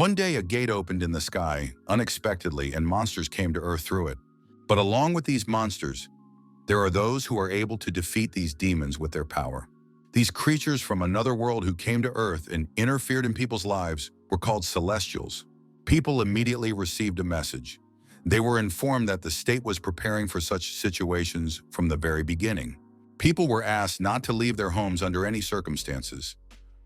One day, a gate opened in the sky, unexpectedly, and monsters came to Earth through it. But along with these monsters, there are those who are able to defeat these demons with their power. These creatures from another world who came to Earth and interfered in people's lives were called celestials. People immediately received a message. They were informed that the state was preparing for such situations from the very beginning. People were asked not to leave their homes under any circumstances,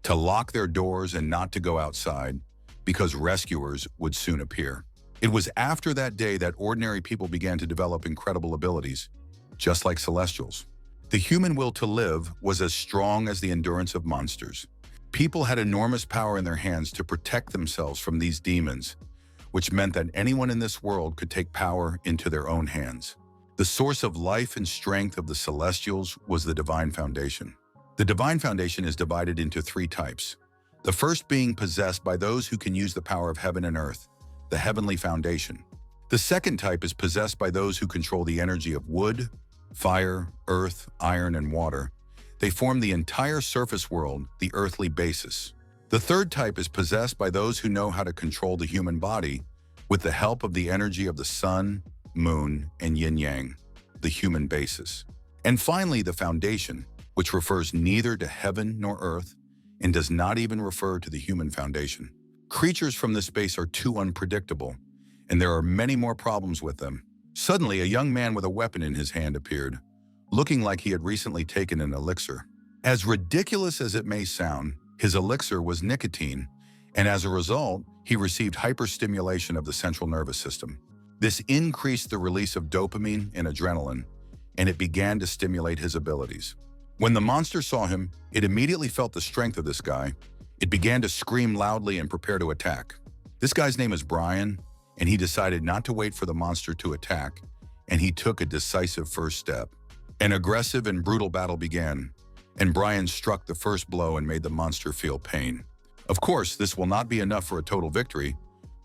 to lock their doors and not to go outside, because rescuers would soon appear. It was after that day that ordinary people began to develop incredible abilities, just like celestials. The human will to live was as strong as the endurance of monsters. People had enormous power in their hands to protect themselves from these demons, which meant that anyone in this world could take power into their own hands. The source of life and strength of the celestials was the divine foundation. The divine foundation is divided into three types. The first being possessed by those who can use the power of heaven and earth, the heavenly foundation. The second type is possessed by those who control the energy of wood, fire, earth, iron, and water. They form the entire surface world, the earthly basis. The third type is possessed by those who know how to control the human body with the help of the energy of the sun, moon, and yin-yang, the human basis. And finally, the foundation, which refers neither to heaven nor earth and does not even refer to the human foundation. Creatures from this space are too unpredictable, and there are many more problems with them. Suddenly, a young man with a weapon in his hand appeared, looking like he had recently taken an elixir. As ridiculous as it may sound, his elixir was nicotine, and as a result, he received hyperstimulation of the central nervous system. This increased the release of dopamine and adrenaline, and it began to stimulate his abilities. When the monster saw him, it immediately felt the strength of this guy. It began to scream loudly and prepare to attack. This guy's name is Brian, and he decided not to wait for the monster to attack, and he took a decisive first step. An aggressive and brutal battle began, and Brian struck the first blow and made the monster feel pain. Of course, this will not be enough for a total victory,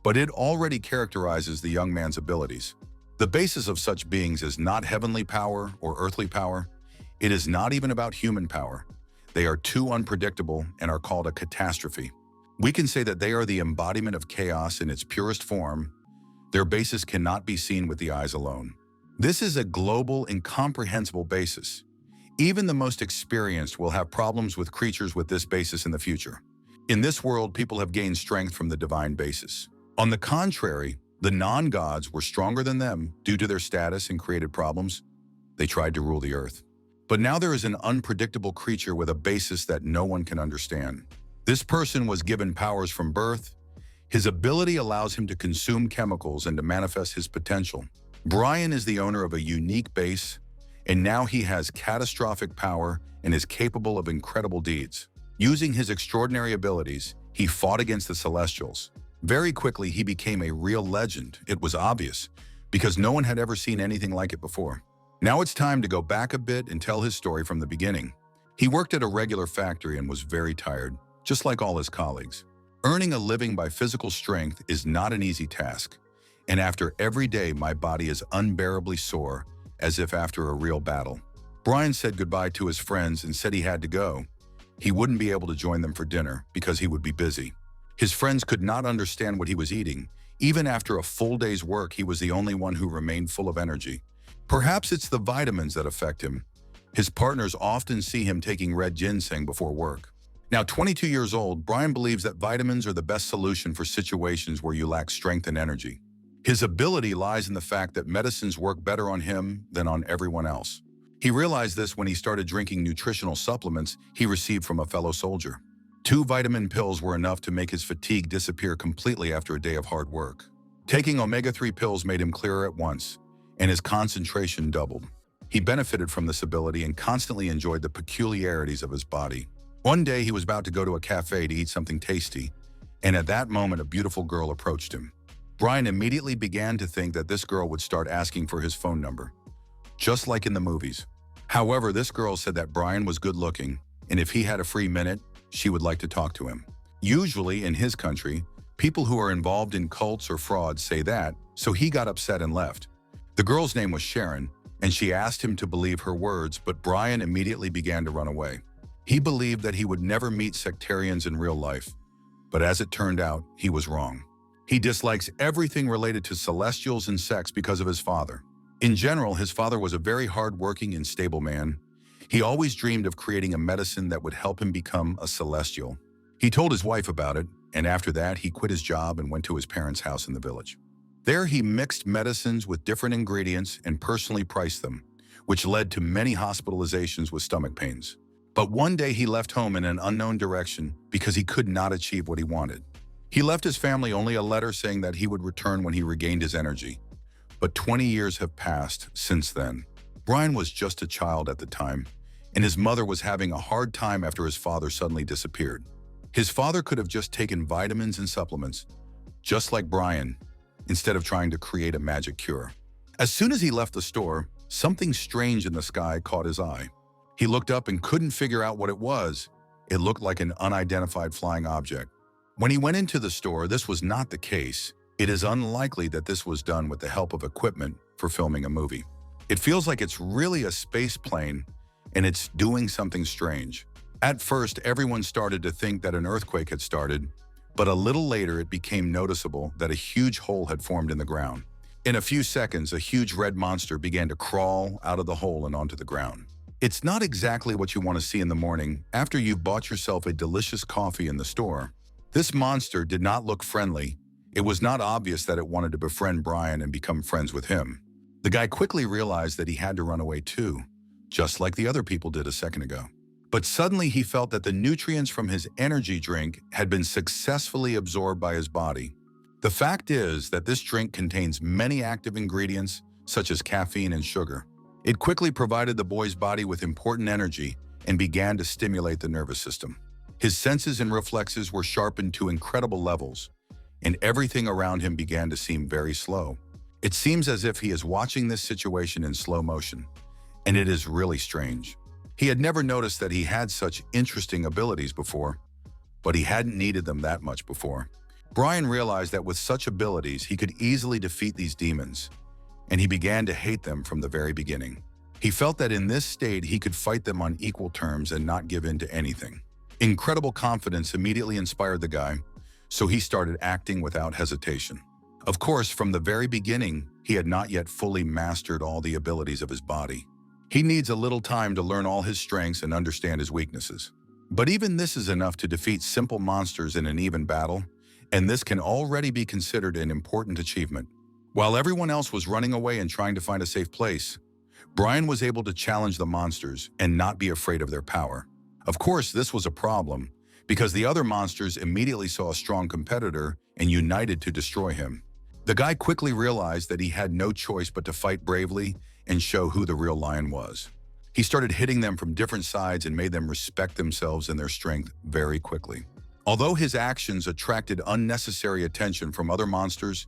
but it already characterizes the young man's abilities. The basis of such beings is not heavenly power or earthly power. It is not even about human power. They are too unpredictable and are called a catastrophe. We can say that they are the embodiment of chaos in its purest form. Their basis cannot be seen with the eyes alone. This is a global, incomprehensible basis. Even the most experienced will have problems with creatures with this basis in the future. In this world, people have gained strength from the divine basis. On the contrary, the non-gods were stronger than them due to their status and created problems. They tried to rule the earth. But now there is an unpredictable creature with a basis that no one can understand. This person was given powers from birth. His ability allows him to consume chemicals and to manifest his potential. Brian is the owner of a unique base, and now he has catastrophic power and is capable of incredible deeds. Using his extraordinary abilities, he fought against the Celestials. Very quickly, he became a real legend. It was obvious, because no one had ever seen anything like it before. Now it's time to go back a bit and tell his story from the beginning. He worked at a regular factory and was very tired, just like all his colleagues. Earning a living by physical strength is not an easy task, and after every day, my body is unbearably sore, as if after a real battle. Brian said goodbye to his friends and said he had to go. He wouldn't be able to join them for dinner because he would be busy. His friends could not understand what he was eating. Even after a full day's work, he was the only one who remained full of energy. Perhaps it's the vitamins that affect him. His partners often see him taking red ginseng before work. Now, 22 years old, Brian believes that vitamins are the best solution for situations where you lack strength and energy. His ability lies in the fact that medicines work better on him than on everyone else. He realized this when he started drinking nutritional supplements he received from a fellow soldier. 2 vitamin pills were enough to make his fatigue disappear completely after a day of hard work. Taking omega-3 pills made him clearer at once, and his concentration doubled. He benefited from this ability and constantly enjoyed the peculiarities of his body. One day, he was about to go to a cafe to eat something tasty, and at that moment, a beautiful girl approached him. Brian immediately began to think that this girl would start asking for his phone number, just like in the movies. However, this girl said that Brian was good-looking, and if he had a free minute, she would like to talk to him. Usually, in his country, people who are involved in cults or frauds say that, so he got upset and left. The girl's name was Sharon, and she asked him to believe her words, but Brian immediately began to run away. He believed that he would never meet sectarians in real life, But as it turned out, he was wrong. He dislikes everything related to celestials and sex because of his father. In general, his father was a very hard-working and stable man. He always dreamed of creating a medicine that would help him become a celestial. He told his wife about it, and after that, he quit his job and went to his parents' house in the village. There, he mixed medicines with different ingredients and personally priced them, which led to many hospitalizations with stomach pains. But one day, he left home in an unknown direction because he could not achieve what he wanted. He left his family only a letter saying that he would return when he regained his energy. But 20 years have passed since then. Brian was just a child at the time, and his mother was having a hard time after his father suddenly disappeared. His father could have just taken vitamins and supplements, just like Brian, instead of trying to create a magic cure. As soon as he left the store, something strange in the sky caught his eye. He looked up and couldn't figure out what it was. It looked like an unidentified flying object. When he went into the store, this was not the case. It is unlikely that this was done with the help of equipment for filming a movie. It feels like it's really a space plane, and it's doing something strange. At first, everyone started to think that an earthquake had started, but a little later it became noticeable that a huge hole had formed in the ground. In a few seconds, a huge red monster began to crawl out of the hole and onto the ground. It's not exactly what you want to see in the morning after you've bought yourself a delicious coffee in the store. This monster did not look friendly. It was not obvious that it wanted to befriend Brian and become friends with him. The guy quickly realized that he had to run away too, just like the other people did a second ago. But suddenly he felt that the nutrients from his energy drink had been successfully absorbed by his body. The fact is that this drink contains many active ingredients, such as caffeine and sugar. It quickly provided the boy's body with important energy and began to stimulate the nervous system. His senses and reflexes were sharpened to incredible levels, and everything around him began to seem very slow. It seems as if he is watching this situation in slow motion, and it is really strange. He had never noticed that he had such interesting abilities before, but he hadn't needed them that much before. Brian realized that with such abilities, he could easily defeat these demons, and he began to hate them from the very beginning. He felt that in this state, he could fight them on equal terms and not give in to anything. Incredible confidence immediately inspired the guy, so he started acting without hesitation. Of course, from the very beginning, he had not yet fully mastered all the abilities of his body. He needs a little time to learn all his strengths and understand his weaknesses. But even this is enough to defeat simple monsters in an even battle, and this can already be considered an important achievement. While everyone else was running away and trying to find a safe place, Brian was able to challenge the monsters and not be afraid of their power. Of course, this was a problem, because the other monsters immediately saw a strong competitor and united to destroy him. The guy quickly realized that he had no choice but to fight bravely and show who the real lion was. He started hitting them from different sides and made them respect themselves and their strength very quickly. Although his actions attracted unnecessary attention from other monsters,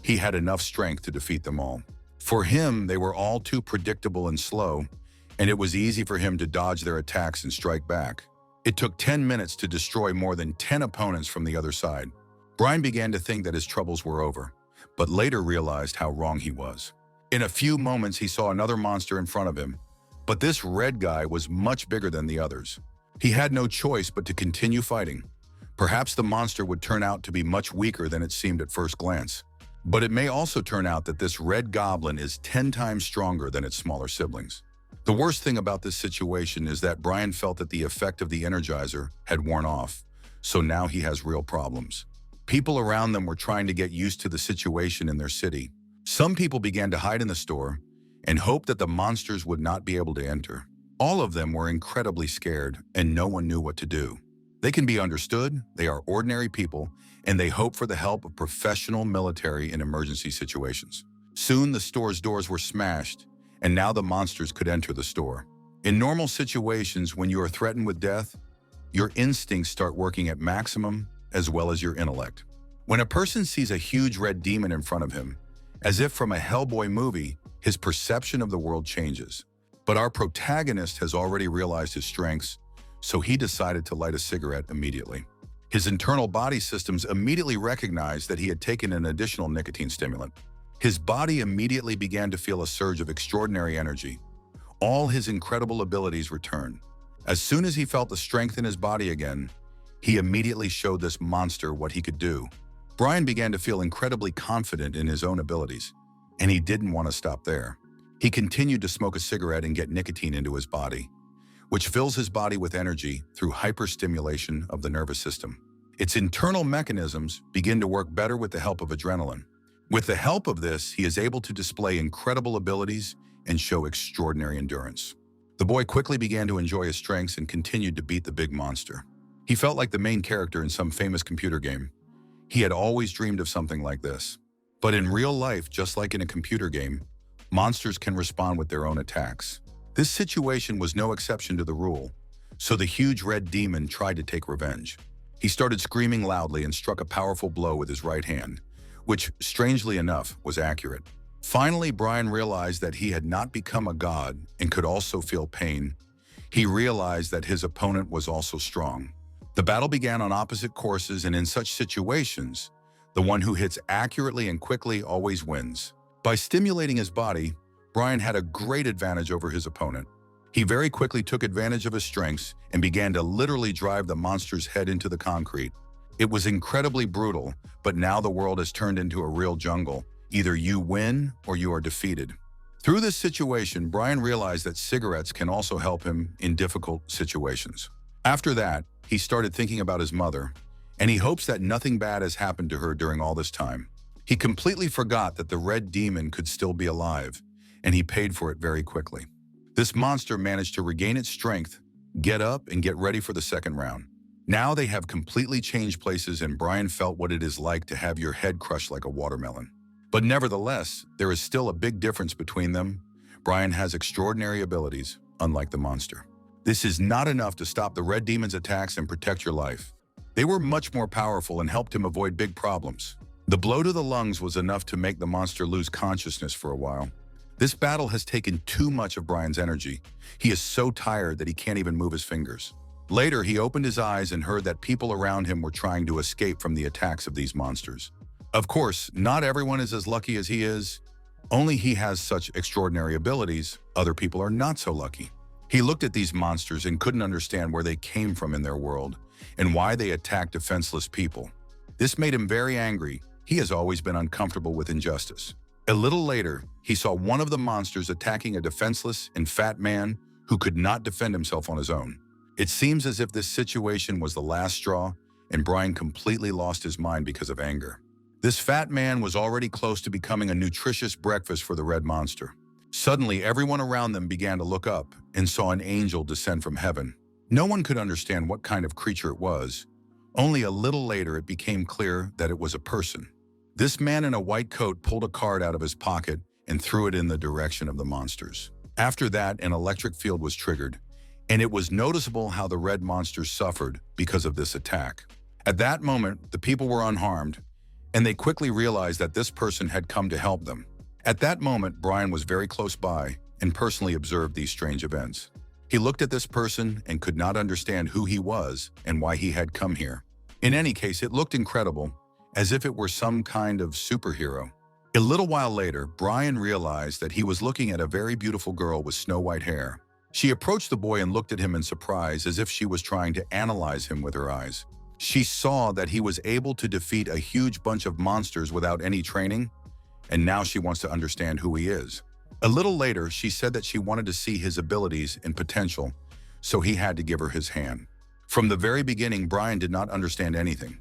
he had enough strength to defeat them all. For him, they were all too predictable and slow, and it was easy for him to dodge their attacks and strike back. It took 10 minutes to destroy more than 10 opponents from the other side. Brian began to think that his troubles were over, but later realized how wrong he was. In a few moments, he saw another monster in front of him, but this red guy was much bigger than the others. He had no choice but to continue fighting. Perhaps the monster would turn out to be much weaker than it seemed at first glance. But it may also turn out that this red goblin is 10 times stronger than its smaller siblings. The worst thing about this situation is that Brian felt that the effect of the Energizer had worn off, so now he has real problems. People around them were trying to get used to the situation in their city. Some people began to hide in the store and hoped that the monsters would not be able to enter. All of them were incredibly scared, and no one knew what to do. They can be understood, they are ordinary people, and they hope for the help of professional military in emergency situations. Soon the store's doors were smashed, and now the monsters could enter the store. In normal situations, when you are threatened with death, your instincts start working at maximum, as well as your intellect. When a person sees a huge red demon in front of him, as if from a Hellboy movie, his perception of the world changes. But our protagonist has already realized his strengths, so he decided to light a cigarette immediately. His internal body systems immediately recognized that he had taken an additional nicotine stimulant. His body immediately began to feel a surge of extraordinary energy. All his incredible abilities returned. As soon as he felt the strength in his body again, He immediately showed this monster what he could do. Brian began to feel incredibly confident in his own abilities, and he didn't want to stop there. He continued to smoke a cigarette and get nicotine into his body, which fills his body with energy through hyperstimulation of the nervous system. Its internal mechanisms begin to work better with the help of adrenaline. With the help of this, he is able to display incredible abilities and show extraordinary endurance. The boy quickly began to enjoy his strengths and continued to beat the big monster. He felt like the main character in some famous computer game. He had always dreamed of something like this. But in real life, just like in a computer game, monsters can respond with their own attacks. This situation was no exception to the rule, so the huge red demon tried to take revenge. He started screaming loudly and struck a powerful blow with his right hand, which, strangely enough, was accurate. Finally, Brian realized that he had not become a god and could also feel pain. He realized that his opponent was also strong. The battle began on opposite courses, and in such situations, the one who hits accurately and quickly always wins. By stimulating his body, Brian had a great advantage over his opponent. He very quickly took advantage of his strengths and began to literally drive the monster's head into the concrete. It was incredibly brutal, but now the world has turned into a real jungle. Either you win or you are defeated. Through this situation, Brian realized that cigarettes can also help him in difficult situations. After that, he started thinking about his mother, and he hopes that nothing bad has happened to her during all this time. He completely forgot that the red demon could still be alive, and he paid for it very quickly. This monster managed to regain its strength, get up, and get ready for the second round. Now they have completely changed places, and Brian felt what it is like to have your head crushed like a watermelon. But nevertheless, there is still a big difference between them. Brian has extraordinary abilities, unlike the monster. This is not enough to stop the red demon's attacks and protect your life. They were much more powerful and helped him avoid big problems. The blow to the lungs was enough to make the monster lose consciousness for a while. This battle has taken too much of Brian's energy. He is so tired that he can't even move his fingers. Later, he opened his eyes and heard that people around him were trying to escape from the attacks of these monsters. Of course, not everyone is as lucky as he is. Only he has such extraordinary abilities. Other people are not so lucky. He looked at these monsters and couldn't understand where they came from in their world and why they attacked defenseless people. This made him very angry. He has always been uncomfortable with injustice. A little later, he saw one of the monsters attacking a defenseless and fat man who could not defend himself on his own. It seems as if this situation was the last straw, and Brian completely lost his mind because of anger. This fat man was already close to becoming a nutritious breakfast for the red monster. Suddenly, everyone around them began to look up and saw an angel descend from heaven. No one could understand what kind of creature it was. Only a little later, it became clear that it was a person. This man in a white coat pulled a card out of his pocket and threw it in the direction of the monsters. After that, an electric field was triggered, and it was noticeable how the red monsters suffered because of this attack. At that moment, the people were unharmed, and they quickly realized that this person had come to help them. At that moment, Brian was very close by and personally observed these strange events. He looked at this person and could not understand who he was and why he had come here. In any case, it looked incredible, as if it were some kind of superhero. A little while later, Brian realized that he was looking at a very beautiful girl with snow-white hair. She approached the boy and looked at him in surprise, as if she was trying to analyze him with her eyes. She saw that he was able to defeat a huge bunch of monsters without any training, and now she wants to understand who he is. A little later, she said that she wanted to see his abilities and potential, so he had to give her his hand. From the very beginning, Brian did not understand anything.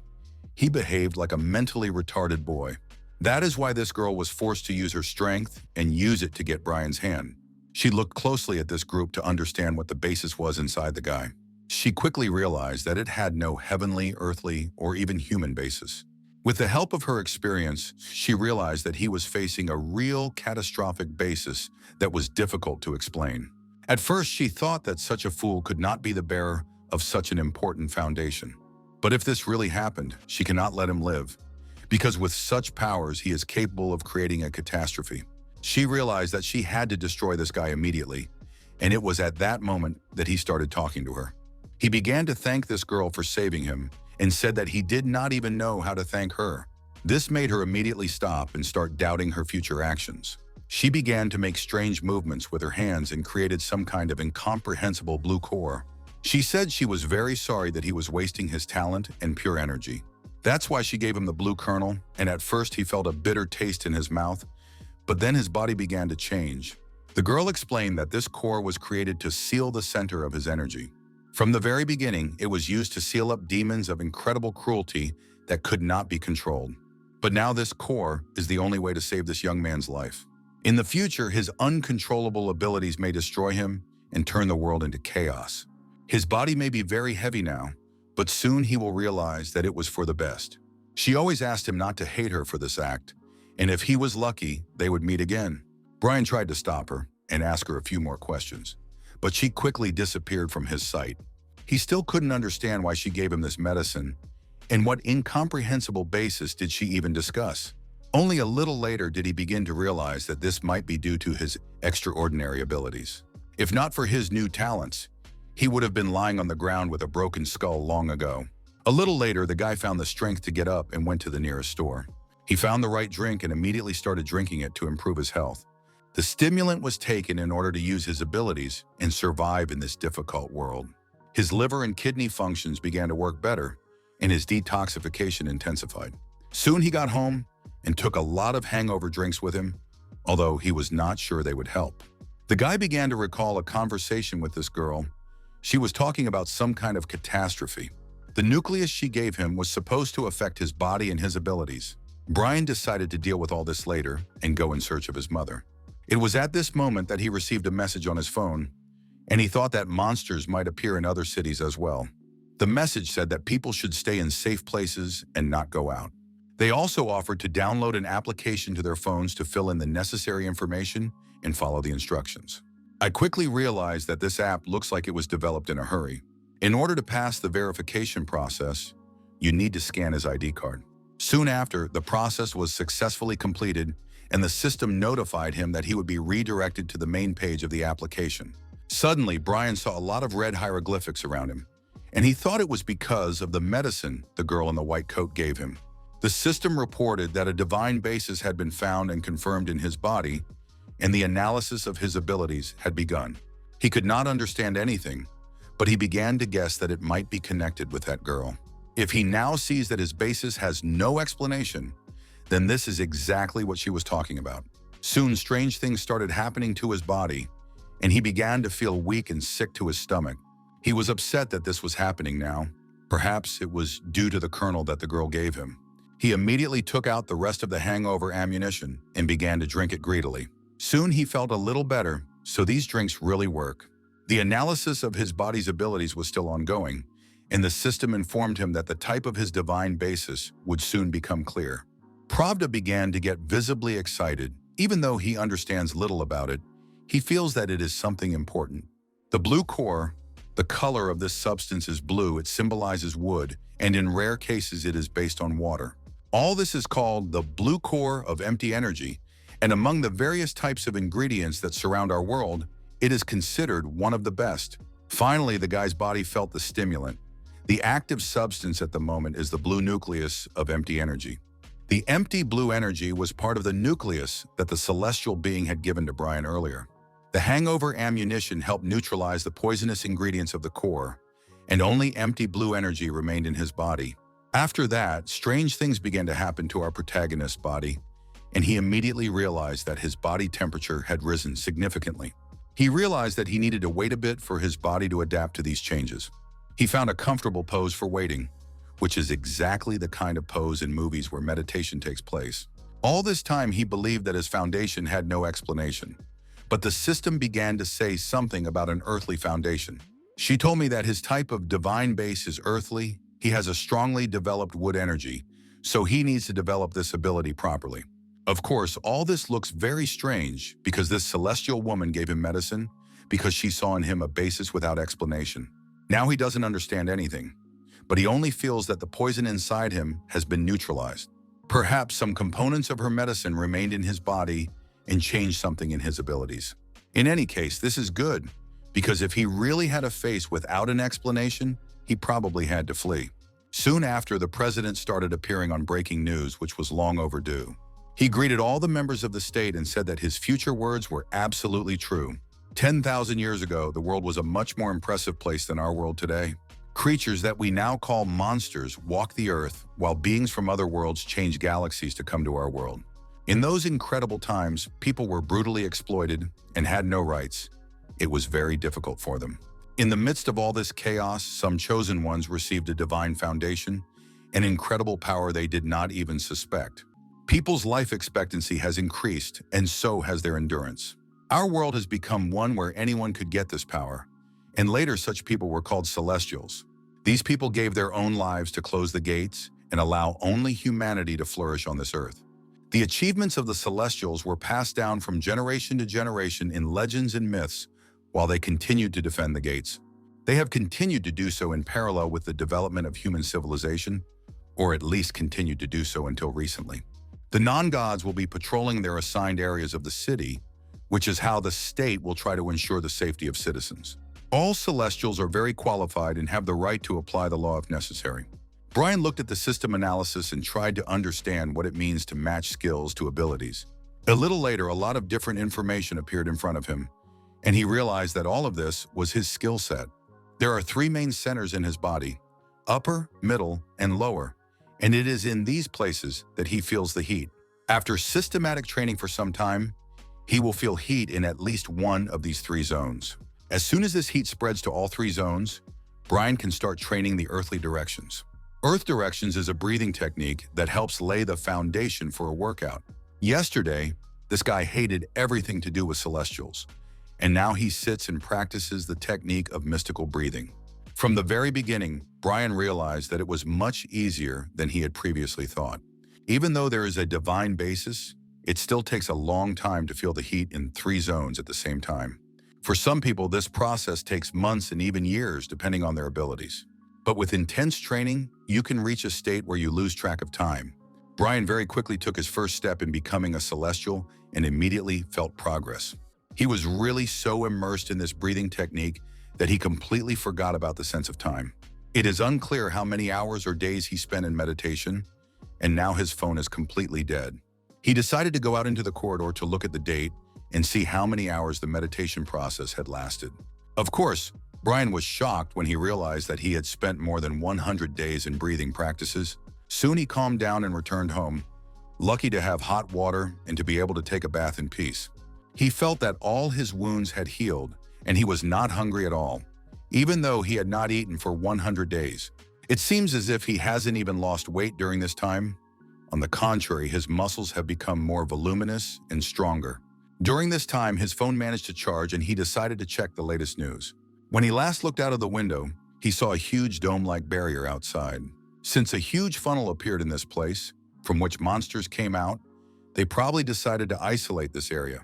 He behaved like a mentally retarded boy. That is why this girl was forced to use her strength and use it to get Brian's hand. She looked closely at this group to understand what the basis was inside the guy. She quickly realized that it had no heavenly, earthly, or even human basis. With the help of her experience, she realized that he was facing a real catastrophic basis that was difficult to explain. At first, she thought that such a fool could not be the bearer of such an important foundation. But if this really happened, she cannot let him live, because with such powers, he is capable of creating a catastrophe. She realized that she had to destroy this guy immediately, and it was at that moment that he started talking to her. He began to thank this girl for saving him and said that he did not even know how to thank her. This made her immediately stop and start doubting her future actions. She began to make strange movements with her hands and created some kind of incomprehensible blue core. She said she was very sorry that he was wasting his talent and pure energy. That's why she gave him the blue kernel, and at first he felt a bitter taste in his mouth, but then his body began to change. The girl explained that this core was created to seal the center of his energy. From the very beginning, it was used to seal up demons of incredible cruelty that could not be controlled. But now this core is the only way to save this young man's life. In the future, his uncontrollable abilities may destroy him and turn the world into chaos. His body may be very heavy now, but soon he will realize that it was for the best. She always asked him not to hate her for this act, and if he was lucky, they would meet again. Brian tried to stop her and ask her a few more questions, but she quickly disappeared from his sight. He still couldn't understand why she gave him this medicine, and what incomprehensible basis did she even discuss. Only a little later did he begin to realize that this might be due to his extraordinary abilities. If not for his new talents, he would have been lying on the ground with a broken skull long ago. A little later, the guy found the strength to get up and went to the nearest store. He found the right drink and immediately started drinking it to improve his health. The stimulant was taken in order to use his abilities and survive in this difficult world. His liver and kidney functions began to work better, and his detoxification intensified. Soon he got home and took a lot of hangover drinks with him, although he was not sure they would help. The guy began to recall a conversation with this girl. She was talking about some kind of catastrophe. The nucleus she gave him was supposed to affect his body and his abilities. Brian decided to deal with all this later and go in search of his mother. It was at this moment that he received a message on his phone, and he thought that monsters might appear in other cities as well. The message said that people should stay in safe places and not go out. They also offered to download an application to their phones to fill in the necessary information and follow the instructions. I quickly realized that this app looks like it was developed in a hurry. In order to pass the verification process, you need to scan his ID card. Soon after, the process was successfully completed, and the system notified him that he would be redirected to the main page of the application. Suddenly, Brian saw a lot of red hieroglyphics around him, and he thought it was because of the medicine the girl in the white coat gave him. The system reported that a divine basis had been found and confirmed in his body, and the analysis of his abilities had begun. He could not understand anything, but he began to guess that it might be connected with that girl. If he now sees that his basis has no explanation, then this is exactly what she was talking about. Soon, strange things started happening to his body, and he began to feel weak and sick to his stomach. He was upset that this was happening now. Perhaps it was due to the kernel that the girl gave him. He immediately took out the rest of the hangover ammunition and began to drink it greedily. Soon he felt a little better, so these drinks really work. The analysis of his body's abilities was still ongoing, and the system informed him that the type of his divine basis would soon become clear. Pravda began to get visibly excited. Even though he understands little about it, he feels that it is something important. The blue core, the color of this substance is blue. It symbolizes wood, and in rare cases it is based on water. All this is called the blue core of empty energy, and among the various types of ingredients that surround our world, it is considered one of the best. Finally, the guy's body felt the stimulant. The active substance at the moment is the blue nucleus of empty energy. The empty blue energy was part of the nucleus that the celestial being had given to Brian earlier. The hangover ammunition helped neutralize the poisonous ingredients of the core, and only empty blue energy remained in his body. After that, strange things began to happen to our protagonist's body, and he immediately realized that his body temperature had risen significantly. He realized that he needed to wait a bit for his body to adapt to these changes. He found a comfortable pose for waiting, which is exactly the kind of pose in movies where meditation takes place. All this time, he believed that his foundation had no explanation, but the system began to say something about an earthly foundation. She told me that his type of divine base is earthly. He has a strongly developed wood energy, so he needs to develop this ability properly. Of course, all this looks very strange because this celestial woman gave him medicine because she saw in him a basis without explanation. Now he doesn't understand anything, but he only feels that the poison inside him has been neutralized. Perhaps some components of her medicine remained in his body and changed something in his abilities. In any case, this is good, because if he really had a face without an explanation, he probably had to flee. Soon after, the president started appearing on breaking news, which was long overdue. He greeted all the members of the state and said that his future words were absolutely true. 10,000 years ago, the world was a much more impressive place than our world today. Creatures that we now call monsters walk the earth, while beings from other worlds change galaxies to come to our world. In those incredible times, people were brutally exploited and had no rights. It was very difficult for them. In the midst of all this chaos, some chosen ones received a divine foundation, an incredible power they did not even suspect. People's life expectancy has increased, and so has their endurance. Our world has become one where anyone could get this power, and later such people were called celestials. These people gave their own lives to close the gates and allow only humanity to flourish on this earth. The achievements of the celestials were passed down from generation to generation in legends and myths while they continued to defend the gates. They have continued to do so in parallel with the development of human civilization, or at least continued to do so until recently. The non-gods will be patrolling their assigned areas of the city, which is how the state will try to ensure the safety of citizens. All celestials are very qualified and have the right to apply the law if necessary. Brian looked at the system analysis and tried to understand what it means to match skills to abilities. A little later, a lot of different information appeared in front of him, and he realized that all of this was his skill set. There are three main centers in his body: upper, middle, and lower, and it is in these places that he feels the heat. After systematic training for some time, he will feel heat in at least one of these three zones. As soon as this heat spreads to all three zones, Brian can start training the earthly directions. Earth directions is a breathing technique that helps lay the foundation for a workout. Yesterday, this guy hated everything to do with celestials, and now he sits and practices the technique of mystical breathing. From the very beginning, Brian realized that it was much easier than he had previously thought. Even though there is a divine basis, it still takes a long time to feel the heat in three zones at the same time. For some people, this process takes months and even years, depending on their abilities. But with intense training, you can reach a state where you lose track of time. Brian very quickly took his first step in becoming a celestial and immediately felt progress. He was really so immersed in this breathing technique that he completely forgot about the sense of time. It is unclear how many hours or days he spent in meditation, and now his phone is completely dead. He decided to go out into the corridor to look at the date and see how many hours the meditation process had lasted. Of course, Brian was shocked when he realized that he had spent more than 100 days in breathing practices. Soon he calmed down and returned home, lucky to have hot water and to be able to take a bath in peace. He felt that all his wounds had healed, and he was not hungry at all, even though he had not eaten for 100 days. It seems as if he hasn't even lost weight during this time. On the contrary, his muscles have become more voluminous and stronger. During this time, his phone managed to charge and he decided to check the latest news. When he last looked out of the window, he saw a huge dome-like barrier outside. Since a huge funnel appeared in this place, from which monsters came out, they probably decided to isolate this area.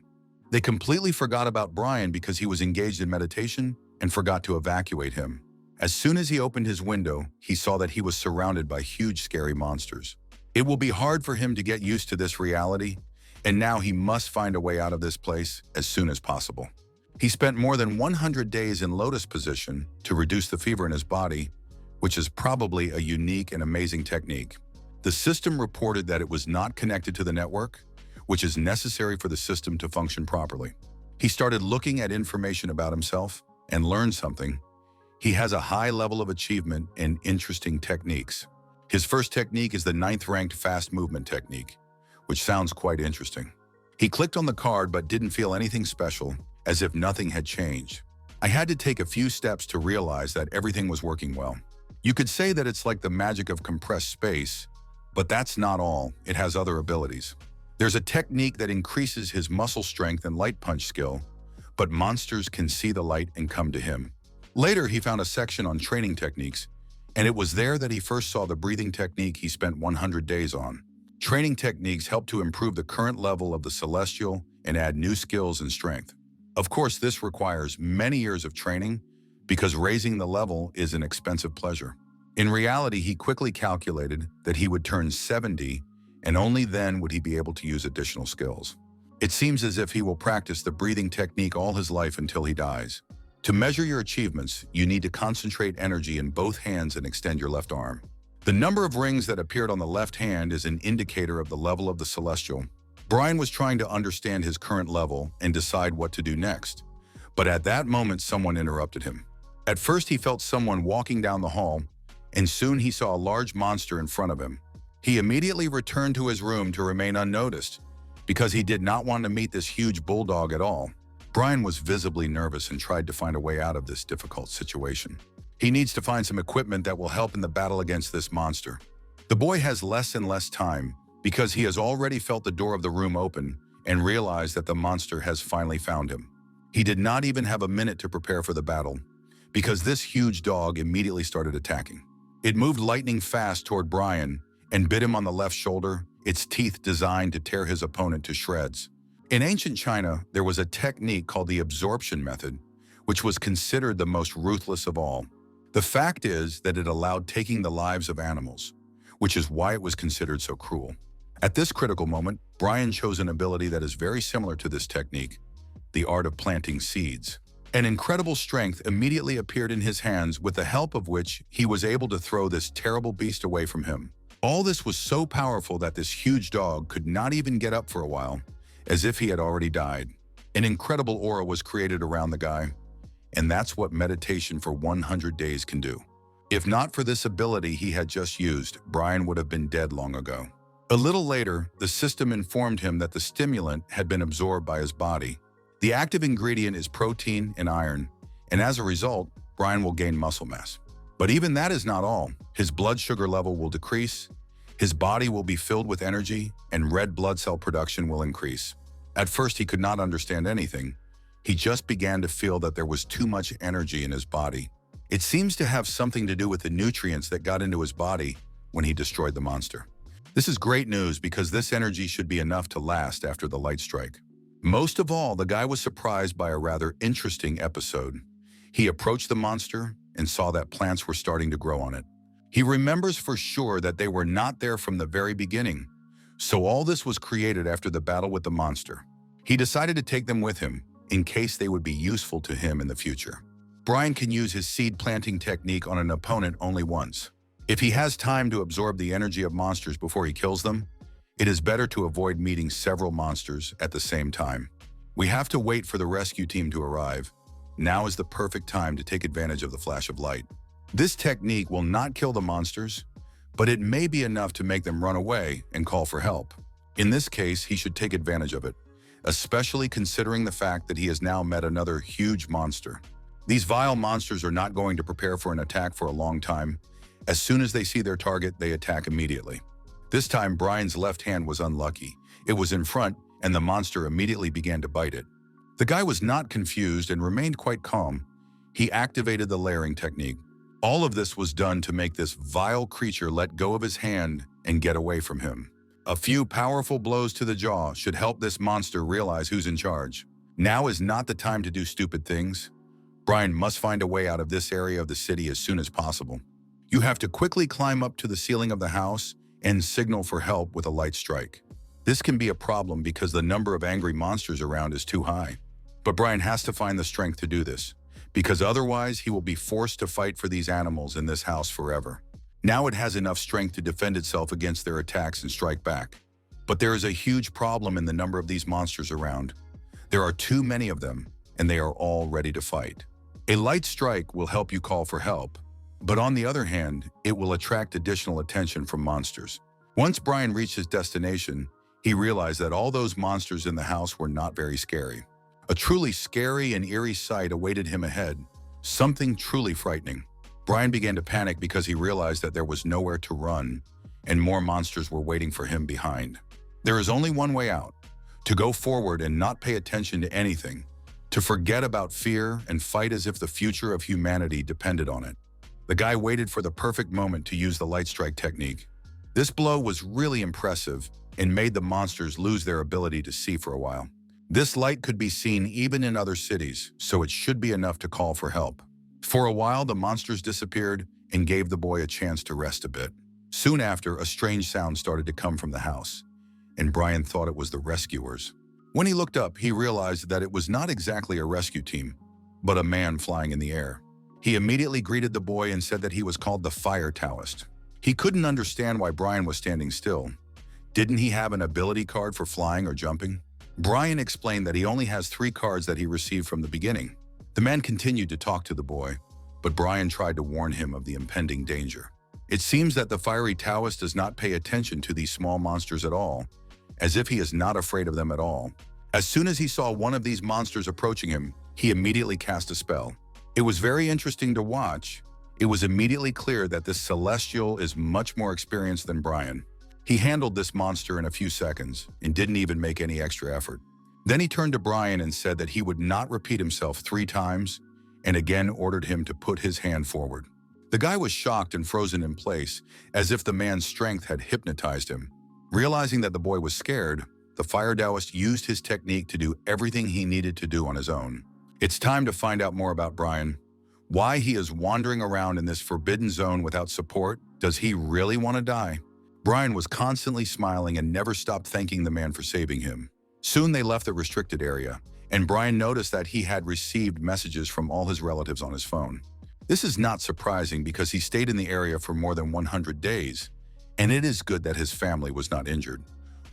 They completely forgot about Brian because he was engaged in meditation and forgot to evacuate him. As soon as he opened his window, he saw that he was surrounded by huge, scary monsters. It will be hard for him to get used to this reality, and now he must find a way out of this place as soon as possible. He spent more than 100 days in lotus position to reduce the fever in his body, which is probably a unique and amazing technique. The system reported that it was not connected to the network, which is necessary for the system to function properly. He started looking at information about himself and learned something. He has a high level of achievement in interesting techniques. His first technique is the 9th ranked fast movement technique, which sounds quite interesting. He clicked on the card but didn't feel anything special, as if nothing had changed. I had to take a few steps to realize that everything was working well. You could say that it's like the magic of compressed space, but that's not all. It has other abilities. There's a technique that increases his muscle strength and light punch skill, but monsters can see the light and come to him. Later, he found a section on training techniques, and it was there that he first saw the breathing technique he spent 100 days on. Training techniques help to improve the current level of the celestial and add new skills and strength. Of course, this requires many years of training because raising the level is an expensive pleasure. In reality, he quickly calculated that he would turn 70, and only then would he be able to use additional skills. It seems as if he will practice the breathing technique all his life until he dies. To measure your achievements, you need to concentrate energy in both hands and extend your left arm. The number of rings that appeared on the left hand is an indicator of the level of the celestial. Brian was trying to understand his current level and decide what to do next, But at that moment, someone interrupted him. At first, he felt someone walking down the hall, and soon he saw a large monster in front of him. He immediately returned to his room to remain unnoticed, because he did not want to meet this huge bulldog at all. Brian was visibly nervous and tried to find a way out of this difficult situation. He needs to find some equipment that will help in the battle against this monster. The boy has less and less time because he has already felt the door of the room open and realized that the monster has finally found him. He did not even have a minute to prepare for the battle because this huge dog immediately started attacking. It moved lightning fast toward Brian and bit him on the left shoulder, its teeth designed to tear his opponent to shreds. In ancient China, there was a technique called the absorption method, which was considered the most ruthless of all. The fact is that it allowed taking the lives of animals, which is why it was considered so cruel. At this critical moment, Brian chose an ability that is very similar to this technique, the art of planting seeds. An incredible strength immediately appeared in his hands, with the help of which he was able to throw this terrible beast away from him. All this was so powerful that this huge dog could not even get up for a while, as if he had already died. An incredible aura was created around the guy, and that's what meditation for 100 days can do. If not for this ability he had just used, Brian would have been dead long ago. A little later, the system informed him that the stimulant had been absorbed by his body. The active ingredient is protein and iron, and as a result, Brian will gain muscle mass. But even that is not all. His blood sugar level will decrease, his body will be filled with energy, and red blood cell production will increase. At first, he could not understand anything. He just began to feel that there was too much energy in his body. It seems to have something to do with the nutrients that got into his body when he destroyed the monster. This is great news because this energy should be enough to last after the light strike. Most of all, the guy was surprised by a rather interesting episode. He approached the monster and saw that plants were starting to grow on it. He remembers for sure that they were not there from the very beginning, so all this was created after the battle with the monster. He decided to take them with him in case they would be useful to him in the future. Brian can use his seed planting technique on an opponent only once. If he has time to absorb the energy of monsters before he kills them, it is better to avoid meeting several monsters at the same time. We have to wait for the rescue team to arrive. Now is the perfect time to take advantage of the flash of light. This technique will not kill the monsters, but it may be enough to make them run away and call for help. In this case, he should take advantage of it, especially considering the fact that he has now met another huge monster. These vile monsters are not going to prepare for an attack for a long time. As soon as they see their target, they attack immediately. This time, Brian's left hand was unlucky. It was in front, and the monster immediately began to bite it. The guy was not confused and remained quite calm. He activated the layering technique. All of this was done to make this vile creature let go of his hand and get away from him. A few powerful blows to the jaw should help this monster realize who's in charge. Now is not the time to do stupid things. Brian must find a way out of this area of the city as soon as possible. You have to quickly climb up to the ceiling of the house and signal for help with a light strike. This can be a problem because the number of angry monsters around is too high. But Brian has to find the strength to do this, because otherwise he will be forced to fight for these animals in this house forever. Now it has enough strength to defend itself against their attacks and strike back. But there is a huge problem in the number of these monsters around. There are too many of them, and they are all ready to fight. A light strike will help you call for help, but on the other hand, it will attract additional attention from monsters. Once Brian reached his destination, he realized that all those monsters in the house were not very scary. A truly scary and eerie sight awaited him ahead, something truly frightening. Brian began to panic because he realized that there was nowhere to run, and more monsters were waiting for him behind. There is only one way out: to go forward and not pay attention to anything, to forget about fear and fight as if the future of humanity depended on it. The guy waited for the perfect moment to use the light strike technique. This blow was really impressive and made the monsters lose their ability to see for a while. This light could be seen even in other cities, so it should be enough to call for help. For a while, the monsters disappeared and gave the boy a chance to rest a bit. Soon after, a strange sound started to come from the house, and Brian thought it was the rescuers. When he looked up, he realized that it was not exactly a rescue team, but a man flying in the air. He immediately greeted the boy and said that he was called the Fire Taoist. He couldn't understand why Brian was standing still. Didn't he have an ability card for flying or jumping? Brian explained that he only has 3 cards that he received from the beginning. The man continued to talk to the boy, but Brian tried to warn him of the impending danger. It seems that the fiery Taoist does not pay attention to these small monsters at all, as if he is not afraid of them at all. As soon as he saw one of these monsters approaching him, he immediately cast a spell. It was very interesting to watch. It was immediately clear that this celestial is much more experienced than Brian. He handled this monster in a few seconds and didn't even make any extra effort. Then he turned to Brian and said that he would not repeat himself 3 times and again ordered him to put his hand forward. The guy was shocked and frozen in place, as if the man's strength had hypnotized him. Realizing that the boy was scared, the fire Taoist used his technique to do everything he needed to do on his own. It's time to find out more about Brian. Why he is wandering around in this forbidden zone without support? Does he really want to die? Brian was constantly smiling and never stopped thanking the man for saving him. Soon they left the restricted area, and Brian noticed that he had received messages from all his relatives on his phone. This is not surprising because he stayed in the area for more than 100 days, and it is good that his family was not injured,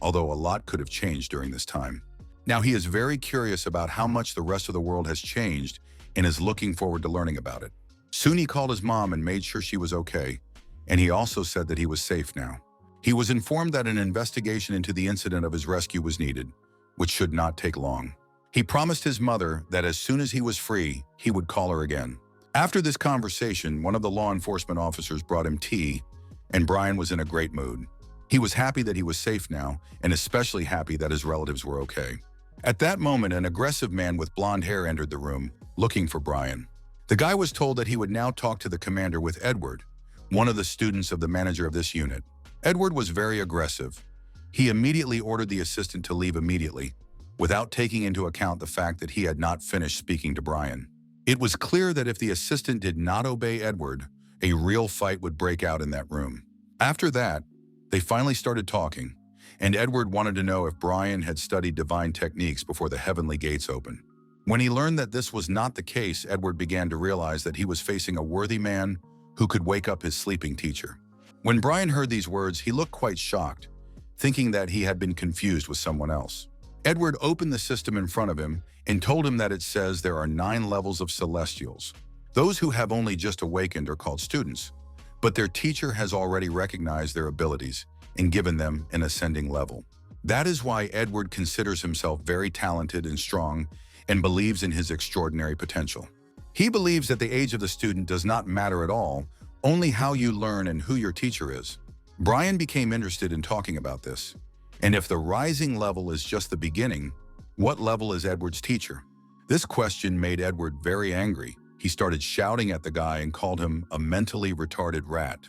although a lot could have changed during this time. Now he is very curious about how much the rest of the world has changed and is looking forward to learning about it. Soon he called his mom and made sure she was okay, and he also said that he was safe now. He was informed that an investigation into the incident of his rescue was needed, which should not take long. He promised his mother that as soon as he was free, he would call her again. After this conversation, one of the law enforcement officers brought him tea, and Brian was in a great mood. He was happy that he was safe now, and especially happy that his relatives were okay. At that moment, an aggressive man with blonde hair entered the room, looking for Brian. The guy was told that he would now talk to the commander with Edward, one of the students of the manager of this unit. Edward was very aggressive. He immediately ordered the assistant to leave immediately, without taking into account the fact that he had not finished speaking to Brian. It was clear that if the assistant did not obey Edward, a real fight would break out in that room. After that, they finally started talking, and Edward wanted to know if Brian had studied divine techniques before the heavenly gates opened. When he learned that this was not the case, Edward began to realize that he was facing a worthy man who could wake up his sleeping teacher. When Brian heard these words, he looked quite shocked, thinking that he had been confused with someone else. Edward opened the system in front of him and told him that it says there are 9 levels of celestials. Those who have only just awakened are called students, but their teacher has already recognized their abilities and given them an ascending level. That is why Edward considers himself very talented and strong and believes in his extraordinary potential. He believes that the age of the student does not matter at all, only how you learn and who your teacher is. Brian became interested in talking about this. And if the rising level is just the beginning, what level is Edward's teacher? This question made Edward very angry. He started shouting at the guy and called him a mentally retarded rat.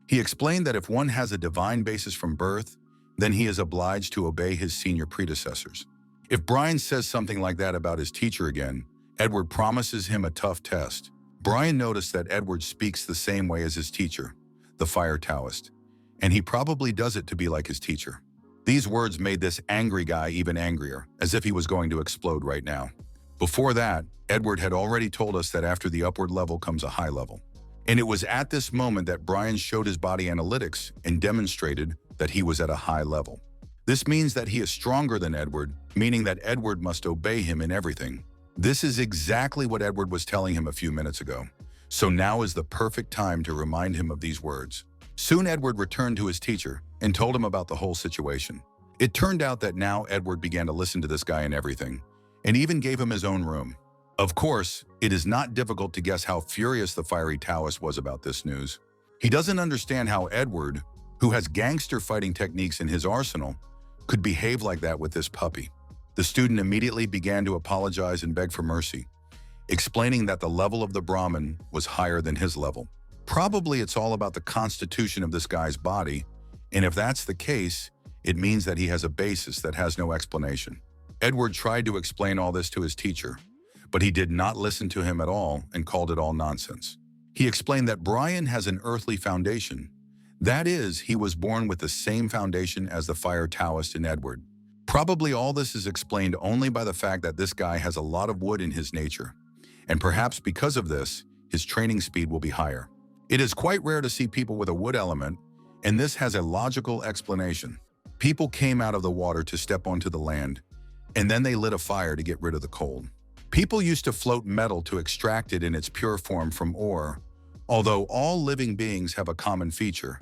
He explained that if one has a divine basis from birth, then he is obliged to obey his senior predecessors. If Brian says something like that about his teacher again, Edward promises him a tough test. Brian noticed that Edward speaks the same way as his teacher, the fire Taoist, and he probably does it to be like his teacher. These words made this angry guy even angrier, as if he was going to explode right now. Before that, Edward had already told us that after the upward level comes a high level. And it was at this moment that Brian showed his body analytics and demonstrated that he was at a high level. This means that he is stronger than Edward, meaning that Edward must obey him in everything. This is exactly what Edward was telling him a few minutes ago. So now is the perfect time to remind him of these words. Soon Edward returned to his teacher and told him about the whole situation. It turned out that now Edward began to listen to this guy in everything, and even gave him his own room. Of course, it is not difficult to guess how furious the fiery Taoist was about this news. He doesn't understand how Edward, who has gangster fighting techniques in his arsenal, could behave like that with this puppy. The student immediately began to apologize and beg for mercy, explaining that the level of the Brahmin was higher than his level. Probably it's all about the constitution of this guy's body, and if that's the case, it means that he has a basis that has no explanation. Edward tried to explain all this to his teacher, but he did not listen to him at all and called it all nonsense. He explained that Brian has an earthly foundation. That is, he was born with the same foundation as the fire Taoist and Edward. Probably all this is explained only by the fact that this guy has a lot of wood in his nature, and perhaps because of this, his training speed will be higher. It is quite rare to see people with a wood element, and this has a logical explanation. People came out of the water to step onto the land, and then they lit a fire to get rid of the cold. People used to float metal to extract it in its pure form from ore, although all living beings have a common feature,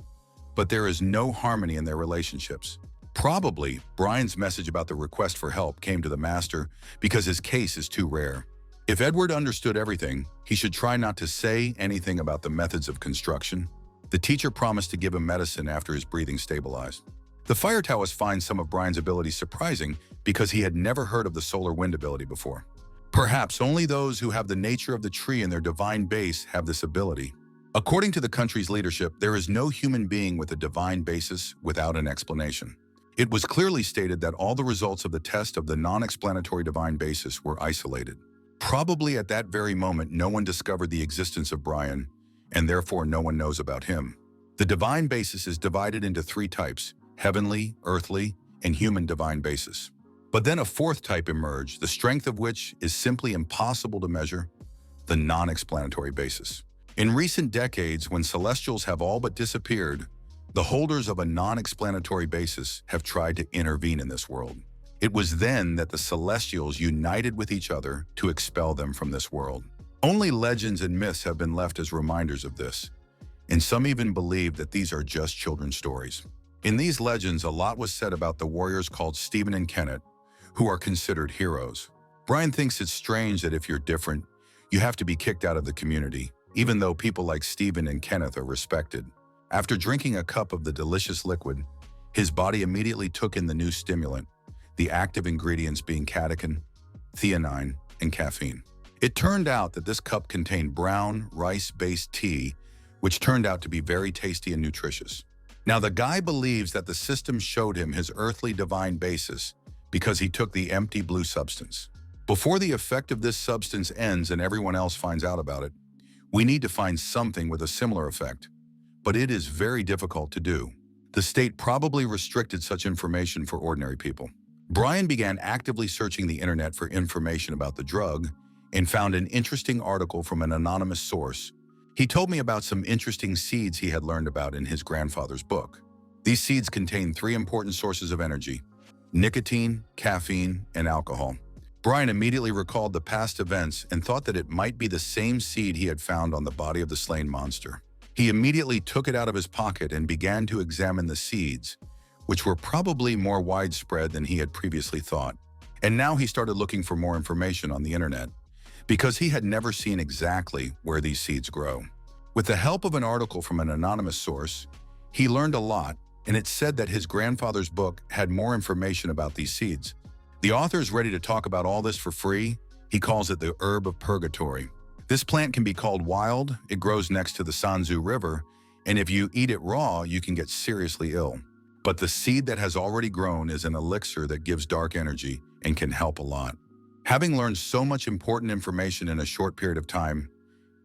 but there is no harmony in their relationships. Probably, Brian's message about the request for help came to the master because his case is too rare. If Edward understood everything, he should try not to say anything about the methods of construction. The teacher promised to give him medicine after his breathing stabilized. The fire Taoist finds some of Brian's abilities surprising because he had never heard of the solar wind ability before. Perhaps only those who have the nature of the tree in their divine base have this ability. According to the country's leadership, there is no human being with a divine basis without an explanation. It was clearly stated that all the results of the test of the non-explanatory divine basis were isolated. Probably at that very moment, no one discovered the existence of Brian, and therefore no one knows about him. The divine basis is divided into three types: heavenly, earthly, and human divine basis. But then a fourth type emerged, the strength of which is simply impossible to measure: the non-explanatory basis. In recent decades, when celestials have all but disappeared, the holders of a non-explanatory basis have tried to intervene in this world. It was then that the celestials united with each other to expel them from this world. Only legends and myths have been left as reminders of this, and some even believe that these are just children's stories. In these legends, a lot was said about the warriors called Stephen and Kenneth, who are considered heroes. Brian thinks it's strange that if you're different, you have to be kicked out of the community, even though people like Stephen and Kenneth are respected. After drinking a cup of the delicious liquid, his body immediately took in the new stimulant, the active ingredients being catechin, theanine, and caffeine. It turned out that this cup contained brown, rice-based tea, which turned out to be very tasty and nutritious. Now, the guy believes that the system showed him his earthly divine basis because he took the empty blue substance. Before the effect of this substance ends and everyone else finds out about it, we need to find something with a similar effect, but it is very difficult to do. The state probably restricted such information for ordinary people. Brian began actively searching the internet for information about the drug and found an interesting article from an anonymous source. He told me about some interesting seeds he had learned about in his grandfather's book. These seeds contain three important sources of energy: nicotine, caffeine, and alcohol. Brian immediately recalled the past events and thought that it might be the same seed he had found on the body of the slain monster. He immediately took it out of his pocket and began to examine the seeds, which were probably more widespread than he had previously thought. And now he started looking for more information on the internet, because he had never seen exactly where these seeds grow. With the help of an article from an anonymous source, he learned a lot, and it said that his grandfather's book had more information about these seeds. The author is ready to talk about all this for free. He calls it the herb of purgatory. This plant can be called wild. It grows next to the Sanzu River, and if you eat it raw, you can get seriously ill. But the seed that has already grown is an elixir that gives dark energy and can help a lot. Having learned so much important information in a short period of time,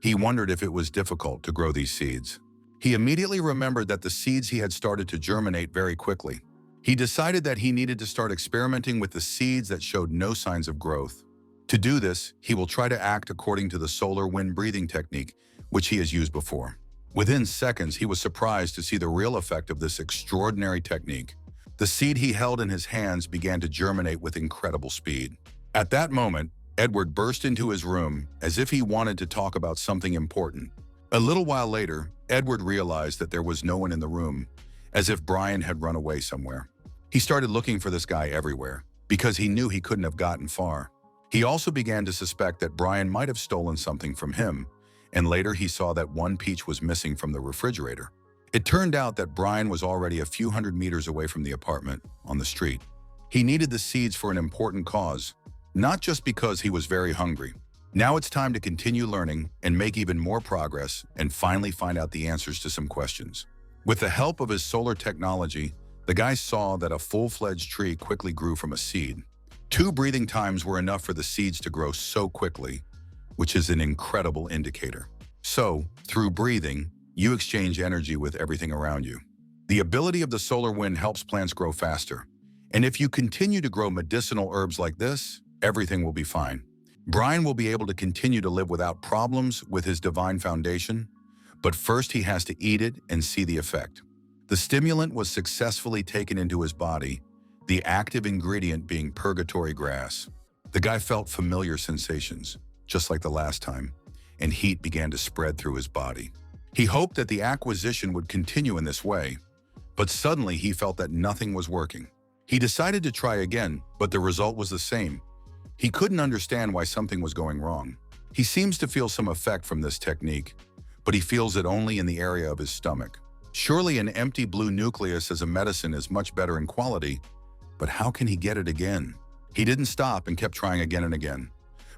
he wondered if it was difficult to grow these seeds. He immediately remembered that the seeds he had started to germinate very quickly. He decided that he needed to start experimenting with the seeds that showed no signs of growth. To do this, he will try to act according to the solar wind breathing technique, which he has used before. Within seconds, he was surprised to see the real effect of this extraordinary technique. The seed he held in his hands began to germinate with incredible speed. At that moment, Edward burst into his room as if he wanted to talk about something important. A little while later, Edward realized that there was no one in the room, as if Brian had run away somewhere. He started looking for this guy everywhere, because he knew he couldn't have gotten far. He also began to suspect that Brian might have stolen something from him, and later he saw that one peach was missing from the refrigerator. It turned out that Brian was already a few hundred meters away from the apartment, on the street. He needed the seeds for an important cause, not just because he was very hungry. Now it's time to continue learning and make even more progress and finally find out the answers to some questions. With the help of his solar technology, the guy saw that a full-fledged tree quickly grew from a seed. 2 breathing times were enough for the seeds to grow so quickly, which is an incredible indicator. So, through breathing, you exchange energy with everything around you. The ability of the solar wind helps plants grow faster. And if you continue to grow medicinal herbs like this, everything will be fine. Brian will be able to continue to live without problems with his divine foundation, but first he has to eat it and see the effect. The stimulant was successfully taken into his body, the active ingredient being purgatory grass. The guy felt familiar sensations, just like the last time, and heat began to spread through his body. He hoped that the acquisition would continue in this way, but suddenly he felt that nothing was working. He decided to try again, but the result was the same. He couldn't understand why something was going wrong. He seems to feel some effect from this technique, but he feels it only in the area of his stomach. Surely an empty blue nucleus as a medicine is much better in quality, but how can he get it again? He didn't stop and kept trying again and again.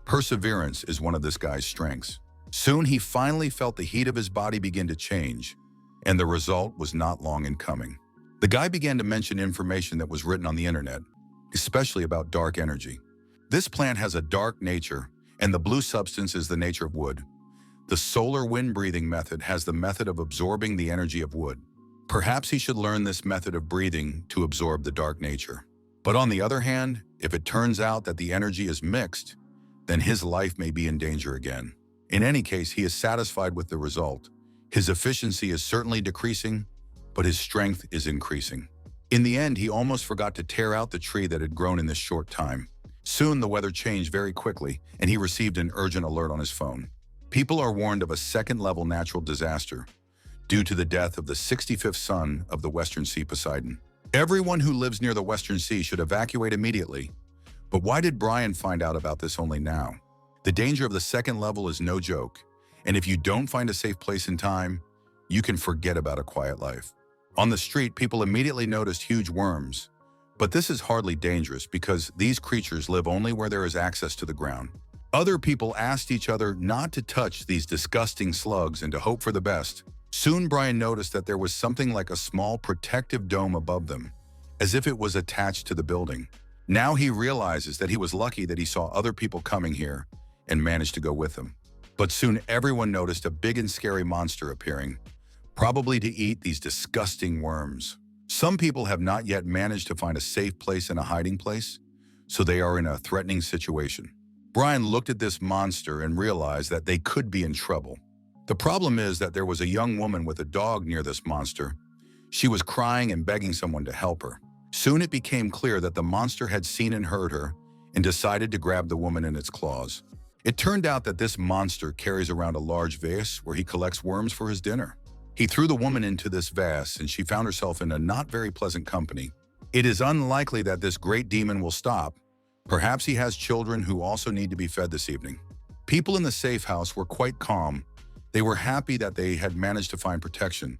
Perseverance is one of this guy's strengths. Soon he finally felt the heat of his body begin to change, and the result was not long in coming. The guy began to mention information that was written on the internet, especially about dark energy. This plant has a dark nature, and the blue substance is the nature of wood. The solar wind breathing method has the method of absorbing the energy of wood. Perhaps he should learn this method of breathing to absorb the dark nature. But on the other hand, if it turns out that the energy is mixed, then his life may be in danger again. In any case, he is satisfied with the result. His efficiency is certainly decreasing, but his strength is increasing. In the end, he almost forgot to tear out the tree that had grown in this short time. Soon the weather changed very quickly, and he received an urgent alert on his phone. People are warned of a second-level natural disaster due to the death of the 65th son of the Western Sea, Poseidon. Everyone who lives near the Western Sea should evacuate immediately. But why did Brian find out about this only now? The danger of the second level is no joke, and if you don't find a safe place in time, you can forget about a quiet life. On the street, people immediately noticed huge worms, but this is hardly dangerous because these creatures live only where there is access to the ground. Other people asked each other not to touch these disgusting slugs and to hope for the best. Soon Brian noticed that there was something like a small protective dome above them, as if it was attached to the building. Now he realizes that he was lucky that he saw other people coming here and managed to go with them. But soon everyone noticed a big and scary monster appearing, probably to eat these disgusting worms. Some people have not yet managed to find a safe place and a hiding place, so they are in a threatening situation. Brian looked at this monster and realized that they could be in trouble. The problem is that there was a young woman with a dog near this monster. She was crying and begging someone to help her. Soon it became clear that the monster had seen and heard her and decided to grab the woman in its claws. It turned out that this monster carries around a large vase where he collects worms for his dinner. He threw the woman into this vase and she found herself in a not very pleasant company. It is unlikely that this great demon will stop. Perhaps he has children who also need to be fed this evening. People in the safe house were quite calm. They were happy that they had managed to find protection,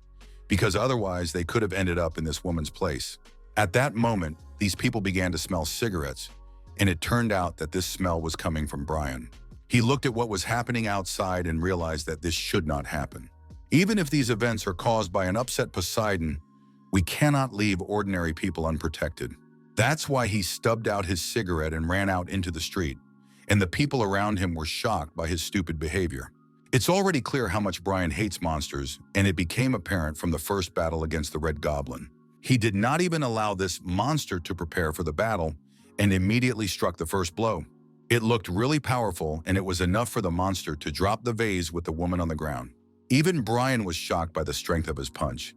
because otherwise they could have ended up in this woman's place. At that moment, these people began to smell cigarettes, and it turned out that this smell was coming from Brian. He looked at what was happening outside and realized that this should not happen. Even if these events are caused by an upset Poseidon, we cannot leave ordinary people unprotected. That's why he stubbed out his cigarette and ran out into the street, and the people around him were shocked by his stupid behavior. It's already clear how much Brian hates monsters, and it became apparent from the first battle against the Red Goblin. He did not even allow this monster to prepare for the battle and immediately struck the first blow. It looked really powerful, and it was enough for the monster to drop the vase with the woman on the ground. Even Brian was shocked by the strength of his punch.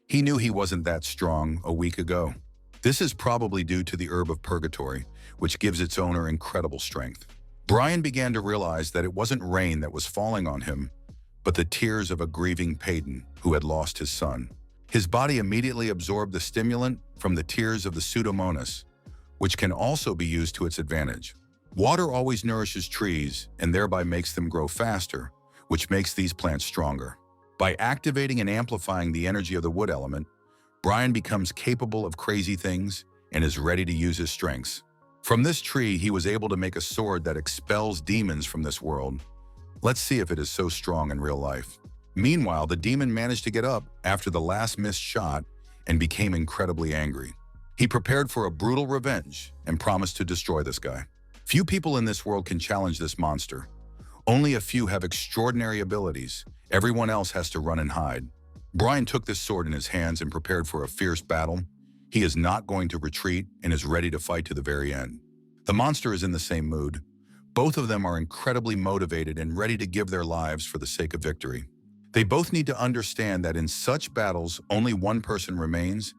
He knew he wasn't that strong a week ago. This is probably due to the herb of purgatory, which gives its owner incredible strength. Brian began to realize that it wasn't rain that was falling on him, but the tears of a grieving Poseidon who had lost his son. His body immediately absorbed the stimulant from the tears of the Pseudomonas, which can also be used to its advantage. Water always nourishes trees and thereby makes them grow faster, which makes these plants stronger. By activating and amplifying the energy of the wood element, Brian becomes capable of crazy things and is ready to use his strengths. From this tree, he was able to make a sword that expels demons from this world. Let's see if it is so strong in real life. Meanwhile, the demon managed to get up after the last missed shot and became incredibly angry. He prepared for a brutal revenge and promised to destroy this guy. Few people in this world can challenge this monster. Only a few have extraordinary abilities. Everyone else has to run and hide. Brian took this sword in his hands and prepared for a fierce battle. He is not going to retreat and is ready to fight to the very end. The monster is in the same mood. Both of them are incredibly motivated and ready to give their lives for the sake of victory. They both need to understand that in such battles, only one person remains.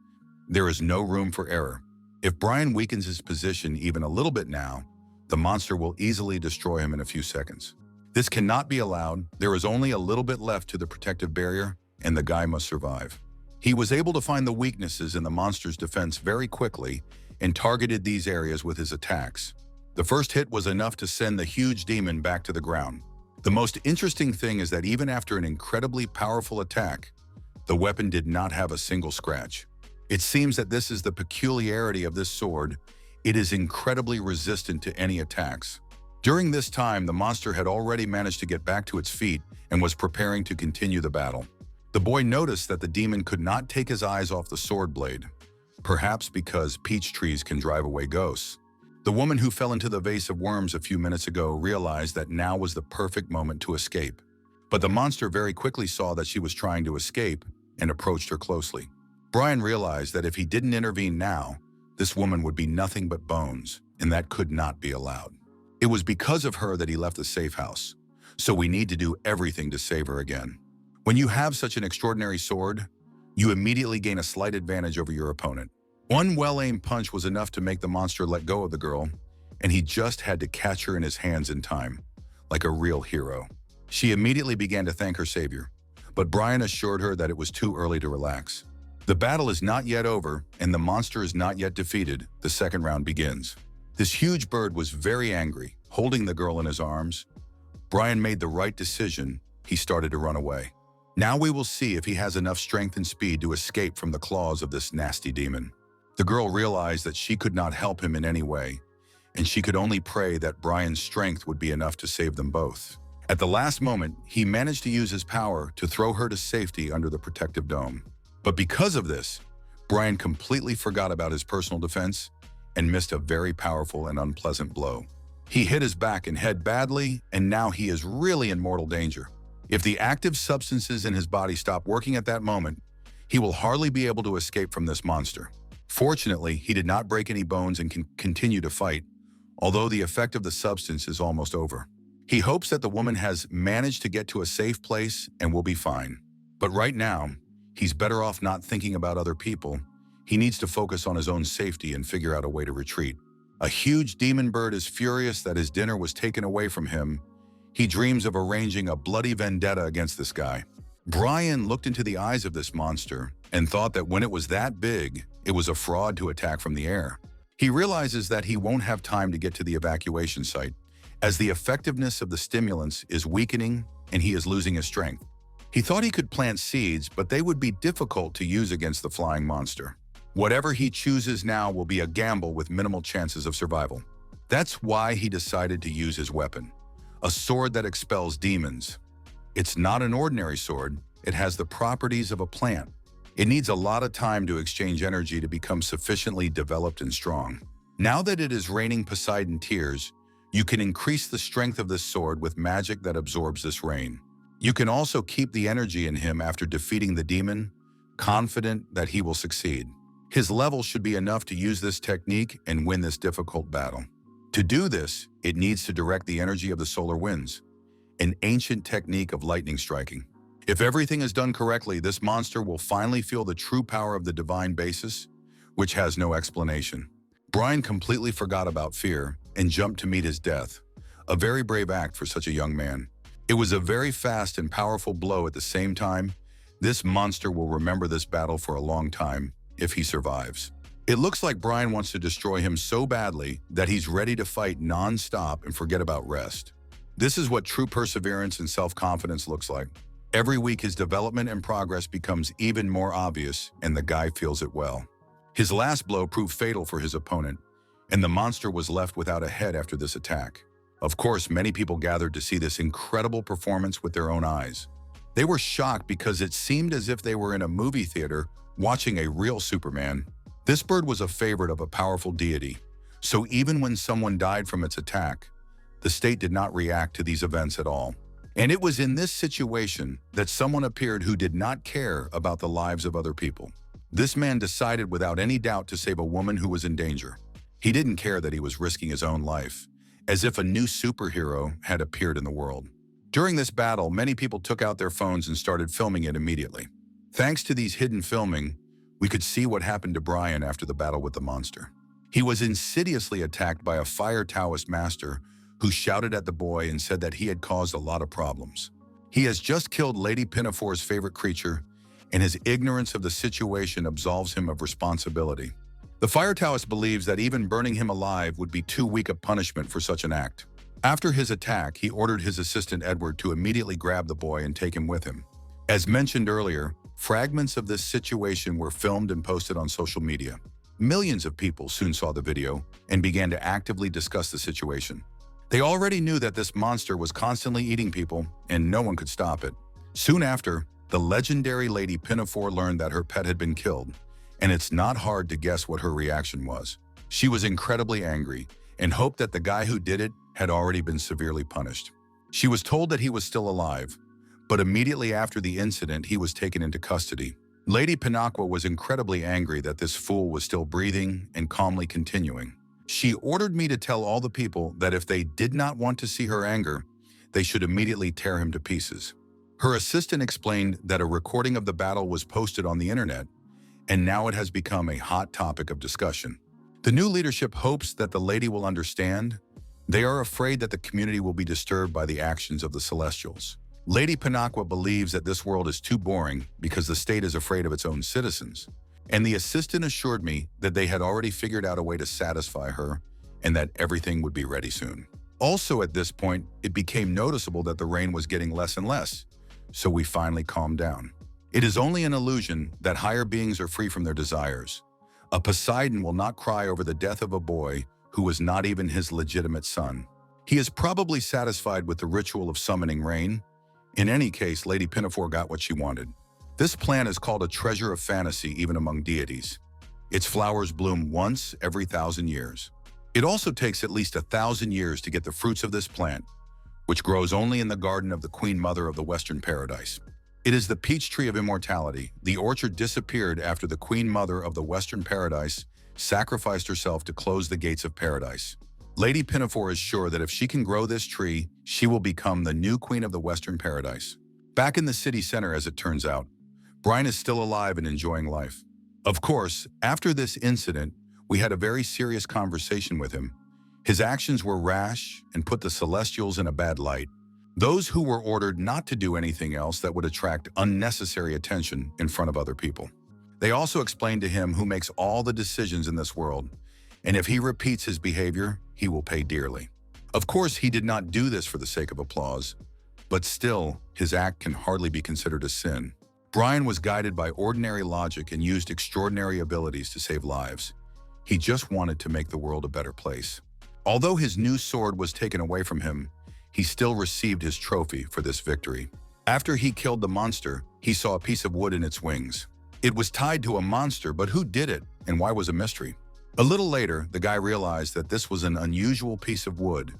There is no room for error. If Brian weakens his position even a little bit now, the monster will easily destroy him in a few seconds. This cannot be allowed. There is only a little bit left to the protective barrier, and the guy must survive. He was able to find the weaknesses in the monster's defense very quickly and targeted these areas with his attacks. The first hit was enough to send the huge demon back to the ground. The most interesting thing is that even after an incredibly powerful attack, the weapon did not have a single scratch. It seems that this is the peculiarity of this sword. It is incredibly resistant to any attacks. During this time, the monster had already managed to get back to its feet and was preparing to continue the battle. The boy noticed that the demon could not take his eyes off the sword blade, perhaps because peach trees can drive away ghosts. The woman who fell into the vase of worms a few minutes ago realized that now was the perfect moment to escape. But the monster very quickly saw that she was trying to escape and approached her closely. Brian realized that if he didn't intervene now, this woman would be nothing but bones, and that could not be allowed. It was because of her that he left the safe house, so we need to do everything to save her again. When you have such an extraordinary sword, you immediately gain a slight advantage over your opponent. One well-aimed punch was enough to make the monster let go of the girl, and he just had to catch her in his hands in time, like a real hero. She immediately began to thank her savior, but Brian assured her that it was too early to relax. The battle is not yet over, and the monster is not yet defeated. The second round begins. This huge bird was very angry, holding the girl in his arms. Brian made the right decision. He started to run away. Now we will see if he has enough strength and speed to escape from the claws of this nasty demon. The girl realized that she could not help him in any way, and she could only pray that Brian's strength would be enough to save them both. At the last moment, he managed to use his power to throw her to safety under the protective dome. But because of this, Brian completely forgot about his personal defense and missed a very powerful and unpleasant blow. He hit his back and head badly, and now he is really in mortal danger. If the active substances in his body stop working at that moment, he will hardly be able to escape from this monster. Fortunately, he did not break any bones and can continue to fight, although the effect of the substance is almost over. He hopes that the woman has managed to get to a safe place and will be fine. But right now, he's better off not thinking about other people. He needs to focus on his own safety and figure out a way to retreat. A huge demon bird is furious that his dinner was taken away from him. He dreams of arranging a bloody vendetta against this guy. Brian looked into the eyes of this monster and thought that when it was that big, it was a fraud to attack from the air. He realizes that he won't have time to get to the evacuation site, as the effectiveness of the stimulants is weakening and he is losing his strength. He thought he could plant seeds, but they would be difficult to use against the flying monster. Whatever he chooses now will be a gamble with minimal chances of survival. That's why he decided to use his weapon, a sword that expels demons. It's not an ordinary sword. It has the properties of a plant. It needs a lot of time to exchange energy to become sufficiently developed and strong. Now that it is raining Poseidon tears, you can increase the strength of this sword with magic that absorbs this rain. You can also keep the energy in him after defeating the demon, confident that he will succeed. His level should be enough to use this technique and win this difficult battle. To do this, it needs to direct the energy of the solar winds, an ancient technique of lightning striking. If everything is done correctly, this monster will finally feel the true power of the divine basis, which has no explanation. Brian completely forgot about fear and jumped to meet his death, a very brave act for such a young man. It was a very fast and powerful blow at the same time. This monster will remember this battle for a long time if he survives. It looks like Brian wants to destroy him so badly that he's ready to fight non-stop and forget about rest. This is what true perseverance and self-confidence looks like. Every week his development and progress becomes even more obvious, and the guy feels it well. His last blow proved fatal for his opponent, and the monster was left without a head after this attack. Of course, many people gathered to see this incredible performance with their own eyes. They were shocked because it seemed as if they were in a movie theater watching a real Superman. This bird was a favorite of a powerful deity, so even when someone died from its attack, the state did not react to these events at all. And it was in this situation that someone appeared who did not care about the lives of other people. This man decided without any doubt to save a woman who was in danger. He didn't care that he was risking his own life, as if a new superhero had appeared in the world. During this battle, many people took out their phones and started filming it immediately. Thanks to these hidden filming, we could see what happened to Brian after the battle with the monster. He was insidiously attacked by a fire Taoist master who shouted at the boy and said that he had caused a lot of problems. He has just killed Lady Pinafore's favorite creature, and his ignorance of the situation absolves him of responsibility. The fire Taoist believes that even burning him alive would be too weak a punishment for such an act. After his attack, he ordered his assistant Edward to immediately grab the boy and take him with him. As mentioned earlier, fragments of this situation were filmed and posted on social media. Millions of people soon saw the video and began to actively discuss the situation. They already knew that this monster was constantly eating people and no one could stop it. Soon after, the legendary Lady Pinafore learned that her pet had been killed, and it's not hard to guess what her reaction was. She was incredibly angry and hoped that the guy who did it had already been severely punished. She was told that he was still alive, but immediately after the incident, he was taken into custody. Lady Pinaqua was incredibly angry that this fool was still breathing and calmly continuing. She ordered me to tell all the people that if they did not want to see her anger, they should immediately tear him to pieces. Her assistant explained that a recording of the battle was posted on the internet, and now it has become a hot topic of discussion. The new leadership hopes that the lady will understand. They are afraid that the community will be disturbed by the actions of the Celestials. Lady Pinaqua believes that this world is too boring because the state is afraid of its own citizens, and the assistant assured me that they had already figured out a way to satisfy her and that everything would be ready soon. Also at this point, it became noticeable that the rain was getting less and less, so we finally calmed down. It is only an illusion that higher beings are free from their desires. A Poseidon will not cry over the death of a boy who was not even his legitimate son. He is probably satisfied with the ritual of summoning rain. In any case, Lady Pinafore got what she wanted. This plant is called a treasure of fantasy even among deities. Its flowers bloom once every 1,000 years. It also takes at least 1,000 years to get the fruits of this plant, which grows only in the garden of the Queen Mother of the Western Paradise. It is the peach tree of immortality. The orchard disappeared after the Queen Mother of the Western Paradise sacrificed herself to close the gates of paradise. Lady Pinafore is sure that if she can grow this tree, she will become the new queen of the Western Paradise. Back in the city center, as it turns out, Brian is still alive and enjoying life. Of course, after this incident, we had a very serious conversation with him. His actions were rash and put the Celestials in a bad light. Those who were ordered not to do anything else that would attract unnecessary attention in front of other people. They also explained to him who makes all the decisions in this world, and if he repeats his behavior, he will pay dearly. Of course, he did not do this for the sake of applause, but still, his act can hardly be considered a sin. Brian was guided by ordinary logic and used extraordinary abilities to save lives. He just wanted to make the world a better place. Although his new sword was taken away from him, he still received his trophy for this victory. After he killed the monster, he saw a piece of wood in its wings. It was tied to a monster, but who did it and why was a mystery. A little later, the guy realized that this was an unusual piece of wood.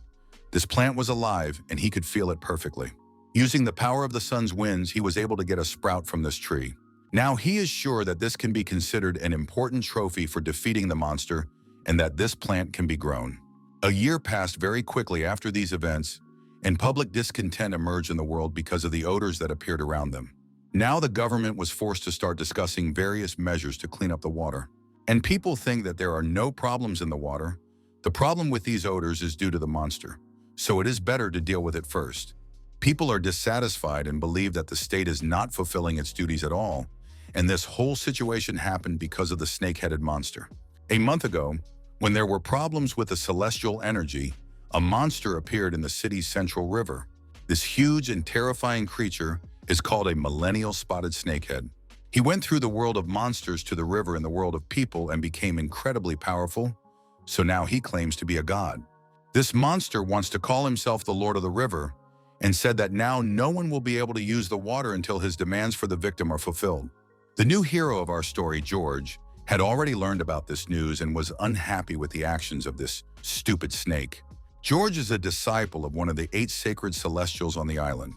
This plant was alive and he could feel it perfectly. Using the power of the sun's winds, he was able to get a sprout from this tree. Now he is sure that this can be considered an important trophy for defeating the monster and that this plant can be grown. A year passed very quickly after these events, and public discontent emerged in the world because of the odors that appeared around them. Now the government was forced to start discussing various measures to clean up the water. And people think that there are no problems in the water. The problem with these odors is due to the monster, so it is better to deal with it first. People are dissatisfied and believe that the state is not fulfilling its duties at all, and this whole situation happened because of the snake-headed monster. A month ago, when there were problems with the celestial energy, a monster appeared in the city's central river. This huge and terrifying creature is called a millennial spotted snakehead. He went through the world of monsters to the river in the world of people and became incredibly powerful, so now he claims to be a god. This monster wants to call himself the Lord of the River and said that now no one will be able to use the water until his demands for the victim are fulfilled. The new hero of our story, George, had already learned about this news and was unhappy with the actions of this stupid snake. George is a disciple of one of the 8 sacred celestials on the island,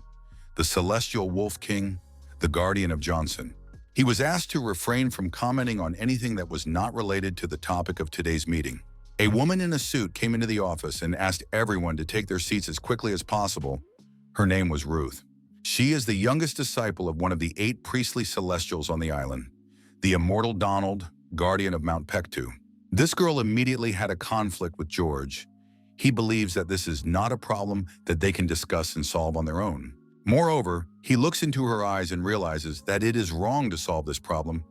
the Celestial Wolf King, the guardian of Johnson. He was asked to refrain from commenting on anything that was not related to the topic of today's meeting. A woman in a suit came into the office and asked everyone to take their seats as quickly as possible. Her name was Ruth. She is the youngest disciple of one of the 8 priestly celestials on the island, the immortal Donald, guardian of Mount Pectu. This girl immediately had a conflict with George. He believes that this is not a problem that they can discuss and solve on their own. Moreover, he looks into her eyes and realizes that it is wrong to solve this problem,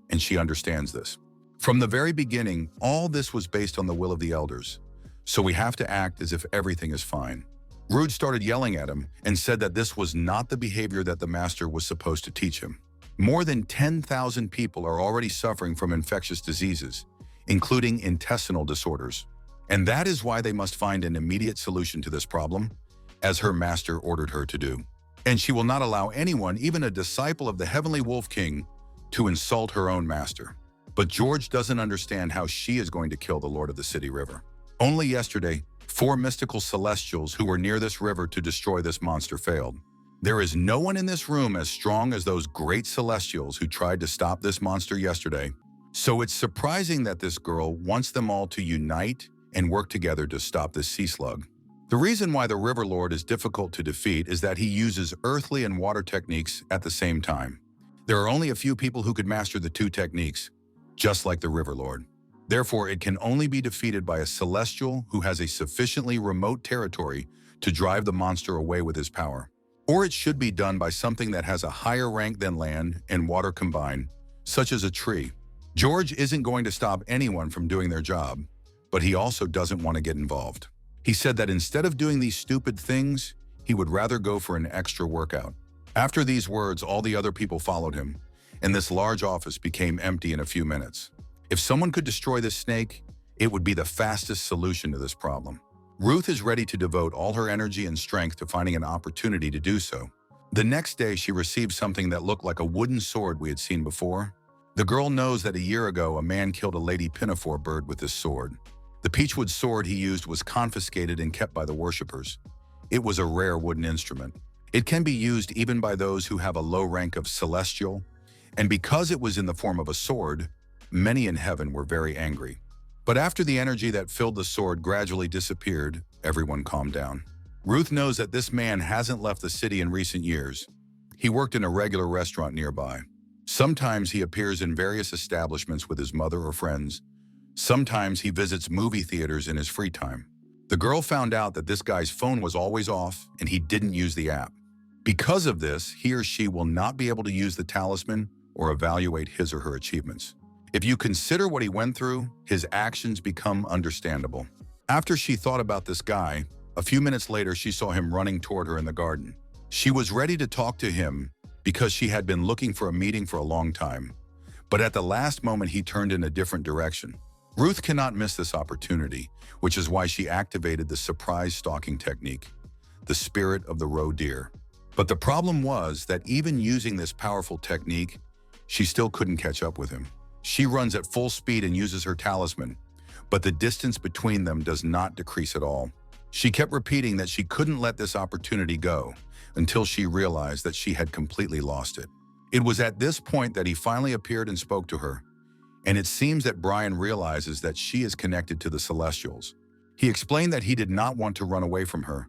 and she understands this. From the very beginning, all this was based on the will of the elders, so we have to act as if everything is fine. Rude started yelling at him and said that this was not the behavior that the master was supposed to teach him. More than 10,000 people are already suffering from infectious diseases, including intestinal disorders. And that is why they must find an immediate solution to this problem, as her master ordered her to do. And she will not allow anyone, even a disciple of the Heavenly Wolf King, to insult her own master. But George doesn't understand how she is going to kill the Lord of the City River. Only yesterday, 4 mystical celestials who were near this river to destroy this monster failed. There is no one in this room as strong as those great celestials who tried to stop this monster yesterday. So it's surprising that this girl wants them all to unite and work together to stop this sea slug. The reason why the River Lord is difficult to defeat is that he uses earthly and water techniques at the same time. There are only a few people who could master the 2 techniques, just like the River Lord. Therefore, it can only be defeated by a celestial who has a sufficiently remote territory to drive the monster away with his power. Or it should be done by something that has a higher rank than land and water combined, such as a tree. George isn't going to stop anyone from doing their job, but he also doesn't want to get involved. He said that instead of doing these stupid things, he would rather go for an extra workout. After these words, all the other people followed him, and this large office became empty in a few minutes. If someone could destroy this snake, it would be the fastest solution to this problem. Ruth is ready to devote all her energy and strength to finding an opportunity to do so. The next day, she received something that looked like a wooden sword we had seen before. The girl knows that a year ago, a man killed a lady pinafore bird with this sword. The peachwood sword he used was confiscated and kept by the worshippers. It was a rare wooden instrument. It can be used even by those who have a low rank of celestial, and because it was in the form of a sword, many in heaven were very angry. But after the energy that filled the sword gradually disappeared, everyone calmed down. Ruth knows that this man hasn't left the city in recent years. He worked in a regular restaurant nearby. Sometimes he appears in various establishments with his mother or friends. Sometimes he visits movie theaters in his free time. The girl found out that this guy's phone was always off and he didn't use the app. Because of this, he or she will not be able to use the talisman or evaluate his or her achievements. If you consider what he went through, his actions become understandable. After she thought about this guy, a few minutes later she saw him running toward her in the garden. She was ready to talk to him because she had been looking for a meeting for a long time. But at the last moment he turned in a different direction. Ruth cannot miss this opportunity, which is why she activated the surprise stalking technique, the spirit of the roe deer. But the problem was that even using this powerful technique, she still couldn't catch up with him. She runs at full speed and uses her talisman, but the distance between them does not decrease at all. She kept repeating that she couldn't let this opportunity go until she realized that she had completely lost it. It was at this point that he finally appeared and spoke to her. And it seems that Brian realizes that she is connected to the Celestials. He explained that he did not want to run away from her,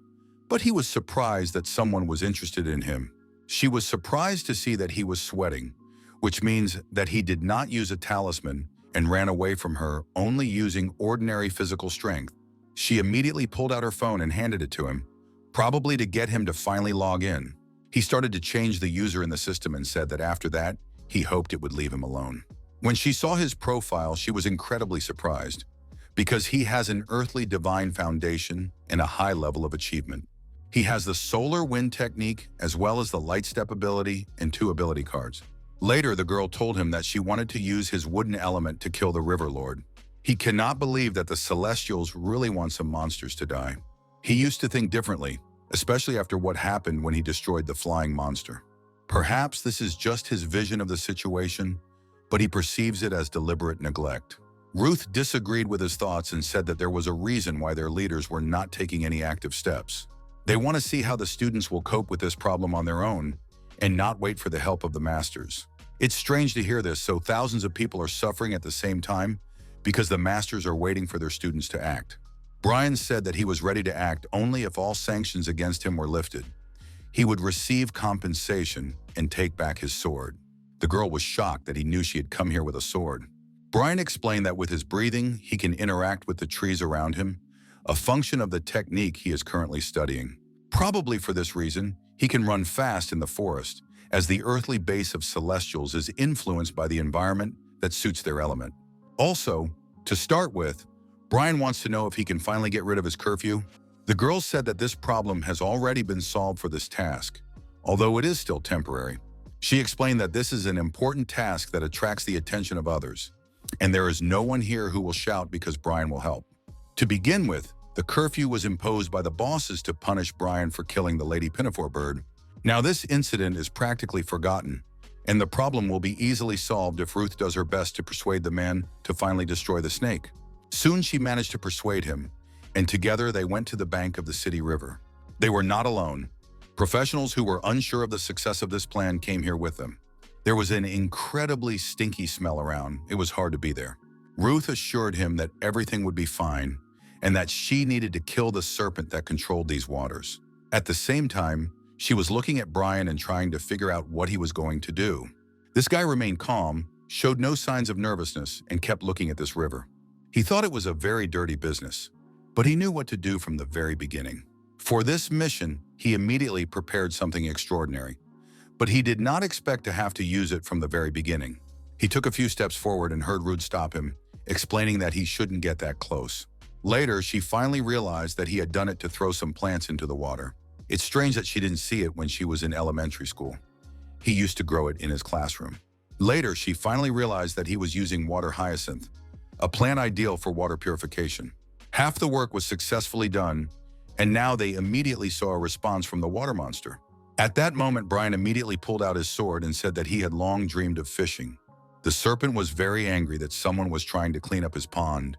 but he was surprised that someone was interested in him. She was surprised to see that he was sweating, which means that he did not use a talisman and ran away from her only using ordinary physical strength. She immediately pulled out her phone and handed it to him, probably to get him to finally log in. He started to change the user in the system and said that after that, he hoped it would leave him alone. When she saw his profile, she was incredibly surprised because he has an earthly divine foundation and a high level of achievement. He has the solar wind technique as well as the light step ability and 2 ability cards. Later, the girl told him that she wanted to use his wooden element to kill the River Lord. He cannot believe that the Celestials really want some monsters to die. He used to think differently, especially after what happened when he destroyed the flying monster. Perhaps this is just his vision of the situation, but he perceives it as deliberate neglect. Ruth disagreed with his thoughts and said that there was a reason why their leaders were not taking any active steps. They want to see how the students will cope with this problem on their own and not wait for the help of the masters. It's strange to hear this, so thousands of people are suffering at the same time because the masters are waiting for their students to act. Brian said that he was ready to act only if all sanctions against him were lifted. He would receive compensation and take back his sword. The girl was shocked that he knew she had come here with a sword. Brian explained that with his breathing, he can interact with the trees around him, a function of the technique he is currently studying. Probably for this reason, he can run fast in the forest, as the earthly base of celestials is influenced by the environment that suits their element. Also, to start with, Brian wants to know if he can finally get rid of his curfew. The girl said that this problem has already been solved for this task, although it is still temporary. She explained that this is an important task that attracts the attention of others, and there is no one here who will shout because Brian will help. To begin with, the curfew was imposed by the bosses to punish Brian for killing the Lady Pinafore bird. Now this incident is practically forgotten, and the problem will be easily solved if Ruth does her best to persuade the man to finally destroy the snake. Soon she managed to persuade him, and together they went to the bank of the city river. They were not alone. Professionals who were unsure of the success of this plan came here with them. There was an incredibly stinky smell around. It was hard to be there. Ruth assured him that everything would be fine, and that she needed to kill the serpent that controlled these waters. At the same time, she was looking at Brian and trying to figure out what he was going to do. This guy remained calm, showed no signs of nervousness, and kept looking at this river. He thought it was a very dirty business, but he knew what to do from the very beginning. For this mission, he immediately prepared something extraordinary, but he did not expect to have to use it from the very beginning. He took a few steps forward and heard Ruth stop him, explaining that he shouldn't get that close. Later, she finally realized that he had done it to throw some plants into the water. It's strange that she didn't see it when she was in elementary school. He used to grow it in his classroom. Later, she finally realized that he was using water hyacinth, a plant ideal for water purification. Half the work was successfully done, and now they immediately saw a response from the water monster. At that moment, Brian immediately pulled out his sword and said that he had long dreamed of fishing. The serpent was very angry that someone was trying to clean up his pond.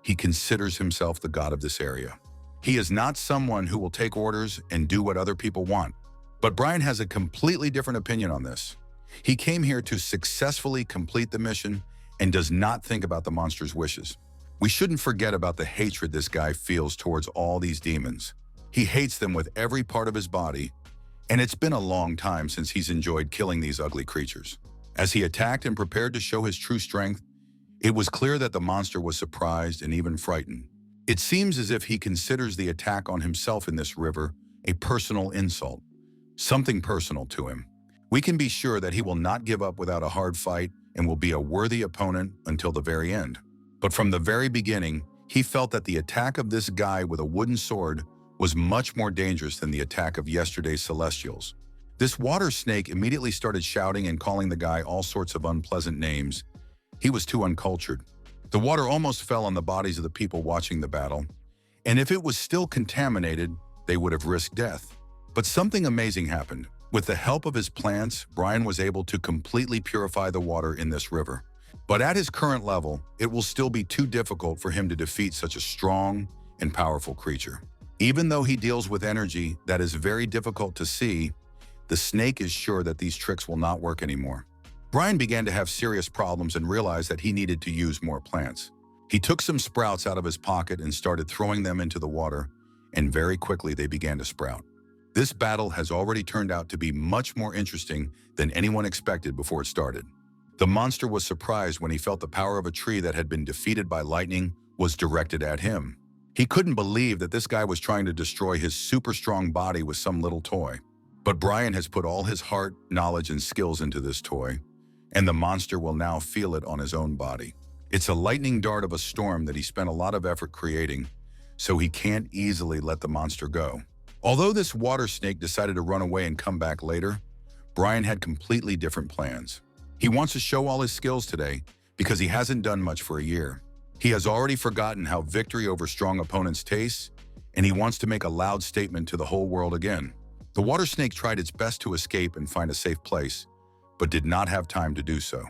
He considers himself the god of this area. He is not someone who will take orders and do what other people want. But Brian has a completely different opinion on this. He came here to successfully complete the mission and does not think about the monster's wishes. We shouldn't forget about the hatred this guy feels towards all these demons. He hates them with every part of his body, and it's been a long time since he's enjoyed killing these ugly creatures. As he attacked and prepared to show his true strength, it was clear that the monster was surprised and even frightened. It seems as if he considers the attack on himself in this river a personal insult, something personal to him. We can be sure that he will not give up without a hard fight and will be a worthy opponent until the very end. But from the very beginning, he felt that the attack of this guy with a wooden sword was much more dangerous than the attack of yesterday's celestials. This water snake immediately started shouting and calling the guy all sorts of unpleasant names. He was too uncultured. The water almost fell on the bodies of the people watching the battle, and if it was still contaminated, they would have risked death. But something amazing happened. With the help of his plants, Brian was able to completely purify the water in this river. But at his current level, it will still be too difficult for him to defeat such a strong and powerful creature. Even though he deals with energy that is very difficult to see, the snake is sure that these tricks will not work anymore. Brian began to have serious problems and realized that he needed to use more plants. He took some sprouts out of his pocket and started throwing them into the water, and very quickly they began to sprout. This battle has already turned out to be much more interesting than anyone expected before it started. The monster was surprised when he felt the power of a tree that had been defeated by lightning was directed at him. He couldn't believe that this guy was trying to destroy his super strong body with some little toy. But Brian has put all his heart, knowledge, and skills into this toy, and the monster will now feel it on his own body. It's a lightning dart of a storm that he spent a lot of effort creating, so he can't easily let the monster go. Although this water snake decided to run away and come back later, Brian had completely different plans. He wants to show all his skills today because he hasn't done much for a year. He has already forgotten how victory over strong opponents tastes, and he wants to make a loud statement to the whole world again. The water snake tried its best to escape and find a safe place, but did not have time to do so.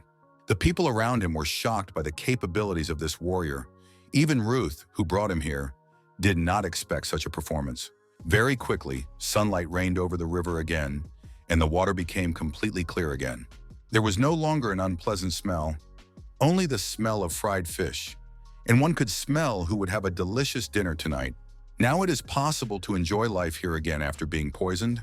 The people around him were shocked by the capabilities of this warrior. Even Ruth, who brought him here, did not expect such a performance. Very quickly, sunlight reigned over the river again, and the water became completely clear again. There was no longer an unpleasant smell, only the smell of fried fish, and one could smell who would have a delicious dinner tonight. Now it is possible to enjoy life here again after being poisoned.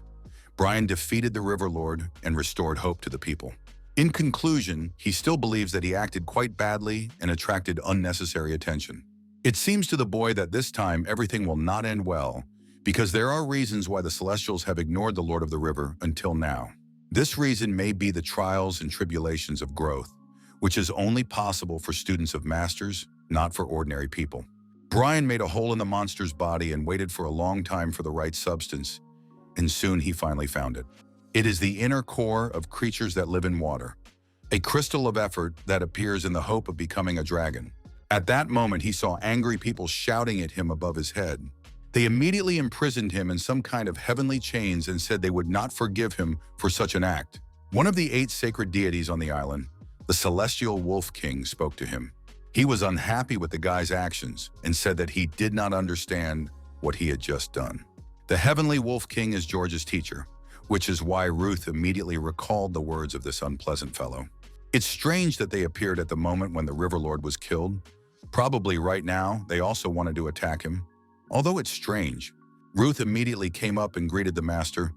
Brian defeated the River Lord and restored hope to the people. In conclusion, he still believes that he acted quite badly and attracted unnecessary attention. It seems to the boy that this time everything will not end well, because there are reasons why the Celestials have ignored the Lord of the River until now. This reason may be the trials and tribulations of growth, which is only possible for students of masters, not for ordinary people. Brian made a hole in the monster's body and waited for a long time for the right substance, and soon he finally found it. It is the inner core of creatures that live in water, a crystal of effort that appears in the hope of becoming a dragon. At that moment, he saw angry people shouting at him above his head. They immediately imprisoned him in some kind of heavenly chains and said they would not forgive him for such an act. One of the 8 sacred deities on the island, the celestial wolf king, spoke to him. He was unhappy with the guy's actions and said that he did not understand what he had just done. The heavenly wolf king is George's teacher, which is why Ruth immediately recalled the words of this unpleasant fellow. It's strange that they appeared at the moment when the River Lord was killed. Probably right now, they also wanted to attack him. Although it's strange, Ruth immediately came up and greeted the master.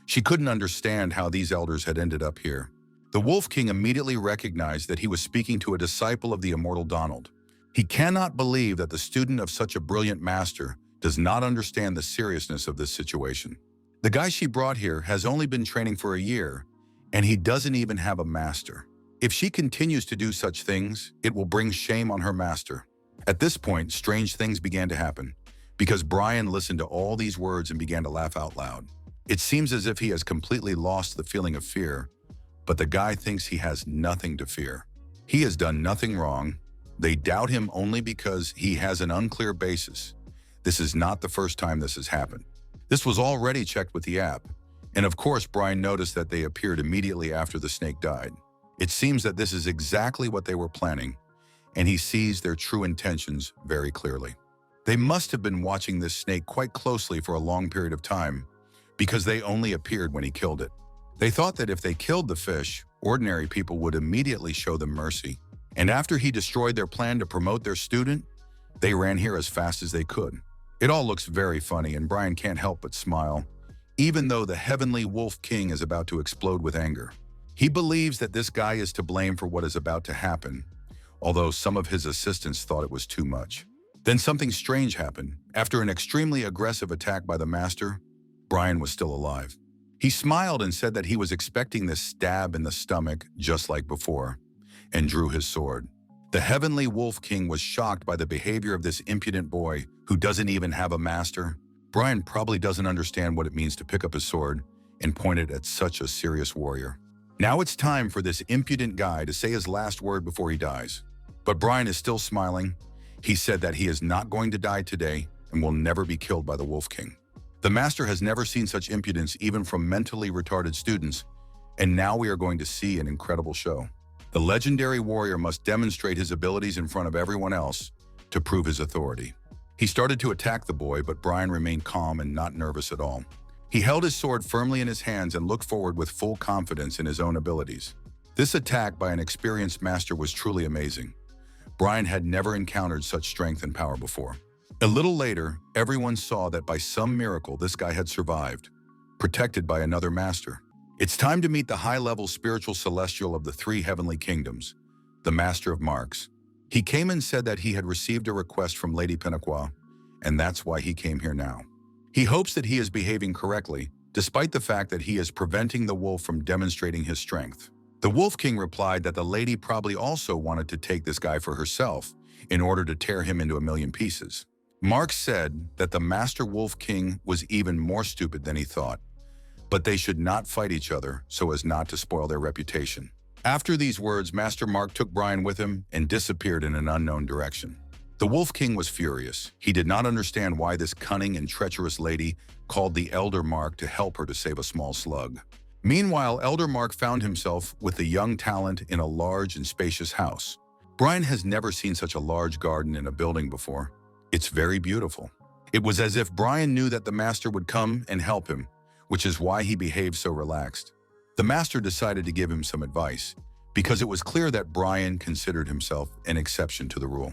She couldn't understand how these elders had ended up here. The Wolf King immediately recognized that he was speaking to a disciple of the immortal Donald. He cannot believe that the student of such a brilliant master does not understand the seriousness of this situation. The guy she brought here has only been training for a year, and he doesn't even have a master. If she continues to do such things, it will bring shame on her master. At this point, strange things began to happen, because Brian listened to all these words and began to laugh out loud. It seems as if he has completely lost the feeling of fear, but the guy thinks he has nothing to fear. He has done nothing wrong. They doubt him only because he has an unclear basis. This is not the first time this has happened. This was already checked with the app, and of course Brian noticed that they appeared immediately after the snake died. It seems that this is exactly what they were planning, and he sees their true intentions very clearly. They must have been watching this snake quite closely for a long period of time, because they only appeared when he killed it. They thought that if they killed the fish, ordinary people would immediately show them mercy. And after he destroyed their plan to promote their student, they ran here as fast as they could. It all looks very funny, and Brian can't help but smile, even though the heavenly Wolf King is about to explode with anger. He believes that this guy is to blame for what is about to happen, although some of his assistants thought it was too much. Then something strange happened. After an extremely aggressive attack by the master, Brian was still alive. He smiled and said that he was expecting this stab in the stomach just like before, and drew his sword. The heavenly Wolf King was shocked by the behavior of this impudent boy who doesn't even have a master. Brian probably doesn't understand what it means to pick up his sword and point it at such a serious warrior. Now it's time for this impudent guy to say his last word before he dies. But Brian is still smiling. He said that he is not going to die today and will never be killed by the Wolf King. The master has never seen such impudence even from mentally retarded students, and now we are going to see an incredible show. The legendary warrior must demonstrate his abilities in front of everyone else to prove his authority. He started to attack the boy, but Brian remained calm and not nervous at all. He held his sword firmly in his hands and looked forward with full confidence in his own abilities. This attack by an experienced master was truly amazing. Brian had never encountered such strength and power before. A little later, everyone saw that by some miracle this guy had survived, protected by another master. It's time to meet the high-level spiritual celestial of the 3 heavenly kingdoms, the Master of Marks. He came and said that he had received a request from Lady Pinaqua, and that's why he came here now. He hopes that he is behaving correctly, despite the fact that he is preventing the wolf from demonstrating his strength. The Wolf King replied that the lady probably also wanted to take this guy for herself in order to tear him into a million pieces. Mark said that the Master Wolf King was even more stupid than he thought, but they should not fight each other so as not to spoil their reputation. After these words, Master Mark took Brian with him and disappeared in an unknown direction. The Wolf King was furious. He did not understand why this cunning and treacherous lady called the Elder Mark to help her to save a small slug. Meanwhile, Elder Mark found himself with the young talent in a large and spacious house. Brian has never seen such a large garden in a building before. It's very beautiful. It was as if Brian knew that the master would come and help him, which is why he behaved so relaxed. The master decided to give him some advice, because it was clear that Brian considered himself an exception to the rule.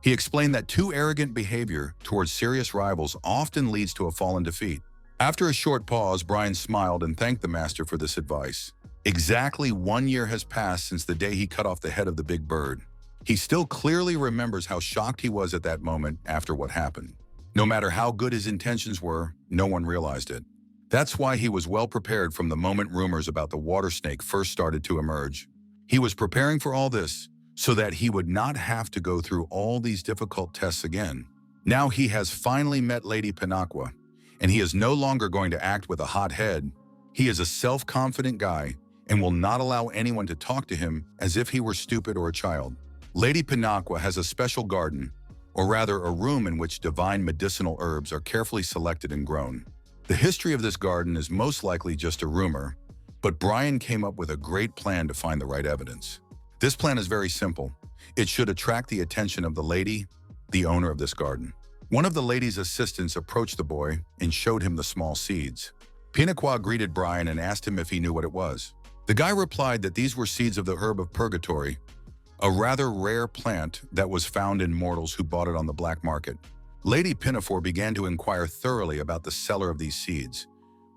He explained that too arrogant behavior towards serious rivals often leads to a fall and defeat. After a short pause, Brian smiled and thanked the master for this advice. Exactly 1 year has passed since the day he cut off the head of the big bird. He still clearly remembers how shocked he was at that moment after what happened. No matter how good his intentions were, no one realized it. That's why he was well prepared from the moment rumors about the water snake first started to emerge. He was preparing for all this so that he would not have to go through all these difficult tests again. Now he has finally met Lady Pinaqua, and he is no longer going to act with a hot head. He is a self-confident guy and will not allow anyone to talk to him as if he were stupid or a child. Lady Pinaqua has a special garden, or rather a room in which divine medicinal herbs are carefully selected and grown. The history of this garden is most likely just a rumor, but Brian came up with a great plan to find the right evidence. This plan is very simple. It should attract the attention of the lady, the owner of this garden. One of the lady's assistants approached the boy and showed him the small seeds. Pinaqua greeted Brian and asked him if he knew what it was. The guy replied that these were seeds of the herb of purgatory, a rather rare plant that was found in mortals who bought it on the black market. Lady Pinafore began to inquire thoroughly about the seller of these seeds,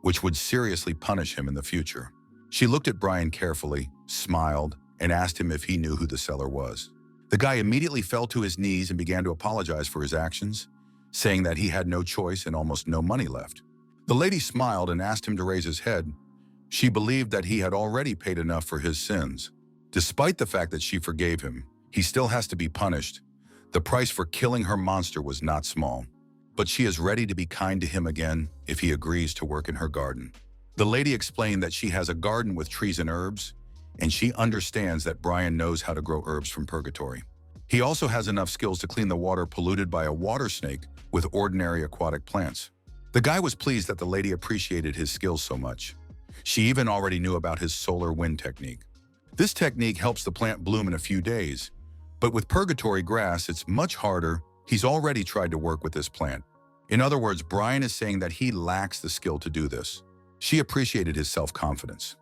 which would seriously punish him in the future. She looked at Brian carefully, smiled, and asked him if he knew who the seller was. The guy immediately fell to his knees and began to apologize for his actions, saying that he had no choice and almost no money left. The lady smiled and asked him to raise his head. She believed that he had already paid enough for his sins. Despite the fact that she forgave him, he still has to be punished. The price for killing her monster was not small, but she is ready to be kind to him again if he agrees to work in her garden. The lady explained that she has a garden with trees and herbs, and she understands that Brian knows how to grow herbs from purgatory. He also has enough skills to clean the water polluted by a water snake with ordinary aquatic plants. The guy was pleased that the lady appreciated his skills so much. She even already knew about his solar wind technique. This technique helps the plant bloom in a few days, but with purgatory grass, it's much harder. He's already tried to work with this plant. In other words, Brian is saying that he lacks the skill to do this. She appreciated his self-confidence.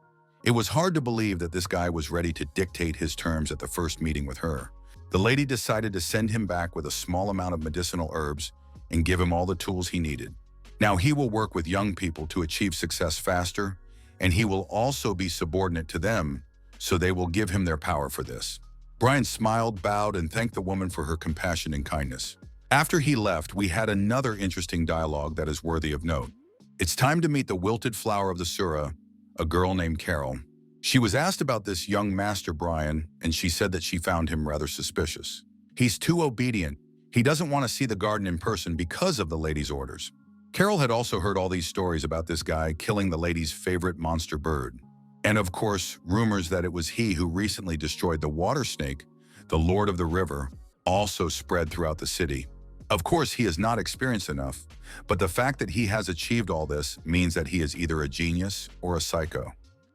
It was hard to believe that this guy was ready to dictate his terms at the first meeting with her. The lady decided to send him back with a small amount of medicinal herbs and give him all the tools he needed. Now he will work with young people to achieve success faster, and he will also be subordinate to them, so they will give him their power for this. Brian smiled, bowed, and thanked the woman for her compassion and kindness. After he left, we had another interesting dialogue that is worthy of note. It's time to meet the wilted flower of the sura, a girl named Carol. She was asked about this young master Brian, and she said that she found him rather suspicious. He's too obedient. He doesn't want to see the garden in person because of the lady's orders. Carol had also heard all these stories about this guy killing the lady's favorite monster bird. And of course, rumors that it was he who recently destroyed the water snake, the lord of the river, also spread throughout the city. Of course, he is not experienced enough, but the fact that he has achieved all this means that he is either a genius or a psycho.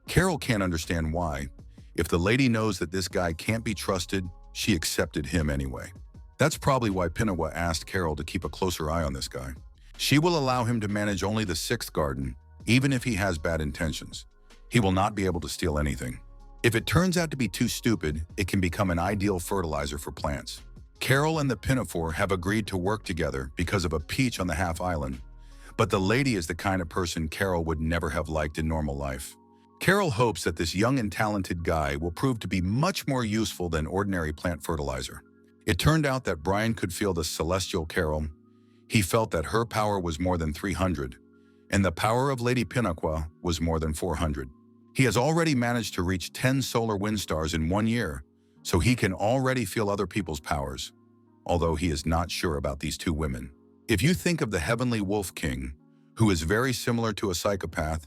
Carol can't understand why. If the lady knows that this guy can't be trusted, she accepted him anyway. That's probably why Pinaqua asked Carol to keep a closer eye on this guy. She will allow him to manage only the 6th garden, even if he has bad intentions. He will not be able to steal anything. If it turns out to be too stupid, it can become an ideal fertilizer for plants. Carol and the Pinafore have agreed to work together because of a peach on the half island, but the lady is the kind of person Carol would never have liked in normal life. Carol hopes that this young and talented guy will prove to be much more useful than ordinary plant fertilizer. It turned out that Brian could feel the celestial Carol. He felt that her power was more than 300, and the power of Lady Pinaqua was more than 400. He has already managed to reach 10 solar wind stars in 1 year, so he can already feel other people's powers, although he is not sure about these 2 women. If you think of the Heavenly Wolf King, who is very similar to a psychopath,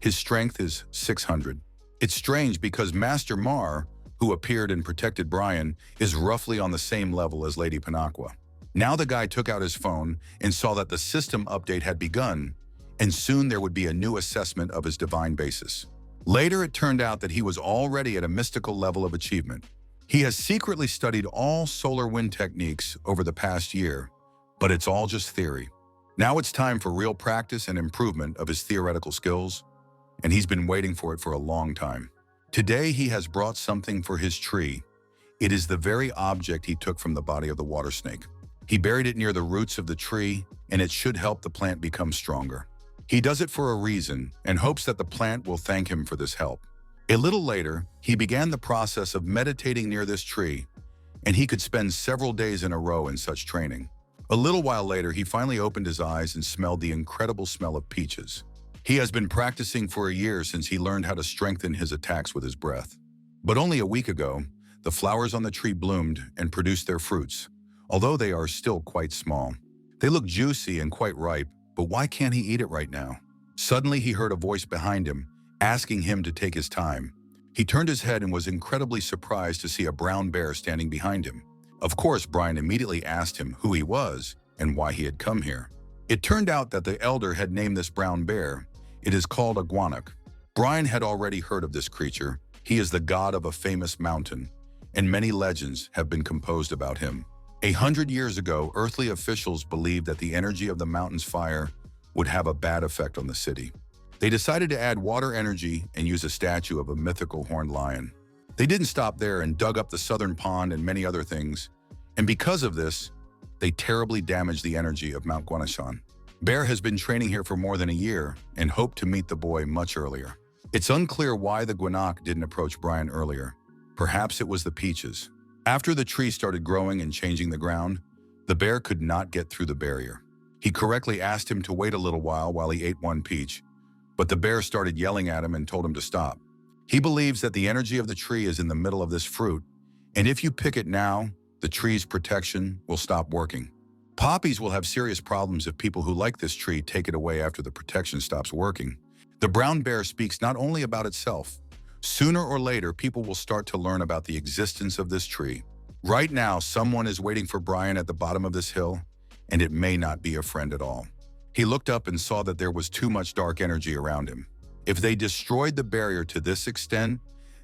his strength is 600. It's strange because Master Mar, who appeared and protected Brian, is roughly on the same level as Lady Pinaqua. Now the guy took out his phone and saw that the system update had begun, and soon there would be a new assessment of his divine basis. Later, it turned out that he was already at a mystical level of achievement. He has secretly studied all solar wind techniques over the past year, but it's all just theory. Now it's time for real practice and improvement of his theoretical skills, and he's been waiting for it for a long time. Today, he has brought something for his tree. It is the very object he took from the body of the water snake. He buried it near the roots of the tree, and it should help the plant become stronger. He does it for a reason and hopes that the plant will thank him for this help. A little later, he began the process of meditating near this tree, and he could spend several days in a row in such training. A little while later, he finally opened his eyes and smelled the incredible smell of peaches. He has been practicing for a year since he learned how to strengthen his attacks with his breath. But only a week ago, the flowers on the tree bloomed and produced their fruits, although they are still quite small. They look juicy and quite ripe, but why can't he eat it right now? Suddenly, he heard a voice behind him, asking him to take his time. He turned his head and was incredibly surprised to see a brown bear standing behind him. Of course, Brian immediately asked him who he was and why he had come here. It turned out that the elder had named this brown bear. It is called a guanok. Brian had already heard of this creature. He is the god of a famous mountain, and many legends have been composed about him. 100 years ago, earthly officials believed that the energy of the mountain's fire would have a bad effect on the city. They decided to add water energy and use a statue of a mythical horned lion. They didn't stop there and dug up the southern pond and many other things, and because of this, they terribly damaged the energy of Mount Guanashan. Bear has been training here for more than a year and hoped to meet the boy much earlier. It's unclear why the guanok didn't approach Brian earlier. Perhaps it was the peaches. After the tree started growing and changing the ground, the bear could not get through the barrier. He correctly asked him to wait a little while he ate one peach, but the bear started yelling at him and told him to stop. He believes that the energy of the tree is in the middle of this fruit, and if you pick it now, the tree's protection will stop working. Poppies will have serious problems if people who like this tree take it away after the protection stops working. The brown bear speaks not only about itself. Sooner or later, people will start to learn about the existence of this tree. Right now, someone is waiting for Brian at the bottom of this hill, and it may not be a friend at all. He looked up and saw that there was too much dark energy around him. If they destroyed the barrier to this extent,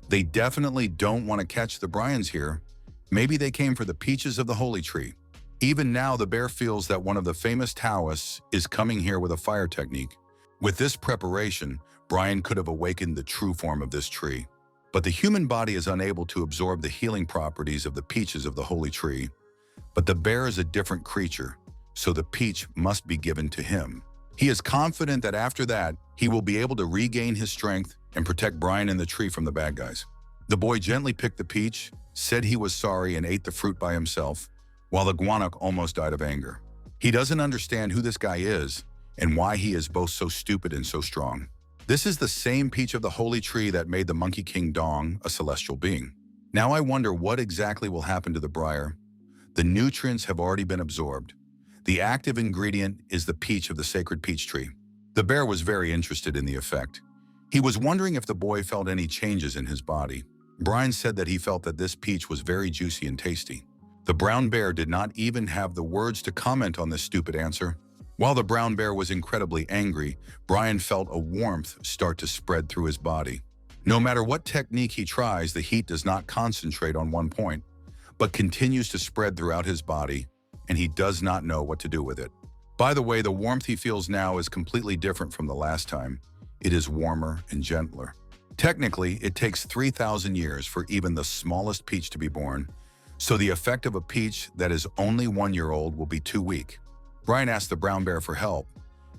they definitely don't want to catch the Bryans here. Maybe they came for the peaches of the holy tree. Even now, the bear feels that one of the famous Taoists is coming here with a fire technique. With this preparation, Brian could have awakened the true form of this tree. But the human body is unable to absorb the healing properties of the peaches of the holy tree. But the bear is a different creature, so the peach must be given to him. He is confident that after that, he will be able to regain his strength and protect Brian and the tree from the bad guys. The boy gently picked the peach, said he was sorry, and ate the fruit by himself, while the guanok almost died of anger. He doesn't understand who this guy is and why he is both so stupid and so strong. This is the same peach of the holy tree that made the Monkey King Dong a celestial being. Now I wonder what exactly will happen to the briar. The nutrients have already been absorbed. The active ingredient is the peach of the sacred peach tree. The bear was very interested in the effect. He was wondering if the boy felt any changes in his body. Brian said that he felt that this peach was very juicy and tasty. The brown bear did not even have the words to comment on this stupid answer. While the brown bear was incredibly angry, Brian felt a warmth start to spread through his body. No matter what technique he tries, the heat does not concentrate on one point, but continues to spread throughout his body, and he does not know what to do with it. By the way, the warmth he feels now is completely different from the last time. It is warmer and gentler. Technically, it takes 3,000 years for even the smallest peach to be born, so the effect of a peach that is only 1 year old will be too weak. Brian asked the brown bear for help,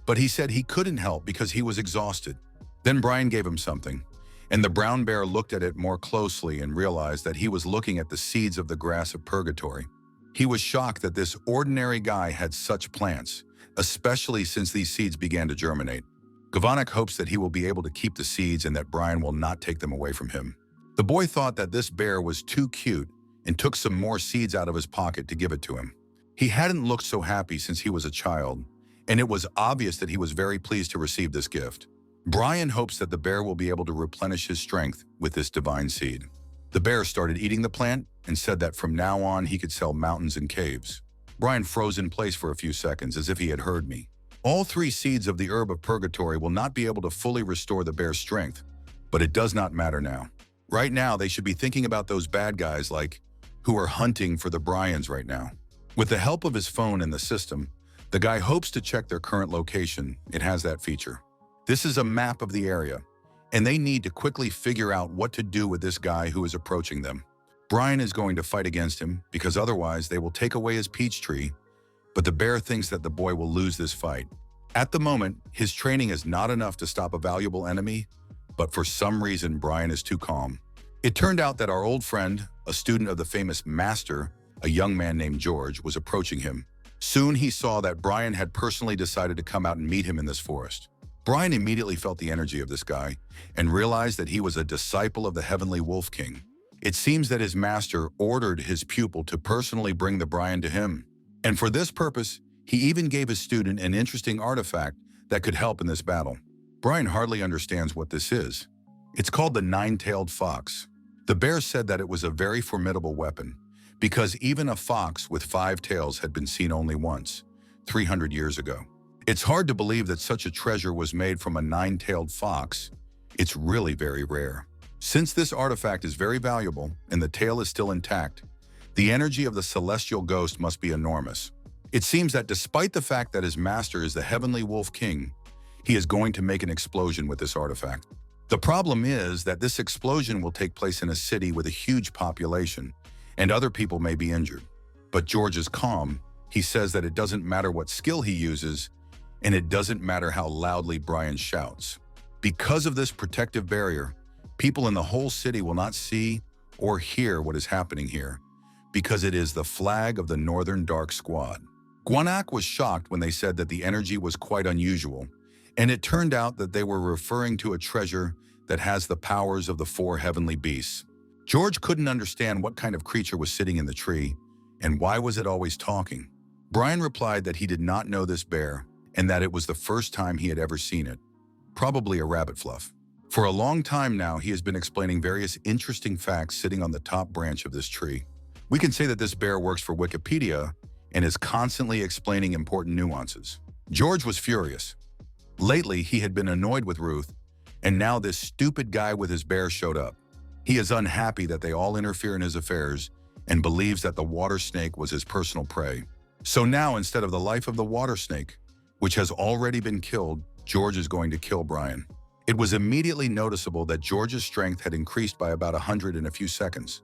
but he said he couldn't help because he was exhausted. Then Brian gave him something, and the brown bear looked at it more closely and realized that he was looking at the seeds of the grass of purgatory. He was shocked that this ordinary guy had such plants, especially since these seeds began to germinate. Gavanek hopes that he will be able to keep the seeds and that Brian will not take them away from him. The boy thought that this bear was too cute and took some more seeds out of his pocket to give it to him. He hadn't looked so happy since he was a child, and it was obvious that he was very pleased to receive this gift. Brian hopes that the bear will be able to replenish his strength with this divine seed. The bear started eating the plant and said that from now on he could sell mountains and caves. Brian froze in place for a few seconds as if he had heard me. All 3 seeds of the herb of purgatory will not be able to fully restore the bear's strength, but it does not matter now. Right now, they should be thinking about those bad guys who are hunting for the Bryans right now. With the help of his phone and the system, the guy hopes to check their current location. It has that feature. This is a map of the area, and they need to quickly figure out what to do with this guy who is approaching them. Brian is going to fight against him because otherwise they will take away his peach tree, but the bear thinks that the boy will lose this fight. At the moment, his training is not enough to stop a valuable enemy, but for some reason Brian is too calm. It turned out that our old friend, a student of the famous master, a young man named George, was approaching him. Soon he saw that Brian had personally decided to come out and meet him in this forest. Brian immediately felt the energy of this guy and realized that he was a disciple of the Heavenly Wolf King. It seems that his master ordered his pupil to personally bring the Brian to him. And for this purpose, he even gave his student an interesting artifact that could help in this battle. Brian hardly understands what this is. It's called the nine-tailed fox. The bear said that it was a very formidable weapon, because even a fox with 5 tails had been seen only once, 300 years ago. It's hard to believe that such a treasure was made from a 9-tailed fox. It's really very rare. Since this artifact is very valuable and the tail is still intact, the energy of the celestial ghost must be enormous. It seems that despite the fact that his master is the Heavenly Wolf King, he is going to make an explosion with this artifact. The problem is that this explosion will take place in a city with a huge population, and other people may be injured. But George is calm. He says that it doesn't matter what skill he uses, and it doesn't matter how loudly Brian shouts. Because of this protective barrier, people in the whole city will not see or hear what is happening here, because it is the flag of the Northern Dark Squad. Gwanak was shocked when they said that the energy was quite unusual, and it turned out that they were referring to a treasure that has the powers of the 4 heavenly beasts. George couldn't understand what kind of creature was sitting in the tree, and why was it always talking. Brian replied that he did not know this bear, and that it was the first time he had ever seen it. Probably a rabbit fluff. For a long time now, he has been explaining various interesting facts sitting on the top branch of this tree. We can say that this bear works for Wikipedia and is constantly explaining important nuances. George was furious. Lately, he had been annoyed with Ruth, and now this stupid guy with his bear showed up. He is unhappy that they all interfere in his affairs and believes that the water snake was his personal prey. So now, instead of the life of the water snake, which has already been killed, George is going to kill Brian. It was immediately noticeable that George's strength had increased by about 100 in a few seconds,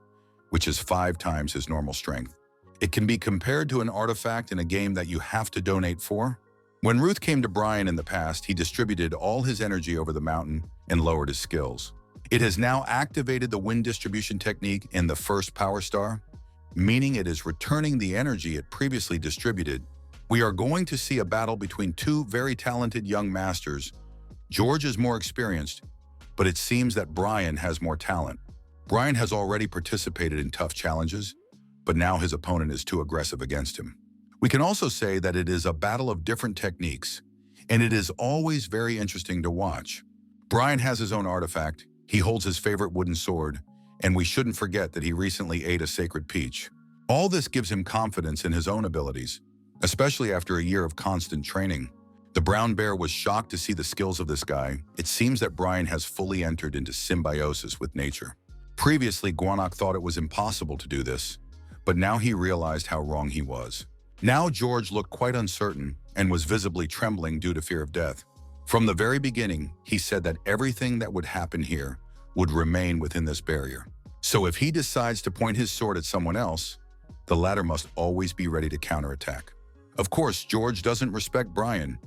which is 5 times his normal strength. It can be compared to an artifact in a game that you have to donate for. When Ruth came to Brian in the past, he distributed all his energy over the mountain and lowered his skills. It has now activated the wind distribution technique in the first power star, meaning it is returning the energy it previously distributed. We are going to see a battle between 2 very talented young masters. George is more experienced, but it seems that Brian has more talent. Brian has already participated in tough challenges, but now his opponent is too aggressive against him. We can also say that it is a battle of different techniques, and it is always very interesting to watch. Brian has his own artifact, he holds his favorite wooden sword, and we shouldn't forget that he recently ate a sacred peach. All this gives him confidence in his own abilities, especially after a year of constant training. The brown bear was shocked to see the skills of this guy. It seems that Brian has fully entered into symbiosis with nature. Previously, Gwanak thought it was impossible to do this, but now he realized how wrong he was. Now George looked quite uncertain and was visibly trembling due to fear of death. From the very beginning, he said that everything that would happen here would remain within this barrier. So if he decides to point his sword at someone else, the latter must always be ready to counterattack. Of course, George doesn't respect Brian.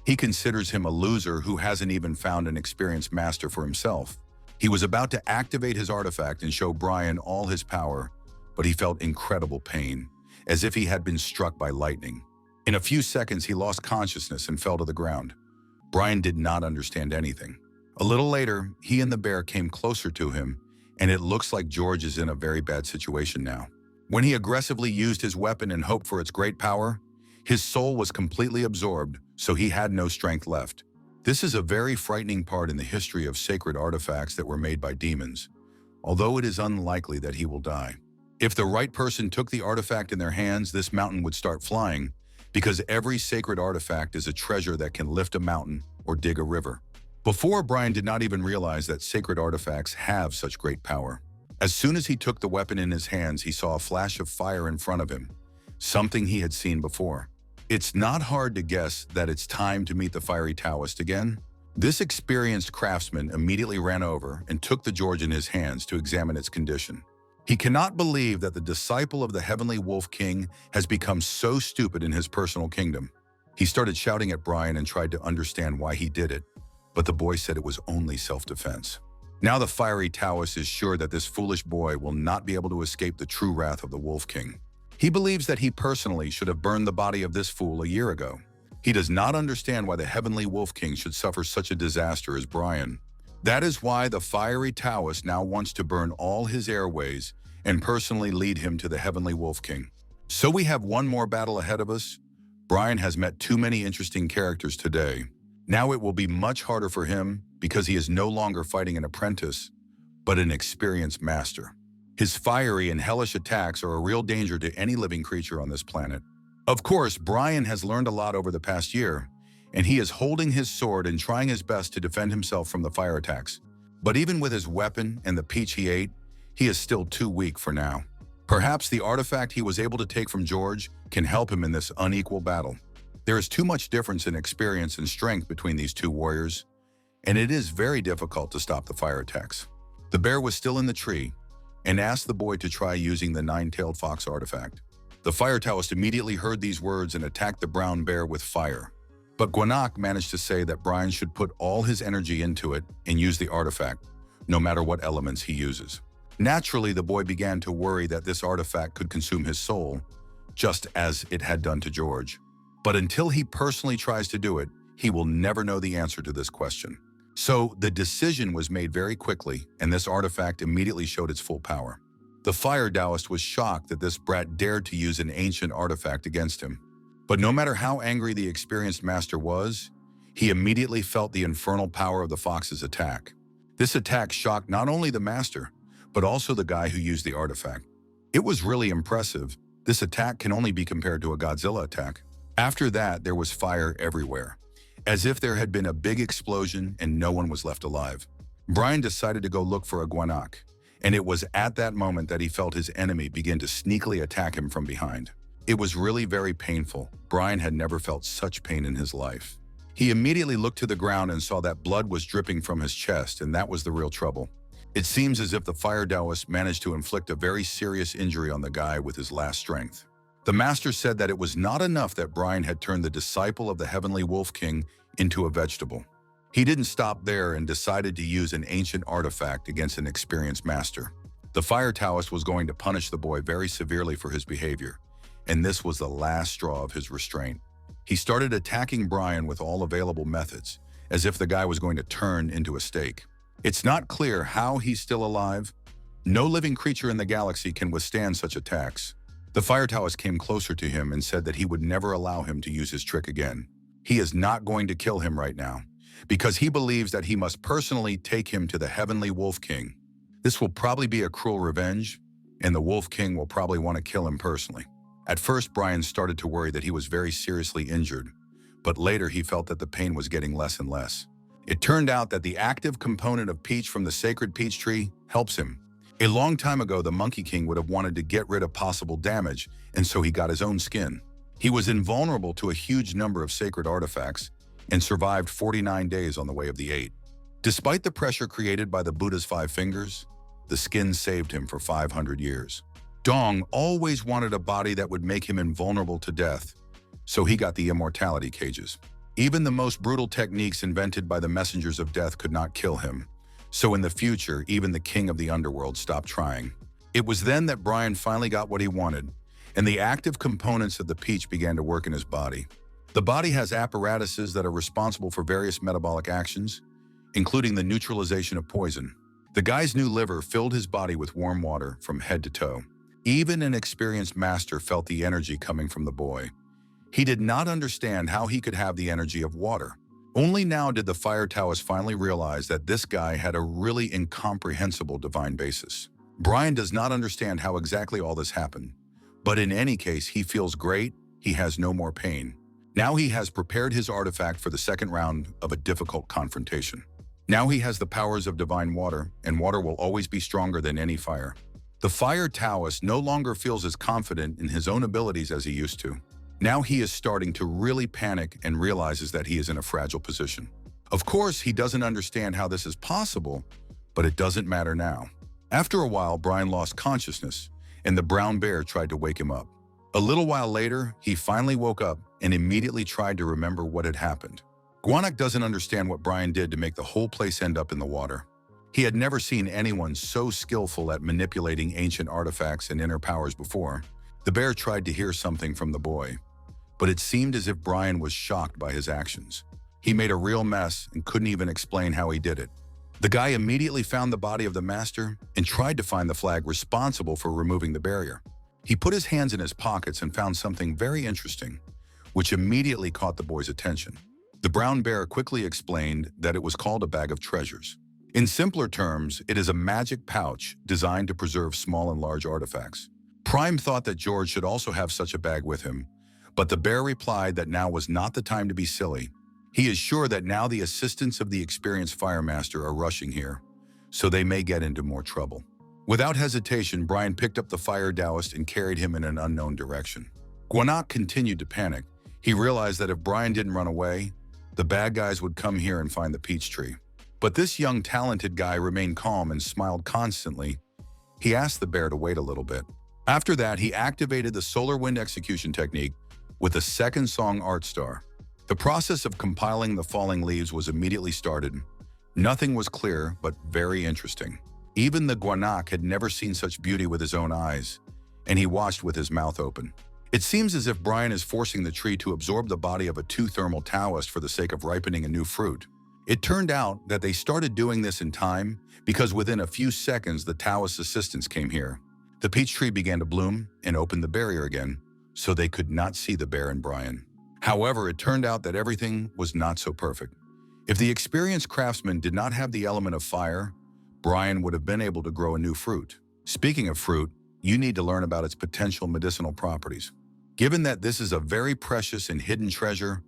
He considers him a loser who hasn't even found an experienced master for himself. He was about to activate his artifact and show Brian all his power, but he felt incredible pain, as if he had been struck by lightning. In a few seconds, he lost consciousness and fell to the ground. Brian did not understand anything. A little later, he and the bear came closer to him, and it looks like George is in a very bad situation now. When he aggressively used his weapon and hoped for its great power, his soul was completely absorbed, so he had no strength left. This is a very frightening part in the history of sacred artifacts that were made by demons, although it is unlikely that he will die. If the right person took the artifact in their hands, this mountain would start flying, because every sacred artifact is a treasure that can lift a mountain or dig a river. Before, Brian did not even realize that sacred artifacts have such great power. As soon as he took the weapon in his hands, he saw a flash of fire in front of him, something he had seen before. It's not hard to guess that it's time to meet the fiery Taoist again. This experienced craftsman immediately ran over and took the George in his hands to examine its condition. He cannot believe that the disciple of the Heavenly Wolf King has become so stupid in his personal kingdom. He started shouting at Brian and tried to understand why he did it, but the boy said it was only self-defense. Now the fiery Taoist is sure that this foolish boy will not be able to escape the true wrath of the Wolf King. He believes that he personally should have burned the body of this fool a year ago. He does not understand why the Heavenly Wolf King should suffer such a disaster as Brian. That is why the fiery Taoist now wants to burn all his airways and personally lead him to the Heavenly Wolf King. So we have one more battle ahead of us. Brian has met too many interesting characters today. Now it will be much harder for him because he is no longer fighting an apprentice, but an experienced master. His fiery and hellish attacks are a real danger to any living creature on this planet. Of course, Brian has learned a lot over the past year, and he is holding his sword and trying his best to defend himself from the fire attacks. But even with his weapon and the peach he ate, he is still too weak for now. Perhaps the artifact he was able to take from George can help him in this unequal battle. There is too much difference in experience and strength between these two warriors, and it is very difficult to stop the fire attacks. The bear was still in the tree and asked the boy to try using the nine-tailed fox artifact. The fire Taoist immediately heard these words and attacked the brown bear with fire. But Gwanak managed to say that Brian should put all his energy into it and use the artifact, no matter what elements he uses. Naturally, the boy began to worry that this artifact could consume his soul, just as it had done to George. But until he personally tries to do it, he will never know the answer to this question. So the decision was made very quickly, and this artifact immediately showed its full power. The fire Taoist was shocked that this brat dared to use an ancient artifact against him. But no matter how angry the experienced master was, he immediately felt the infernal power of the fox's attack. This attack shocked not only the master, but also the guy who used the artifact. It was really impressive. This attack can only be compared to a Godzilla attack. After that, there was fire everywhere, as if there had been a big explosion and no one was left alive. Brian decided to go look for a Gwanak, and it was at that moment that he felt his enemy begin to sneakily attack him from behind. It was really very painful. Brian had never felt such pain in his life. He immediately looked to the ground and saw that blood was dripping from his chest, and that was the real trouble. It seems as if the fire Taoist managed to inflict a very serious injury on the guy with his last strength. The master said that it was not enough that Brian had turned the disciple of the Heavenly Wolf King into a vegetable. He didn't stop there and decided to use an ancient artifact against an experienced master. The fire Taoist was going to punish the boy very severely for his behavior, and this was the last straw of his restraint. He started attacking Brian with all available methods, as if the guy was going to turn into a steak. It's not clear how he's still alive. No living creature in the galaxy can withstand such attacks. The fire Taoist came closer to him and said that he would never allow him to use his trick again. He is not going to kill him right now, because he believes that he must personally take him to the Heavenly Wolf King. This will probably be a cruel revenge, and the Wolf King will probably want to kill him personally. At first, Brian started to worry that he was very seriously injured, but later he felt that the pain was getting less and less. It turned out that the active component of peach from the sacred peach tree helps him. A long time ago, the Monkey King would have wanted to get rid of possible damage, and so he got his own skin. He was invulnerable to a huge number of sacred artifacts and survived 49 days on the way of the 8. Despite the pressure created by the Buddha's 5 fingers, the skin saved him for 500 years. Dong always wanted a body that would make him invulnerable to death, so he got the immortality cages. Even the most brutal techniques invented by the messengers of death could not kill him, so in the future, even the king of the Underworld stopped trying. It was then that Brian finally got what he wanted, and the active components of the peach began to work in his body. The body has apparatuses that are responsible for various metabolic actions, including the neutralization of poison. The guy's new liver filled his body with warm water from head to toe. Even an experienced master felt the energy coming from the boy. He did not understand how he could have the energy of water. Only now did the fire Taoist finally realize that this guy had a really incomprehensible divine basis. Brian does not understand how exactly all this happened, but in any case, he feels great. He has no more pain. Now he has prepared his artifact for the second round of a difficult confrontation. Now he has the powers of divine water, and water will always be stronger than any fire. The fire Taoist no longer feels as confident in his own abilities as he used to. Now he is starting to really panic and realizes that he is in a fragile position. Of course, he doesn't understand how this is possible, but it doesn't matter now. After a while, Brian lost consciousness, and the brown bear tried to wake him up. A little while later, he finally woke up and immediately tried to remember what had happened. Gwanak doesn't understand what Brian did to make the whole place end up in the water. He had never seen anyone so skillful at manipulating ancient artifacts and inner powers before. The bear tried to hear something from the boy, but it seemed as if Brian was shocked by his actions. He made a real mess and couldn't even explain how he did it. The guy immediately found the body of the master and tried to find the flag responsible for removing the barrier. He put his hands in his pockets and found something very interesting, which immediately caught the boy's attention. The brown bear quickly explained that it was called a bag of treasures. In simpler terms, it is a magic pouch designed to preserve small and large artifacts. Prime thought that George should also have such a bag with him, but the bear replied that now was not the time to be silly. He is sure that now the assistants of the experienced firemaster are rushing here, so they may get into more trouble. Without hesitation, Brian picked up the fire Taoist and carried him in an unknown direction. Gwanak continued to panic. He realized that if Brian didn't run away, the bad guys would come here and find the peach tree. But this young, talented guy remained calm and smiled constantly. He asked the bear to wait a little bit. After that, he activated the solar wind execution technique with a second song art star. The process of compiling the falling leaves was immediately started. Nothing was clear, but very interesting. Even the Gwanak had never seen such beauty with his own eyes, and he watched with his mouth open. It seems as if Brian is forcing the tree to absorb the body of a two-thermal Taoist for the sake of ripening a new fruit. It turned out that they started doing this in time because within a few seconds the Taoist assistants came here. The peach tree began to bloom and opened the barrier again, so they could not see the bear and Brian. However, it turned out that everything was not so perfect. If the experienced craftsman did not have the element of fire, Brian would have been able to grow a new fruit. Speaking of fruit, you need to learn about its potential medicinal properties. Given that this is a very precious and hidden treasure,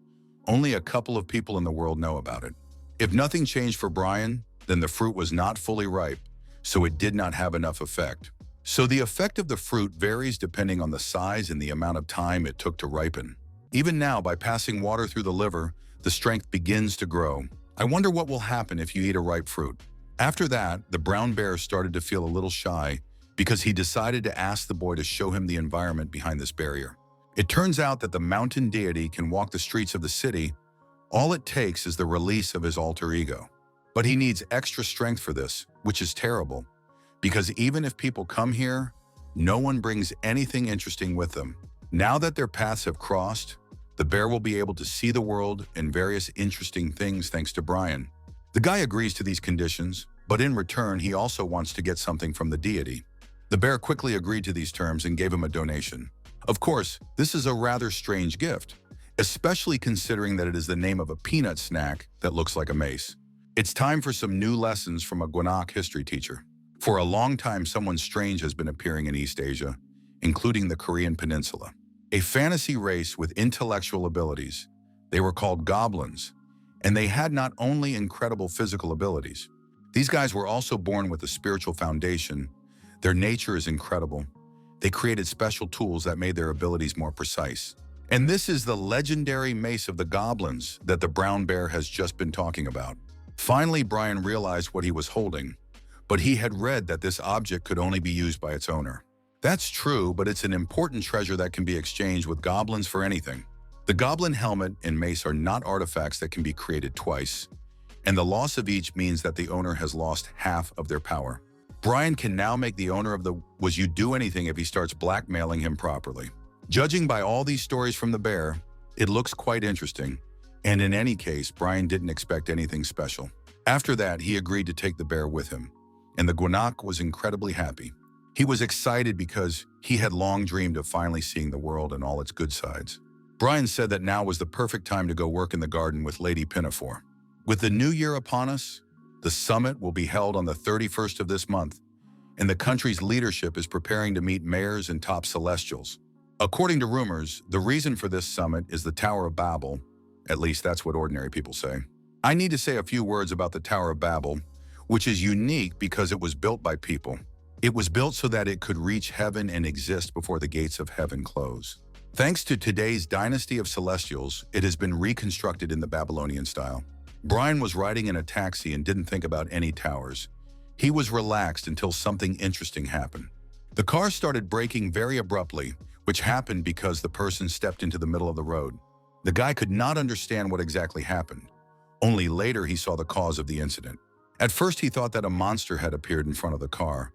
only a couple of people in the world know about it. If nothing changed for Brian, then the fruit was not fully ripe, so it did not have enough effect. So the effect of the fruit varies depending on the size and the amount of time it took to ripen. Even now, by passing water through the liver, the strength begins to grow. I wonder what will happen if you eat a ripe fruit. After that, the brown bear started to feel a little shy because he decided to ask the boy to show him the environment behind this barrier. It turns out that the mountain deity can walk the streets of the city. All it takes is the release of his alter ego. But he needs extra strength for this, which is terrible, because even if people come here, no one brings anything interesting with them. Now that their paths have crossed, the bear will be able to see the world and various interesting things thanks to Brian. The guy agrees to these conditions, but in return, he also wants to get something from the deity. The bear quickly agreed to these terms and gave him a donation. Of course, this is a rather strange gift, especially considering that it is the name of a peanut snack that looks like a mace. It's time for some new lessons from a Gwanak history teacher. For a long time, someone strange has been appearing in East Asia, including the Korean peninsula. A fantasy race with intellectual abilities. They were called goblins, and they had not only incredible physical abilities. These guys were also born with a spiritual foundation. Their nature is incredible. They created special tools that made their abilities more precise. And this is the legendary mace of the goblins that the brown bear has just been talking about. Finally, Brian realized what he was holding, but he had read that this object could only be used by its owner. That's true, but it's an important treasure that can be exchanged with goblins for anything. The goblin helmet and mace are not artifacts that can be created twice, and the loss of each means that the owner has lost half of their power. Brian can now make the owner of the "was you do anything" if he starts blackmailing him properly. Judging by all these stories from the bear, it looks quite interesting, and in any case, Brian didn't expect anything special. After that, he agreed to take the bear with him, and the Gwanak was incredibly happy. He was excited because he had long dreamed of finally seeing the world and all its good sides. Brian said that now was the perfect time to go work in the garden with Lady Pinafore. With the new year upon us, the summit will be held on the 31st of this month, and the country's leadership is preparing to meet mayors and top celestials. According to rumors, the reason for this summit is the Tower of Babel. At least that's what ordinary people say. I need to say a few words about the Tower of Babel, which is unique because it was built by people. It was built so that it could reach heaven and exist before the gates of heaven close. Thanks to today's dynasty of celestials, it has been reconstructed in the Babylonian style. Brian was riding in a taxi and didn't think about any towers. He was relaxed until something interesting happened. The car started braking very abruptly, which happened because the person stepped into the middle of the road. The guy could not understand what exactly happened. Only later he saw the cause of the incident. At first he thought that a monster had appeared in front of the car,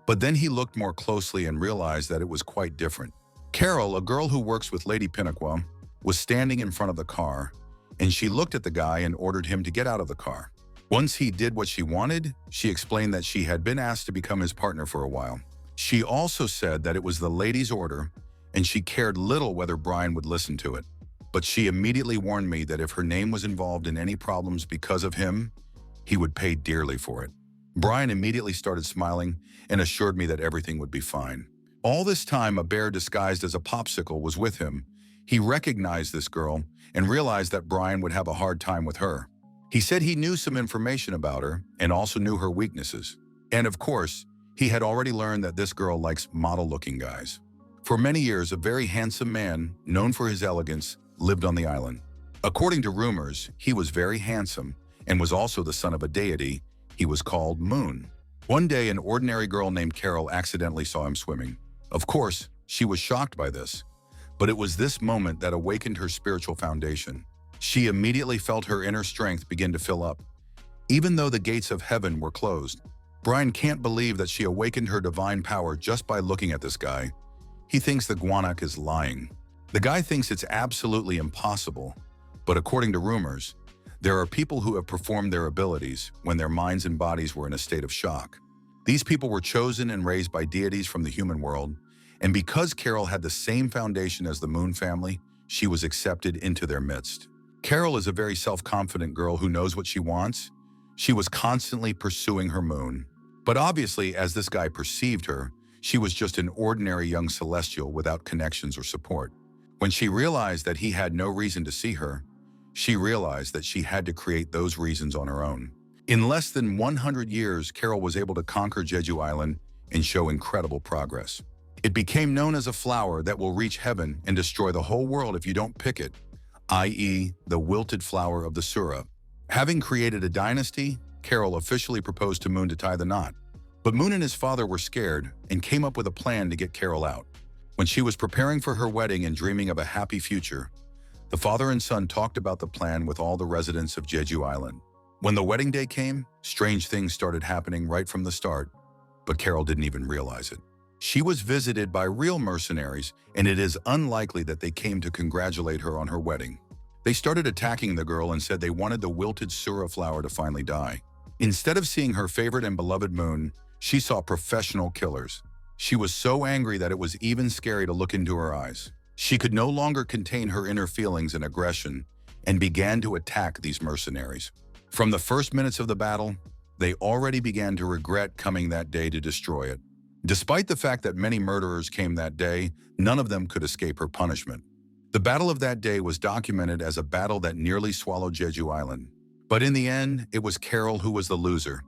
but then he looked more closely and realized that it was quite different. Carol, a girl who works with Lady Pinaqua, was standing in front of the car, and she looked at the guy and ordered him to get out of the car. Once he did what she wanted, she explained that she had been asked to become his partner for a while. She also said that it was the lady's order, and she cared little whether Brian would listen to it. But she immediately warned me that if her name was involved in any problems because of him, he would pay dearly for it. Brian immediately started smiling and assured me that everything would be fine. All this time, a bear disguised as a popsicle was with him. He recognized this girl and realized that Brian would have a hard time with her. He said he knew some information about her and also knew her weaknesses. And of course, he had already learned that this girl likes model-looking guys. For many years, a very handsome man, known for his elegance, lived on the island. According to rumors, he was very handsome and was also the son of a deity. He was called Moon. One day, an ordinary girl named Carol accidentally saw him swimming. Of course, she was shocked by this, but it was this moment that awakened her spiritual foundation. She immediately felt her inner strength begin to fill up. Even though the gates of heaven were closed, Brian can't believe that she awakened her divine power just by looking at this guy. He thinks the Guanak is lying. The guy thinks it's absolutely impossible, but according to rumors, there are people who have performed their abilities when their minds and bodies were in a state of shock. These people were chosen and raised by deities from the human world, and because Carol had the same foundation as the Moon family, she was accepted into their midst. Carol is a very self-confident girl who knows what she wants. She was constantly pursuing her moon. But obviously, as this guy perceived her, she was just an ordinary young celestial without connections or support. When she realized that he had no reason to see her, she realized that she had to create those reasons on her own. In less than 100 years, Carol was able to conquer Jeju Island and show incredible progress. It became known as a flower that will reach heaven and destroy the whole world if you don't pick it, i.e., the wilted flower of the sura. Having created a dynasty, Carol officially proposed to Moon to tie the knot. But Moon and his father were scared and came up with a plan to get Carol out. When she was preparing for her wedding and dreaming of a happy future, the father and son talked about the plan with all the residents of Jeju Island. When the wedding day came, strange things started happening right from the start, but Carol didn't even realize it. She was visited by real mercenaries, and it is unlikely that they came to congratulate her on her wedding. They started attacking the girl and said they wanted the wilted sura flower to finally die. Instead of seeing her favorite and beloved Moon, she saw professional killers. She was so angry that it was even scary to look into her eyes. She could no longer contain her inner feelings and aggression and began to attack these mercenaries. From the first minutes of the battle, they already began to regret coming that day to destroy it. Despite the fact that many murderers came that day, none of them could escape her punishment. The battle of that day was documented as a battle that nearly swallowed Jeju Island. But in the end, it was Carol who was the loser,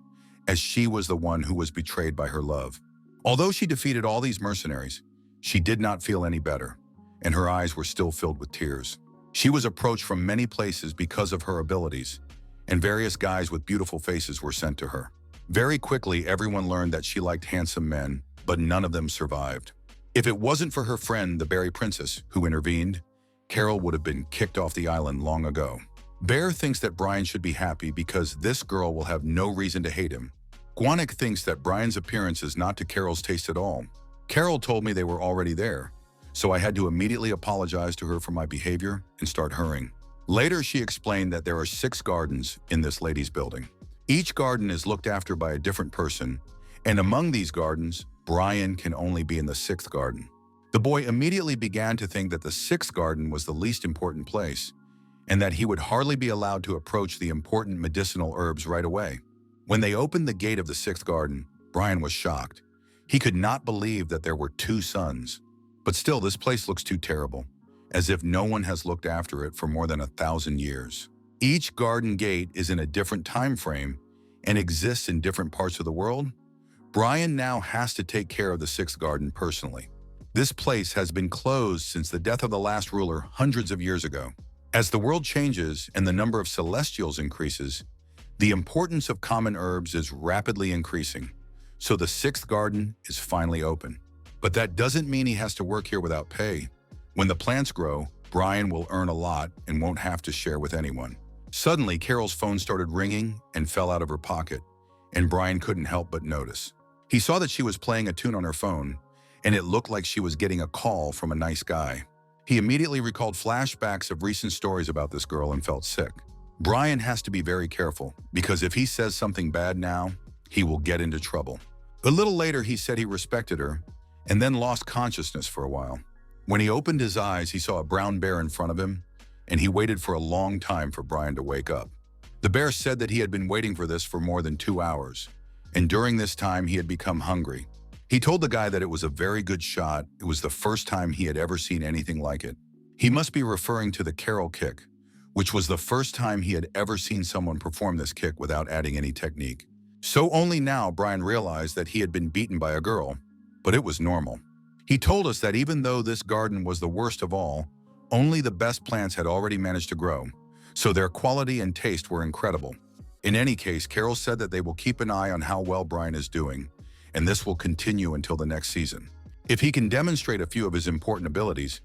as she was the one who was betrayed by her love. Although she defeated all these mercenaries, she did not feel any better, and her eyes were still filled with tears. She was approached from many places because of her abilities, and various guys with beautiful faces were sent to her. Very quickly, everyone learned that she liked handsome men, but none of them survived. If it wasn't for her friend, the Berry Princess, who intervened, Carol would have been kicked off the island long ago. Bear thinks that Brian should be happy because this girl will have no reason to hate him. Guanak thinks that Brian's appearance is not to Carol's taste at all. Carol told me they were already there, so I had to immediately apologize to her for my behavior and start hurrying. Later, she explained that there are 6 gardens in this lady's building. Each garden is looked after by a different person, and among these gardens, Brian can only be in the 6th garden. The boy immediately began to think that the 6th garden was the least important place, and that he would hardly be allowed to approach the important medicinal herbs right away. When they opened the gate of the 6th garden, Brian was shocked. He could not believe that there were 2 sons. But still, this place looks too terrible, as if no one has looked after it for more than 1,000 years. Each garden gate is in a different time frame and exists in different parts of the world. Brian now has to take care of the 6th garden personally. This place has been closed since the death of the last ruler hundreds of years ago. As the world changes and the number of celestials increases, the importance of common herbs is rapidly increasing, so the 6th garden is finally open. But that doesn't mean he has to work here without pay. When the plants grow, Brian will earn a lot and won't have to share with anyone. Suddenly, Carol's phone started ringing and fell out of her pocket, and Brian couldn't help but notice. He saw that she was playing a tune on her phone, and it looked like she was getting a call from a nice guy. He immediately recalled flashbacks of recent stories about this girl and felt sick. Brian has to be very careful, because if he says something bad now, he will get into trouble. A little later, he said he respected her, and then lost consciousness for a while. When he opened his eyes, he saw a brown bear in front of him, and he waited for a long time for Brian to wake up. The bear said that he had been waiting for this for more than 2 hours, and during this time he had become hungry. He told the guy that it was a very good shot. It was the first time he had ever seen anything like it. He must be referring to the Carol kick, which was the first time he had ever seen someone perform this kick without adding any technique. So only now Brian realized that he had been beaten by a girl, but it was normal. He told us that even though this garden was the worst of all, only the best plants had already managed to grow, so their quality and taste were incredible. In any case, Carol said that they will keep an eye on how well Brian is doing, and this will continue until the next season. If he can demonstrate a few of his important abilities,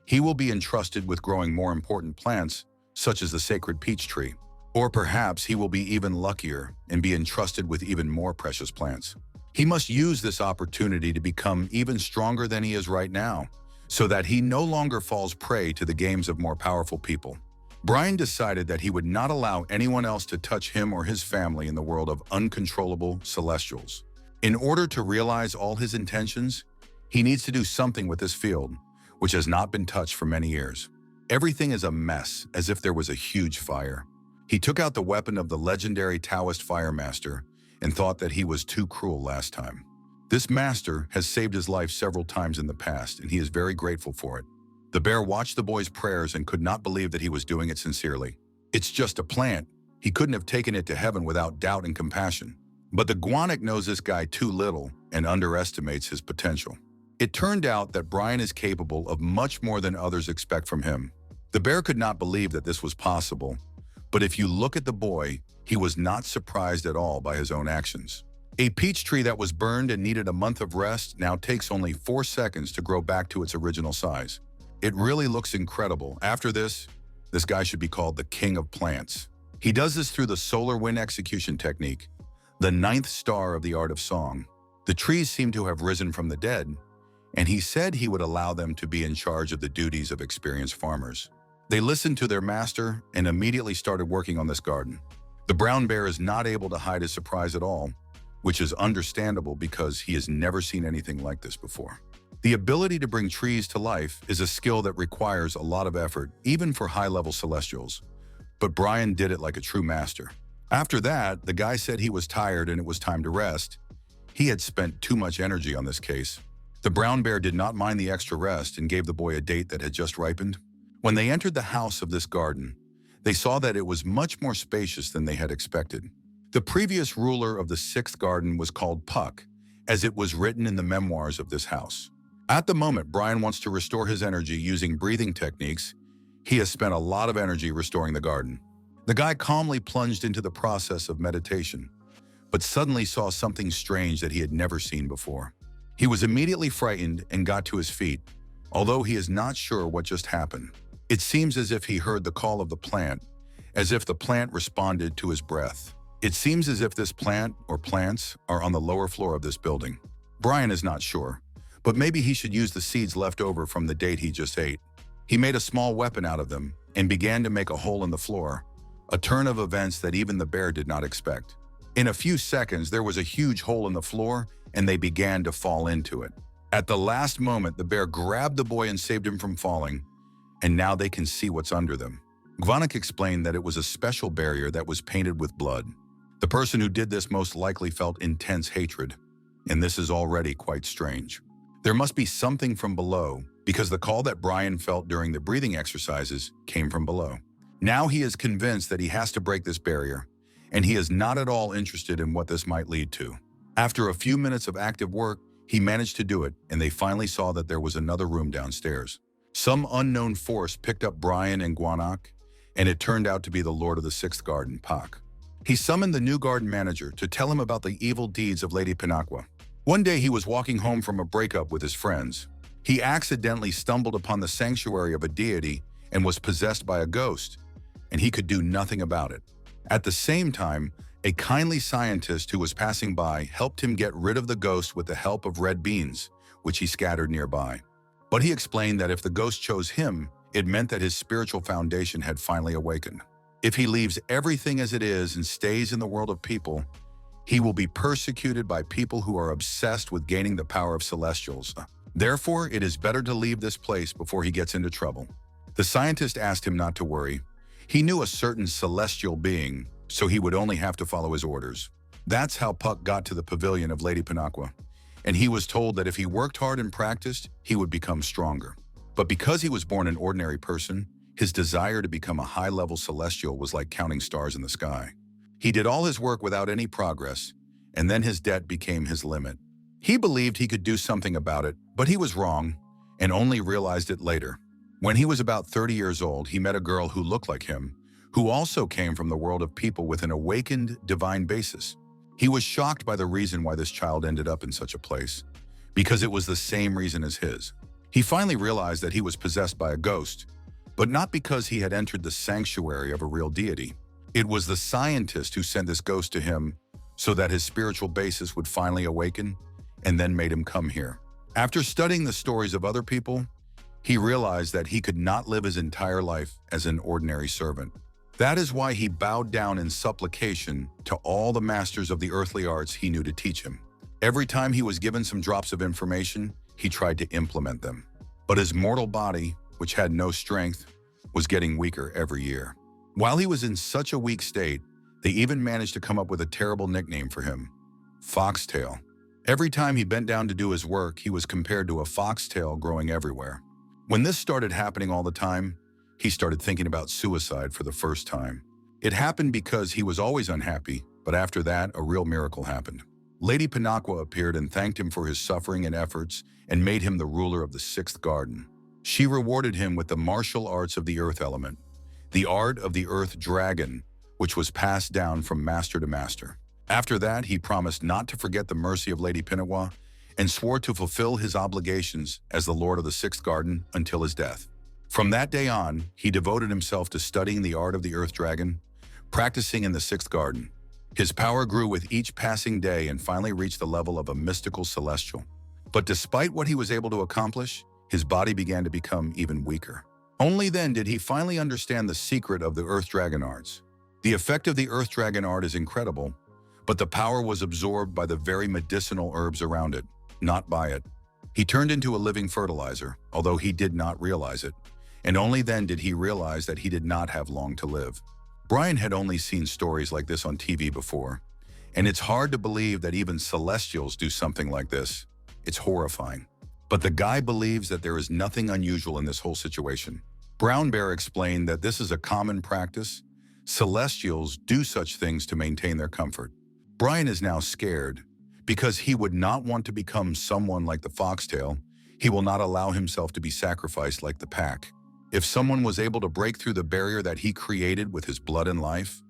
he will be entrusted with growing more important plants, such as the sacred peach tree. Or perhaps he will be even luckier and be entrusted with even more precious plants. He must use this opportunity to become even stronger than he is right now, so that he no longer falls prey to the games of more powerful people. Brian decided that he would not allow anyone else to touch him or his family in the world of uncontrollable celestials. In order to realize all his intentions, he needs to do something with this field, which has not been touched for many years. Everything is a mess, as if there was a huge fire. He took out the weapon of the legendary Taoist fire master and thought that he was too cruel last time. This master has saved his life several times in the past, and he is very grateful for it. The bear watched the boy's prayers and could not believe that he was doing it sincerely. It's just a plant. He couldn't have taken it to heaven without doubt and compassion. But the guanic knows this guy too little and underestimates his potential. It turned out that Brian is capable of much more than others expect from him. The bear could not believe that this was possible, but if you look at the boy, he was not surprised at all by his own actions. A peach tree that was burned and needed a month of rest now takes only 4 seconds to grow back to its original size. It really looks incredible. After this guy should be called the King of Plants. He does this through the solar wind execution technique, the 9th star of the art of song. The trees seem to have risen from the dead, and he said he would allow them to be in charge of the duties of experienced farmers. They listened to their master and immediately started working on this garden. The brown bear is not able to hide his surprise at all, which is understandable because he has never seen anything like this before. The ability to bring trees to life is a skill that requires a lot of effort, even for high-level celestials. But Brian did it like a true master. After that, the guy said he was tired and it was time to rest. He had spent too much energy on this case. The brown bear did not mind the extra rest and gave the boy a date that had just ripened. When they entered the house of this garden, they saw that it was much more spacious than they had expected. The previous ruler of the 6th garden was called Puck, as it was written in the memoirs of this house. At the moment, Brian wants to restore his energy using breathing techniques. He has spent a lot of energy restoring the garden. The guy calmly plunged into the process of meditation, but suddenly saw something strange that he had never seen before. He was immediately frightened and got to his feet, although he is not sure what just happened. It seems as if he heard the call of the plant, as if the plant responded to his breath. It seems as if this plant or plants are on the lower floor of this building. Brian is not sure, but maybe he should use the seeds left over from the date he just ate. He made a small weapon out of them and began to make a hole in the floor, a turn of events that even the bear did not expect. In a few seconds, there was a huge hole in the floor and they began to fall into it. At the last moment, the bear grabbed the boy and saved him from falling, and now they can see what's under them. Gvanik explained that it was a special barrier that was painted with blood. The person who did this most likely felt intense hatred, and this is already quite strange. There must be something from below, because the call that Brian felt during the breathing exercises came from below. Now he is convinced that he has to break this barrier, and he is not at all interested in what this might lead to. After a few minutes of active work, he managed to do it, and they finally saw that there was another room downstairs. Some unknown force picked up Brian and Gwanak, and it turned out to be the Lord of the 6th Garden, Pak. He summoned the new garden manager to tell him about the evil deeds of Lady Pinakwa. One day he was walking home from a breakup with his friends. He accidentally stumbled upon the sanctuary of a deity and was possessed by a ghost, and he could do nothing about it. At the same time, a kindly scientist who was passing by helped him get rid of the ghost with the help of red beans, which he scattered nearby. But he explained that if the ghost chose him, it meant that his spiritual foundation had finally awakened. If he leaves everything as it is and stays in the world of people, he will be persecuted by people who are obsessed with gaining the power of celestials. Therefore, it is better to leave this place before he gets into trouble. The scientist asked him not to worry. He knew a certain celestial being, so he would only have to follow his orders. That's how Puck got to the pavilion of Lady Pinocchio, and he was told that if he worked hard and practiced, he would become stronger. But because he was born an ordinary person, his desire to become a high-level celestial was like counting stars in the sky. He did all his work without any progress, and then his debt became his limit. He believed he could do something about it, but he was wrong, and only realized it later. When he was about 30 years old, he met a girl who looked like him, who also came from the world of people with an awakened divine basis. He was shocked by the reason why this child ended up in such a place, because it was the same reason as his. He finally realized that he was possessed by a ghost, but not because he had entered the sanctuary of a real deity. It was the scientist who sent this ghost to him so that his spiritual basis would finally awaken, and then made him come here. After studying the stories of other people, he realized that he could not live his entire life as an ordinary servant. That is why he bowed down in supplication to all the masters of the earthly arts he knew to teach him. Every time he was given some drops of information, he tried to implement them. But his mortal body, which had no strength, was getting weaker every year. While he was in such a weak state, they even managed to come up with a terrible nickname for him: Foxtail. Every time he bent down to do his work, he was compared to a foxtail growing everywhere. When this started happening all the time, he started thinking about suicide for the first time. It happened because he was always unhappy, but after that, a real miracle happened. Lady Pinocchio appeared and thanked him for his suffering and efforts and made him the ruler of the sixth garden. She rewarded him with the martial arts of the earth element, the art of the earth dragon, which was passed down from master to master. After that, he promised not to forget the mercy of Lady Pinocchio and swore to fulfill his obligations as the lord of the sixth garden until his death. From that day on, he devoted himself to studying the art of the earth dragon, practicing in the sixth garden. His power grew with each passing day and finally reached the level of a mystical celestial. But despite what he was able to accomplish, his body began to become even weaker. Only then did he finally understand the secret of the earth dragon arts. The effect of the earth dragon art is incredible, but the power was absorbed by the very medicinal herbs around it, not by it. He turned into a living fertilizer, although he did not realize it, and only then did he realize that he did not have long to live. Brian had only seen stories like this on TV before, and it's hard to believe that even celestials do something like this. It's horrifying. But the guy believes that there is nothing unusual in this whole situation. Brown Bear explained that this is a common practice. Celestials do such things to maintain their comfort. Brian is now scared because he would not want to become someone like the foxtail. He will not allow himself to be sacrificed like the pack. If someone was able to break through the barrier that he created with his blood and life,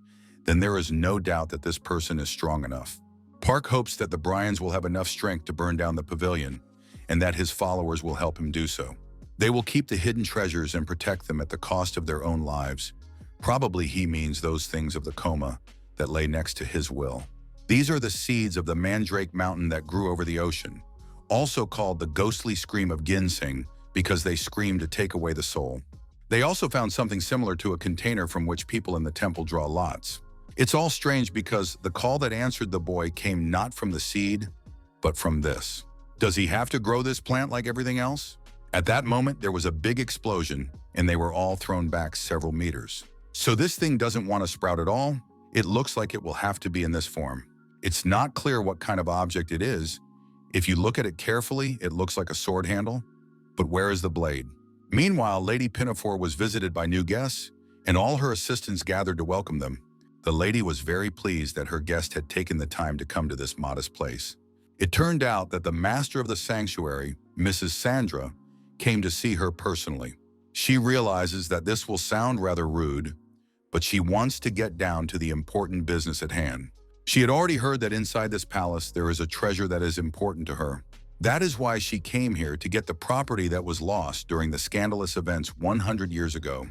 then there is no doubt that this person is strong enough. Park hopes that the Bryans will have enough strength to burn down the pavilion, and that his followers will help him do so. They will keep the hidden treasures and protect them at the cost of their own lives. Probably he means those things of the coma that lay next to his will. These are the seeds of the mandrake mountain that grew over the ocean, also called the ghostly scream of ginseng because they scream to take away the soul. They also found something similar to a container from which people in the temple draw lots. It's all strange because the call that answered the boy came not from the seed, but from this. Does he have to grow this plant like everything else? At that moment, there was a big explosion, and they were all thrown back several meters. So this thing doesn't want to sprout at all. It looks like it will have to be in this form. It's not clear what kind of object it is. If you look at it carefully, it looks like a sword handle. But where is the blade? Meanwhile, Lady Pinafore was visited by new guests, and all her assistants gathered to welcome them. The lady was very pleased that her guest had taken the time to come to this modest place. It turned out that the master of the sanctuary, Mrs. Sandra, came to see her personally. She realizes that this will sound rather rude, but she wants to get down to the important business at hand. She had already heard that inside this palace there is a treasure that is important to her. That is why she came here to get the property that was lost during the scandalous events 100 years ago.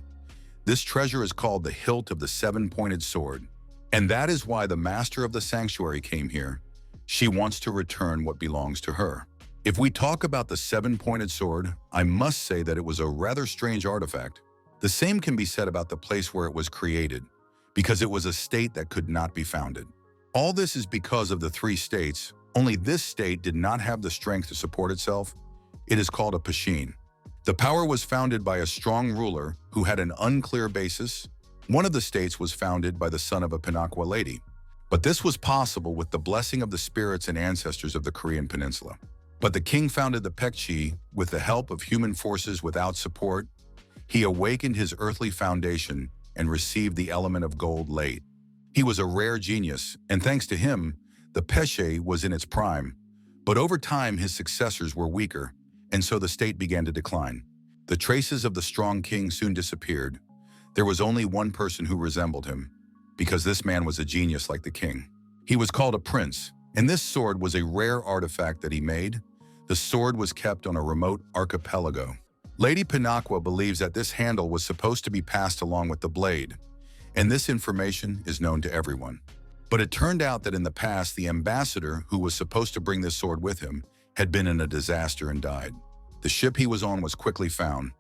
This treasure is called the hilt of the seven-pointed sword. And that is why the master of the sanctuary came here. She wants to return what belongs to her. If we talk about the seven-pointed sword, I must say that it was a rather strange artifact. The same can be said about the place where it was created, because it was a state that could not be founded. All this is because of the three states. Only this state did not have the strength to support itself. It is called a Pashin. The power was founded by a strong ruler who had an unclear basis. One of the states was founded by the son of a Pinakwa lady. But this was possible with the blessing of the spirits and ancestors of the Korean peninsula. But the king founded the Pekchi with the help of human forces without support. He awakened his earthly foundation and received the element of gold late. He was a rare genius, and thanks to him, the Peshe was in its prime. But over time, his successors were weaker, and so the state began to decline. The traces of the strong king soon disappeared. There was only one person who resembled him, because this man was a genius like the king. He was called a prince, and this sword was a rare artifact that he made. The sword was kept on a remote archipelago. Lady Pinakwa believes that this handle was supposed to be passed along with the blade, and this information is known to everyone. But it turned out that in the past, the ambassador who was supposed to bring this sword with him had been in a disaster and died. The ship he was on was quickly found,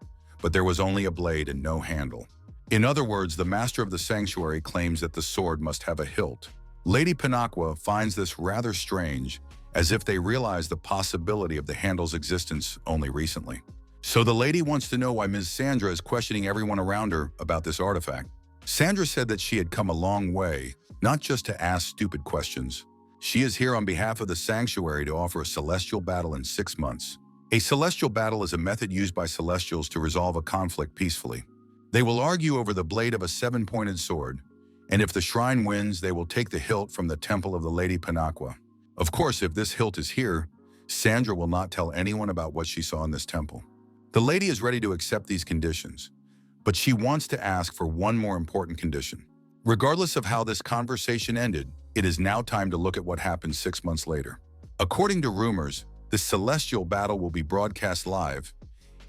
but there was only a blade and no handle. In other words, the master of the sanctuary claims that the sword must have a hilt. Lady Pinakwa finds this rather strange, as if they realized the possibility of the handle's existence only recently. So the lady wants to know why Ms. Sandra is questioning everyone around her about this artifact. Sandra said that she had come a long way, not just to ask stupid questions. She is here on behalf of the sanctuary to offer a celestial battle in 6 months. A celestial battle is a method used by celestials to resolve a conflict peacefully. They will argue over the blade of a seven-pointed sword, and if the shrine wins, they will take the hilt from the temple of the Lady Pinakwa. Of course, if this hilt is here, Sandra will not tell anyone about what she saw in this temple. The lady is ready to accept these conditions, but she wants to ask for one more important condition. Regardless of how this conversation ended, it is now time to look at what happened 6 months later. According to rumors, this celestial battle will be broadcast live,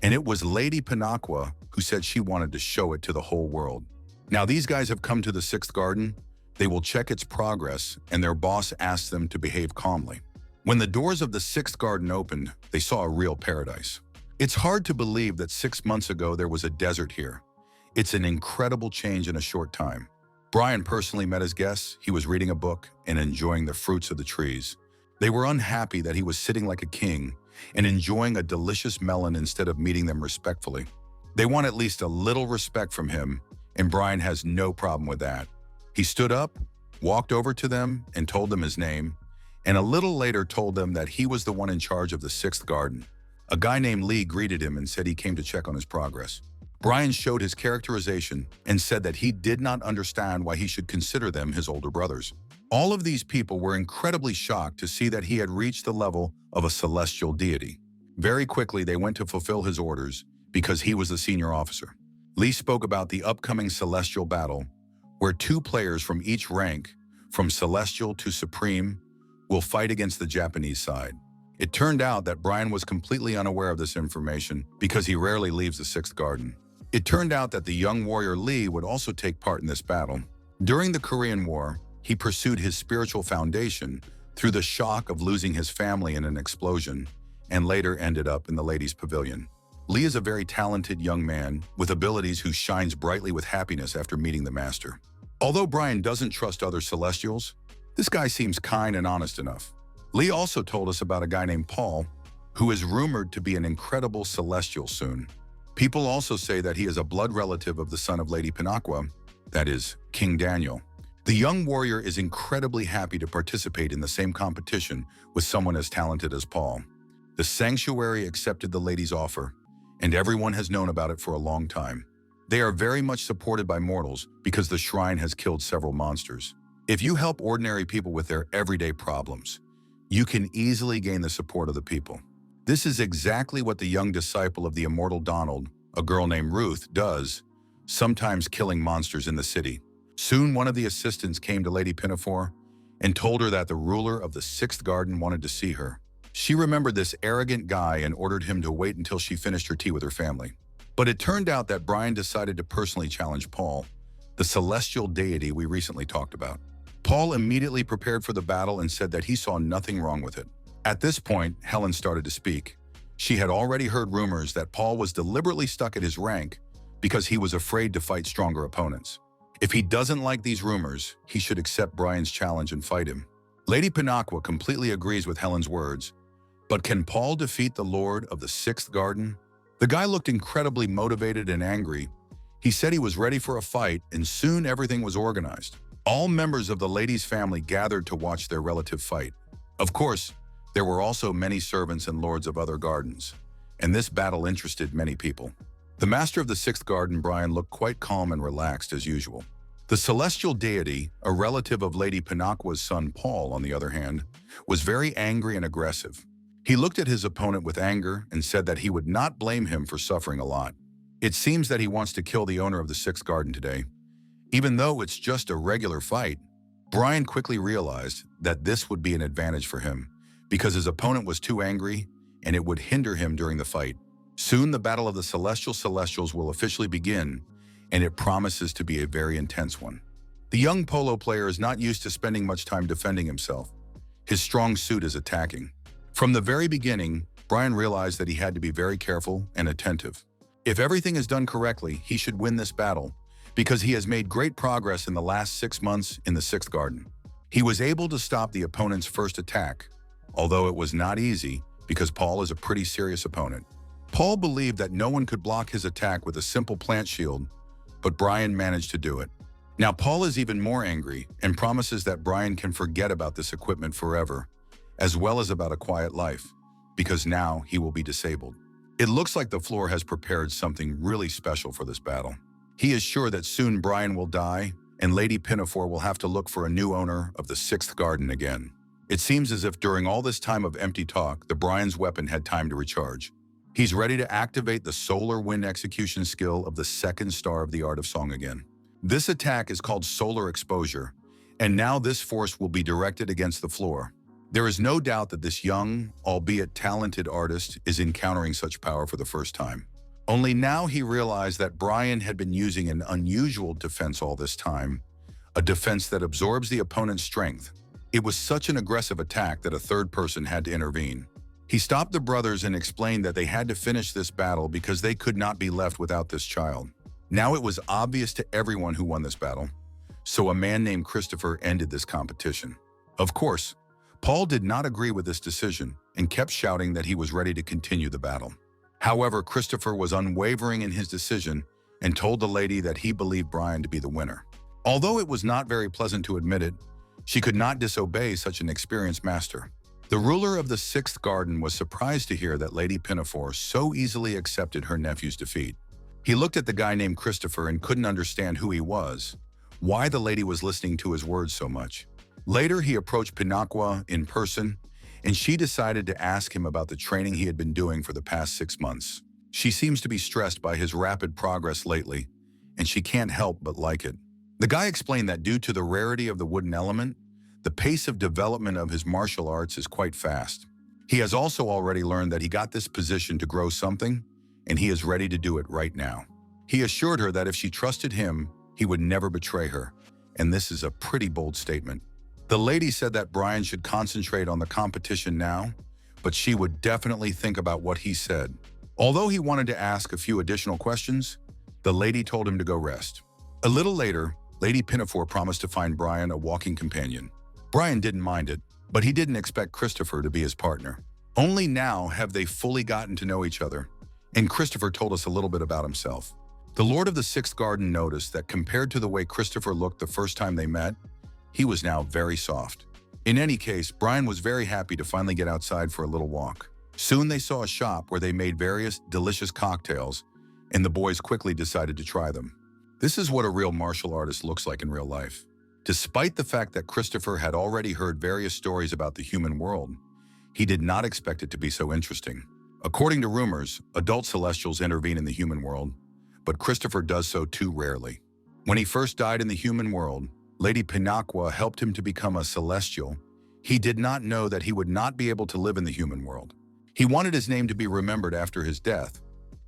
and it was Lady Pinakwa who said she wanted to show it to the whole world. Now these guys have come to the sixth garden. They will check its progress, and their boss asks them to behave calmly. When the doors of the sixth garden opened, they saw a real paradise. It's hard to believe that 6 months ago there was a desert here. It's an incredible change in a short time. Brian personally met his guests. He was reading a book and enjoying the fruits of the trees. They were unhappy that he was sitting like a king and enjoying a delicious melon instead of meeting them respectfully. They want at least a little respect from him, and Brian has no problem with that. He stood up, walked over to them, and told them his name, and a little later told them that he was the one in charge of the sixth garden. A guy named Lee greeted him and said he came to check on his progress. Brian showed his characterization and said that he did not understand why he should consider them his older brothers. All of these people were incredibly shocked to see that he had reached the level of a celestial deity. Very quickly, they went to fulfill his orders because he was the senior officer. Lee spoke about the upcoming celestial battle, where 2 players from each rank, from Celestial to Supreme, will fight against the Japanese side. It turned out that Brian was completely unaware of this information because he rarely leaves the sixth garden. It turned out that the young warrior Lee would also take part in this battle. During the Korean War, he pursued his spiritual foundation through the shock of losing his family in an explosion, and later ended up in the ladies' pavilion. Lee is a very talented young man with abilities who shines brightly with happiness after meeting the master. Although Brian doesn't trust other Celestials, this guy seems kind and honest enough. Lee also told us about a guy named Paul, who is rumored to be an incredible Celestial soon. People also say that he is a blood relative of the son of Lady Pinakwa, that is, King Daniel. The young warrior is incredibly happy to participate in the same competition with someone as talented as Paul. The sanctuary accepted the lady's offer, and everyone has known about it for a long time. They are very much supported by mortals because the shrine has killed several monsters. If you help ordinary people with their everyday problems, you can easily gain the support of the people. This is exactly what the young disciple of the immortal Donald, a girl named Ruth, does, sometimes killing monsters in the city. Soon one of the assistants came to Lady Pinafore and told her that the ruler of the sixth garden wanted to see her. She remembered this arrogant guy and ordered him to wait until she finished her tea with her family. But it turned out that Brian decided to personally challenge Paul, the celestial deity we recently talked about. Paul immediately prepared for the battle and said that he saw nothing wrong with it. At this point, Helen started to speak. She had already heard rumors that Paul was deliberately stuck at his rank because he was afraid to fight stronger opponents. If he doesn't like these rumors, he should accept Brian's challenge and fight him. Lady Pinaqua completely agrees with Helen's words, but can Paul defeat the Lord of the Sixth Garden? The guy looked incredibly motivated and angry. He said he was ready for a fight, and soon everything was organized. All members of the lady's family gathered to watch their relative fight. Of course, there were also many servants and lords of other gardens, and this battle interested many people. The master of the Sixth Garden, Brian, looked quite calm and relaxed as usual. The celestial deity, a relative of Lady Pinaqua's son Paul, on the other hand, was very angry and aggressive. He looked at his opponent with anger and said that he would not blame him for suffering a lot. It seems that he wants to kill the owner of the Sixth Garden today. Even though it's just a regular fight, Brian quickly realized that this would be an advantage for him because his opponent was too angry and it would hinder him during the fight. Soon the Battle of the Celestials will officially begin, and it promises to be a very intense one. The young polo player is not used to spending much time defending himself. His strong suit is attacking. From the very beginning, Brian realized that he had to be very careful and attentive. If everything is done correctly, he should win this battle because he has made great progress in the last 6 months in the Sixth Garden. He was able to stop the opponent's first attack, although it was not easy because Paul is a pretty serious opponent. Paul believed that no one could block his attack with a simple plant shield, but Brian managed to do it. Now Paul is even more angry and promises that Brian can forget about this equipment forever, as well as about a quiet life, because now he will be disabled. It looks like the floor has prepared something really special for this battle. He is sure that soon Brian will die, and Lady Pinafore will have to look for a new owner of the Sixth Garden again. It seems as if during all this time of empty talk, the Brian's weapon had time to recharge. He's ready to activate the solar wind execution skill of the second star of the art of song again. This attack is called solar exposure, and now this force will be directed against the floor. There is no doubt that this young, albeit talented artist is encountering such power for the first time. Only now he realized that Brian had been using an unusual defense all this time, a defense that absorbs the opponent's strength. It was such an aggressive attack that a third person had to intervene. He stopped the brothers and explained that they had to finish this battle because they could not be left without this child. Now it was obvious to everyone who won this battle, so a man named Christopher ended this competition. Of course, Paul did not agree with this decision and kept shouting that he was ready to continue the battle. However, Christopher was unwavering in his decision and told the lady that he believed Brian to be the winner. Although it was not very pleasant to admit it, she could not disobey such an experienced master. The ruler of the Sixth Garden was surprised to hear that Lady Pinafore so easily accepted her nephew's defeat. He looked at the guy named Christopher and couldn't understand who he was, why the lady was listening to his words so much. Later, he approached Pinaqua in person, and she decided to ask him about the training he had been doing for the past 6 months. She seems to be stressed by his rapid progress lately, and she can't help but like it. The guy explained that due to the rarity of the wooden element, the pace of development of his martial arts is quite fast. He has also already learned that he got this position to grow something, and he is ready to do it right now. He assured her that if she trusted him, he would never betray her, and this is a pretty bold statement. The lady said that Brian should concentrate on the competition now, but she would definitely think about what he said. Although he wanted to ask a few additional questions, the lady told him to go rest. A little later, Lady Pinafore promised to find Brian a walking companion. Brian didn't mind it, but he didn't expect Christopher to be his partner. Only now have they fully gotten to know each other, and Christopher told us a little bit about himself. The Lord of the Sixth Garden noticed that compared to the way Christopher looked the first time they met, he was now very soft. In any case, Brian was very happy to finally get outside for a little walk. Soon they saw a shop where they made various delicious cocktails, and the boys quickly decided to try them. This is what a real martial artist looks like in real life. Despite the fact that Christopher had already heard various stories about the human world, he did not expect it to be so interesting. According to rumors, adult celestials intervene in the human world, but Christopher does so too rarely. When he first died in the human world, Lady Pinaqua helped him to become a celestial. He did not know that he would not be able to live in the human world. He wanted his name to be remembered after his death,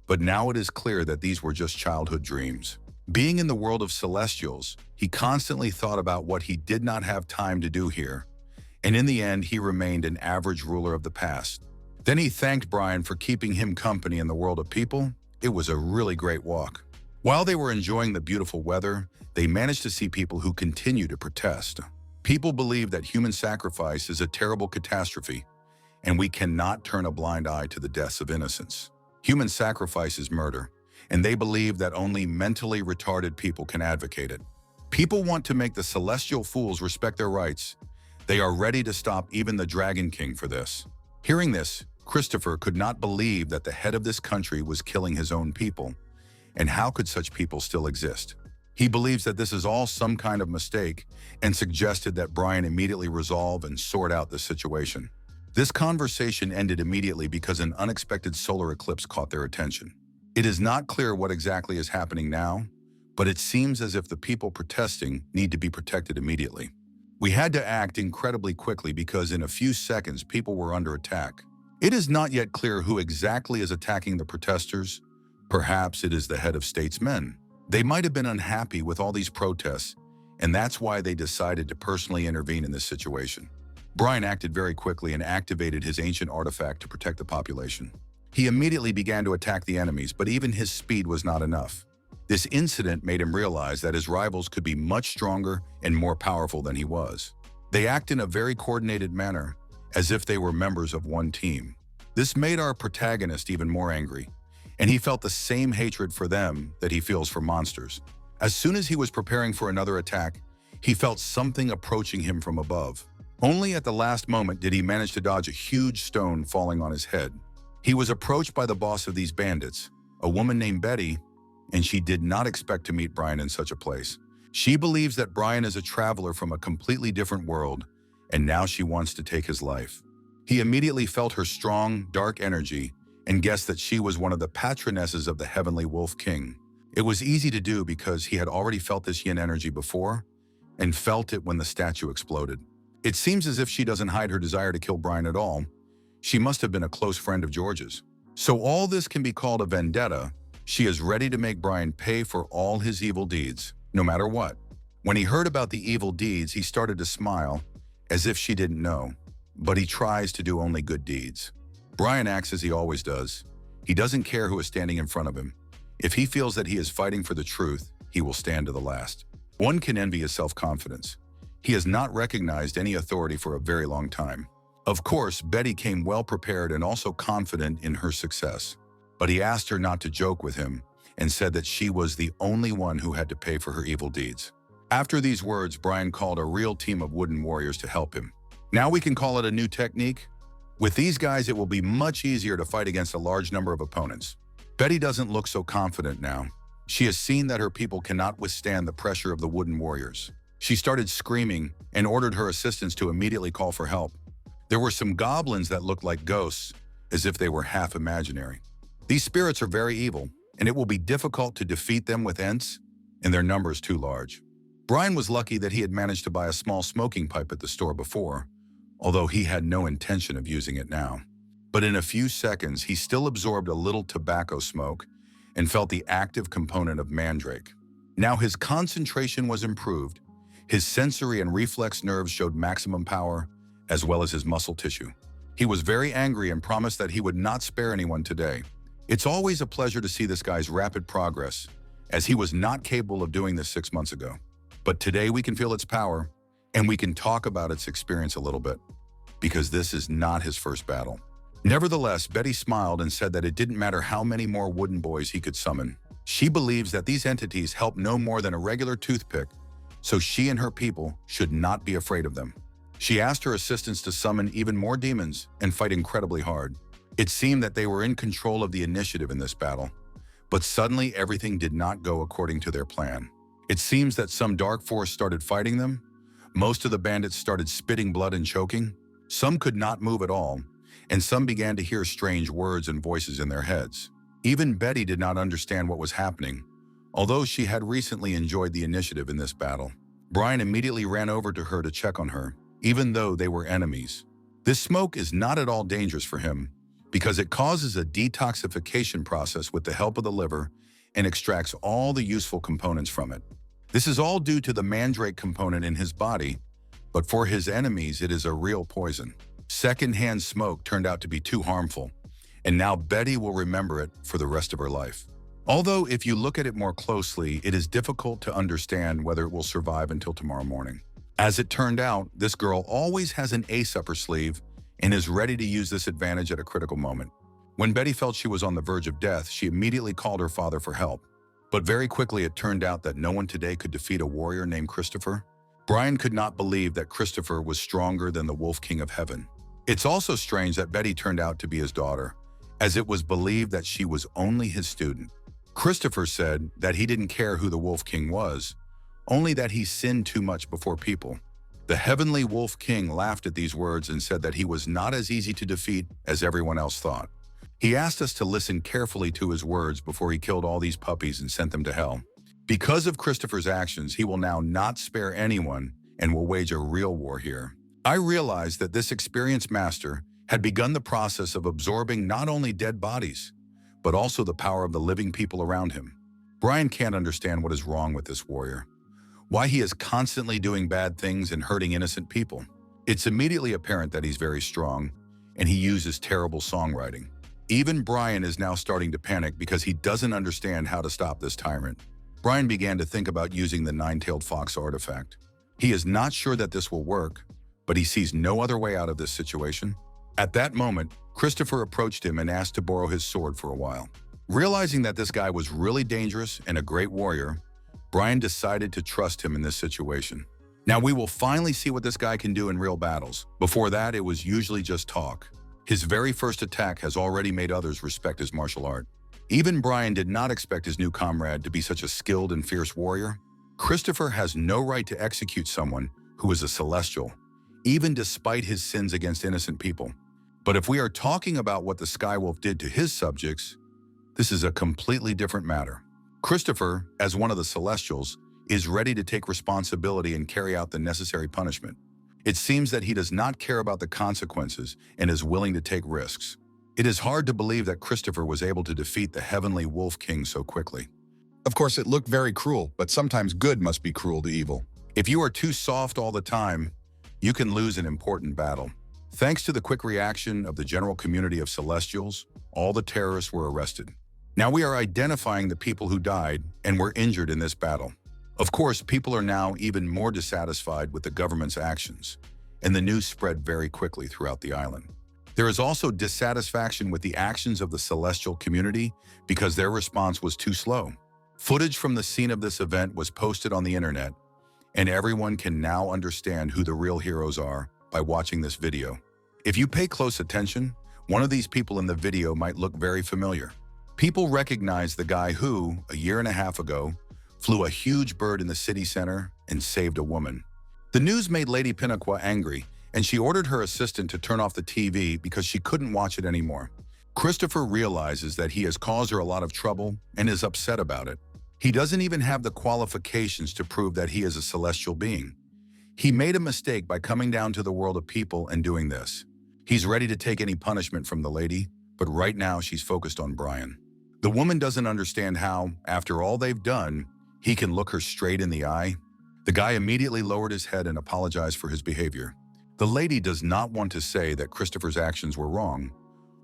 But now it is clear that these were just childhood dreams. Being in the world of celestials, he constantly thought about what he did not have time to do here, and in the end he remained an average ruler of the past. Then he thanked Brian for keeping him company in the world of people. It was a really great walk. While they were enjoying the beautiful weather, they managed to see people who continue to protest. People believe that human sacrifice is a terrible catastrophe, and we cannot turn a blind eye to the deaths of innocents. Human sacrifice is murder, and they believe that only mentally retarded people can advocate it. People want to make the celestial fools respect their rights. They are ready to stop even the Dragon King for this. Hearing this, Christopher could not believe that the head of this country was killing his own people, and how could such people still exist? He believes that this is all some kind of mistake and suggested that Brian immediately resolve and sort out the situation. This conversation ended immediately because an unexpected solar eclipse caught their attention. It is not clear what exactly is happening now, but it seems as if the people protesting need to be protected immediately. We had to act incredibly quickly because in a few seconds people were under attack. It is not yet clear who exactly is attacking the protesters. Perhaps it is the head of state's men. They might have been unhappy with all these protests, and that's why they decided to personally intervene in this situation. Brian acted very quickly and activated his ancient artifact to protect the population. He immediately began to attack the enemies, but even his speed was not enough. This incident made him realize that his rivals could be much stronger and more powerful than he was. They act in a very coordinated manner, as if they were members of one team. This made our protagonist even more angry, and he felt the same hatred for them that he feels for monsters. As soon as he was preparing for another attack, he felt something approaching him from above. Only at the last moment did he manage to dodge a huge stone falling on his head. He was approached by the boss of these bandits, a woman named Betty, and she did not expect to meet Brian in such a place. She believes that Brian is a traveler from a completely different world, and now she wants to take his life. He immediately felt her strong, dark energy and guessed that she was one of the patronesses of the Heavenly Wolf King. It was easy to do because he had already felt this yin energy before and felt it when the statue exploded. It seems as if she doesn't hide her desire to kill Brian at all. She must have been a close friend of George's. So all this can be called a vendetta. She is ready to make Brian pay for all his evil deeds, no matter what. When he heard about the evil deeds, he started to smile, as if she didn't know. But he tries to do only good deeds. Brian acts as he always does. He doesn't care who is standing in front of him. If he feels that he is fighting for the truth, he will stand to the last. One can envy his self-confidence. He has not recognized any authority for a very long time. Of course, Betty came well prepared and also confident in her success. But he asked her not to joke with him and said that she was the only one who had to pay for her evil deeds. After these words, Brian called a real team of wooden warriors to help him. Now we can call it a new technique. With these guys, it will be much easier to fight against a large number of opponents. Betty doesn't look so confident now. She has seen that her people cannot withstand the pressure of the wooden warriors. She started screaming and ordered her assistants to immediately call for help. There were some goblins that looked like ghosts, as if they were half imaginary. These spirits are very evil, and it will be difficult to defeat them with ents, and their numbers too large. Brian was lucky that he had managed to buy a small smoking pipe at the store before, although he had no intention of using it now. But in a few seconds, he still absorbed a little tobacco smoke and felt the active component of mandrake. Now his concentration was improved, his sensory and reflex nerves showed maximum power, as well as his muscle tissue. He was very angry and promised that he would not spare anyone today. It's always a pleasure to see this guy's rapid progress, as he was not capable of doing this 6 months ago. But today we can feel its power, and we can talk about its experience a little bit, because this is not his first battle. Nevertheless, Betty smiled and said that it didn't matter how many more wooden boys he could summon. She believes that these entities help no more than a regular toothpick, so she and her people should not be afraid of them. She asked her assistants to summon even more demons and fight incredibly hard. It seemed that they were in control of the initiative in this battle, but suddenly everything did not go according to their plan. It seems that some dark force started fighting them. Most of the bandits started spitting blood and choking. Some could not move at all, and some began to hear strange words and voices in their heads. Even Betty did not understand what was happening, although she had recently enjoyed the initiative in this battle. Brian immediately ran over to her to check on her, even though they were enemies. This smoke is not at all dangerous for him, because it causes a detoxification process with the help of the liver and extracts all the useful components from it. This is all due to the mandrake component in his body, but for his enemies it is a real poison. Secondhand smoke turned out to be too harmful, and now Betty will remember it for the rest of her life. Although if you look at it more closely, it is difficult to understand whether it will survive until tomorrow morning. As it turned out, this girl always has an ace up her sleeve and is ready to use this advantage at a critical moment. When Betty felt she was on the verge of death, she immediately called her father for help. But very quickly it turned out that no one today could defeat a warrior named Christopher. Brian could not believe that Christopher was stronger than the Wolf King of Heaven. It's also strange that Betty turned out to be his daughter, as it was believed that she was only his student. Christopher said that he didn't care who the Wolf King was, only that he sinned too much before people. The heavenly Wolf King laughed at these words and said that he was not as easy to defeat as everyone else thought. He asked us to listen carefully to his words before he killed all these puppies and sent them to hell. Because of Christopher's actions, he will now not spare anyone and will wage a real war here. I realized that this experienced master had begun the process of absorbing not only dead bodies, but also the power of the living people around him. Brian can't understand what is wrong with this warrior, why he is constantly doing bad things and hurting innocent people. It's immediately apparent that he's very strong, and he uses terrible songwriting. Even Brian is now starting to panic because he doesn't understand how to stop this tyrant. Brian began to think about using the nine-tailed fox artifact. He is not sure that this will work, but he sees no other way out of this situation. At that moment, Christopher approached him and asked to borrow his sword for a while. Realizing that this guy was really dangerous and a great warrior, Brian decided to trust him in this situation. Now we will finally see what this guy can do in real battles. Before that, it was usually just talk. His very first attack has already made others respect his martial art. Even Brian did not expect his new comrade to be such a skilled and fierce warrior. Christopher has no right to execute someone who is a celestial, even despite his sins against innocent people. But if we are talking about what the Skywolf did to his subjects, this is a completely different matter. Christopher, as one of the Celestials, is ready to take responsibility and carry out the necessary punishment. It seems that he does not care about the consequences and is willing to take risks. It is hard to believe that Christopher was able to defeat the heavenly Wolf King so quickly. Of course, it looked very cruel, but sometimes good must be cruel to evil. If you are too soft all the time, you can lose an important battle. Thanks to the quick reaction of the general community of Celestials, all the terrorists were arrested. Now we are identifying the people who died and were injured in this battle. Of course, people are now even more dissatisfied with the government's actions, and the news spread very quickly throughout the island. There is also dissatisfaction with the actions of the Celestial community because their response was too slow. Footage from the scene of this event was posted on the internet, and everyone can now understand who the real heroes are by watching this video. If you pay close attention, one of these people in the video might look very familiar. People recognize the guy who, a year and a half ago, flew a huge bird in the city center and saved a woman. The news made Lady Pinaqua angry, and she ordered her assistant to turn off the TV because she couldn't watch it anymore. Christopher realizes that he has caused her a lot of trouble and is upset about it. He doesn't even have the qualifications to prove that he is a celestial being. He made a mistake by coming down to the world of people and doing this. He's ready to take any punishment from the lady, but right now she's focused on Brian. The woman doesn't understand how, after all they've done, he can look her straight in the eye. The guy immediately lowered his head and apologized for his behavior. The lady does not want to say that Christopher's actions were wrong,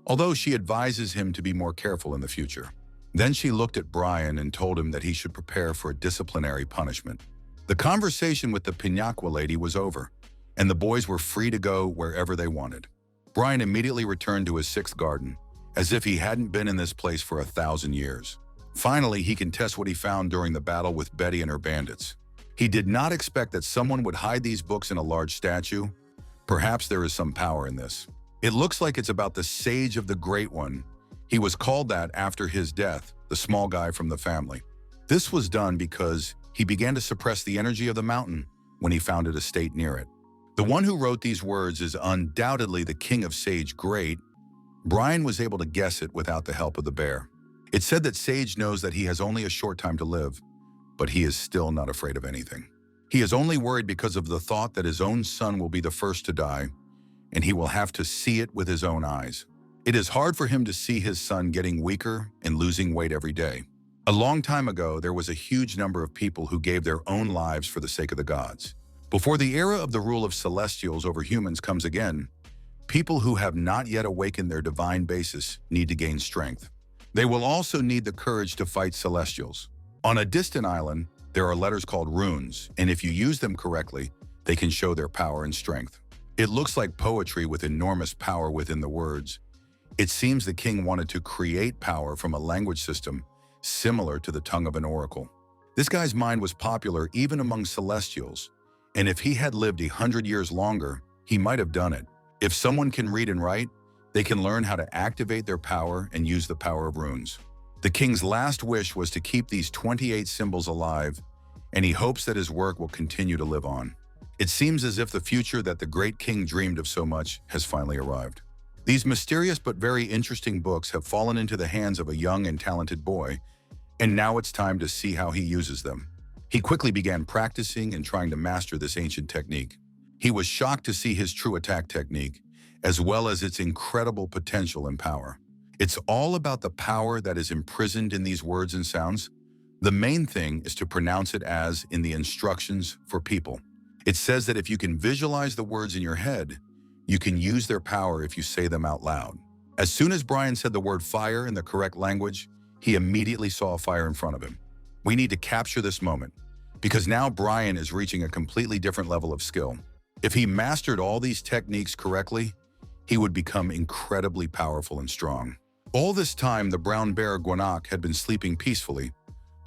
although she advises him to be more careful in the future. Then she looked at Brian and told him that he should prepare for a disciplinary punishment. The conversation with the Pinaqua lady was over, and the boys were free to go wherever they wanted. Brian immediately returned to his sixth garden, as if he hadn't been in this place for 1,000 years. Finally, he can test what he found during the battle with Betty and her bandits. He did not expect that someone would hide these books in a large statue. Perhaps there is some power in this. It looks like it's about the Sage of the Great One. He was called that after his death, the small guy from the family. This was done because he began to suppress the energy of the mountain when he founded a state near it. The one who wrote these words is undoubtedly the king of Sage Great. Brian was able to guess it without the help of the bear. It said that Sage knows that he has only a short time to live, but he is still not afraid of anything. He is only worried because of the thought that his own son will be the first to die, and he will have to see it with his own eyes. It is hard for him to see his son getting weaker and losing weight every day. A long time ago, there was a huge number of people who gave their own lives for the sake of the gods. Before the era of the rule of celestials over humans comes again, people who have not yet awakened their divine basis need to gain strength. They will also need the courage to fight celestials. On a distant island, there are letters called runes, and if you use them correctly, they can show their power and strength. It looks like poetry with enormous power within the words. It seems the king wanted to create power from a language system similar to the tongue of an oracle. This guy's mind was popular even among celestials, and if he had lived 100 years longer, he might have done it. If someone can read and write, they can learn how to activate their power and use the power of runes. The king's last wish was to keep these 28 symbols alive, and he hopes that his work will continue to live on. It seems as if the future that the great king dreamed of so much has finally arrived. These mysterious but very interesting books have fallen into the hands of a young and talented boy, and now it's time to see how he uses them. He quickly began practicing and trying to master this ancient technique. He was shocked to see his true attack technique, as well as its incredible potential and power. It's all about the power that is imprisoned in these words and sounds. The main thing is to pronounce it as in the instructions for people. It says that if you can visualize the words in your head, you can use their power if you say them out loud. As soon as Brian said the word fire in the correct language, he immediately saw a fire in front of him. We need to capture this moment, because now Brian is reaching a completely different level of skill. If he mastered all these techniques correctly, he would become incredibly powerful and strong. All this time, the brown bear Gwanak had been sleeping peacefully,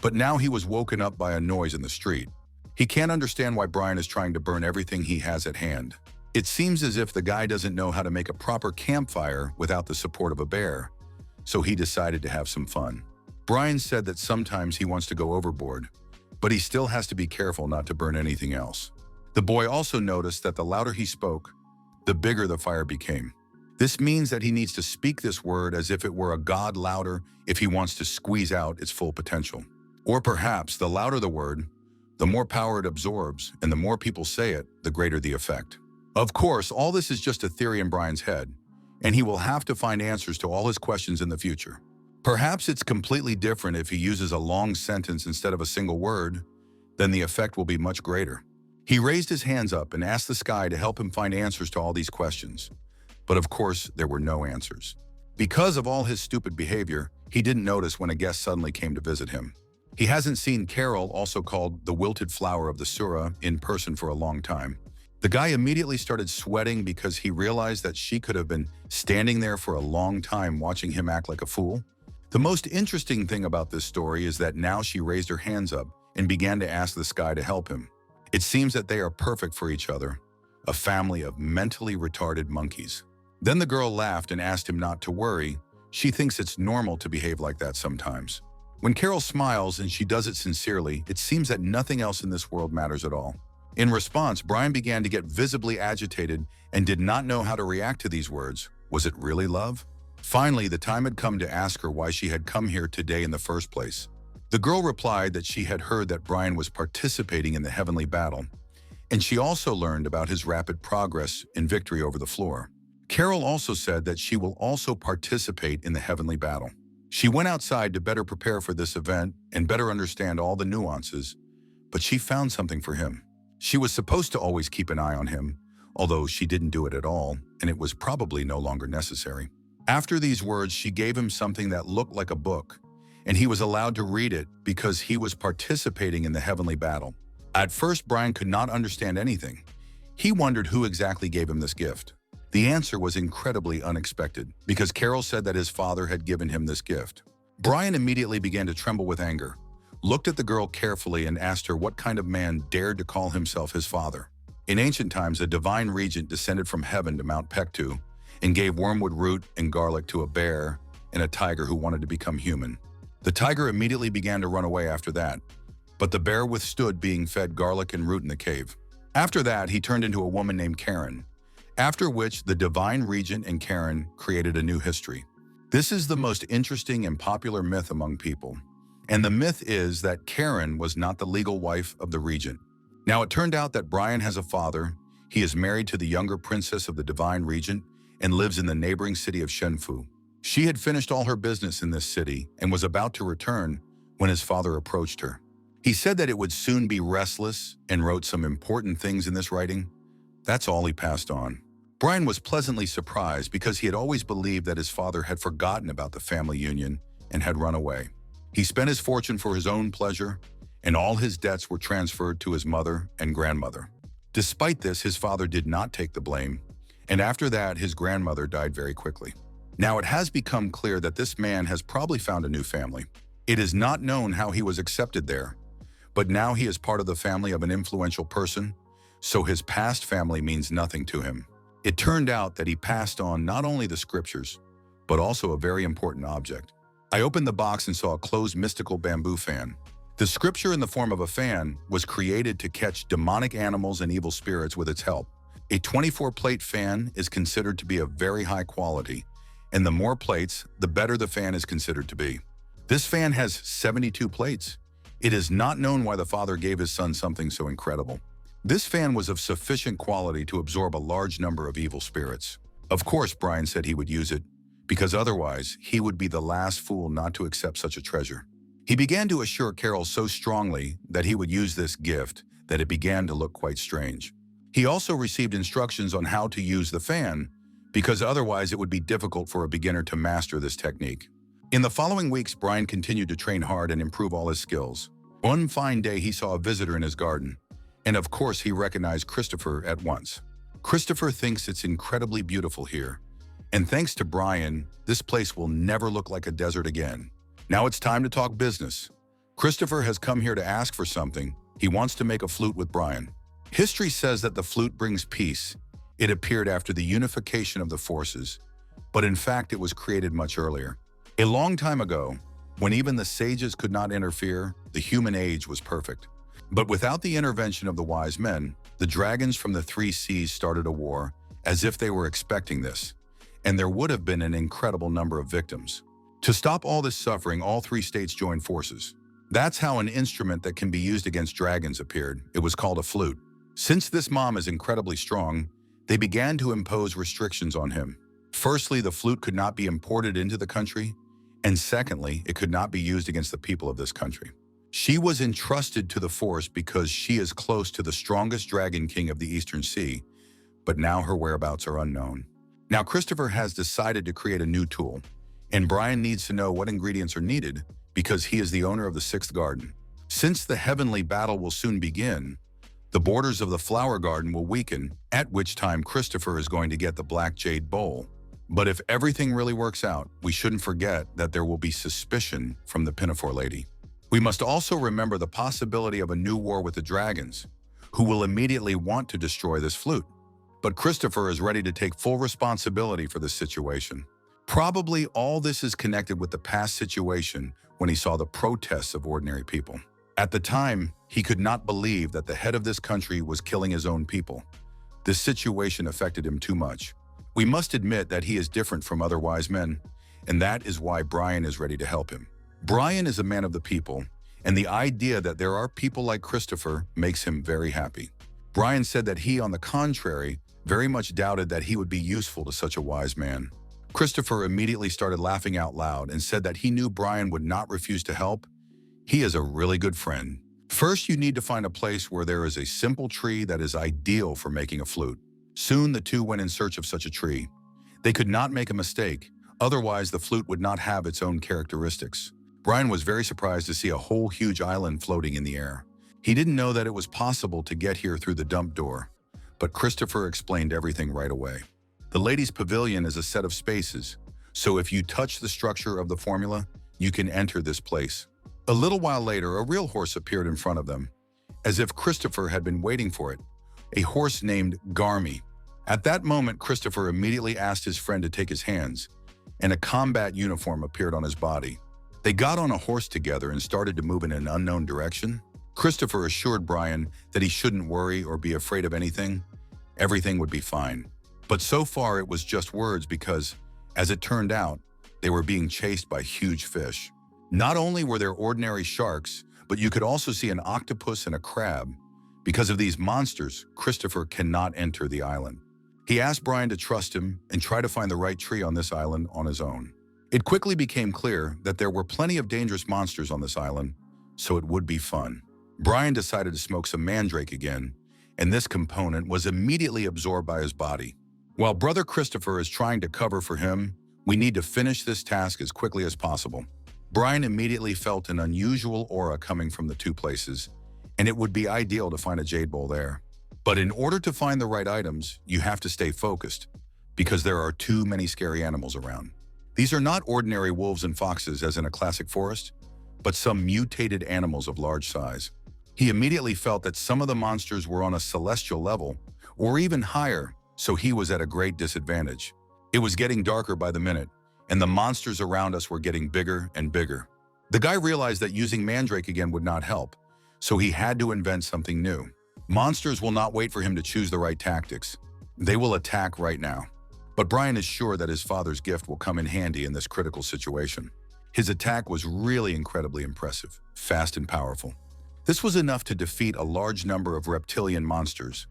but now he was woken up by a noise in the street. He can't understand why Brian is trying to burn everything he has at hand. It seems as if the guy doesn't know how to make a proper campfire without the support of a bear, so he decided to have some fun. Brian said that sometimes he wants to go overboard, but he still has to be careful not to burn anything else. The boy also noticed that the louder he spoke, the bigger the fire became. This means that he needs to speak this word as if it were a god louder if he wants to squeeze out its full potential. Or perhaps the louder the word, the more power it absorbs, and the more people say it, the greater the effect. Of course, all this is just a theory in Brian's head, and he will have to find answers to all his questions in the future. Perhaps it's completely different if he uses a long sentence instead of a single word, then the effect will be much greater. He raised his hands up and asked the sky to help him find answers to all these questions. But of course, there were no answers. Because of all his stupid behavior, he didn't notice when a guest suddenly came to visit him. He hasn't seen Carol, also called the wilted flower of the sura, in person for a long time. The guy immediately started sweating because he realized that she could have been standing there for a long time watching him act like a fool. The most interesting thing about this story is that now she raised her hands up and began to ask the sky to help him. It seems that they are perfect for each other, a family of mentally retarded monkeys. Then the girl laughed and asked him not to worry. She thinks it's normal to behave like that sometimes. When Carol smiles and she does it sincerely, it seems that nothing else in this world matters at all. In response, Brian began to get visibly agitated and did not know how to react to these words. Was it really love? Finally, the time had come to ask her why she had come here today in the first place. The girl replied that she had heard that Brian was participating in the heavenly battle, and she also learned about his rapid progress in victory over the floor. Carol also said that she will also participate in the heavenly battle. She went outside to better prepare for this event and better understand all the nuances, but she found something for him. She was supposed to always keep an eye on him, although she didn't do it at all, and it was probably no longer necessary. After these words, she gave him something that looked like a book, and he was allowed to read it because he was participating in the heavenly battle. At first, Brian could not understand anything. He wondered who exactly gave him this gift. The answer was incredibly unexpected, because Carol said that his father had given him this gift. Brian immediately began to tremble with anger, looked at the girl carefully and asked her what kind of man dared to call himself his father. In ancient times, a divine regent descended from heaven to Mount Pektu and gave wormwood root and garlic to a bear and a tiger who wanted to become human. The tiger immediately began to run away after that, but the bear withstood being fed garlic and root in the cave. After that, he turned into a woman named Karen, after which the divine regent and Karen created a new history. This is the most interesting and popular myth among people, and the myth is that Karen was not the legal wife of the regent. Now, it turned out that Brian has a father, he is married to the younger princess of the divine regent, and lives in the neighboring city of Shenfu. She had finished all her business in this city and was about to return when his father approached her. He said that it would soon be restless and wrote some important things in this writing. That's all he passed on. Brian was pleasantly surprised because he had always believed that his father had forgotten about the family union and had run away. He spent his fortune for his own pleasure, and all his debts were transferred to his mother and grandmother. Despite this, his father did not take the blame, and after that, his grandmother died very quickly. Now, it has become clear that this man has probably found a new family. It is not known how he was accepted there, but now he is part of the family of an influential person, so his past family means nothing to him. It turned out that he passed on not only the scriptures, but also a very important object. I opened the box and saw a closed mystical bamboo fan. The scripture in the form of a fan was created to catch demonic animals and evil spirits with its help. A 24-plate fan is considered to be of very high quality, and the more plates, the better the fan is considered to be. This fan has 72 plates. It is not known why the father gave his son something so incredible. This fan was of sufficient quality to absorb a large number of evil spirits. Of course, Brian said he would use it, because otherwise he would be the last fool not to accept such a treasure. He began to assure Carol so strongly that he would use this gift that it began to look quite strange. He also received instructions on how to use the fan, because otherwise it would be difficult for a beginner to master this technique. In the following weeks, Brian continued to train hard and improve all his skills. One fine day, he saw a visitor in his garden, and of course he recognized Christopher at once. Christopher thinks it's incredibly beautiful here, and thanks to Brian, this place will never look like a desert again. Now it's time to talk business. Christopher has come here to ask for something. He wants to make a flute with Brian. History says that the flute brings peace. It appeared after the unification of the forces, but in fact it was created much earlier. A long time ago, when even the sages could not interfere, the human age was perfect. But without the intervention of the wise men, the dragons from the three seas started a war, as if they were expecting this, and there would have been an incredible number of victims. To stop all this suffering, all three states joined forces. That's how an instrument that can be used against dragons appeared. It was called a flute. Since this mom is incredibly strong, they began to impose restrictions on him. Firstly, the flute could not be imported into the country, and secondly, it could not be used against the people of this country. She was entrusted to the force because she is close to the strongest dragon king of the Eastern Sea, but now her whereabouts are unknown. Now Christopher has decided to create a new tool, and Brian needs to know what ingredients are needed because he is the owner of the sixth garden. Since the heavenly battle will soon begin, the borders of the flower garden will weaken, at which time Christopher is going to get the black jade bowl. But if everything really works out, we shouldn't forget that there will be suspicion from the Pinafore lady. We must also remember the possibility of a new war with the dragons, who will immediately want to destroy this flute. But Christopher is ready to take full responsibility for this situation. Probably all this is connected with the past situation when he saw the protests of ordinary people. At the time, he could not believe that the head of this country was killing his own people. This situation affected him too much. We must admit that he is different from other wise men, and that is why Brian is ready to help him. Brian is a man of the people, and the idea that there are people like Christopher makes him very happy. Brian said that he, on the contrary, very much doubted that he would be useful to such a wise man. Christopher immediately started laughing out loud and said that he knew Brian would not refuse to help. He is a really good friend. First, you need to find a place where there is a simple tree that is ideal for making a flute. Soon, the two went in search of such a tree. They could not make a mistake, otherwise the flute would not have its own characteristics. Brian was very surprised to see a whole huge island floating in the air. He didn't know that it was possible to get here through the dump door, but Christopher explained everything right away. The ladies' pavilion is a set of spaces, so if you touch the structure of the formula, you can enter this place. A little while later, a real horse appeared in front of them, as if Christopher had been waiting for it, a horse named Garmy. At that moment, Christopher immediately asked his friend to take his hands, and a combat uniform appeared on his body. They got on a horse together and started to move in an unknown direction. Christopher assured Brian that he shouldn't worry or be afraid of anything. Everything would be fine. But so far it was just words because, as it turned out, they were being chased by huge fish. Not only were there ordinary sharks, but you could also see an octopus and a crab. Because of these monsters, Christopher cannot enter the island. He asked Brian to trust him and try to find the right tree on this island on his own. It quickly became clear that there were plenty of dangerous monsters on this island, so it would be fun. Brian decided to smoke some mandrake again, and this component was immediately absorbed by his body. While brother Christopher is trying to cover for him, we need to finish this task as quickly as possible. Brian immediately felt an unusual aura coming from the two places, and it would be ideal to find a jade bowl there. But in order to find the right items, you have to stay focused, because there are too many scary animals around. These are not ordinary wolves and foxes as in a classic forest, but some mutated animals of large size. He immediately felt that some of the monsters were on a celestial level, or even higher, so he was at a great disadvantage. It was getting darker by the minute, and the monsters around us were getting bigger and bigger. The guy realized that using mandrake again would not help, so he had to invent something new. Monsters will not wait for him to choose the right tactics. They will attack right now. But Brian is sure that his father's gift will come in handy in this critical situation. His attack was really incredibly impressive, fast and powerful. This was enough to defeat a large number of reptilian monsters.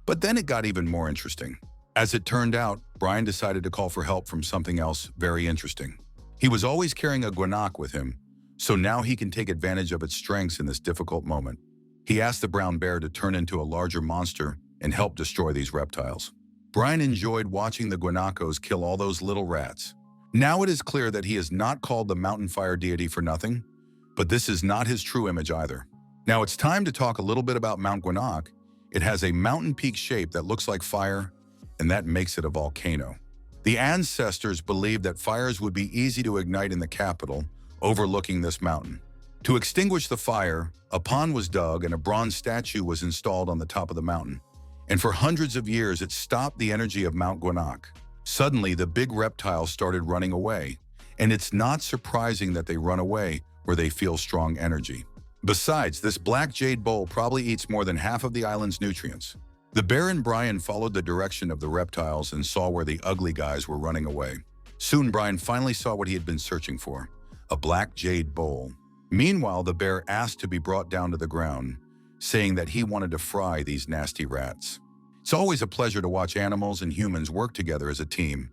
But then it got even more interesting. As it turned out, Brian decided to call for help from something else very interesting. He was always carrying a guanac with him, so now he can take advantage of its strengths in this difficult moment. He asked the brown bear to turn into a larger monster and help destroy these reptiles. Brian enjoyed watching the guanacos kill all those little rats. Now it is clear that he is not called the mountain fire deity for nothing, but this is not his true image either. Now it's time to talk a little bit about Mount Guanac. It has a mountain peak shape that looks like fire, and that makes it a volcano. The ancestors believed that fires would be easy to ignite in the capital, overlooking this mountain. To extinguish the fire, a pond was dug and a bronze statue was installed on the top of the mountain. And for hundreds of years, it stopped the energy of Mount Guanac. Suddenly, the big reptiles started running away, and it's not surprising that they run away where they feel strong energy. Besides, this black jade bowl probably eats more than half of the island's nutrients. The bear and Brian followed the direction of the reptiles and saw where the ugly guys were running away. Soon, Brian finally saw what he had been searching for, a black jade bowl. Meanwhile, the bear asked to be brought down to the ground, saying that he wanted to fry these nasty rats. It's always a pleasure to watch animals and humans work together as a team,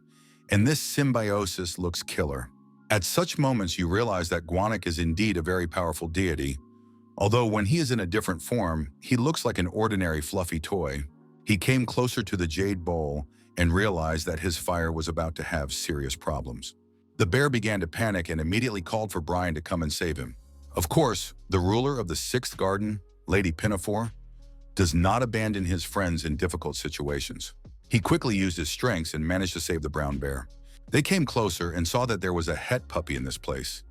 and this symbiosis looks killer. At such moments, you realize that Guanac is indeed a very powerful deity, although when he is in a different form, he looks like an ordinary fluffy toy. He came closer to the jade bowl and realized that his fire was about to have serious problems. The bear began to panic and immediately called for Brian to come and save him. Of course, the ruler of the sixth garden, Lady Pinafore, does not abandon his friends in difficult situations. He quickly used his strengths and managed to save the brown bear. They came closer and saw that there was a het puppy in this place,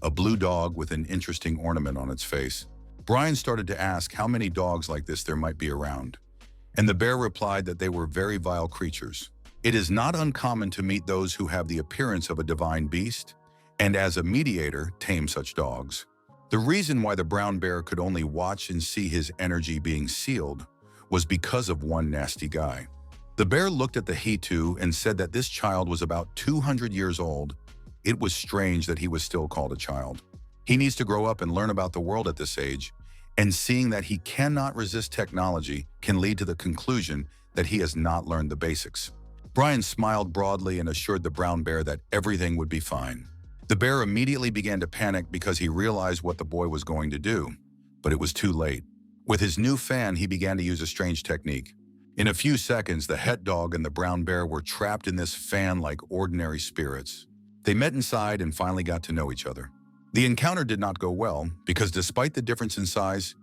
a blue dog with an interesting ornament on its face. Brian started to ask how many dogs like this there might be around, and the bear replied that they were very vile creatures. It is not uncommon to meet those who have the appearance of a divine beast, and as a mediator, tame such dogs. The reason why the brown bear could only watch and see his energy being sealed was because of one nasty guy. The bear looked at the He-Tu and said that this child was about 200 years old. It was strange that he was still called a child. He needs to grow up and learn about the world at this age, and seeing that he cannot resist technology can lead to the conclusion that he has not learned the basics. Brian smiled broadly and assured the brown bear that everything would be fine. The bear immediately began to panic because he realized what the boy was going to do, but it was too late. With his new fan, he began to use a strange technique. In a few seconds, the het dog and the brown bear were trapped in this fan like ordinary spirits. They met inside and finally got to know each other. The encounter did not go well because despite the difference in size,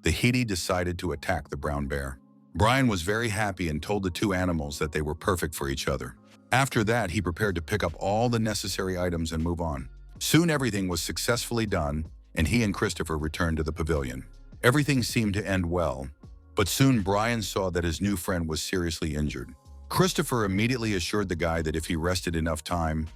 the Hiti decided to attack the brown bear. Brian was very happy and told the two animals that they were perfect for each other. After that, he prepared to pick up all the necessary items and move on. Soon everything was successfully done, and he and Christopher returned to the pavilion. Everything seemed to end well, but soon Brian saw that his new friend was seriously injured. Christopher immediately assured the guy that if he rested enough time,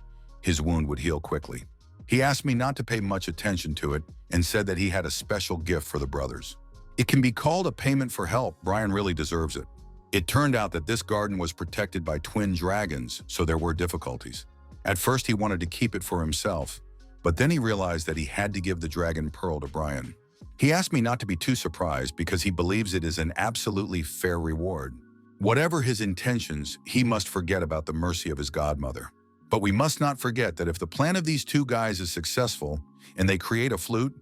his wound would heal quickly. He asked me not to pay much attention to it and said that he had a special gift for the brothers. It can be called a payment for help. Brian really deserves it. It turned out that this garden was protected by twin dragons, so there were difficulties. At first, he wanted to keep it for himself, but then he realized that he had to give the dragon pearl to Brian. He asked me not to be too surprised because he believes it is an absolutely fair reward. Whatever his intentions, he must forget about the mercy of his godmother. But we must not forget that if the plan of these two guys is successful and they create a flute,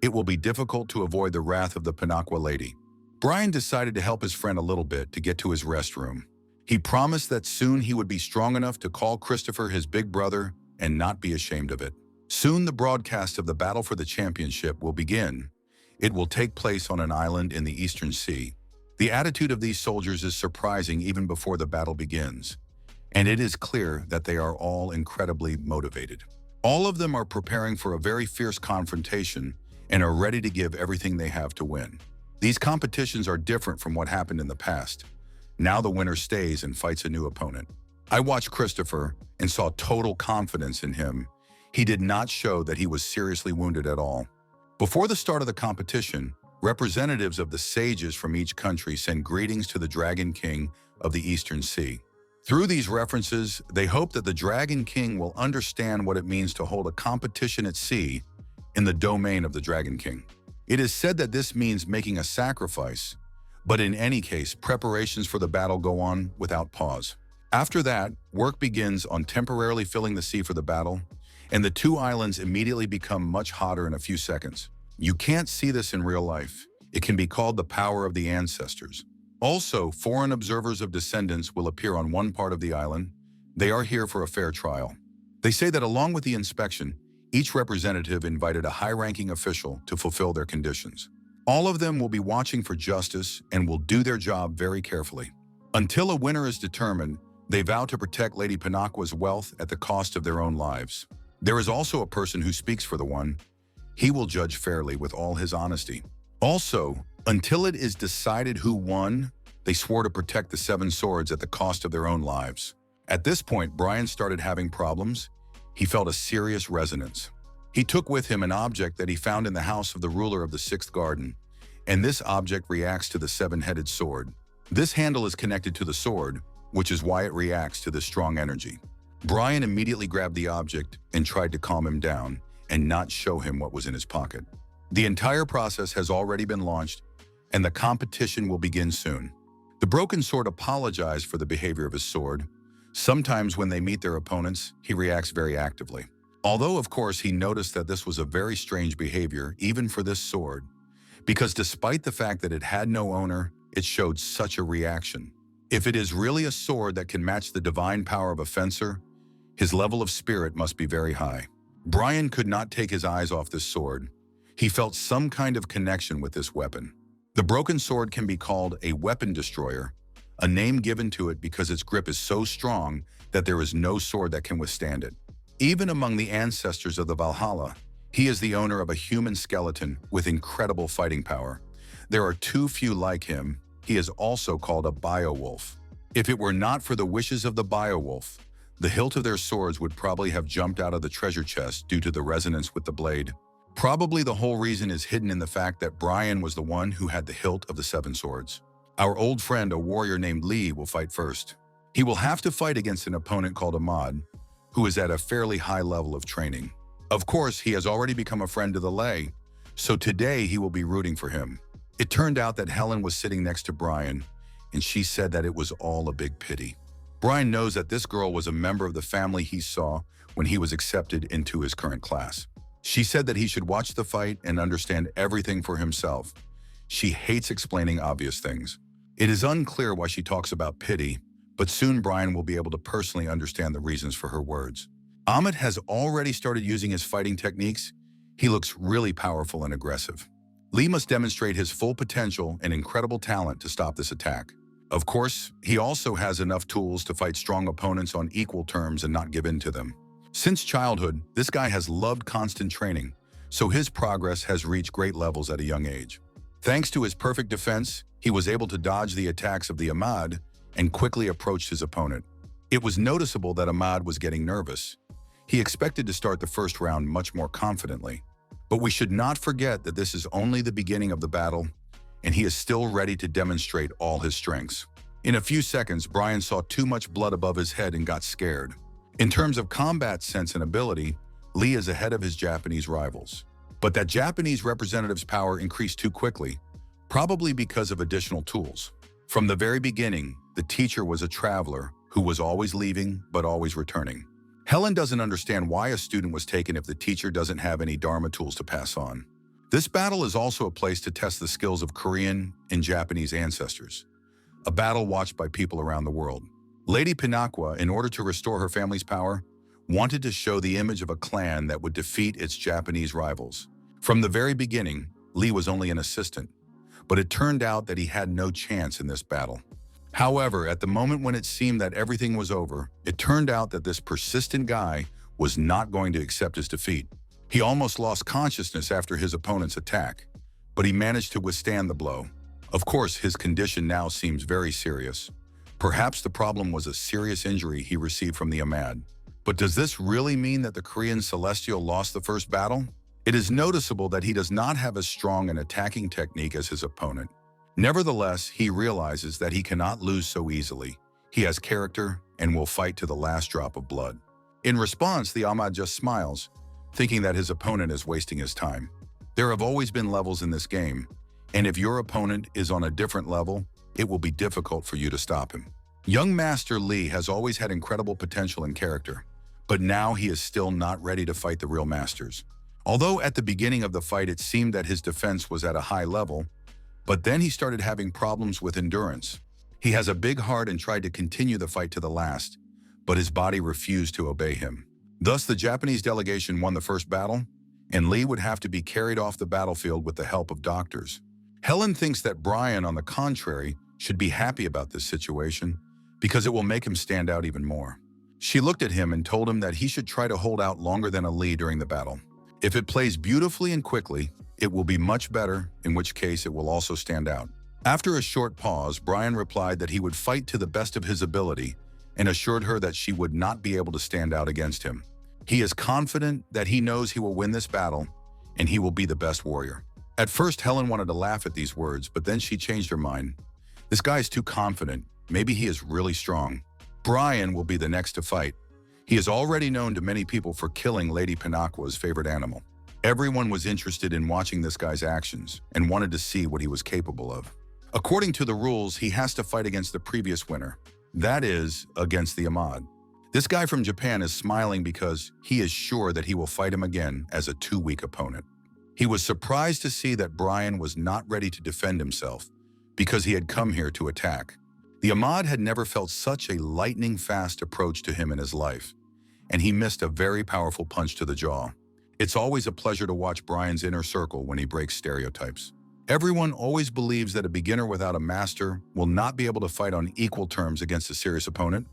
it will be difficult to avoid the wrath of the Pinaqua lady. Brian decided to help his friend a little bit to get to his restroom. He promised that soon he would be strong enough to call Christopher his big brother and not be ashamed of it. Soon the broadcast of the battle for the championship will begin. It will take place on an island in the Eastern Sea. The attitude of these soldiers is surprising even before the battle begins, and it is clear that they are all incredibly motivated. All of them are preparing for a very fierce confrontation and are ready to give everything they have to win. These competitions are different from what happened in the past. Now the winner stays and fights a new opponent. I watched Christopher and saw total confidence in him. He did not show that he was seriously wounded at all. Before the start of the competition, representatives of the sages from each country send greetings to the Dragon King of the Eastern Sea. Through these references, they hope that the Dragon King will understand what it means to hold a competition at sea in the domain of the Dragon King. It is said that this means making a sacrifice, but in any case, preparations for the battle go on without pause. After that, work begins on temporarily filling the sea for the battle, and the two islands immediately become much hotter in a few seconds. You can't see this in real life. It can be called the power of the ancestors. Also, foreign observers of descendants will appear on one part of the island. They are here for a fair trial. They say that along with the inspection, each representative invited a high-ranking official to fulfill their conditions. All of them will be watching for justice and will do their job very carefully. Until a winner is determined, they vow to protect Lady Pinaqua's wealth at the cost of their own lives. There is also a person who speaks for the one. He will judge fairly with all his honesty. Also, until it is decided who won, they swore to protect the seven swords at the cost of their own lives. At this point, Brian started having problems. He felt a serious resonance. He took with him an object that he found in the house of the ruler of the sixth garden, and this object reacts to the seven-headed sword. This handle is connected to the sword, which is why it reacts to this strong energy. Brian immediately grabbed the object and tried to calm him down and not show him what was in his pocket. The entire process has already been launched, and the competition will begin soon. The broken sword apologized for the behavior of his sword. Sometimes when they meet their opponents, he reacts very actively. Although, of course, he noticed that this was a very strange behavior, even for this sword, because despite the fact that it had no owner, it showed such a reaction. If it is really a sword that can match the divine power of a fencer, his level of spirit must be very high. Brian could not take his eyes off this sword. He felt some kind of connection with this weapon. The broken sword can be called a weapon destroyer, a name given to it because its grip is so strong that there is no sword that can withstand it. Even among the ancestors of the Valhalla, he is the owner of a human skeleton with incredible fighting power. There are too few like him. He is also called a biowolf. If it were not for the wishes of the biowolf, the hilt of their swords would probably have jumped out of the treasure chest due to the resonance with the blade. Probably the whole reason is hidden in the fact that Brian was the one who had the hilt of the seven swords. Our old friend, a warrior named Lee, will fight first. He will have to fight against an opponent called Ahmad, who is at a fairly high level of training. Of course, he has already become a friend to the Lay, so today he will be rooting for him. It turned out that Helen was sitting next to Brian, and she said that it was all a big pity. Brian knows that this girl was a member of the family he saw when he was accepted into his current class. She said that he should watch the fight and understand everything for himself. She hates explaining obvious things. It is unclear why she talks about pity, but soon Brian will be able to personally understand the reasons for her words. Ahmed has already started using his fighting techniques. He looks really powerful and aggressive. Lee must demonstrate his full potential and incredible talent to stop this attack. Of course, he also has enough tools to fight strong opponents on equal terms and not give in to them. Since childhood, this guy has loved constant training, so his progress has reached great levels at a young age. Thanks to his perfect defense, he was able to dodge the attacks of the Ahmad and quickly approached his opponent. It was noticeable that Ahmad was getting nervous. He expected to start the first round much more confidently. But we should not forget that this is only the beginning of the battle, and he is still ready to demonstrate all his strengths. In a few seconds, Brian saw too much blood above his head and got scared. In terms of combat sense and ability, Lee is ahead of his Japanese rivals. But that Japanese representative's power increased too quickly, probably because of additional tools. From the very beginning, the teacher was a traveler who was always leaving but always returning. Helen doesn't understand why a student was taken if the teacher doesn't have any Dharma tools to pass on. This battle is also a place to test the skills of Korean and Japanese ancestors, a battle watched by people around the world. Lady Pinakwa, in order to restore her family's power, wanted to show the image of a clan that would defeat its Japanese rivals. From the very beginning, Lee was only an assistant, but it turned out that he had no chance in this battle. However, at the moment when it seemed that everything was over, it turned out that this persistent guy was not going to accept his defeat. He almost lost consciousness after his opponent's attack, but he managed to withstand the blow. Of course, his condition now seems very serious. Perhaps the problem was a serious injury he received from the Ahmad. But does this really mean that the Korean Celestial lost the first battle? It is noticeable that he does not have as strong an attacking technique as his opponent. Nevertheless, he realizes that he cannot lose so easily. He has character and will fight to the last drop of blood. In response, the Ahmad just smiles, thinking that his opponent is wasting his time. There have always been levels in this game, and if your opponent is on a different level, it will be difficult for you to stop him. Young Master Lee has always had incredible potential and character, but now he is still not ready to fight the real masters. Although at the beginning of the fight it seemed that his defense was at a high level, but then he started having problems with endurance. He has a big heart and tried to continue the fight to the last, but his body refused to obey him. Thus, the Japanese delegation won the first battle, and Lee would have to be carried off the battlefield with the help of doctors. Helen thinks that Brian, on the contrary, should be happy about this situation because it will make him stand out even more. She looked at him and told him that he should try to hold out longer than Lee during the battle. If it plays beautifully and quickly, it will be much better, in which case it will also stand out. After a short pause, Brian replied that he would fight to the best of his ability and assured her that she would not be able to stand out against him. He is confident that he knows he will win this battle and he will be the best warrior. At first, Helen wanted to laugh at these words, but then she changed her mind. This guy is too confident. Maybe he is really strong. Brian will be the next to fight. He is already known to many people for killing Lady Pinakwa's favorite animal. Everyone was interested in watching this guy's actions and wanted to see what he was capable of. According to the rules, he has to fight against the previous winner. That is, against the Ahmad. This guy from Japan is smiling because he is sure that he will fight him again as a too-weak opponent. He was surprised to see that Brian was not ready to defend himself because he had come here to attack. The Ahmad had never felt such a lightning-fast approach to him in his life, and he missed a very powerful punch to the jaw. It's always a pleasure to watch Brian's inner circle when he breaks stereotypes. Everyone always believes that a beginner without a master will not be able to fight on equal terms against a serious opponent,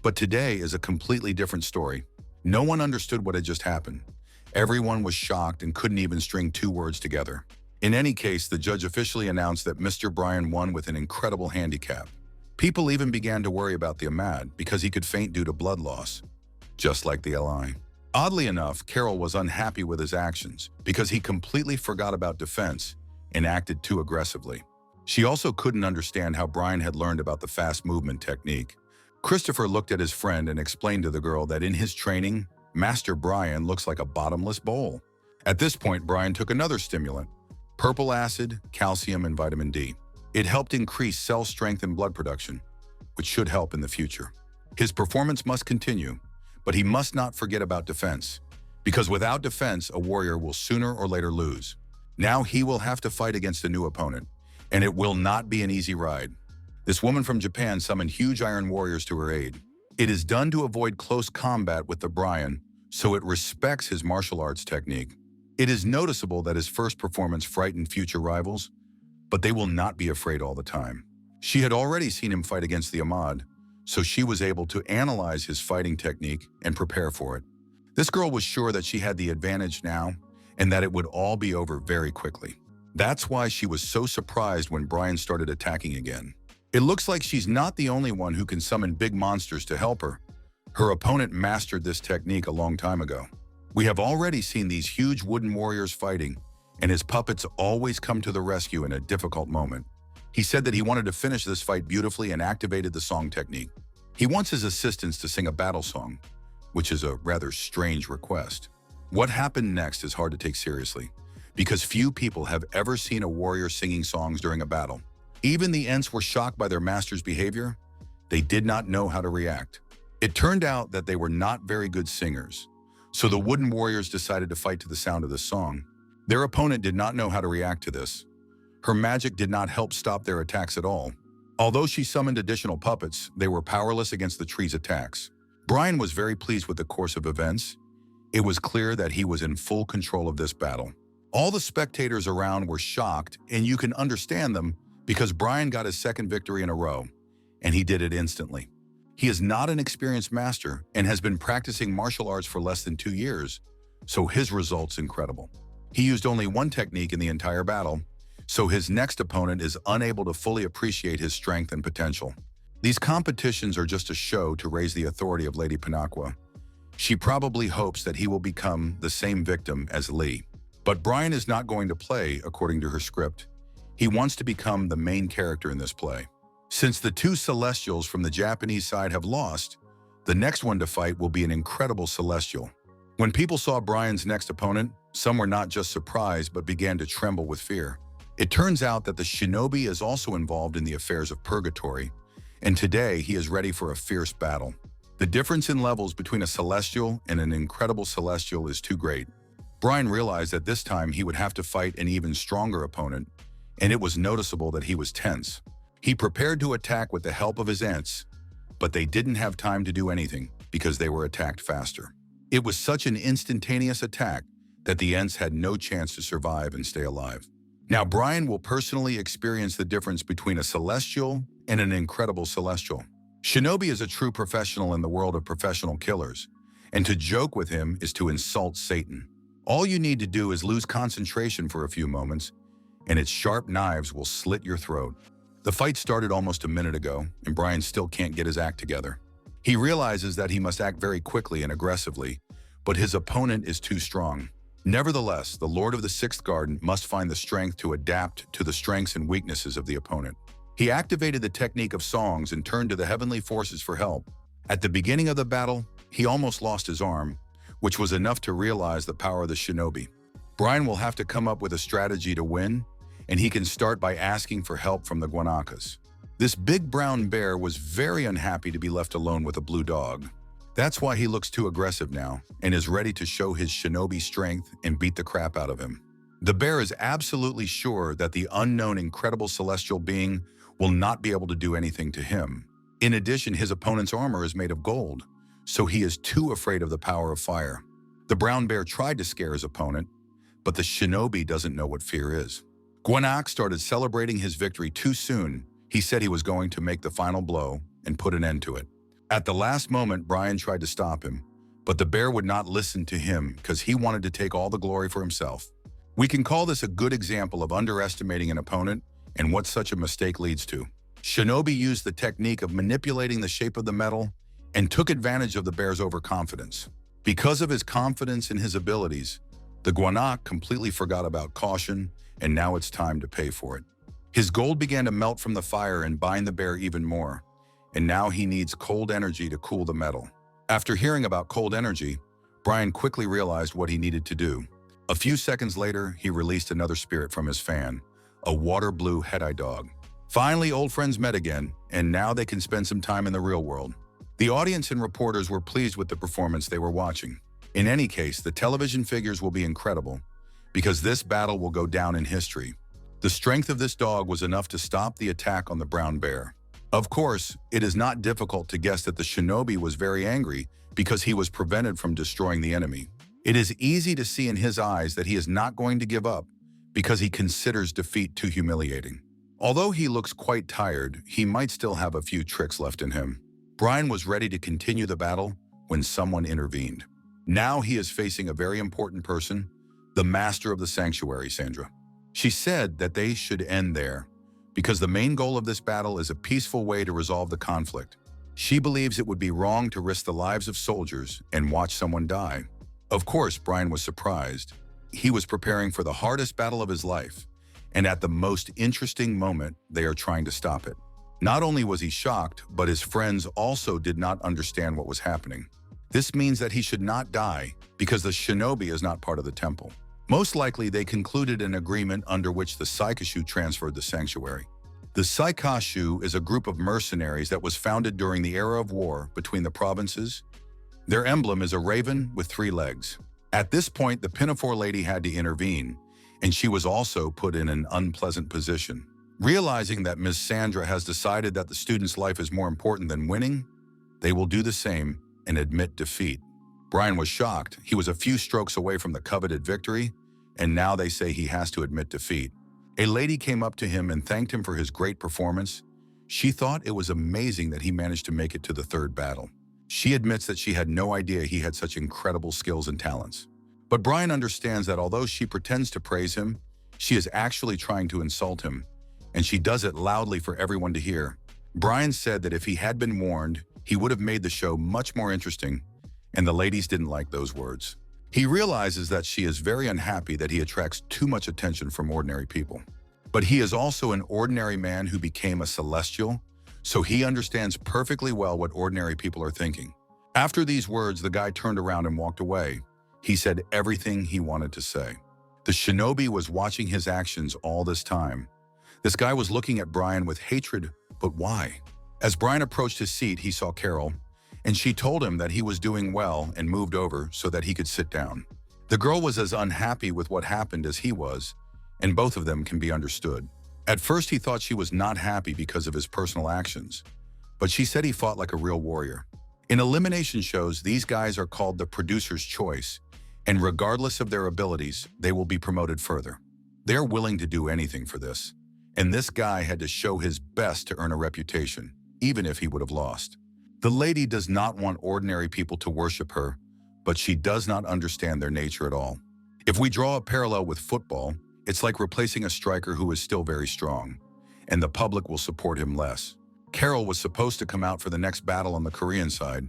but today is a completely different story. No one understood what had just happened. Everyone was shocked and couldn't even string two words together. In any case, the judge officially announced that Mr. Brian won with an incredible handicap. People even began to worry about the Ahmad because he could faint due to blood loss, just like the Li. Oddly enough, Carol was unhappy with his actions because he completely forgot about defense and acted too aggressively. She also couldn't understand how Brian had learned about the fast movement technique. Christopher looked at his friend and explained to the girl that in his training, Master Brian looks like a bottomless bowl. At this point, Brian took another stimulant, purple acid, calcium, and vitamin D. It helped increase cell strength and blood production, which should help in the future. His performance must continue, but he must not forget about defense, because without defense, a warrior will sooner or later lose. Now he will have to fight against a new opponent, and it will not be an easy ride. This woman from Japan summoned huge iron warriors to her aid. It is done to avoid close combat with the Brian, so it respects his martial arts technique. It is noticeable that his first performance frightened future rivals, but they will not be afraid all the time. She had already seen him fight against the Ahmad, so she was able to analyze his fighting technique and prepare for it. This girl was sure that she had the advantage now and that it would all be over very quickly. That's why she was so surprised when Brian started attacking again. It looks like she's not the only one who can summon big monsters to help her. Her opponent mastered this technique a long time ago. We have already seen these huge wooden warriors fighting, and his puppets always come to the rescue in a difficult moment. He said that he wanted to finish this fight beautifully and activated the song technique. He wants his assistants to sing a battle song, which is a rather strange request. What happened next is hard to take seriously, because few people have ever seen a warrior singing songs during a battle. Even the Ents were shocked by their master's behavior, They did not know how to react. It turned out that they were not very good singers, so the wooden warriors decided to fight to the sound of the song. Their opponent did not know how to react to this. Her magic did not help stop their attacks at all. Although she summoned additional puppets, they were powerless against the tree's attacks. Brian was very pleased with the course of events. It was clear that he was in full control of this battle. All the spectators around were shocked, and you can understand them because Brian got his second victory in a row, and he did it instantly. He is not an experienced master and has been practicing martial arts for less than 2 years, so his result's incredible. He used only one technique in the entire battle, so his next opponent is unable to fully appreciate his strength and potential. These competitions are just a show to raise the authority of Lady Pinocchio. She probably hopes that he will become the same victim as Lee. But Brian is not going to play according to her script. He wants to become the main character in this play. Since the two Celestials from the Japanese side have lost, the next one to fight will be an incredible Celestial. When people saw Brian's next opponent, some were not just surprised but began to tremble with fear. It turns out that the shinobi is also involved in the affairs of purgatory, and today he is ready for a fierce battle. The difference in levels between a Celestial and an incredible Celestial is too great. Brian realized that this time he would have to fight an even stronger opponent, and it was noticeable that he was tense. He prepared to attack with the help of his Ents, but they didn't have time to do anything because they were attacked faster. It was such an instantaneous attack that the Ents had no chance to survive and stay alive. Now Brian will personally experience the difference between a Celestial and an incredible Celestial. Shinobi is a true professional in the world of professional killers, and to joke with him is to insult Satan. All you need to do is lose concentration for a few moments, and its sharp knives will slit your throat. The fight started almost a minute ago, and Brian still can't get his act together. He realizes that he must act very quickly and aggressively, but his opponent is too strong. Nevertheless, the Lord of the Sixth Garden must find the strength to adapt to the strengths and weaknesses of the opponent. He activated the technique of songs and turned to the heavenly forces for help. At the beginning of the battle, he almost lost his arm, which was enough to realize the power of the shinobi. Brian will have to come up with a strategy to win, and he can start by asking for help from the guanacos. This big brown bear was very unhappy to be left alone with a blue dog. That's why he looks too aggressive now and is ready to show his shinobi strength and beat the crap out of him. The bear is absolutely sure that the unknown incredible celestial being will not be able to do anything to him. In addition, his opponent's armor is made of gold, so he is too afraid of the power of fire. The brown bear tried to scare his opponent, but the shinobi doesn't know what fear is. Guanak started celebrating his victory too soon. He said he was going to make the final blow and put an end to it. At the last moment, Brian tried to stop him, but the bear would not listen to him because he wanted to take all the glory for himself. We can call this a good example of underestimating an opponent and what such a mistake leads to. Shinobi used the technique of manipulating the shape of the metal and took advantage of the bear's overconfidence. Because of his confidence in his abilities, the Guanak completely forgot about caution, and now it's time to pay for it. His gold began to melt from the fire and bind the bear even more, and now he needs cold energy to cool the metal. After hearing about cold energy, Brian quickly realized what he needed to do. A few seconds later, he released another spirit from his fan, a water blue head-eye dog. Finally, old friends met again, and now they can spend some time in the real world. The audience and reporters were pleased with the performance they were watching. In any case, the television figures will be incredible, because this battle will go down in history. The strength of this dog was enough to stop the attack on the brown bear. Of course, it is not difficult to guess that the shinobi was very angry because he was prevented from destroying the enemy. It is easy to see in his eyes that he is not going to give up because he considers defeat too humiliating. Although he looks quite tired, he might still have a few tricks left in him. Brian was ready to continue the battle when someone intervened. Now he is facing a very important person, the master of the sanctuary, Sandra. She said that they should end there because the main goal of this battle is a peaceful way to resolve the conflict. She believes it would be wrong to risk the lives of soldiers and watch someone die. Of course, Brian was surprised. He was preparing for the hardest battle of his life, and at the most interesting moment, they are trying to stop it. Not only was he shocked, but his friends also did not understand what was happening. This means that he should not die because the shinobi is not part of the temple. Most likely, they concluded an agreement under which the Saikashu transferred the sanctuary. The Saikashu is a group of mercenaries that was founded during the era of war between the provinces. Their emblem is a raven with 3 legs. At this point, the Pinafore lady had to intervene, and she was also put in an unpleasant position. Realizing that Ms. Sandra has decided that the student's life is more important than winning, they will do the same and admit defeat. Brian was shocked. He was a few strokes away from the coveted victory, and now they say he has to admit defeat. A lady came up to him and thanked him for his great performance. She thought it was amazing that he managed to make it to the 3rd battle. She admits that she had no idea he had such incredible skills and talents. But Brian understands that although she pretends to praise him, she is actually trying to insult him, and she does it loudly for everyone to hear. Brian said that if he had been warned, he would have made the show much more interesting, and the ladies didn't like those words. He realizes that she is very unhappy that he attracts too much attention from ordinary people. But he is also an ordinary man who became a celestial, so he understands perfectly well what ordinary people are thinking. After these words, the guy turned around and walked away. He said everything he wanted to say. The shinobi was watching his actions all this time. This guy was looking at Brian with hatred, but why? As Brian approached his seat, he saw Carol, and she told him that he was doing well and moved over so that he could sit down. The girl was as unhappy with what happened as he was, and both of them can be understood. At first, he thought she was not happy because of his personal actions, but she said he fought like a real warrior. In elimination shows, these guys are called the producer's choice, and regardless of their abilities, they will be promoted further. They're willing to do anything for this, and this guy had to show his best to earn a reputation, even if he would have lost. The lady does not want ordinary people to worship her, but she does not understand their nature at all. If we draw a parallel with football, it's like replacing a striker who is still very strong, and the public will support him less. Carol was supposed to come out for the next battle on the Korean side,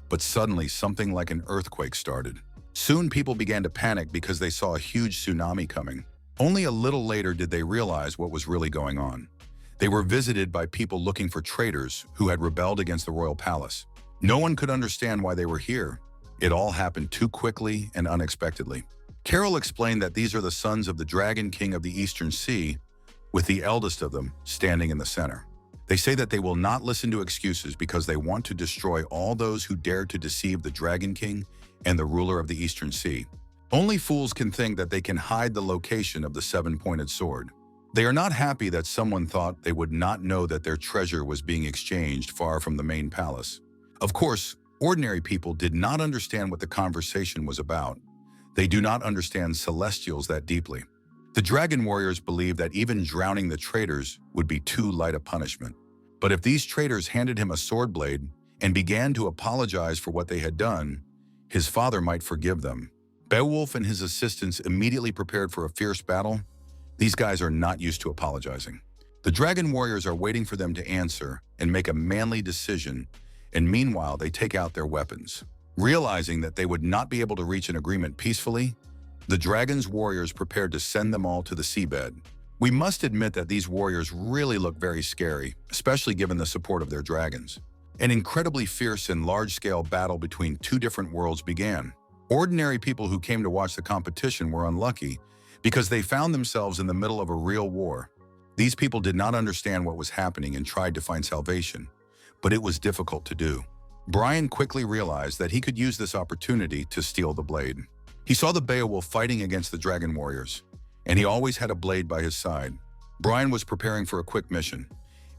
but suddenly something like an earthquake started. Soon people began to panic because they saw a huge tsunami coming. Only a little later did they realize what was really going on. They were visited by people looking for traitors who had rebelled against the royal palace. No one could understand why they were here. It all happened too quickly and unexpectedly. Carol explained that these are the sons of the Dragon King of the Eastern Sea, with the eldest of them standing in the center. They say that they will not listen to excuses because they want to destroy all those who dare to deceive the Dragon King and the ruler of the Eastern Sea. Only fools can think that they can hide the location of the 7-pointed sword. They are not happy that someone thought they would not know that their treasure was being exchanged far from the main palace. Of course, ordinary people did not understand what the conversation was about. They do not understand celestials that deeply. The dragon warriors believed that even drowning the traitors would be too light a punishment. But if these traitors handed him a sword blade and began to apologize for what they had done, his father might forgive them. Beowulf and his assistants immediately prepared for a fierce battle. These guys are not used to apologizing. The dragon warriors are waiting for them to answer and make a manly decision, and meanwhile they take out their weapons. Realizing that they would not be able to reach an agreement peacefully, the dragon's warriors prepared to send them all to the seabed. We must admit that these warriors really look very scary, especially given the support of their dragons. An incredibly fierce and large-scale battle between 2 different worlds began. Ordinary people who came to watch the competition were unlucky because they found themselves in the middle of a real war. These people did not understand what was happening and tried to find salvation, but it was difficult to do. Brian quickly realized that he could use this opportunity to steal the blade. He saw the Beowulf fighting against the dragon warriors, and he always had a blade by his side. Brian was preparing for a quick mission,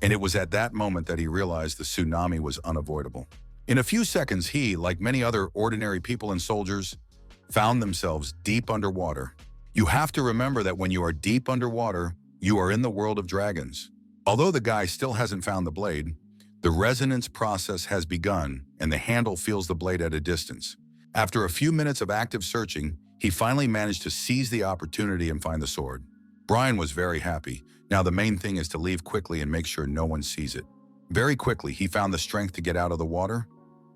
and it was at that moment that he realized the tsunami was unavoidable. In a few seconds, he, like many other ordinary people and soldiers, found themselves deep underwater. You have to remember that when you are deep underwater, you are in the world of dragons. Although the guy still hasn't found the blade, the resonance process has begun and the handle feels the blade at a distance. After a few minutes of active searching, he finally managed to seize the opportunity and find the sword. Brian was very happy. Now the main thing is to leave quickly and make sure no one sees it. Very quickly, he found the strength to get out of the water.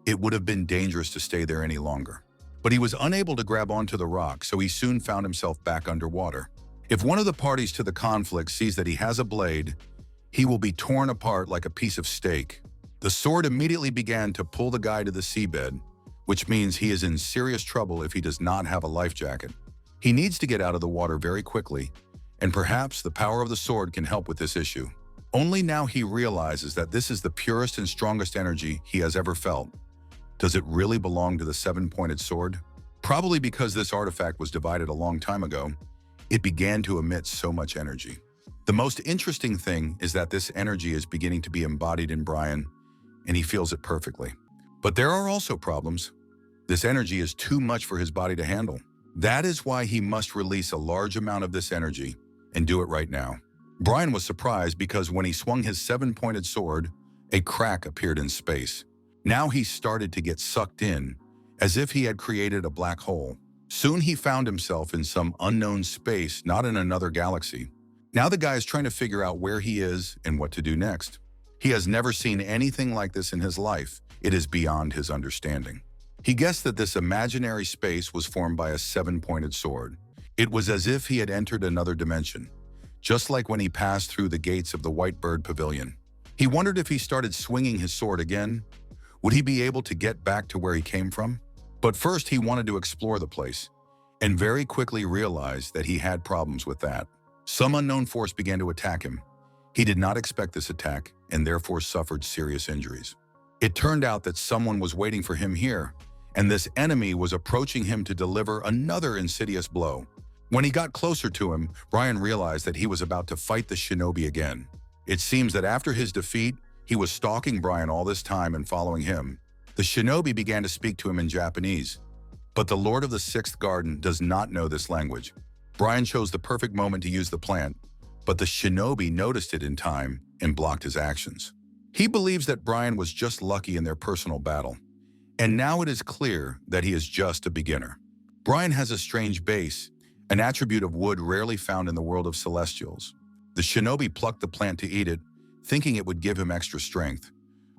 It would have been dangerous to stay there any longer. But he was unable to grab onto the rock, so he soon found himself back underwater. If one of the parties to the conflict sees that he has a blade, he will be torn apart like a piece of steak. The sword immediately began to pull the guy to the seabed, which means he is in serious trouble if he does not have a life jacket. He needs to get out of the water very quickly, and perhaps the power of the sword can help with this issue. Only now he realizes that this is the purest and strongest energy he has ever felt. Does it really belong to the seven-pointed sword? Probably because this artifact was divided a long time ago, it began to emit so much energy. The most interesting thing is that this energy is beginning to be embodied in Brian, and he feels it perfectly. But there are also problems. This energy is too much for his body to handle. That is why he must release a large amount of this energy, and do it right now. Brian was surprised because when he swung his seven-pointed sword, a crack appeared in space. Now he started to get sucked in, as if he had created a black hole. Soon he found himself in some unknown space, not in another galaxy. Now the guy is trying to figure out where he is and what to do next. He has never seen anything like this in his life. It is beyond his understanding. He guessed that this imaginary space was formed by a seven-pointed sword. It was as if he had entered another dimension, just like when he passed through the gates of the White Bird Pavilion. He wondered if he started swinging his sword again, would he be able to get back to where he came from? But first he wanted to explore the place, and very quickly realized that he had problems with that. Some unknown force began to attack him. He did not expect this attack, and therefore suffered serious injuries. It turned out that someone was waiting for him here, and this enemy was approaching him to deliver another insidious blow. When he got closer to him, Brian realized that he was about to fight the shinobi again. It seems that after his defeat, he was stalking Brian all this time and following him. The shinobi began to speak to him in Japanese, but the Lord of the Sixth Garden does not know this language. Brian chose the perfect moment to use the plant, but the shinobi noticed it in time and blocked his actions. He believes that Brian was just lucky in their personal battle, and now it is clear that he is just a beginner. Brian has a strange base, an attribute of wood rarely found in the world of celestials. The shinobi plucked the plant to eat it, thinking it would give him extra strength,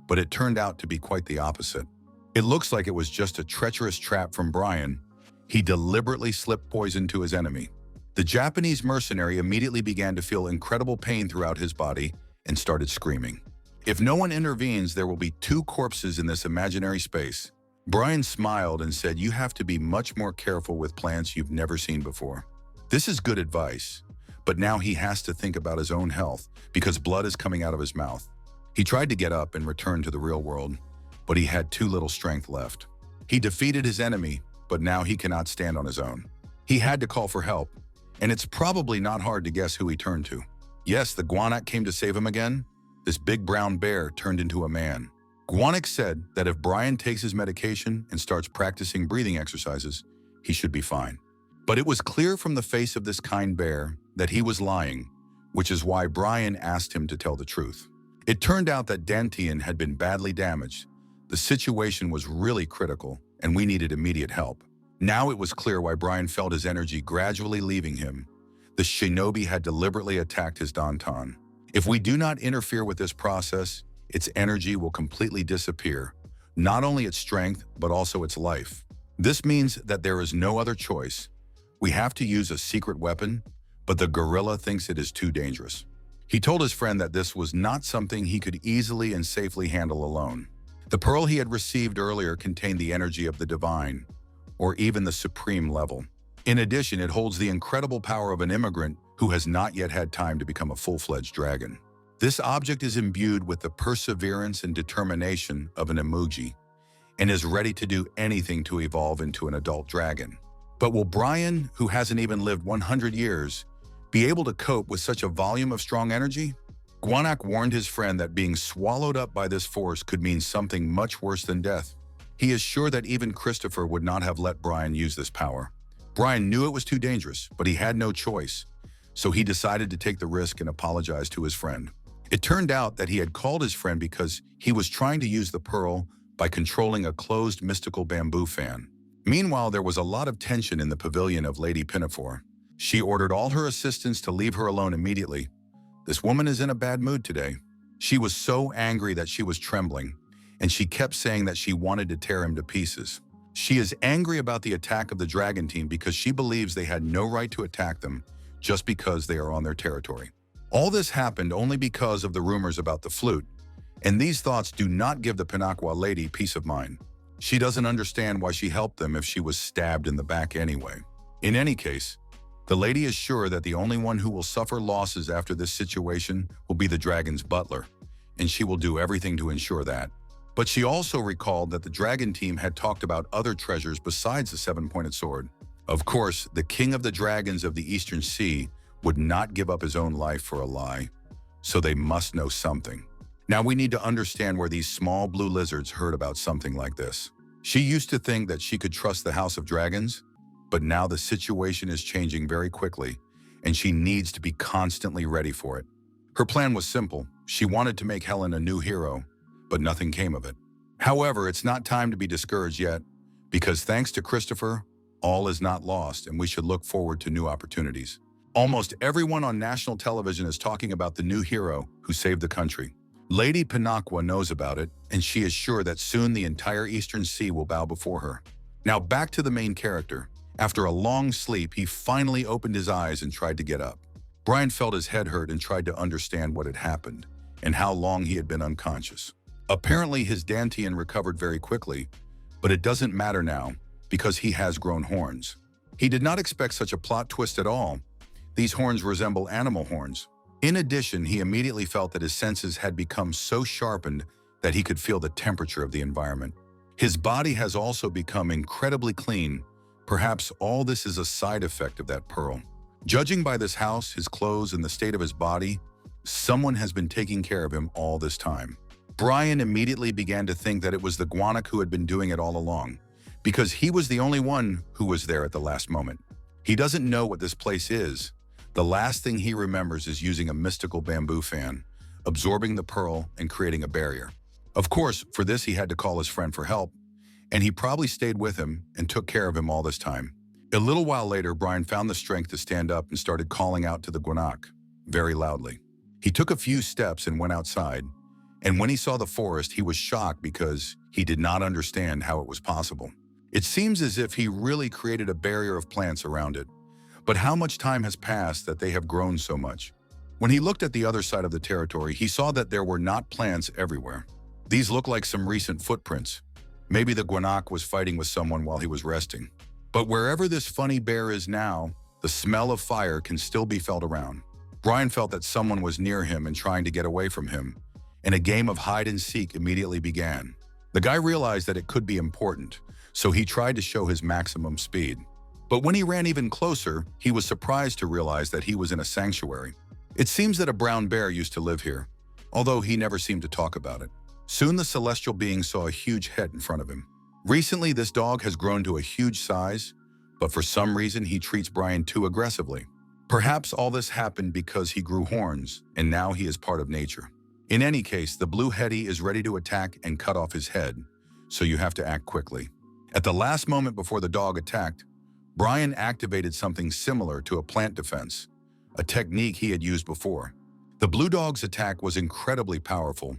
but it turned out to be quite the opposite. It looks like it was just a treacherous trap from Brian. He deliberately slipped poison to his enemy. The Japanese mercenary immediately began to feel incredible pain throughout his body and started screaming. If no one intervenes, there will be 2 corpses in this imaginary space. Brian smiled and said, "You have to be much more careful with plants you've never seen before." This is good advice, but now he has to think about his own health because blood is coming out of his mouth. He tried to get up and return to the real world, but he had too little strength left. He defeated his enemy, but now he cannot stand on his own. He had to call for help, and it's probably not hard to guess who he turned to. Yes, the Guanak came to save him again. This big brown bear turned into a man. Guanak said that if Brian takes his medication and starts practicing breathing exercises, he should be fine. But it was clear from the face of this kind bear that he was lying, which is why Brian asked him to tell the truth. It turned out that Dantian had been badly damaged. The situation was really critical, and we needed immediate help. Now it was clear why Brian felt his energy gradually leaving him. The shinobi had deliberately attacked his Dantan. If we do not interfere with this process, its energy will completely disappear, not only its strength, but also its life. This means that there is no other choice. We have to use a secret weapon, but the gorilla thinks it is too dangerous. He told his friend that this was not something he could easily and safely handle alone. The pearl he had received earlier contained the energy of the divine, or even the supreme level. In addition, it holds the incredible power of an immigrant who has not yet had time to become a full-fledged dragon. This object is imbued with the perseverance and determination of an emoji, and is ready to do anything to evolve into an adult dragon. But will Brian, who hasn't even lived 100 years, be able to cope with such a volume of strong energy? Guanak warned his friend that being swallowed up by this force could mean something much worse than death. He is sure that even Christopher would not have let Brian use this power. Brian knew it was too dangerous, but he had no choice, so he decided to take the risk and apologize to his friend. It turned out that he had called his friend because he was trying to use the pearl by controlling a closed mystical bamboo fan. Meanwhile, there was a lot of tension in the pavilion of Lady Pinafore. She ordered all her assistants to leave her alone immediately. This woman is in a bad mood today. She was so angry that she was trembling, and she kept saying that she wanted to tear him to pieces. She is angry about the attack of the dragon team because she believes they had no right to attack them just because they are on their territory. All this happened only because of the rumors about the flute, and these thoughts do not give the Pinakwa lady peace of mind. She doesn't understand why she helped them if she was stabbed in the back anyway. In any case, The lady is sure that the only one who will suffer losses after this situation will be the dragon's butler, and she will do everything to ensure that. But she also recalled that the dragon team had talked about other treasures besides the seven-pointed sword. Of course, the king of the dragons of the Eastern Sea would not give up his own life for a lie, so they must know something. Now we need to understand where these small blue lizards heard about something like this. She used to think that she could trust the House of Dragons, but now the situation is changing very quickly, and she needs to be constantly ready for it. Her plan was simple. She wanted to make Helen a new hero, but nothing came of it. However, it's not time to be discouraged yet, because thanks to Christopher, all is not lost, and we should look forward to new opportunities. Almost everyone on national television is talking about the new hero who saved the country. Lady Pinocchio knows about it, and she is sure that soon the entire Eastern Sea will bow before her. Now back to the main character. After a long sleep, he finally opened his eyes and tried to get up. Brian felt his head hurt and tried to understand what had happened and how long he had been unconscious. Apparently, his Dantian recovered very quickly, but it doesn't matter now because he has grown horns. He did not expect such a plot twist at all. These horns resemble animal horns. In addition, he immediately felt that his senses had become so sharpened that he could feel the temperature of the environment. His body has also become incredibly clean. Perhaps all this is a side effect of that pearl. Judging by this house, his clothes, and the state of his body, someone has been taking care of him all this time. Brian immediately began to think that it was the Guanac who had been doing it all along, because he was the only one who was there at the last moment. He doesn't know what this place is. The last thing he remembers is using a mystical bamboo fan, absorbing the pearl and creating a barrier. Of course, for this he had to call his friend for help, and he probably stayed with him and took care of him all this time. A little while later, Brian found the strength to stand up and started calling out to the Guanac very loudly. He took a few steps and went outside, and when he saw the forest, he was shocked because he did not understand how it was possible. It seems as if he really created a barrier of plants around it. But how much time has passed that they have grown so much? When he looked at the other side of the territory, he saw that there were not plants everywhere. These look like some recent footprints. Maybe the Guanac was fighting with someone while he was resting. But wherever this funny bear is now, the smell of fire can still be felt around. Brian felt that someone was near him and trying to get away from him, and a game of hide and seek immediately began. The guy realized that it could be important, so he tried to show his maximum speed. But when he ran even closer, he was surprised to realize that he was in a sanctuary. It seems that a brown bear used to live here, although he never seemed to talk about it. Soon the celestial being saw a huge head in front of him. Recently, this dog has grown to a huge size, but for some reason he treats Brian too aggressively. Perhaps all this happened because he grew horns, and now he is part of nature. In any case, the blue heady is ready to attack and cut off his head, so you have to act quickly. At the last moment before the dog attacked, Brian activated something similar to a plant defense, a technique he had used before. The blue dog's attack was incredibly powerful,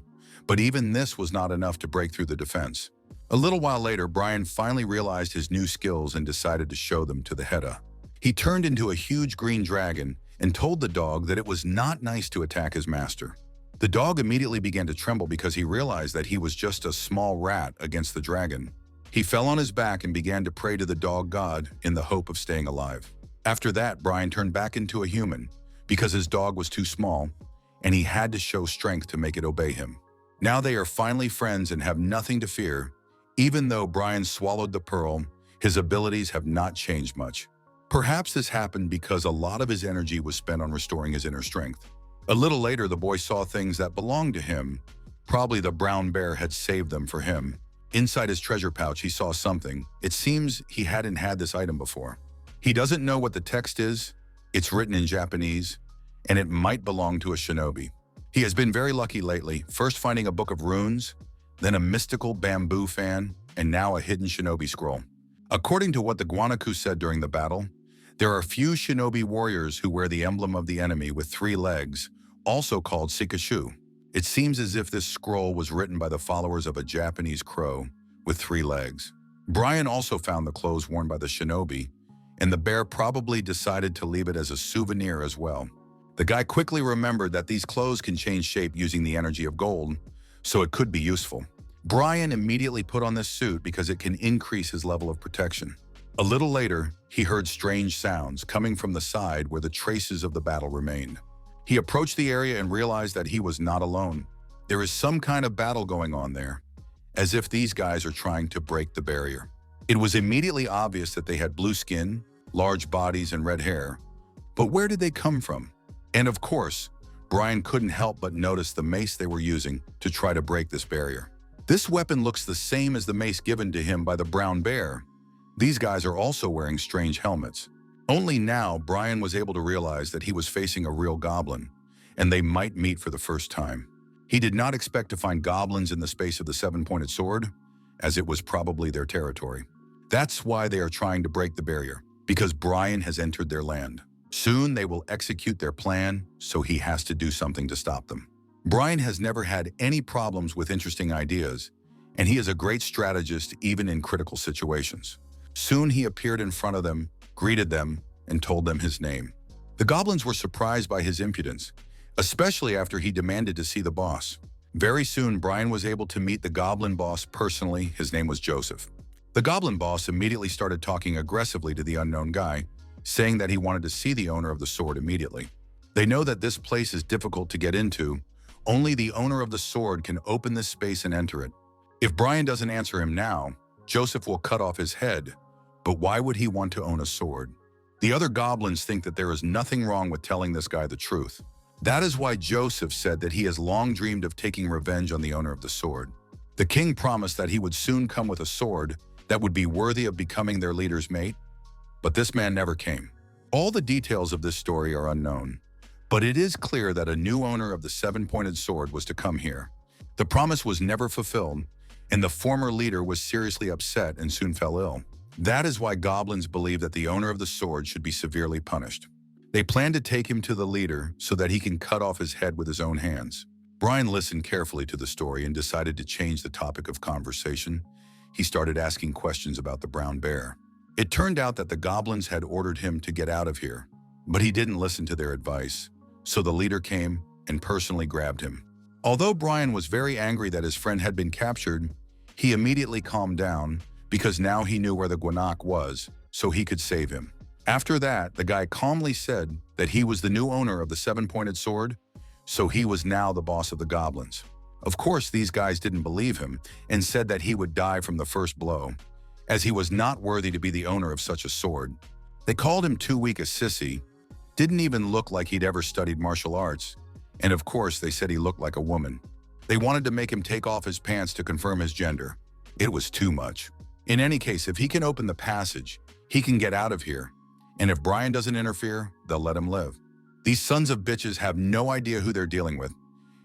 but even this was not enough to break through the defense. A little while later, Brian finally realized his new skills and decided to show them to the Hedda. He turned into a huge green dragon and told the dog that it was not nice to attack his master. The dog immediately began to tremble because he realized that he was just a small rat against the dragon. He fell on his back and began to pray to the dog god in the hope of staying alive. After that, Brian turned back into a human because his dog was too small, and he had to show strength to make it obey him. Now they are finally friends and have nothing to fear. Even though Brian swallowed the pearl, his abilities have not changed much. Perhaps this happened because a lot of his energy was spent on restoring his inner strength. A little later, the boy saw things that belonged to him. Probably the brown bear had saved them for him. Inside his treasure pouch, he saw something. It seems he hadn't had this item before. He doesn't know what the text is. It's written in Japanese, and it might belong to a shinobi. He has been very lucky lately, first finding a book of runes, then a mystical bamboo fan, and now a hidden shinobi scroll. According to what the Guanaku said during the battle, there are few shinobi warriors who wear the emblem of the enemy with 3 legs, also called sikashu. It seems as if this scroll was written by the followers of a Japanese crow with 3 legs. Brian also found the clothes worn by the shinobi, and the bear probably decided to leave it as a souvenir as well. The guy quickly remembered that these clothes can change shape using the energy of gold, so it could be useful. Brian immediately put on this suit because it can increase his level of protection. A little later, he heard strange sounds coming from the side where the traces of the battle remained. He approached the area and realized that he was not alone. There is some kind of battle going on there, as if these guys are trying to break the barrier. It was immediately obvious that they had blue skin, large bodies, and red hair. But where did they come from? And of course, Brian couldn't help but notice the mace they were using to try to break this barrier. This weapon looks the same as the mace given to him by the brown bear. These guys are also wearing strange helmets. Only now, Brian was able to realize that he was facing a real goblin, and they might meet for the first time. He did not expect to find goblins in the space of the seven-pointed sword, as it was probably their territory. That's why they are trying to break the barrier, because Brian has entered their land. Soon they will execute their plan, so he has to do something to stop them. Brian has never had any problems with interesting ideas, and he is a great strategist even in critical situations. Soon he appeared in front of them, greeted them, and told them his name. The goblins were surprised by his impudence, especially after he demanded to see the boss. Very soon, Brian was able to meet the goblin boss personally. His name was Joseph. The goblin boss immediately started talking aggressively to the unknown guy, saying that he wanted to see the owner of the sword immediately. They know that this place is difficult to get into. Only the owner of the sword can open this space and enter it. If Brian doesn't answer him now, Joseph will cut off his head. But why would he want to own a sword? The other goblins think that there is nothing wrong with telling this guy the truth. That is why Joseph said that he has long dreamed of taking revenge on the owner of the sword. The king promised that he would soon come with a sword that would be worthy of becoming their leader's mate, but this man never came. All the details of this story are unknown, but it is clear that a new owner of the seven-pointed sword was to come here. The promise was never fulfilled, and the former leader was seriously upset and soon fell ill. That is why goblins believe that the owner of the sword should be severely punished. They plan to take him to the leader so that he can cut off his head with his own hands. Brian listened carefully to the story and decided to change the topic of conversation. He started asking questions about the brown bear. It turned out that the goblins had ordered him to get out of here, but he didn't listen to their advice. So the leader came and personally grabbed him. Although Brian was very angry that his friend had been captured, he immediately calmed down because now he knew where the Gwanak was, so he could save him. After that, the guy calmly said that he was the new owner of the seven-pointed sword, so he was now the boss of the goblins. Of course, these guys didn't believe him and said that he would die from the first blow, as he was not worthy to be the owner of such a sword. They called him too weak a sissy, didn't even look like he'd ever studied martial arts, and of course they said he looked like a woman. They wanted to make him take off his pants to confirm his gender. It was too much. In any case, if he can open the passage, he can get out of here. And if Brian doesn't interfere, they'll let him live. These sons of bitches have no idea who they're dealing with.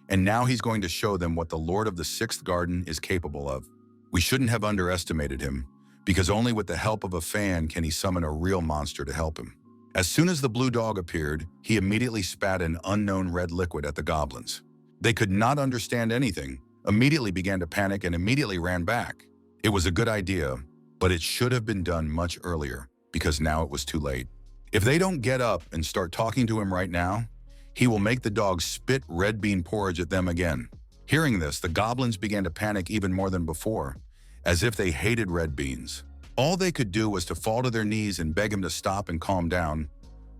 And now he's going to show them what the Lord of the Sixth Garden is capable of. We shouldn't have underestimated him, because only with the help of a fan can he summon a real monster to help him. As soon as the blue dog appeared, he immediately spat an unknown red liquid at the goblins. They could not understand anything, immediately began to panic, and immediately ran back. It was a good idea, but it should have been done much earlier, because now it was too late. If they don't get up and start talking to him right now, he will make the dogs spit red bean porridge at them again. Hearing this, the goblins began to panic even more than before, as if they hated red beans. All they could do was to fall to their knees and beg him to stop and calm down,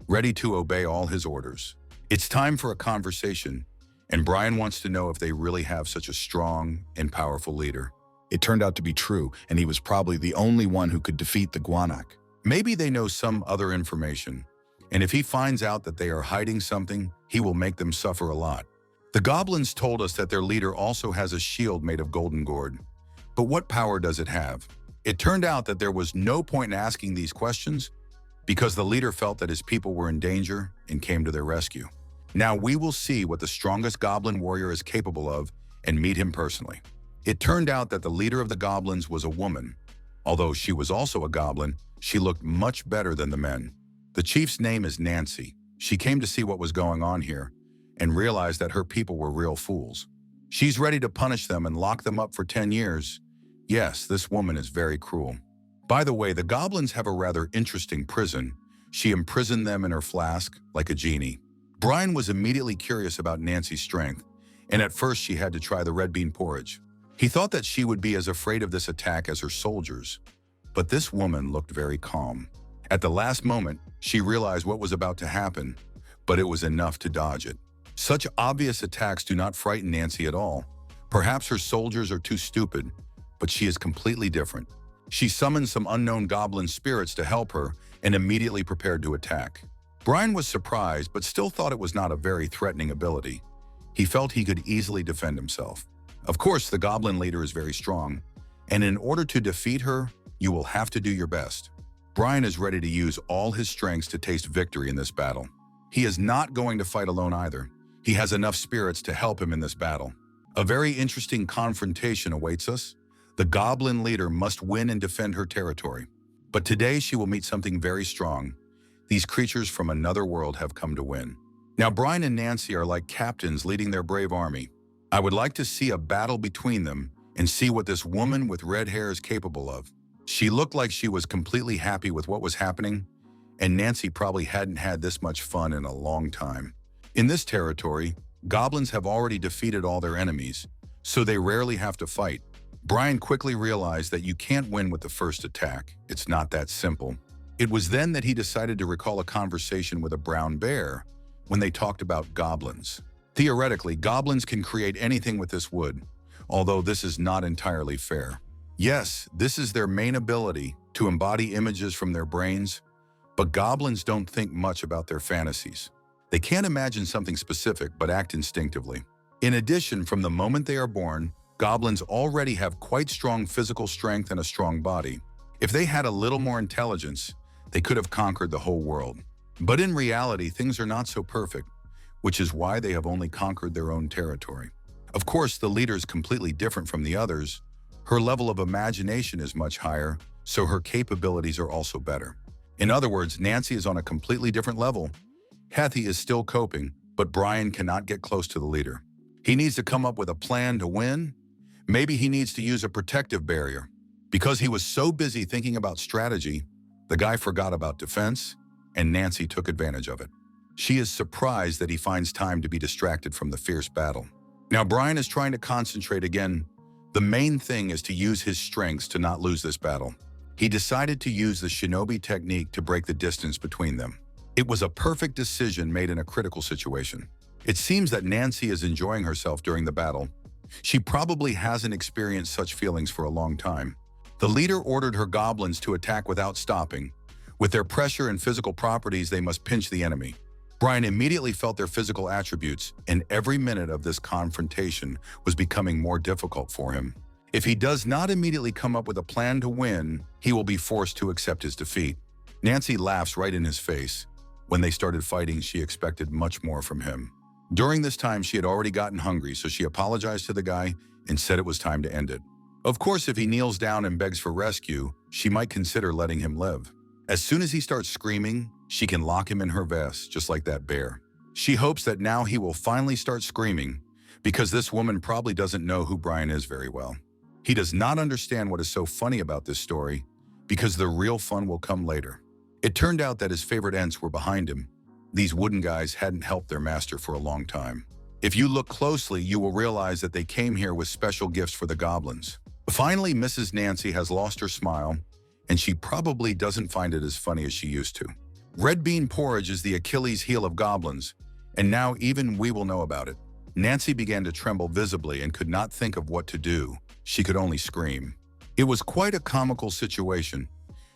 ready to obey all his orders. It's time for a conversation, and Brian wants to know if they really have such a strong and powerful leader. It turned out to be true, and he was probably the only one who could defeat the Gwanak. Maybe they know some other information, and if he finds out that they are hiding something, he will make them suffer a lot. The goblins told us that their leader also has a shield made of golden gourd. But what power does it have? It turned out that there was no point in asking these questions because the leader felt that his people were in danger and came to their rescue. Now we will see what the strongest goblin warrior is capable of and meet him personally. It turned out that the leader of the goblins was a woman. Although she was also a goblin, she looked much better than the men. The chief's name is Nancy. She came to see what was going on here and realized that her people were real fools. She's ready to punish them and lock them up for 10 years. Yes, this woman is very cruel. By the way, the goblins have a rather interesting prison. She imprisoned them in her flask like a genie. Brian was immediately curious about Nancy's strength, and at first she had to try the red bean porridge. He thought that she would be as afraid of this attack as her soldiers. But this woman looked very calm. At the last moment, she realized what was about to happen, but it was enough to dodge it. Such obvious attacks do not frighten Nancy at all. Perhaps her soldiers are too stupid, but she is completely different. She summoned some unknown goblin spirits to help her and immediately prepared to attack. Brian was surprised, but still thought it was not a very threatening ability. He felt he could easily defend himself. Of course, the goblin leader is very strong, and in order to defeat her, you will have to do your best. Brian is ready to use all his strengths to taste victory in this battle. He is not going to fight alone either. He has enough spirits to help him in this battle. A very interesting confrontation awaits us. The goblin leader must win and defend her territory. But today she will meet something very strong. These creatures from another world have come to win. Now Brian and Nancy are like captains leading their brave army. I would like to see a battle between them and see what this woman with red hair is capable of. She looked like she was completely happy with what was happening, and Nancy probably hadn't had this much fun in a long time. In this territory, goblins have already defeated all their enemies, so they rarely have to fight. Brian quickly realized that you can't win with the first attack. It's not that simple. It was then that he decided to recall a conversation with a brown bear when they talked about goblins. Theoretically, goblins can create anything with this wood, although this is not entirely fair. Yes, this is their main ability, to embody images from their brains, but goblins don't think much about their fantasies. They can't imagine something specific but act instinctively. In addition, from the moment they are born, goblins already have quite strong physical strength and a strong body. If they had a little more intelligence, they could have conquered the whole world. But in reality, things are not so perfect, which is why they have only conquered their own territory. Of course, the leader is completely different from the others. Her level of imagination is much higher, so her capabilities are also better. In other words, Nancy is on a completely different level. Kathy is still coping, but Brian cannot get close to the leader. He needs to come up with a plan to win. Maybe he needs to use a protective barrier. Because he was so busy thinking about strategy, the guy forgot about defense, and Nancy took advantage of it. She is surprised that he finds time to be distracted from the fierce battle. Now Brian is trying to concentrate again. The main thing is to use his strengths to not lose this battle. He decided to use the shinobi technique to break the distance between them. It was a perfect decision made in a critical situation. It seems that Nancy is enjoying herself during the battle. She probably hasn't experienced such feelings for a long time. The leader ordered her goblins to attack without stopping. With their pressure and physical properties, they must pinch the enemy. Brian immediately felt their physical attributes, and every minute of this confrontation was becoming more difficult for him. If he does not immediately come up with a plan to win, he will be forced to accept his defeat. Nancy laughs right in his face. When they started fighting, she expected much more from him. During this time, she had already gotten hungry, so she apologized to the guy and said it was time to end it. Of course, if he kneels down and begs for rescue, she might consider letting him live. As soon as he starts screaming, she can lock him in her vest, just like that bear. She hopes that now he will finally start screaming, because this woman probably doesn't know who Brian is very well. He does not understand what is so funny about this story, because the real fun will come later. It turned out that his favorite Ents were behind him. These wooden guys hadn't helped their master for a long time. If you look closely, you will realize that they came here with special gifts for the goblins. Finally, Mrs. Nancy has lost her smile, and she probably doesn't find it as funny as she used to. Red bean porridge is the Achilles heel of goblins, and now even we will know about it. Nancy began to tremble visibly and could not think of what to do. She could only scream. It was quite a comical situation.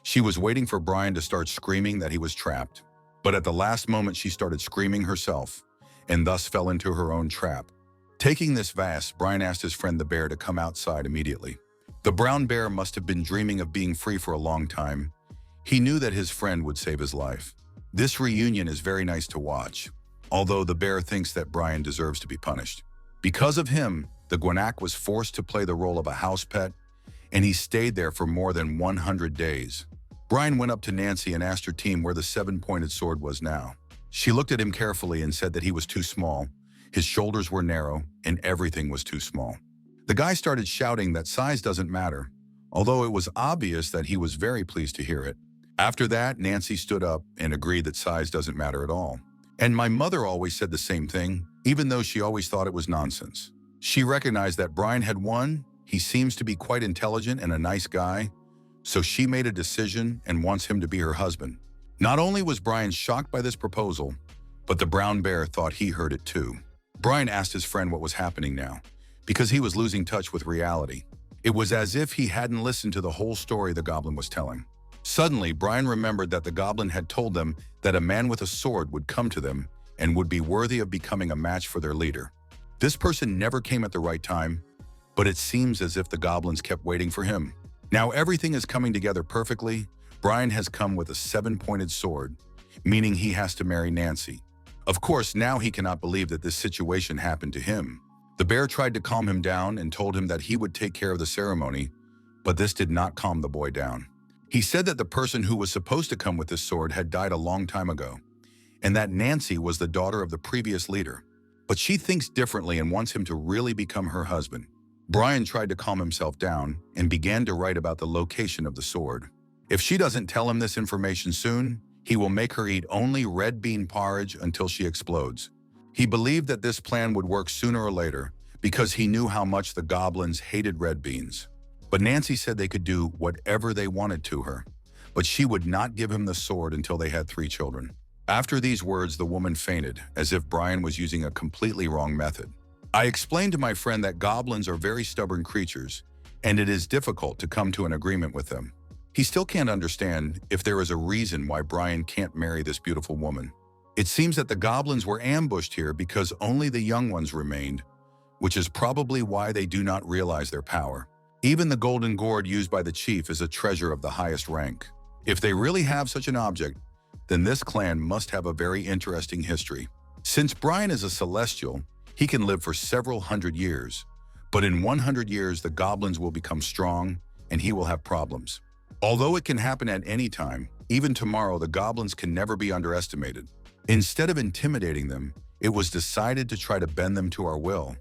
She was waiting for Brian to start screaming that he was trapped. But at the last moment, she started screaming herself, and thus fell into her own trap. Taking this vase, Brian asked his friend the bear to come outside immediately. The brown bear must have been dreaming of being free for a long time. He knew that his friend would save his life. This reunion is very nice to watch, although the bear thinks that Brian deserves to be punished. Because of him, the Gwanak was forced to play the role of a house pet, and he stayed there for more than 100 days. Brian went up to Nancy and asked her team where the seven-pointed sword was now. She looked at him carefully and said that he was too small. His shoulders were narrow, and everything was too small. The guy started shouting that size doesn't matter, although it was obvious that he was very pleased to hear it. After that, Nancy stood up and agreed that size doesn't matter at all. And my mother always said the same thing, even though she always thought it was nonsense. She recognized that Brian had won. He seems to be quite intelligent and a nice guy, So she made a decision and wants him to be her husband. Not only was Brian shocked by this proposal, but the brown bear thought he heard it too. Brian asked his friend what was happening now, because he was losing touch with reality. It was as if he hadn't listened to the whole story the goblin was telling. Suddenly, Brian remembered that the goblin had told them that a man with a sword would come to them and would be worthy of becoming a match for their leader. This person never came at the right time, but it seems as if the goblins kept waiting for him. Now everything is coming together perfectly. Brian has come with a 7-pointed sword, meaning he has to marry Nancy. Of course, now he cannot believe that this situation happened to him. The bear tried to calm him down and told him that he would take care of the ceremony, but this did not calm the boy down. He said that the person who was supposed to come with this sword had died a long time ago, and that Nancy was the daughter of the previous leader. But she thinks differently and wants him to really become her husband. Brian tried to calm himself down and began to write about the location of the sword. If she doesn't tell him this information soon, he will make her eat only red bean porridge until she explodes. He believed that this plan would work sooner or later because he knew how much the goblins hated red beans. But Nancy said they could do whatever they wanted to her, but she would not give him the sword until they had 3 children. After these words, the woman fainted, as if Brian was using a completely wrong method. I explained to my friend that goblins are very stubborn creatures, and it is difficult to come to an agreement with them. He still can't understand if there is a reason why Brian can't marry this beautiful woman. It seems that the goblins were ambushed here because only the young ones remained, which is probably why they do not realize their power. Even the golden gourd used by the chief is a treasure of the highest rank. If they really have such an object, then this clan must have a very interesting history. Since Brian is a celestial, he can live for several hundred years. But in 100 years, the goblins will become strong and he will have problems. Although it can happen at any time, even tomorrow, the goblins can never be underestimated. Instead of intimidating them, it was decided to try to bend them to our will.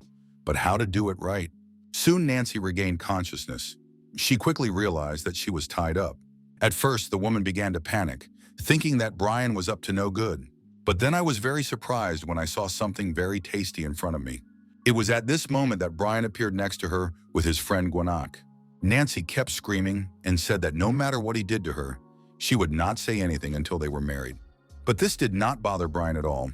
But how to do it right? Soon Nancy regained consciousness. She quickly realized that she was tied up. At first, the woman began to panic, thinking that Brian was up to no good. But then I was very surprised when I saw something very tasty in front of me. It was at this moment that Brian appeared next to her with his friend Gwinnett. Nancy kept screaming and said that no matter what he did to her, she would not say anything until they were married. But this did not bother Brian at all.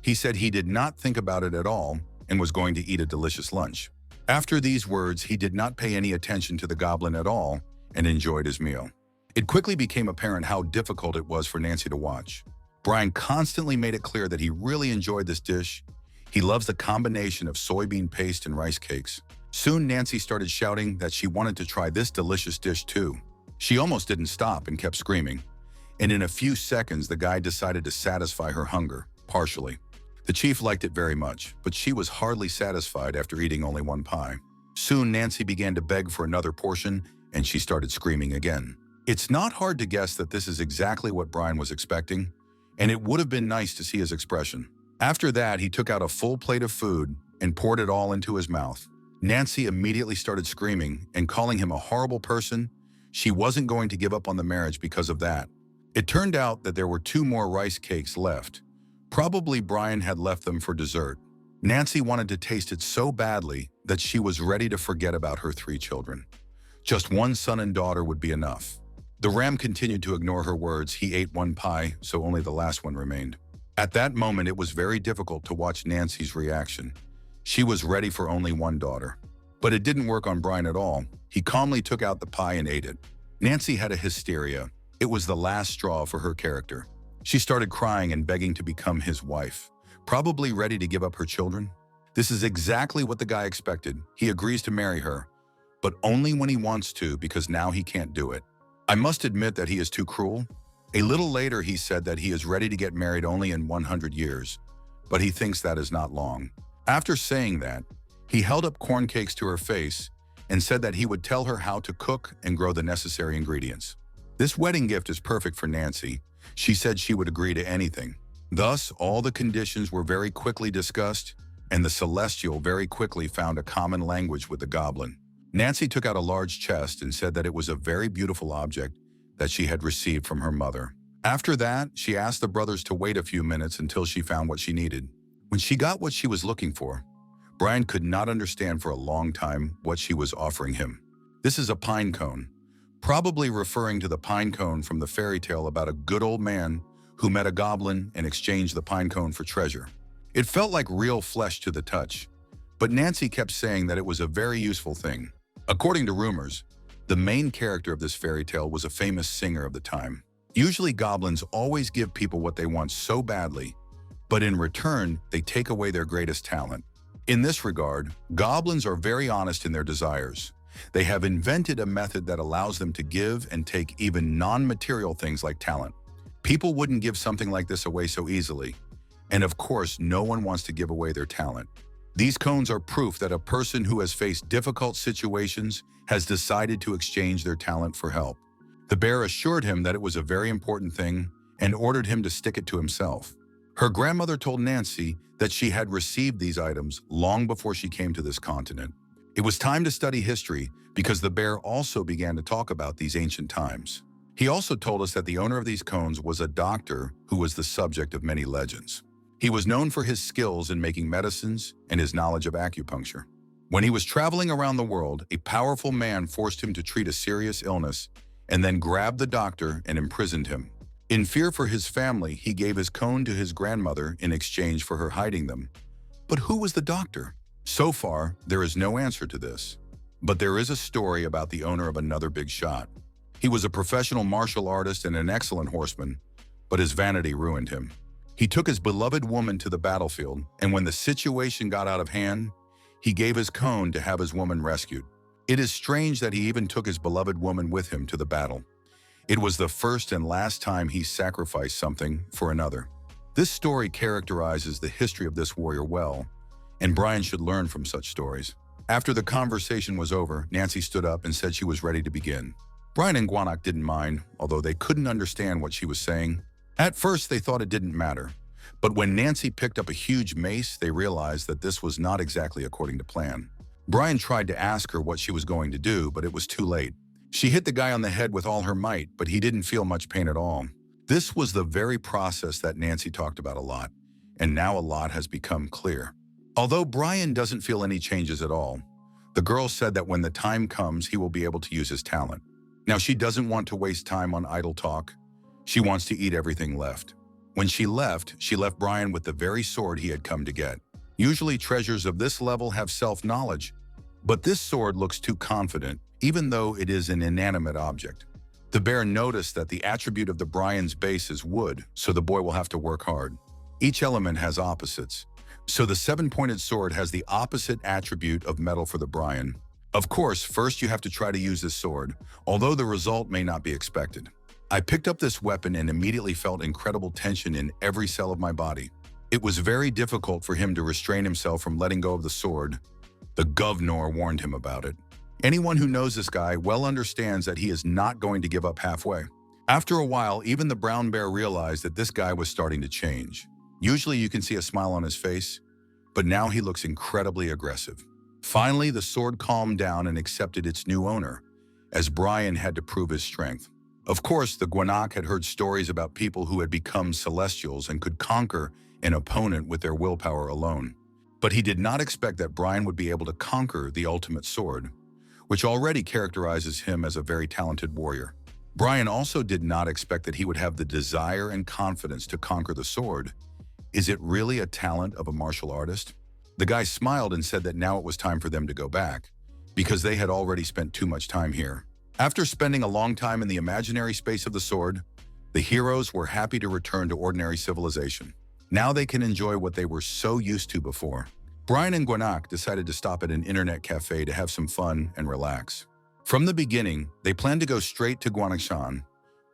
He said he did not think about it at all and was going to eat a delicious lunch. After these words, he did not pay any attention to the goblin at all and enjoyed his meal. It quickly became apparent how difficult it was for Nancy to watch. Brian constantly made it clear that he really enjoyed this dish. He loves the combination of soybean paste and rice cakes. Soon Nancy started shouting that she wanted to try this delicious dish too. She almost didn't stop and kept screaming. And in a few seconds, the guy decided to satisfy her hunger, partially. The chief liked it very much, but she was hardly satisfied after eating only 1 pie. Soon Nancy began to beg for another portion, and she started screaming again. It's not hard to guess that this is exactly what Brian was expecting, and it would have been nice to see his expression. After that, he took out a full plate of food and poured it all into his mouth. Nancy immediately started screaming and calling him a horrible person. She wasn't going to give up on the marriage because of that. It turned out that there were 2 more rice cakes left. Probably Brian had left them for dessert. Nancy wanted to taste it so badly that she was ready to forget about her 3 children. Just 1 son and daughter would be enough. The ram continued to ignore her words. He ate 1 pie, so only the last one remained. At that moment, it was very difficult to watch Nancy's reaction. She was ready for only 1 daughter. But it didn't work on Brian at all. He calmly took out the pie and ate it. Nancy had a hysteria. It was the last straw for her character. She started crying and begging to become his wife, probably ready to give up her children. This is exactly what the guy expected. He agrees to marry her, but only when he wants to, because now he can't do it. I must admit that he is too cruel. A little later, he said that he is ready to get married only in 100 years, but he thinks that is not long. After saying that, he held up corn cakes to her face and said that he would tell her how to cook and grow the necessary ingredients. This wedding gift is perfect for Nancy. She said she would agree to anything. Thus, all the conditions were very quickly discussed, and the Celestial very quickly found a common language with the goblin. Nancy took out a large chest and said that it was a very beautiful object that she had received from her mother. After that, she asked the brothers to wait a few minutes until she found what she needed. When she got what she was looking for, Brian could not understand for a long time what she was offering him. This is a pine cone, probably referring to the pine cone from the fairy tale about a good old man who met a goblin and exchanged the pine cone for treasure. It felt like real flesh to the touch, but Nancy kept saying that it was a very useful thing. According to rumors, the main character of this fairy tale was a famous singer of the time. Usually goblins always give people what they want so badly, but in return, they take away their greatest talent. In this regard, goblins are very honest in their desires. They have invented a method that allows them to give and take even non-material things like talent. People wouldn't give something like this away so easily. And of course, no one wants to give away their talent. These cones are proof that a person who has faced difficult situations has decided to exchange their talent for help. The bear assured him that it was a very important thing and ordered him to stick it to himself. Her grandmother told Nancy that she had received these items long before she came to this continent. It was time to study history because the bear also began to talk about these ancient times. He also told us that the owner of these cones was a doctor who was the subject of many legends. He was known for his skills in making medicines and his knowledge of acupuncture. When he was traveling around the world, a powerful man forced him to treat a serious illness and then grabbed the doctor and imprisoned him. In fear for his family, he gave his cone to his grandmother in exchange for her hiding them. But who was the doctor? So far, there is no answer to this. But there is a story about the owner of another big shot. He was a professional martial artist and an excellent horseman, but his vanity ruined him. He took his beloved woman to the battlefield, and when the situation got out of hand, he gave his cone to have his woman rescued. It is strange that he even took his beloved woman with him to the battle. It was the first and last time he sacrificed something for another. This story characterizes the history of this warrior well, and Brian should learn from such stories. After the conversation was over, Nancy stood up and said she was ready to begin. Brian and Gwanak didn't mind, although they couldn't understand what she was saying. At first, they thought it didn't matter, but when Nancy picked up a huge mace, they realized that this was not exactly according to plan. Brian tried to ask her what she was going to do, but it was too late. She hit the guy on the head with all her might, but he didn't feel much pain at all. This was the very process that Nancy talked about a lot, and now a lot has become clear. Although Brian doesn't feel any changes at all, the girl said that when the time comes, he will be able to use his talent. Now, she doesn't want to waste time on idle talk. She wants to eat everything left. When she left Brian with the very sword he had come to get. Usually treasures of this level have self-knowledge, but this sword looks too confident, even though it is an inanimate object. The bear noticed that the attribute of the Brian's base is wood, so the boy will have to work hard. Each element has opposites. So the seven-pointed sword has the opposite attribute of metal for the Brian. Of course, first you have to try to use this sword, although the result may not be expected. I picked up this weapon and immediately felt incredible tension in every cell of my body. It was very difficult for him to restrain himself from letting go of the sword. The governor warned him about it. Anyone who knows this guy well understands that he is not going to give up halfway. After a while, even the brown bear realized that this guy was starting to change. Usually you can see a smile on his face, but now he looks incredibly aggressive. Finally, the sword calmed down and accepted its new owner, as Brian had to prove his strength. Of course, the Gwanak had heard stories about people who had become celestials and could conquer an opponent with their willpower alone. But he did not expect that Brian would be able to conquer the ultimate sword, which already characterizes him as a very talented warrior. Brian also did not expect that he would have the desire and confidence to conquer the sword. Is it really a talent of a martial artist? The guy smiled and said that now it was time for them to go back, because they had already spent too much time here. After spending a long time in the imaginary space of the sword, the heroes were happy to return to ordinary civilization. Now they can enjoy what they were so used to before. Brian and Gwanak decided to stop at an internet cafe to have some fun and relax. From the beginning, they planned to go straight to Guanakshan,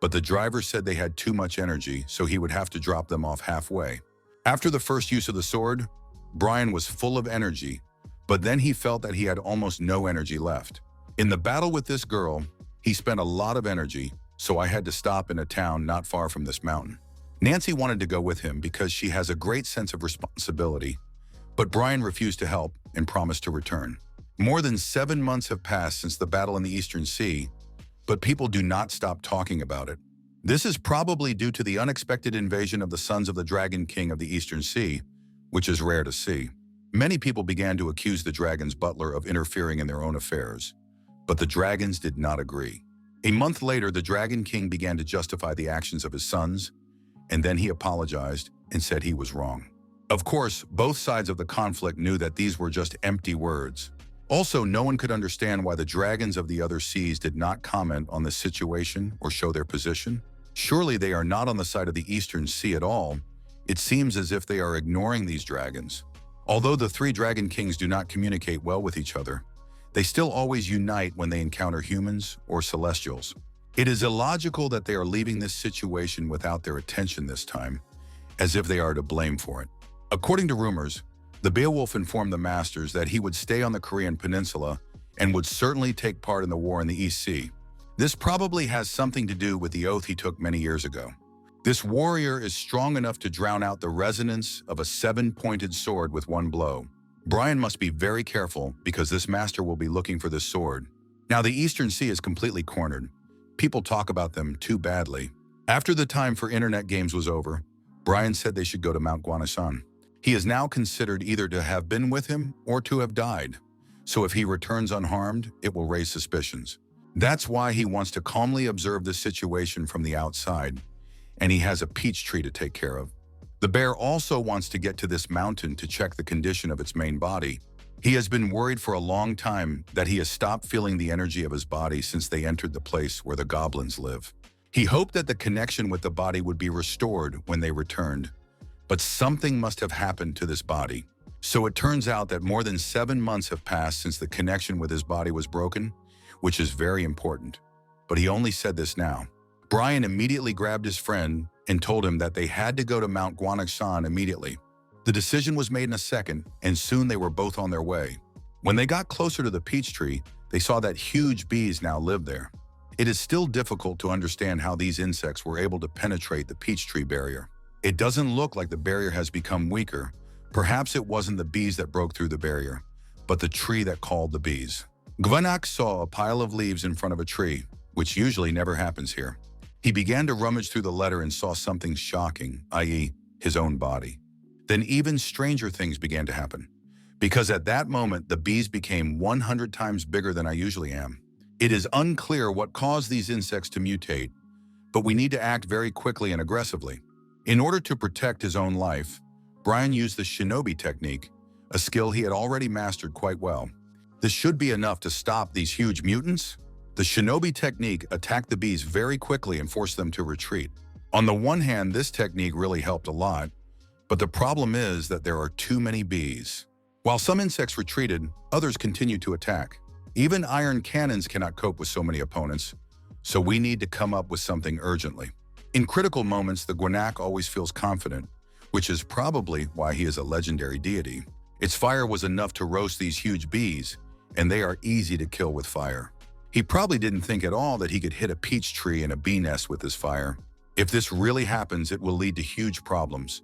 but the driver said they had too much energy, so he would have to drop them off halfway. After the first use of the sword, Brian was full of energy, but then he felt that he had almost no energy left. In the battle with this girl, he spent a lot of energy, so I had to stop in a town not far from this mountain. Nancy wanted to go with him because she has a great sense of responsibility, but Brian refused to help and promised to return. More than 7 months have passed since the battle in the Eastern Sea, but people do not stop talking about it. This is probably due to the unexpected invasion of the sons of the Dragon King of the Eastern Sea, which is rare to see. Many people began to accuse the dragon's butler of interfering in their own affairs, but the dragons did not agree. A month later, the Dragon King began to justify the actions of his sons, and then he apologized and said he was wrong. Of course, both sides of the conflict knew that these were just empty words. Also, no one could understand why the dragons of the other seas did not comment on the situation or show their position. Surely they are not on the side of the Eastern Sea at all. It seems as if they are ignoring these dragons. Although the three Dragon Kings do not communicate well with each other, they still always unite when they encounter humans or celestials. It is illogical that they are leaving this situation without their attention this time, as if they are to blame for it. According to rumors, the Beowulf informed the Masters that he would stay on the Korean peninsula and would certainly take part in the war in the East Sea. This probably has something to do with the oath he took many years ago. This warrior is strong enough to drown out the resonance of a seven-pointed sword with one blow. Brian must be very careful because this master will be looking for this sword. Now the Eastern Sea is completely cornered. People talk about them too badly. After the time for internet games was over, Brian said they should go to Mount Guanachan. He is now considered either to have been with him or to have died. So if he returns unharmed, it will raise suspicions. That's why he wants to calmly observe the situation from the outside, and he has a peach tree to take care of. The bear also wants to get to this mountain to check the condition of its main body. He has been worried for a long time that he has stopped feeling the energy of his body since they entered the place where the goblins live. He hoped that the connection with the body would be restored when they returned, but something must have happened to this body. So it turns out that more than 7 months have passed since the connection with his body was broken, which is very important. But he only said this now. Brian immediately grabbed his friend and told him that they had to go to Mount Guanachan immediately. The decision was made in a second, and soon they were both on their way. When they got closer to the peach tree, they saw that huge bees now lived there. It is still difficult to understand how these insects were able to penetrate the peach tree barrier. It doesn't look like the barrier has become weaker. Perhaps it wasn't the bees that broke through the barrier, but the tree that called the bees. Gwanak saw a pile of leaves in front of a tree, which usually never happens here. He began to rummage through the letter and saw something shocking, i.e., his own body. Then even stranger things began to happen, because at that moment the bees became 100 times bigger than I usually am. It is unclear what caused these insects to mutate, but we need to act very quickly and aggressively. In order to protect his own life, Brian used the shinobi technique, a skill he had already mastered quite well. This should be enough to stop these huge mutants. The shinobi technique attacked the bees very quickly and forced them to retreat. On the one hand, this technique really helped a lot, but the problem is that there are too many bees. While some insects retreated, others continued to attack. Even iron cannons cannot cope with so many opponents, so we need to come up with something urgently. In critical moments, the Gwanak always feels confident, which is probably why he is a legendary deity. Its fire was enough to roast these huge bees, and they are easy to kill with fire. He probably didn't think at all that he could hit a peach tree and a bee nest with his fire. If this really happens, it will lead to huge problems,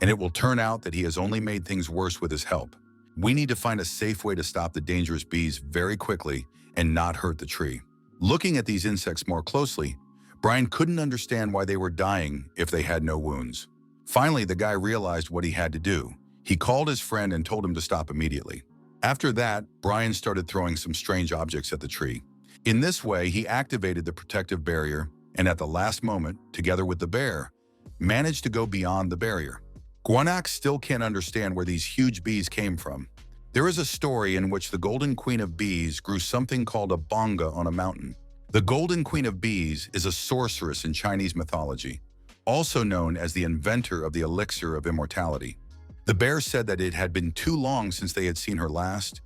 and it will turn out that he has only made things worse with his help. We need to find a safe way to stop the dangerous bees very quickly and not hurt the tree. Looking at these insects more closely, Brian couldn't understand why they were dying if they had no wounds. Finally, the guy realized what he had to do. He called his friend and told him to stop immediately. After that, Brian started throwing some strange objects at the tree. In this way, he activated the protective barrier and at the last moment, together with the bear, managed to go beyond the barrier. Gwanak still can't understand where these huge bees came from. There is a story in which the Golden Queen of Bees grew something called a bonga on a mountain. The Golden Queen of Bees is a sorceress in Chinese mythology, also known as the inventor of the elixir of immortality. The bear said that it had been too long since they had seen her last,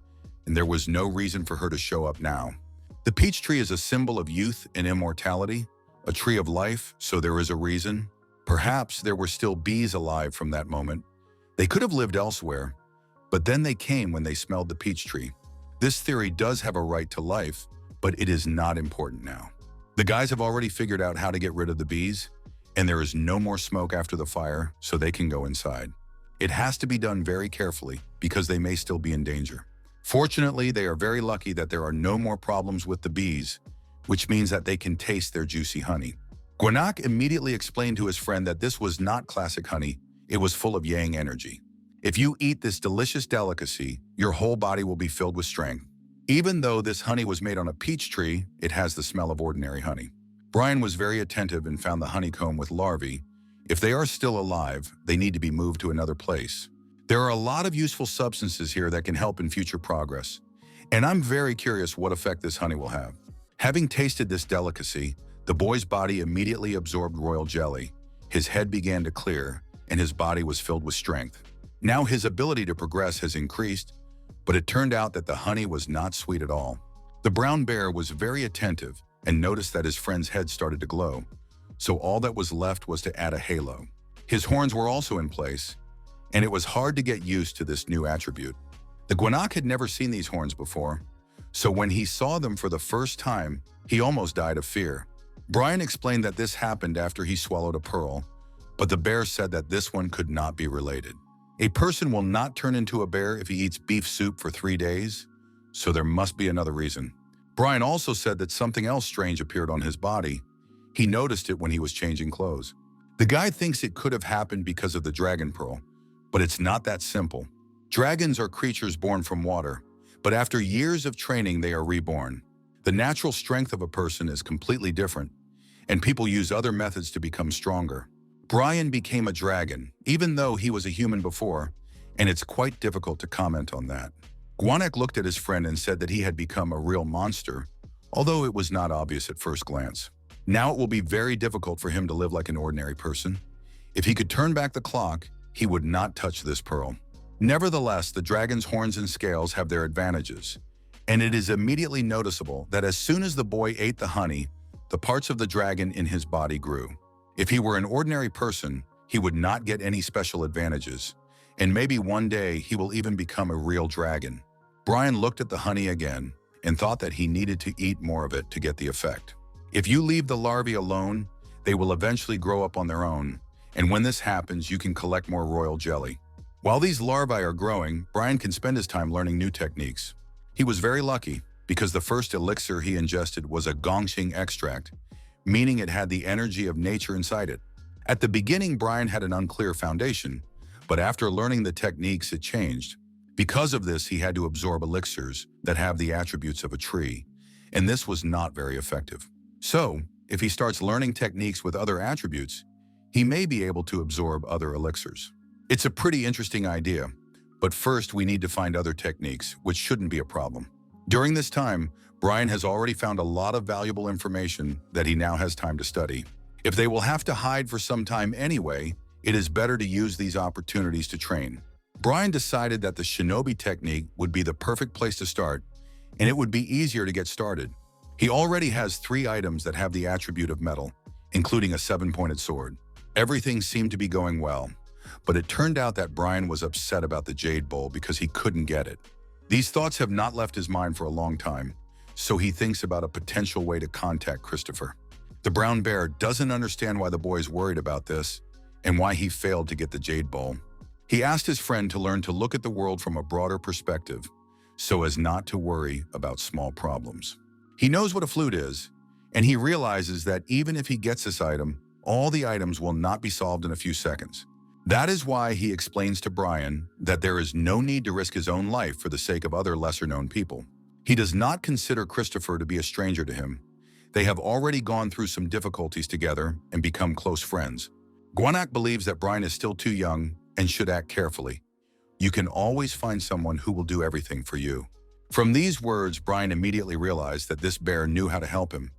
and there was no reason for her to show up now. The peach tree is a symbol of youth and immortality, a tree of life, so there is a reason. Perhaps there were still bees alive from that moment. They could have lived elsewhere, but then they came when they smelled the peach tree. This theory does have a right to life, but it is not important now. The guys have already figured out how to get rid of the bees, and there is no more smoke after the fire, so they can go inside. It has to be done very carefully because they may still be in danger. Fortunately, they are very lucky that there are no more problems with the bees, which means that they can taste their juicy honey. Gwanak immediately explained to his friend that this was not classic honey, it was full of yang energy. If you eat this delicious delicacy, your whole body will be filled with strength. Even though this honey was made on a peach tree, it has the smell of ordinary honey. Brian was very attentive and found the honeycomb with larvae. If they are still alive, they need to be moved to another place. There are a lot of useful substances here that can help in future progress, and I'm very curious what effect this honey will have. Having tasted this delicacy, the boy's body immediately absorbed royal jelly. His head began to clear, and his body was filled with strength. Now his ability to progress has increased, but it turned out that the honey was not sweet at all. The brown bear was very attentive and noticed that his friend's head started to glow, so all that was left was to add a halo. His horns were also in place, and it was hard to get used to this new attribute. The Gwanak had never seen these horns before, so when he saw them for the first time, he almost died of fear. Brian explained that this happened after he swallowed a pearl, but the bear said that this one could not be related. A person will not turn into a bear if he eats beef soup for 3 days, so there must be another reason. Brian also said that something else strange appeared on his body. He noticed it when he was changing clothes. The guy thinks it could have happened because of the dragon pearl, but it's not that simple. Dragons are creatures born from water, but after years of training they are reborn. The natural strength of a person is completely different, and people use other methods to become stronger. Brian became a dragon, even though he was a human before, and it's quite difficult to comment on that. Gwanak looked at his friend and said that he had become a real monster, although it was not obvious at first glance. Now it will be very difficult for him to live like an ordinary person. If he could turn back the clock, he would not touch this pearl. Nevertheless, the dragon's horns and scales have their advantages, and it is immediately noticeable that as soon as the boy ate the honey, the parts of the dragon in his body grew. If he were an ordinary person, he would not get any special advantages, and maybe one day he will even become a real dragon. Brian looked at the honey again and thought that he needed to eat more of it to get the effect. If you leave the larvae alone, they will eventually grow up on their own, and when this happens, you can collect more royal jelly. While these larvae are growing, Brian can spend his time learning new techniques. He was very lucky because the first elixir he ingested was a gongxing extract, meaning it had the energy of nature inside it. At the beginning, Brian had an unclear foundation, but after learning the techniques, it changed. Because of this, he had to absorb elixirs that have the attributes of a tree, and this was not very effective. So, if he starts learning techniques with other attributes, he may be able to absorb other elixirs. It's a pretty interesting idea, but first we need to find other techniques, which shouldn't be a problem. During this time, Brian has already found a lot of valuable information that he now has time to study. If they will have to hide for some time anyway, it is better to use these opportunities to train. Brian decided that the shinobi technique would be the perfect place to start, and it would be easier to get started. He already has 3 items that have the attribute of metal, including a 7-pointed sword. Everything seemed to be going well, but it turned out that Brian was upset about the jade bowl because he couldn't get it. These thoughts have not left his mind for a long time, so he thinks about a potential way to contact Christopher. The brown bear doesn't understand why the boy is worried about this and why he failed to get the jade bowl. He asked his friend to learn to look at the world from a broader perspective so as not to worry about small problems. He knows what a flute is, and he realizes that even if he gets this item, all the items will not be solved in a few seconds. That is why he explains to Brian that there is no need to risk his own life for the sake of other lesser-known people. He does not consider Christopher to be a stranger to him. They have already gone through some difficulties together and become close friends. Gwanak believes that Brian is still too young and should act carefully. You can always find someone who will do everything for you. From these words, Brian immediately realized that this bear knew how to help him,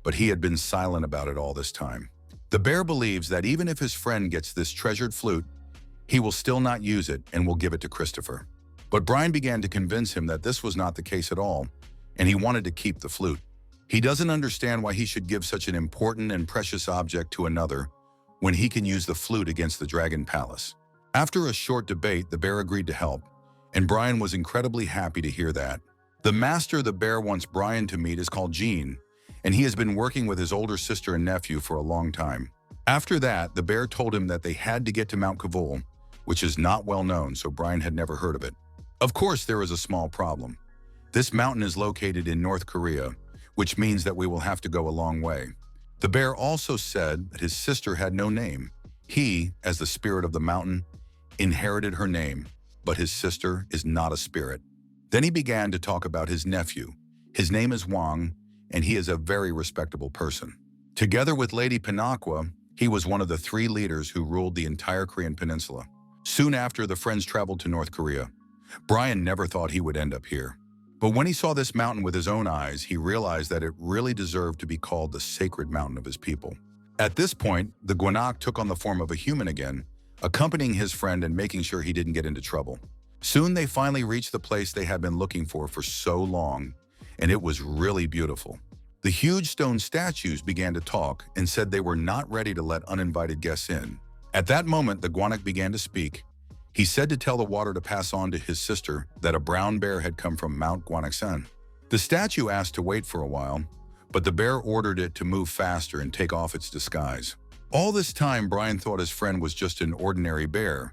but he had been silent about it all this time. The bear believes that even if his friend gets this treasured flute, he will still not use it and will give it to Christopher. But Brian began to convince him that this was not the case at all, and he wanted to keep the flute. He doesn't understand why he should give such an important and precious object to another when he can use the flute against the Dragon Palace. After a short debate, the bear agreed to help, and Brian was incredibly happy to hear that. The master the bear wants Brian to meet is called Gene, and he has been working with his older sister and nephew for a long time. After that, the bear told him that they had to get to Mount Kavul, which is not well known, so Brian had never heard of it. Of course, there is a small problem. This mountain is located in North Korea, which means that we will have to go a long way. The bear also said that his sister had no name. He, as the spirit of the mountain, inherited her name, but his sister is not a spirit. Then he began to talk about his nephew. His name is Wang, and he is a very respectable person. Together with Lady Pinakwa, he was one of the 3 leaders who ruled the entire Korean peninsula. Soon after, the friends traveled to North Korea. Brian never thought he would end up here. But when he saw this mountain with his own eyes, he realized that it really deserved to be called the sacred mountain of his people. At this point, the Gwanak took on the form of a human again, accompanying his friend and making sure he didn't get into trouble. Soon they finally reached the place they had been looking for so long, and it was really beautiful. The huge stone statues began to talk and said they were not ready to let uninvited guests in. At that moment, the Gwanak began to speak. He said to tell the water to pass on to his sister that a brown bear had come from Mount Gwanaksan. The statue asked to wait for a while, but the bear ordered it to move faster and take off its disguise. All this time, Brian thought his friend was just an ordinary bear,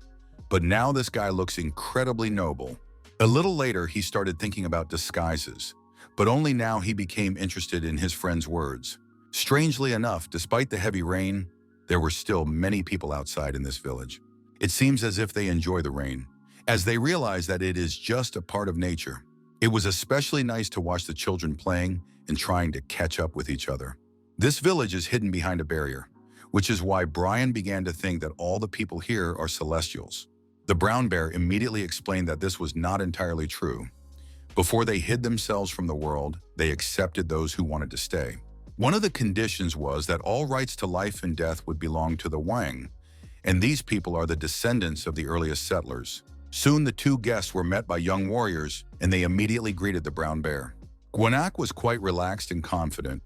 but now this guy looks incredibly noble. A little later, he started thinking about disguises, but only now he became interested in his friend's words. Strangely enough, despite the heavy rain, there were still many people outside in this village. It seems as if they enjoy the rain, as they realize that it is just a part of nature. It was especially nice to watch the children playing and trying to catch up with each other. This village is hidden behind a barrier, which is why Brian began to think that all the people here are celestials. The brown bear immediately explained that this was not entirely true. Before they hid themselves from the world, they accepted those who wanted to stay. One of the conditions was that all rights to life and death would belong to the Wang, and these people are the descendants of the earliest settlers. Soon the 2 guests were met by young warriors, and they immediately greeted the brown bear. Gwanak was quite relaxed and confident,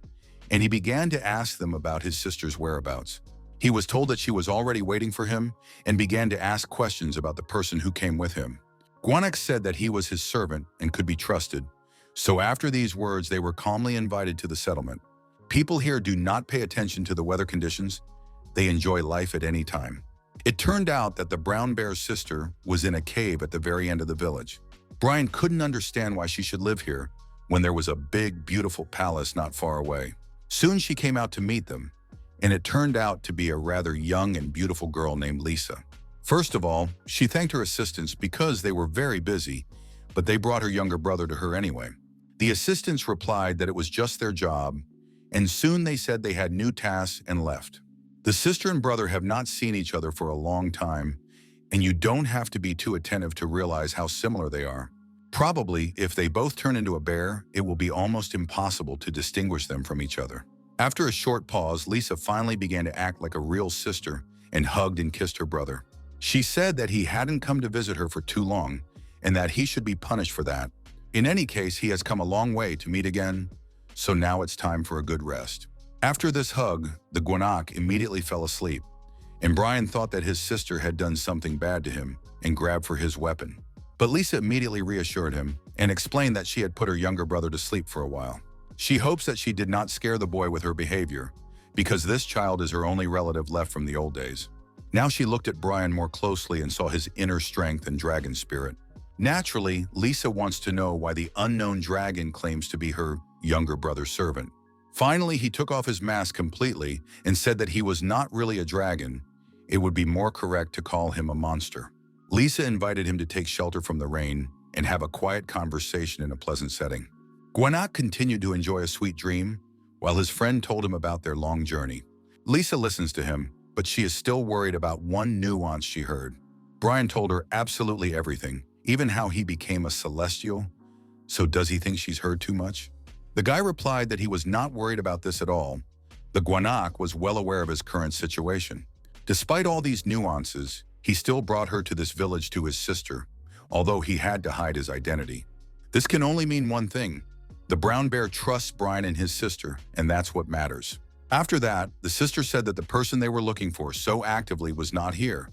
and he began to ask them about his sister's whereabouts. He was told that she was already waiting for him and began to ask questions about the person who came with him. Gwanak said that he was his servant and could be trusted, so after these words they were calmly invited to the settlement. People here do not pay attention to the weather conditions. They enjoy life at any time. It turned out that the brown bear's sister was in a cave at the very end of the village. Brian couldn't understand why she should live here when there was a big, beautiful palace not far away. Soon she came out to meet them, and it turned out to be a rather young and beautiful girl named Lisa. First of all, she thanked her assistants because they were very busy, but they brought her younger brother to her anyway. The assistants replied that it was just their job, and soon they said they had new tasks and left. The sister and brother have not seen each other for a long time, and you don't have to be too attentive to realize how similar they are. Probably, if they both turn into a bear, it will be almost impossible to distinguish them from each other. After a short pause, Lisa finally began to act like a real sister and hugged and kissed her brother. She said that he hadn't come to visit her for too long and that he should be punished for that. In any case, he has come a long way to meet again, so now it's time for a good rest. After this hug, the Gwanak immediately fell asleep, and Brian thought that his sister had done something bad to him and grabbed for his weapon. But Lisa immediately reassured him and explained that she had put her younger brother to sleep for a while. She hopes that she did not scare the boy with her behavior, because this child is her only relative left from the old days. Now she looked at Brian more closely and saw his inner strength and dragon spirit. Naturally, Lisa wants to know why the unknown dragon claims to be her younger brother's servant. Finally, he took off his mask completely and said that he was not really a dragon. It would be more correct to call him a monster. Lisa invited him to take shelter from the rain and have a quiet conversation in a pleasant setting. Gwanak continued to enjoy a sweet dream while his friend told him about their long journey. Lisa listens to him, but she is still worried about one nuance she heard. Brian told her absolutely everything, even how he became a celestial. So does he think she's heard too much? The guy replied that he was not worried about this at all. The Gwanak was well aware of his current situation. Despite all these nuances, he still brought her to this village to his sister, although he had to hide his identity. This can only mean one thing. The brown bear trusts Brian and his sister, and that's what matters. After that, the sister said that the person they were looking for so actively was not here,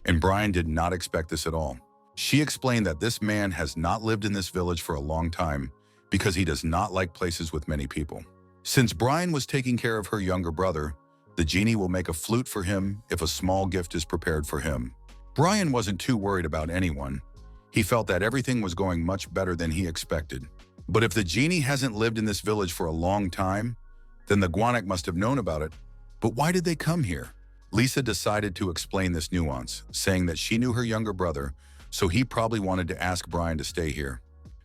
and Brian did not expect this at all. She explained that this man has not lived in this village for a long time because he does not like places with many people. Since Brian was taking care of her younger brother, the genie will make a flute for him if a small gift is prepared for him. Brian wasn't too worried about anyone. He felt that everything was going much better than he expected. But if the genie hasn't lived in this village for a long time, then the Gwanak must have known about it. But why did they come here? Lisa decided to explain this nuance, saying that she knew her younger brother, so he probably wanted to ask Brian to stay here.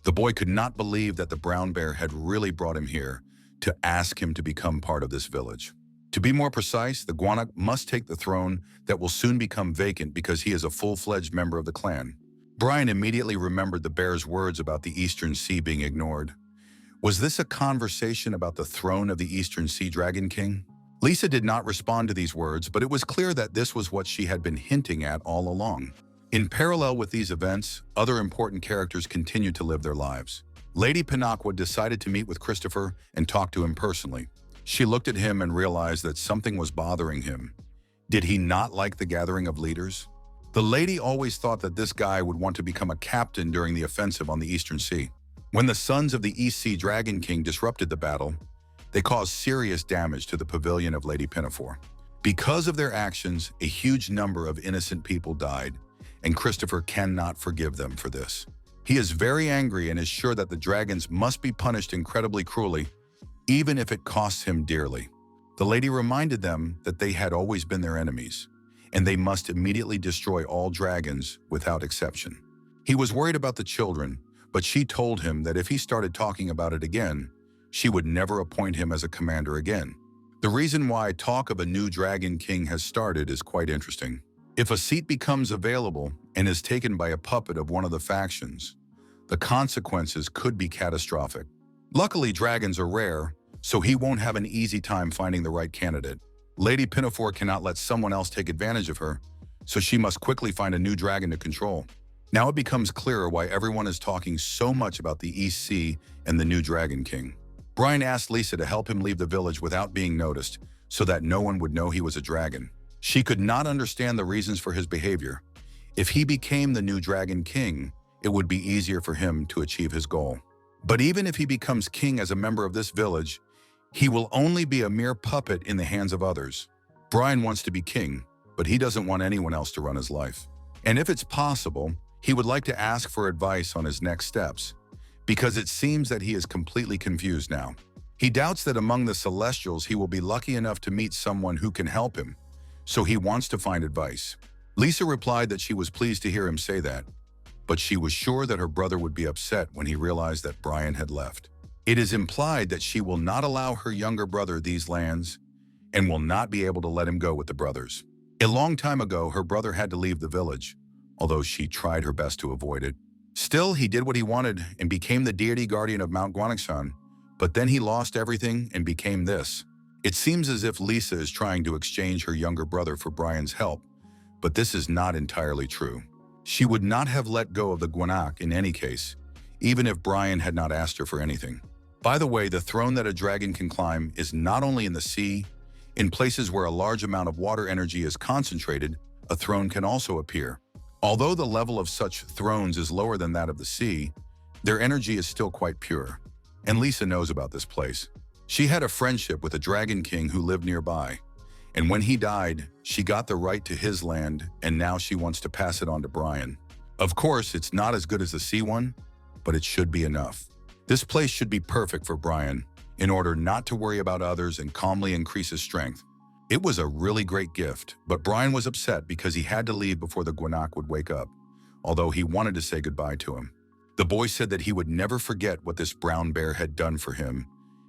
The boy could not believe that the brown bear had really brought him here to ask him to become part of this village. To be more precise, the Guanak must take the throne that will soon become vacant because he is a full-fledged member of the clan. Brian immediately remembered the bear's words about the Eastern Sea being ignored. Was this a conversation about the throne of the Eastern Sea Dragon King? Lisa did not respond to these words, but it was clear that this was what she had been hinting at all along. In parallel with these events, other important characters continued to live their lives. Lady Pinocchio decided to meet with Christopher and talk to him personally. She looked at him and realized that something was bothering him. Did he not like the gathering of leaders? The lady always thought that this guy would want to become a captain during the offensive on the Eastern Sea. When the sons of the East Sea Dragon King disrupted the battle, they caused serious damage to the pavilion of Lady Pinafore. Because of their actions, a huge number of innocent people died, and Christopher cannot forgive them for this. He is very angry and is sure that the dragons must be punished incredibly cruelly, even if it costs him dearly. The lady reminded them that they had always been their enemies, and they must immediately destroy all dragons without exception. He was worried about the children, but she told him that if he started talking about it again, she would never appoint him as a commander again. The reason why talk of a new Dragon King has started is quite interesting. If a seat becomes available and is taken by a puppet of one of the factions, the consequences could be catastrophic. Luckily, dragons are rare, so he won't have an easy time finding the right candidate. Lady Pinafore cannot let someone else take advantage of her, so she must quickly find a new dragon to control. Now it becomes clearer why everyone is talking so much about the East Sea and the new Dragon King. Brian asked Lisa to help him leave the village without being noticed, so that no one would know he was a dragon. She could not understand the reasons for his behavior. If he became the new Dragon King, it would be easier for him to achieve his goal. But even if he becomes king as a member of this village, he will only be a mere puppet in the hands of others. Brian wants to be king, but he doesn't want anyone else to run his life. And if it's possible, he would like to ask for advice on his next steps, because it seems that he is completely confused now. He doubts that among the Celestials he will be lucky enough to meet someone who can help him, so he wants to find advice. Lisa replied that she was pleased to hear him say that, but she was sure that her brother would be upset when he realized that Brian had left. It is implied that she will not allow her younger brother these lands and will not be able to let him go with the brothers. A long time ago, her brother had to leave the village, although she tried her best to avoid it. Still, he did what he wanted and became the deity guardian of Mount Guanaxan, but then he lost everything and became this. It seems as if Lisa is trying to exchange her younger brother for Brian's help, but this is not entirely true. She would not have let go of the Guanak in any case, even if Brian had not asked her for anything. By the way, the throne that a dragon can climb is not only in the sea. In places where a large amount of water energy is concentrated, a throne can also appear. Although the level of such thrones is lower than that of the sea, their energy is still quite pure. And Lisa knows about this place. She had a friendship with a dragon king who lived nearby. And when he died, she got the right to his land, and now she wants to pass it on to Brian. Of course, it's not as good as the sea one, but it should be enough. This place should be perfect for Brian, in order not to worry about others and calmly increase his strength. It was a really great gift, but Brian was upset because he had to leave before the Guanak would wake up, although he wanted to say goodbye to him. The boy said that he would never forget what this brown bear had done for him,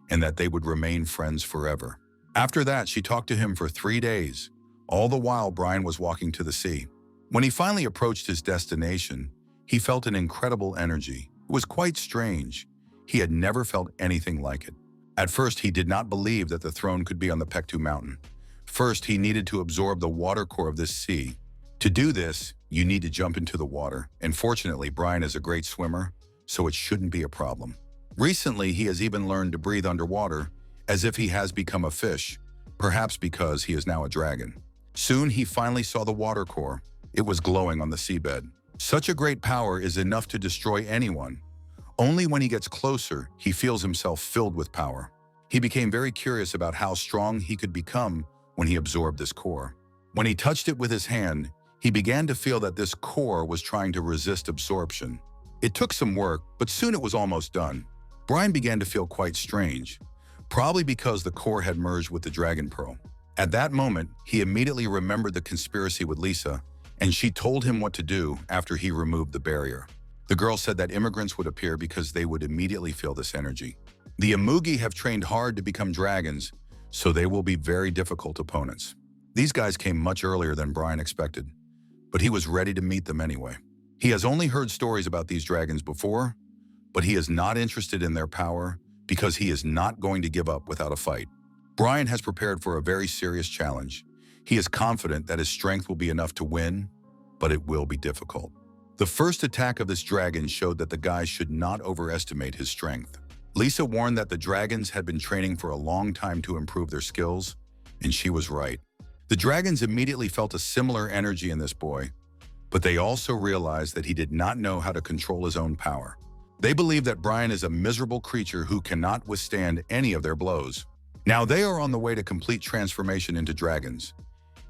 and that they would remain friends forever. After that, she talked to him for 3 days. All the while, Brian was walking to the sea. When he finally approached his destination, he felt an incredible energy. It was quite strange. He had never felt anything like it. At first, he did not believe that the throne could be on the Pektu mountain. First, he needed to absorb the water core of this sea. To do this, you need to jump into the water, and fortunately, Brian is a great swimmer, so it shouldn't be a problem. Recently, he has even learned to breathe underwater, as if he has become a fish, perhaps because he is now a dragon. Soon, he finally saw the water core. It was glowing on the seabed. Such a great power is enough to destroy anyone. Only when he gets closer, he feels himself filled with power. He became very curious about how strong he could become when he absorbed this core. When he touched it with his hand, he began to feel that this core was trying to resist absorption. It took some work, but soon it was almost done. Brian began to feel quite strange, probably because the core had merged with the dragon pearl. At that moment, he immediately remembered the conspiracy with Lisa, and she told him what to do after he removed the barrier. The girl said that immigrants would appear because they would immediately feel this energy. The Imugi have trained hard to become dragons, so they will be very difficult opponents. These guys came much earlier than Brian expected, but he was ready to meet them anyway. He has only heard stories about these dragons before, but he is not interested in their power because he is not going to give up without a fight. Brian has prepared for a very serious challenge. He is confident that his strength will be enough to win, but it will be difficult. The first attack of this dragon showed that the guy should not overestimate his strength. Lisa warned that the dragons had been training for a long time to improve their skills, and she was right. The dragons immediately felt a similar energy in this boy, but they also realized that he did not know how to control his own power. They believe that Brian is a miserable creature who cannot withstand any of their blows. Now they are on the way to complete transformation into dragons,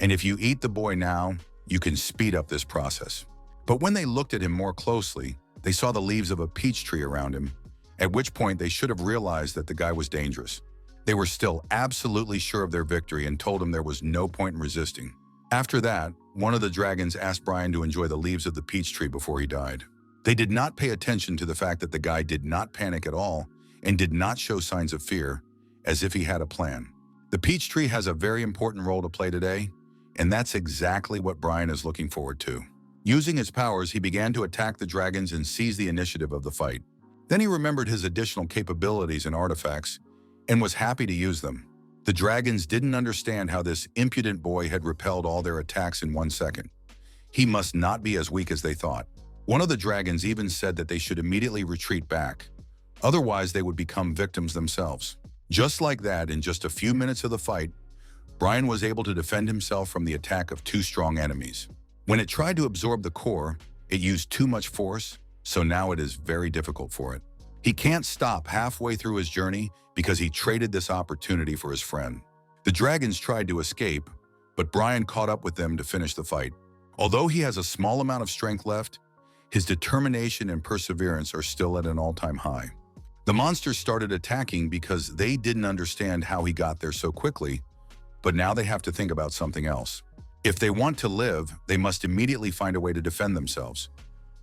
and if you eat the boy now, you can speed up this process. But when they looked at him more closely, they saw the leaves of a peach tree around him, at which point they should have realized that the guy was dangerous. They were still absolutely sure of their victory and told him there was no point in resisting. After that, one of the dragons asked Brian to enjoy the leaves of the peach tree before he died. They did not pay attention to the fact that the guy did not panic at all and did not show signs of fear, as if he had a plan. The peach tree has a very important role to play today, and that's exactly what Brian is looking forward to. Using his powers, he began to attack the dragons and seize the initiative of the fight. Then he remembered his additional capabilities and artifacts and was happy to use them. The dragons didn't understand how this impudent boy had repelled all their attacks in 1 second. He must not be as weak as they thought. One of the dragons even said that they should immediately retreat back. Otherwise, they would become victims themselves. Just like that, in just a few minutes of the fight, Brian was able to defend himself from the attack of 2 strong enemies. When it tried to absorb the core, it used too much force, so now it is very difficult for it. He can't stop halfway through his journey because he traded this opportunity for his friend. The dragons tried to escape, but Brian caught up with them to finish the fight. Although he has a small amount of strength left, his determination and perseverance are still at an all-time high. The monsters started attacking because they didn't understand how he got there so quickly, but now they have to think about something else. If they want to live, they must immediately find a way to defend themselves.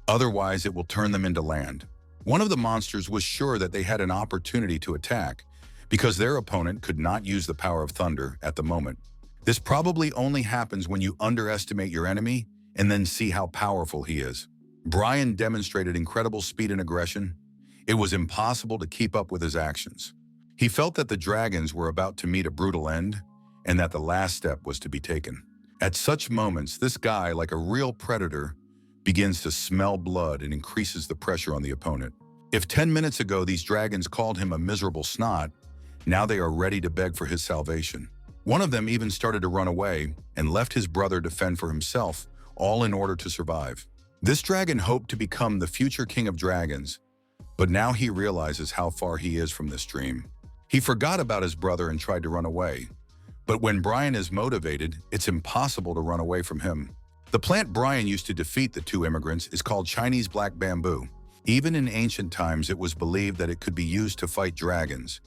Otherwise, it will turn them into land. One of the monsters was sure that they had an opportunity to attack because their opponent could not use the power of thunder at the moment. This probably only happens when you underestimate your enemy and then see how powerful he is. Brian demonstrated incredible speed and aggression. It was impossible to keep up with his actions. He felt that the dragons were about to meet a brutal end and that the last step was to be taken. At such moments, this guy, like a real predator, begins to smell blood and increases the pressure on the opponent. If 10 minutes ago these dragons called him a miserable snot, now they are ready to beg for his salvation. One of them even started to run away and left his brother to fend for himself, all in order to survive. This dragon hoped to become the future king of dragons, but now he realizes how far he is from this dream. He forgot about his brother and tried to run away. But when Brian is motivated, it's impossible to run away from him. The plant Brian used to defeat the 2 immigrants is called Chinese black bamboo. Even in ancient times, it was believed that it could be used to fight dragons.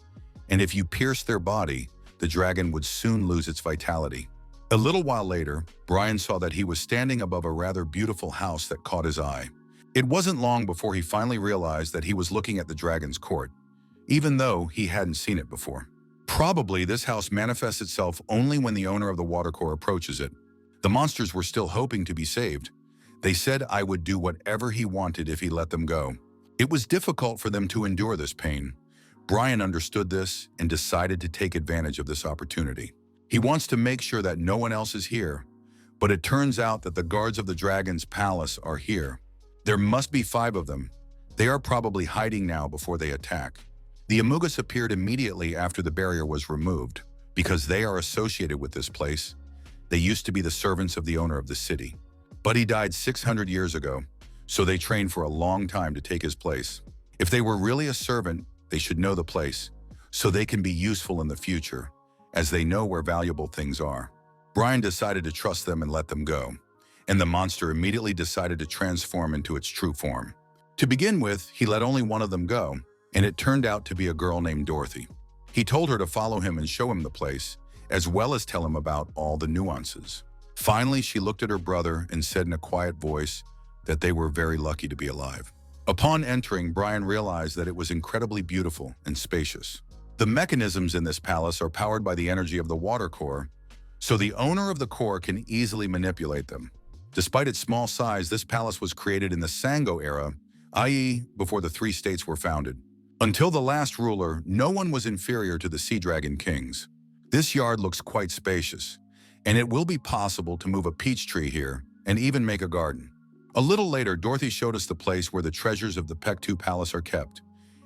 And if you pierced their body, the dragon would soon lose its vitality. A little while later, Brian saw that he was standing above a rather beautiful house that caught his eye. It wasn't long before he finally realized that he was looking at the dragon's court, even though he hadn't seen it before. Probably this house manifests itself only when the owner of the watercore approaches it. The monsters were still hoping to be saved. They said I would do whatever he wanted if he let them go. It was difficult for them to endure this pain. Brian understood this and decided to take advantage of this opportunity. He wants to make sure that no one else is here, but it turns out that the guards of the dragon's palace are here. There must be 5 of them. They are probably hiding now before they attack. The Amugas appeared immediately after the barrier was removed because they are associated with this place. They used to be the servants of the owner of the city. But he died 600 years ago, so they trained for a long time to take his place. If they were really a servant, they should know the place, so they can be useful in the future, as they know where valuable things are. Brian decided to trust them and let them go, and the monster immediately decided to transform into its true form. To begin with, he let only one of them go, and it turned out to be a girl named Dorothy. He told her to follow him and show him the place, as well as tell him about all the nuances. Finally, she looked at her brother and said in a quiet voice that they were very lucky to be alive. Upon entering, Brian realized that it was incredibly beautiful and spacious. The mechanisms in this palace are powered by the energy of the water core, so the owner of the core can easily manipulate them. Despite its small size, this palace was created in the Sango era, i.e., before the three states were founded. Until the last ruler, no one was inferior to the Sea Dragon Kings. This yard looks quite spacious, and it will be possible to move a peach tree here and even make a garden. A little later, Dorothy showed us the place where the treasures of the Pektu Palace are kept,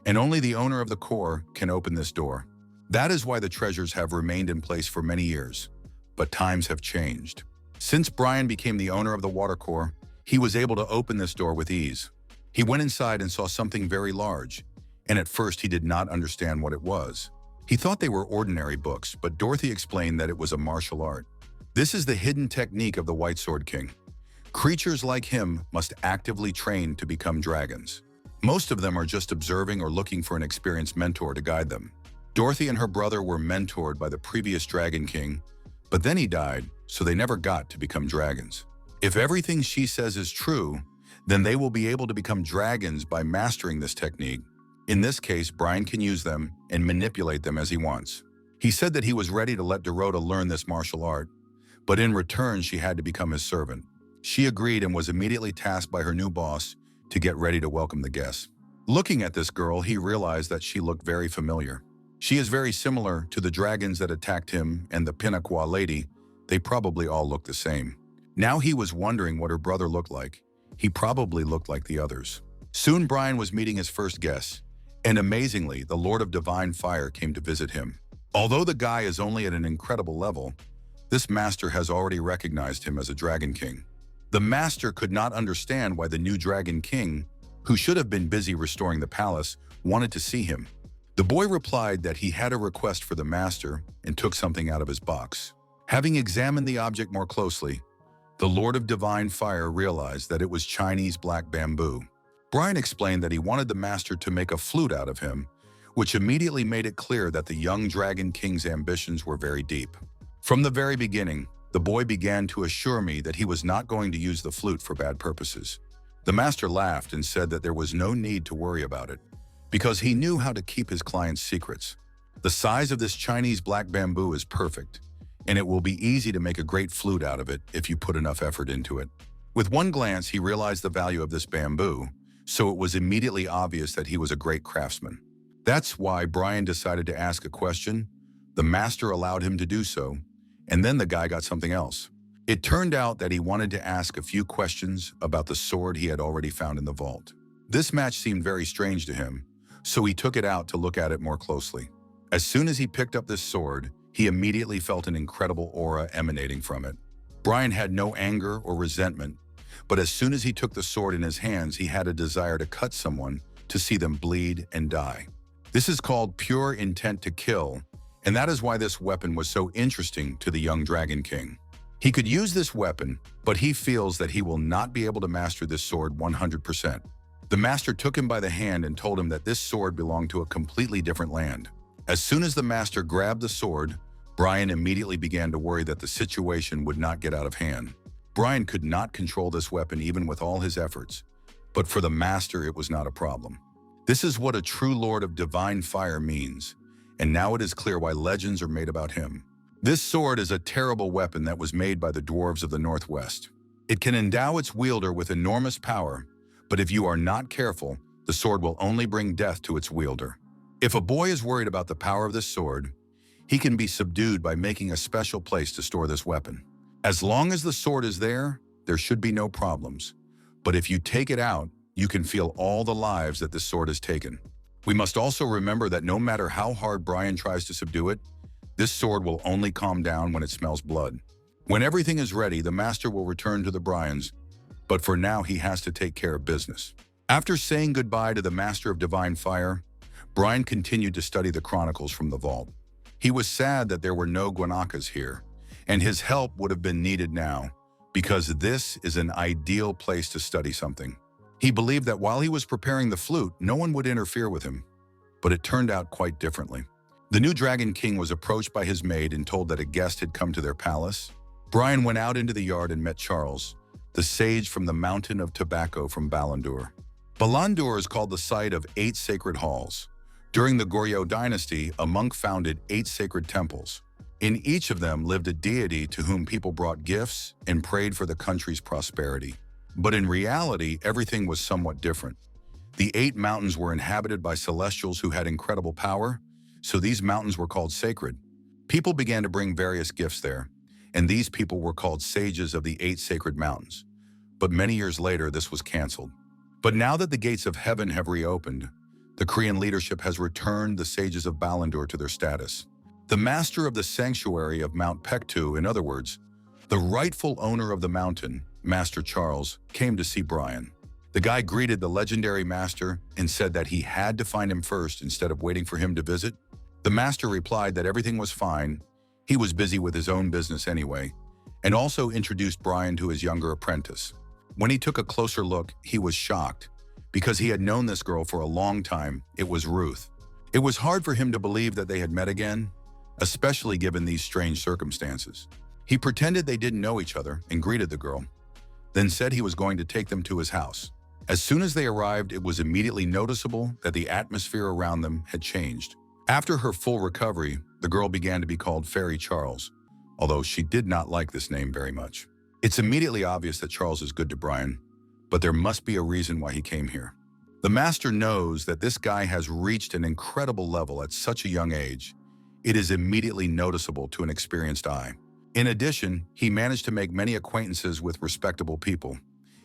and only the owner of the core can open this door. That is why the treasures have remained in place for many years, but times have changed. Since Brian became the owner of the water core, he was able to open this door with ease. He went inside and saw something very large, and at first he did not understand what it was. He thought they were ordinary books, but Dorothy explained that it was a martial art. This is the hidden technique of the White Sword King. Creatures like him must actively train to become dragons. Most of them are just observing or looking for an experienced mentor to guide them. Dorothy and her brother were mentored by the previous Dragon King, but then he died, so they never got to become dragons. If everything she says is true, then they will be able to become dragons by mastering this technique. In this case, Brian can use them and manipulate them as he wants. He said that he was ready to let Dorota learn this martial art, but in return she had to become his servant. She agreed and was immediately tasked by her new boss to get ready to welcome the guests. Looking at this girl, he realized that she looked very familiar. She is very similar to the dragons that attacked him and the Pinaqua lady. They probably all look the same. Now he was wondering what her brother looked like. He probably looked like the others. Soon Brian was meeting his first guests, and amazingly, the Lord of Divine Fire came to visit him. Although the guy is only at an incredible level, this master has already recognized him as a Dragon King. The master could not understand why the new Dragon King, who should have been busy restoring the palace, wanted to see him. The boy replied that he had a request for the master and took something out of his box. Having examined the object more closely, the Lord of Divine Fire realized that it was Chinese black bamboo. Brian explained that he wanted the master to make a flute out of him, which immediately made it clear that the young Dragon King's ambitions were very deep. From the very beginning, the boy began to assure me that he was not going to use the flute for bad purposes. The master laughed and said that there was no need to worry about it, because he knew how to keep his clients' secrets. The size of this Chinese black bamboo is perfect, and it will be easy to make a great flute out of it if you put enough effort into it. With one glance, he realized the value of this bamboo, so it was immediately obvious that he was a great craftsman. That's why Brian decided to ask a question. The master allowed him to do so, and then the guy got something else. It turned out that he wanted to ask a few questions about the sword he had already found in the vault. This match seemed very strange to him, so he took it out to look at it more closely. As soon as he picked up this sword, he immediately felt an incredible aura emanating from it. Brian had no anger or resentment, but as soon as he took the sword in his hands, he had a desire to cut someone to see them bleed and die. This is called pure intent to kill, and that is why this weapon was so interesting to the young Dragon King. He could use this weapon, but he feels that he will not be able to master this sword 100%. The master took him by the hand and told him that this sword belonged to a completely different land. As soon as the master grabbed the sword, Brian immediately began to worry that the situation would not get out of hand. Brian could not control this weapon even with all his efforts, but for the master it was not a problem. This is what a true Lord of Divine Fire means, and now it is clear why legends are made about him. This sword is a terrible weapon that was made by the dwarves of the Northwest. It can endow its wielder with enormous power, but if you are not careful, the sword will only bring death to its wielder. If a boy is worried about the power of this sword, he can be subdued by making a special place to store this weapon. As long as the sword is there, there should be no problems. But if you take it out, you can feel all the lives that this sword has taken. We must also remember that no matter how hard Brian tries to subdue it, this sword will only calm down when it smells blood. When everything is ready, the master will return to the Bryans, but for now he has to take care of business. After saying goodbye to the Master of Divine Fire, Brian continued to study the chronicles from the vault. He was sad that there were no Guanakas here, and his help would have been needed now, because this is an ideal place to study something. He believed that while he was preparing the flute, no one would interfere with him, but it turned out quite differently. The new Dragon King was approached by his maid and told that a guest had come to their palace. Brian went out into the yard and met Charles, the sage from the Mountain of Tobacco from Ballandur. Balandur is called the site of 8 sacred halls. During the Goryeo dynasty, a monk founded 8 sacred temples. In each of them lived a deity to whom people brought gifts and prayed for the country's prosperity. But in reality, everything was somewhat different. The 8 mountains were inhabited by celestials who had incredible power, so these mountains were called sacred. People began to bring various gifts there, and these people were called sages of the 8 sacred mountains. But many years later, this was canceled. But now that the gates of heaven have reopened, the Korean leadership has returned the sages of Balandur to their status. The master of the sanctuary of Mount Pektu, in other words, the rightful owner of the mountain, Master Charles, came to see Brian. The guy greeted the legendary master and said that he had to find him first instead of waiting for him to visit. The master replied that everything was fine, he was busy with his own business anyway, and also introduced Brian to his younger apprentice. When he took a closer look, he was shocked. Because he had known this girl for a long time, it was Ruth. It was hard for him to believe that they had met again, especially given these strange circumstances. He pretended they didn't know each other and greeted the girl, then said he was going to take them to his house. As soon as they arrived, it was immediately noticeable that the atmosphere around them had changed. After her full recovery, the girl began to be called Fairy Charles, although she did not like this name very much. It's immediately obvious that Charles is good to Brian, but there must be a reason why he came here. The master knows that this guy has reached an incredible level at such a young age. It is immediately noticeable to an experienced eye. In addition, he managed to make many acquaintances with respectable people.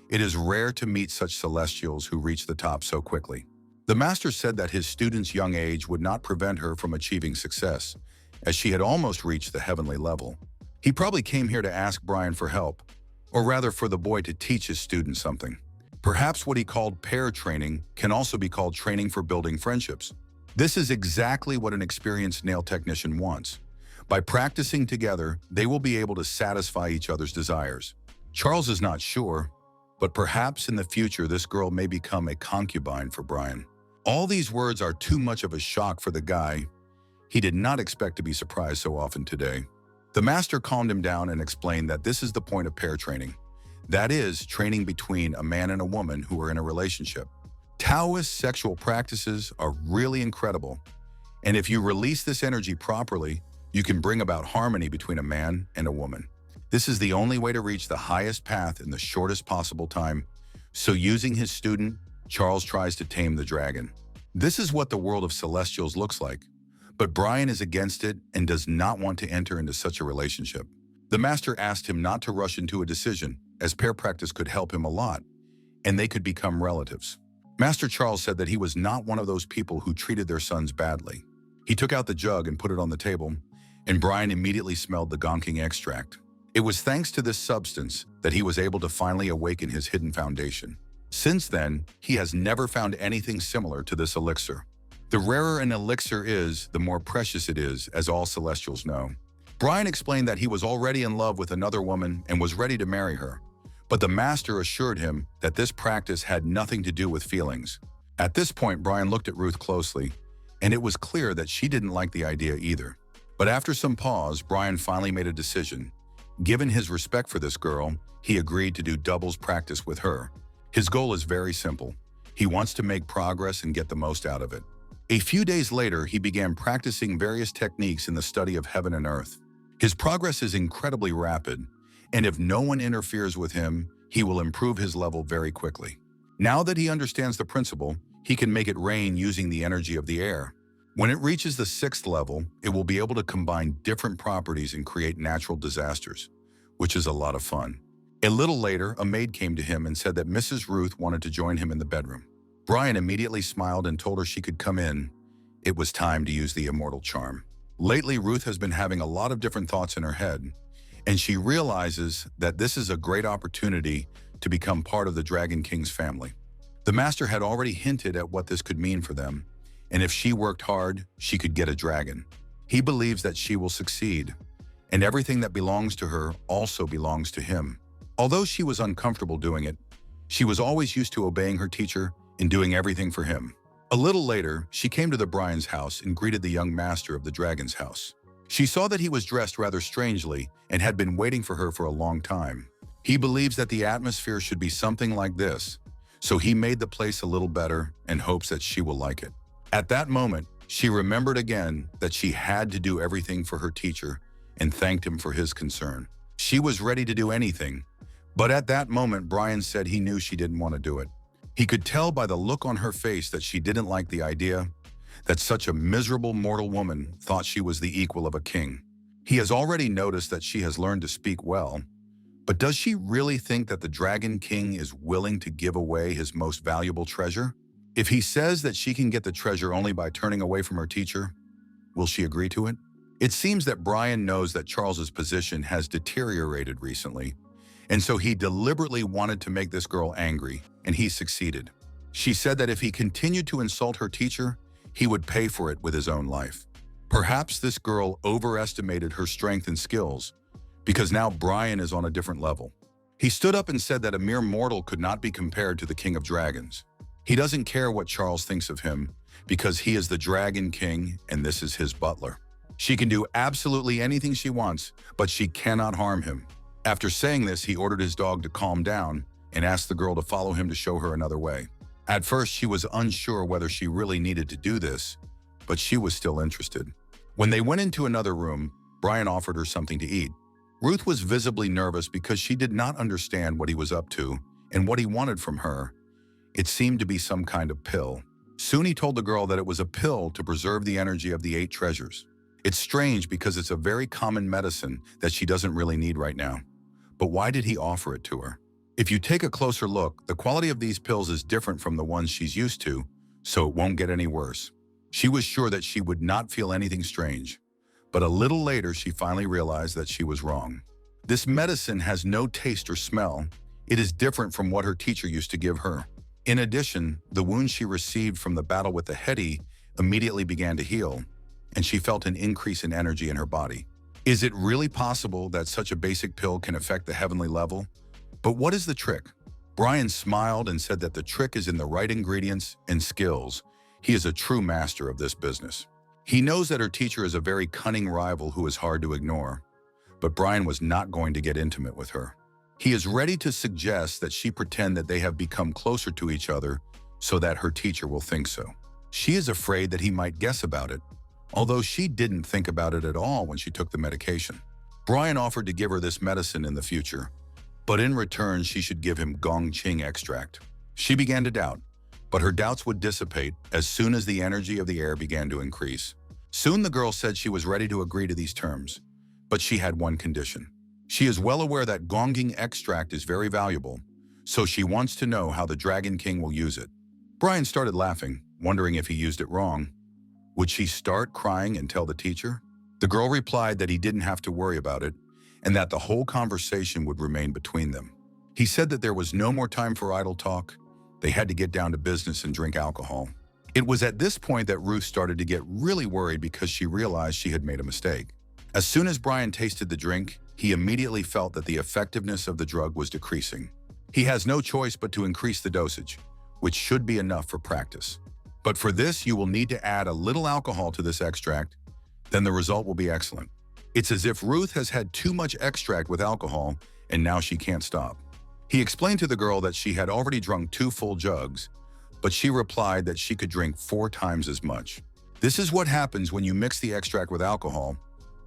It is rare to meet such celestials who reach the top so quickly. The master said that his student's young age would not prevent her from achieving success, as she had almost reached the heavenly level. He probably came here to ask Brian for help, or rather for the boy to teach his student something. Perhaps what he called pair training can also be called training for building friendships. This is exactly what an experienced nail technician wants. By practicing together, they will be able to satisfy each other's desires. Charles is not sure, but perhaps in the future this girl may become a concubine for Brian. All these words are too much of a shock for the guy. He did not expect to be surprised so often today. The master calmed him down and explained that this is the point of pair training. That is, training between a man and a woman who are in a relationship. Taoist sexual practices are really incredible, and if you release this energy properly, you can bring about harmony between a man and a woman. This is the only way to reach the highest path in the shortest possible time. So using his student, Charles tries to tame the dragon. This is what the world of celestials looks like. But Brian is against it and does not want to enter into such a relationship. The master asked him not to rush into a decision, as pair practice could help him a lot, and they could become relatives. Master Charles said that he was not one of those people who treated their sons badly. He took out the jug and put it on the table, and Brian immediately smelled the gonking extract. It was thanks to this substance that he was able to finally awaken his hidden foundation. Since then, he has never found anything similar to this elixir. The rarer an elixir is, the more precious it is, as all celestials know. Brian explained that he was already in love with another woman and was ready to marry her, but the master assured him that this practice had nothing to do with feelings. At this point, Brian looked at Ruth closely, and it was clear that she didn't like the idea either. But after some pause, Brian finally made a decision. Given his respect for this girl, he agreed to do doubles practice with her. His goal is very simple. He wants to make progress and get the most out of it. A few days later, he began practicing various techniques in the study of heaven and earth. His progress is incredibly rapid, and if no one interferes with him, he will improve his level very quickly. Now that he understands the principle, he can make it rain using the energy of the air. When it reaches the 6th level, it will be able to combine different properties and create natural disasters, which is a lot of fun. A little later, a maid came to him and said that Mrs. Ruth wanted to join him in the bedroom. Brian immediately smiled and told her she could come in. It was time to use the immortal charm. Lately, Ruth has been having a lot of different thoughts in her head, and she realizes that this is a great opportunity to become part of the Dragon King's family. The master had already hinted at what this could mean for them, and if she worked hard, she could get a dragon. He believes that she will succeed, and everything that belongs to her also belongs to him. Although she was uncomfortable doing it, she was always used to obeying her teacher and doing everything for him. A little later, she came to the Brian's house and greeted the young master of the dragon's house. She saw that he was dressed rather strangely and had been waiting for her for a long time. He believes that the atmosphere should be something like this, so he made the place a little better in hopes that she will like it. At that moment, she remembered again that she had to do everything for her teacher and thanked him for his concern. She was ready to do anything, but at that moment, Brian said he knew she didn't want to do it. He could tell by the look on her face that she didn't like the idea that such a miserable mortal woman thought she was the equal of a king. He has already noticed that she has learned to speak well, but does she really think that the Dragon King is willing to give away his most valuable treasure? If he says that she can get the treasure only by turning away from her teacher, will she agree to it? It seems that Brian knows that Charles's position has deteriorated recently, and so he deliberately wanted to make this girl angry, and he succeeded. She said that if he continued to insult her teacher, he would pay for it with his own life. Perhaps this girl overestimated her strength and skills, because now Brian is on a different level. He stood up and said that a mere mortal could not be compared to the King of Dragons. He doesn't care what Charles thinks of him, because he is the Dragon King and this is his butler. She can do absolutely anything she wants, but she cannot harm him. After saying this, he ordered his dog to calm down and asked the girl to follow him to show her another way. At first, she was unsure whether she really needed to do this, but she was still interested. When they went into another room, Brian offered her something to eat. Ruth was visibly nervous because she did not understand what he was up to and what he wanted from her. It seemed to be some kind of pill. Soon he told the girl that it was a pill to preserve the energy of the 8 treasures. It's strange because it's a very common medicine that she doesn't really need right now. But why did he offer it to her? If you take a closer look, the quality of these pills is different from the ones she's used to, so it won't get any worse. She was sure that she would not feel anything strange, but a little later she finally realized that she was wrong. This medicine has no taste or smell. It is different from what her teacher used to give her. In addition, the wound she received from the battle with the Hedi immediately began to heal, and she felt an increase in energy in her body. Is it really possible that such a basic pill can affect the heavenly level? But what is the trick? Brian smiled and said that the trick is in the right ingredients and skills. He is a true master of this business. He knows that her teacher is a very cunning rival who is hard to ignore, but Brian was not going to get intimate with her. He is ready to suggest that she pretend that they have become closer to each other so that her teacher will think so. She is afraid that he might guess about it, although she didn't think about it at all when she took the medication. Brian offered to give her this medicine in the future, but in return she should give him gong ching extract. She began to doubt, but her doubts would dissipate as soon as the energy of the air began to increase. Soon the girl said she was ready to agree to these terms, but she had one condition. She is well aware that gonging extract is very valuable, so she wants to know how the Dragon King will use it. Brian started laughing, wondering if he used it wrong. Would she start crying and tell the teacher? The girl replied that he didn't have to worry about it, and that the whole conversation would remain between them. He said that there was no more time for idle talk. They had to get down to business and drink alcohol. It was at this point that Ruth started to get really worried because she realized she had made a mistake. As soon as Brian tasted the drink, he immediately felt that the effectiveness of the drug was decreasing. He has no choice but to increase the dosage, which should be enough for practice. But for this, you will need to add a little alcohol to this extract, then the result will be excellent. It's as if Ruth has had too much extract with alcohol and now she can't stop. He explained to the girl that she had already drunk 2 full jugs, but she replied that she could drink 4 times as much. This is what happens when you mix the extract with alcohol.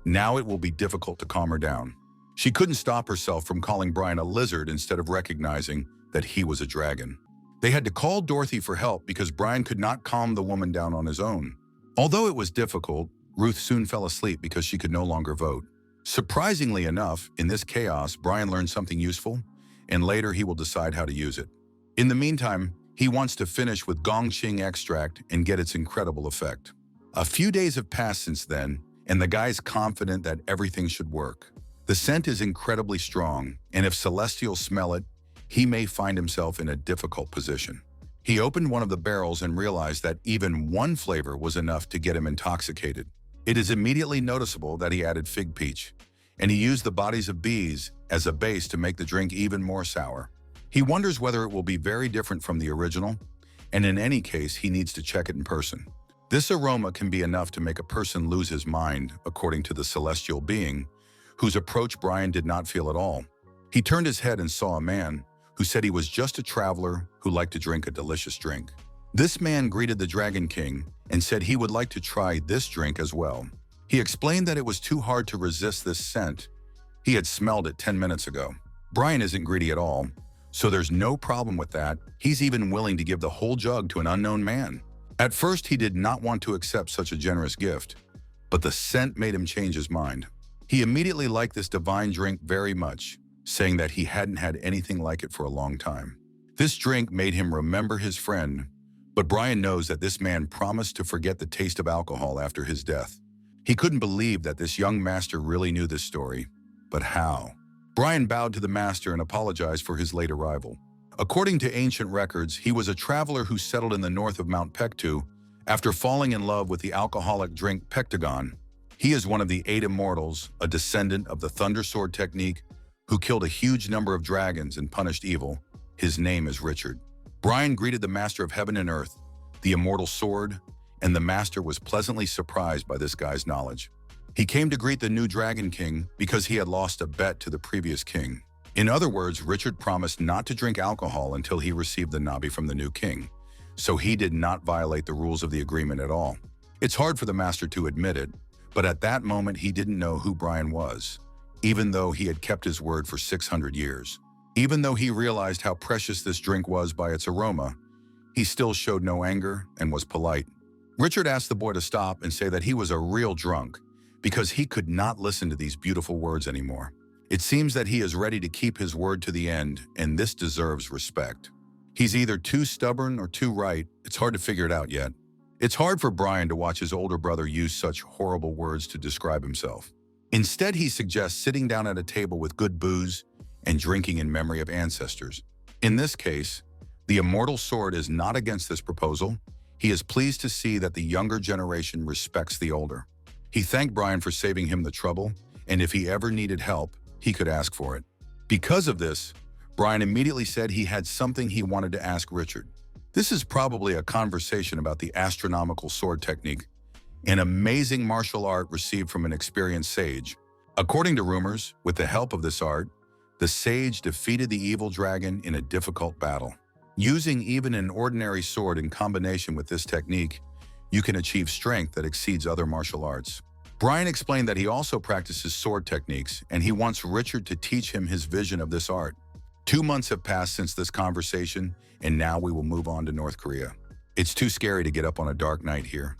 Now it will be difficult to calm her down. She couldn't stop herself from calling Brian a lizard instead of recognizing that he was a dragon. They had to call Dorothy for help because Brian could not calm the woman down on his own. Although it was difficult, Ruth soon fell asleep because she could no longer vote. Surprisingly enough, in this chaos, Brian learned something useful, and later he will decide how to use it. In the meantime, he wants to finish with gong ching extract and get its incredible effect. A few days have passed since then, and the guy's confident that everything should work. The scent is incredibly strong, and if Celestials smell it, he may find himself in a difficult position. He opened one of the barrels and realized that even one flavor was enough to get him intoxicated. It is immediately noticeable that he added fig peach, and he used the bodies of bees as a base to make the drink even more sour. He wonders whether it will be very different from the original, and in any case, he needs to check it in person. This aroma can be enough to make a person lose his mind, according to the celestial being, whose approach Brian did not feel at all. He turned his head and saw a man who said he was just a traveler who liked to drink a delicious drink. This man greeted the Dragon King and said he would like to try this drink as well. He explained that it was too hard to resist this scent. He had smelled it 10 minutes ago. Brian isn't greedy at all, so there's no problem with that. He's even willing to give the whole jug to an unknown man. At first, he did not want to accept such a generous gift, but the scent made him change his mind. He immediately liked this divine drink very much, saying that he hadn't had anything like it for a long time. This drink made him remember his friend, but Brian knows that this man promised to forget the taste of alcohol after his death. He couldn't believe that this young master really knew this story, but how? Brian bowed to the master and apologized for his late arrival. According to ancient records, he was a traveler who settled in the north of Mount Pektu after falling in love with the alcoholic drink Pektagon. He is one of the 8 immortals, a descendant of the Thunder Sword technique, who killed a huge number of dragons and punished evil. His name is Richard. Brian greeted the master of heaven and earth, the immortal sword, and the master was pleasantly surprised by this guy's knowledge. He came to greet the new Dragon King because he had lost a bet to the previous king. In other words, Richard promised not to drink alcohol until he received the Nabi from the new king, so he did not violate the rules of the agreement at all. It's hard for the master to admit it, but at that moment he didn't know who Brian was, even though he had kept his word for 600 years. Even though he realized how precious this drink was by its aroma, he still showed no anger and was polite. Richard asked the boy to stop and say that he was a real drunk because he could not listen to these beautiful words anymore. It seems that he is ready to keep his word to the end, and this deserves respect. He's either too stubborn or too right. It's hard to figure it out yet. It's hard for Brian to watch his older brother use such horrible words to describe himself. Instead, he suggests sitting down at a table with good booze and drinking in memory of ancestors. In this case, the immortal sword is not against this proposal. He is pleased to see that the younger generation respects the older. He thanked Brian for saving him the trouble, and if he ever needed help, he could ask for it. Because of this, Brian immediately said he had something he wanted to ask Richard. This is probably a conversation about the astronomical sword technique, an amazing martial art received from an experienced sage. According to rumors, with the help of this art, the sage defeated the evil dragon in a difficult battle. Using even an ordinary sword in combination with this technique, you can achieve strength that exceeds other martial arts. Brian explained that he also practices sword techniques, and he wants Richard to teach him his vision of this art. 2 months have passed since this conversation, and now we will move on to North Korea. It's too scary to get up on a dark night here,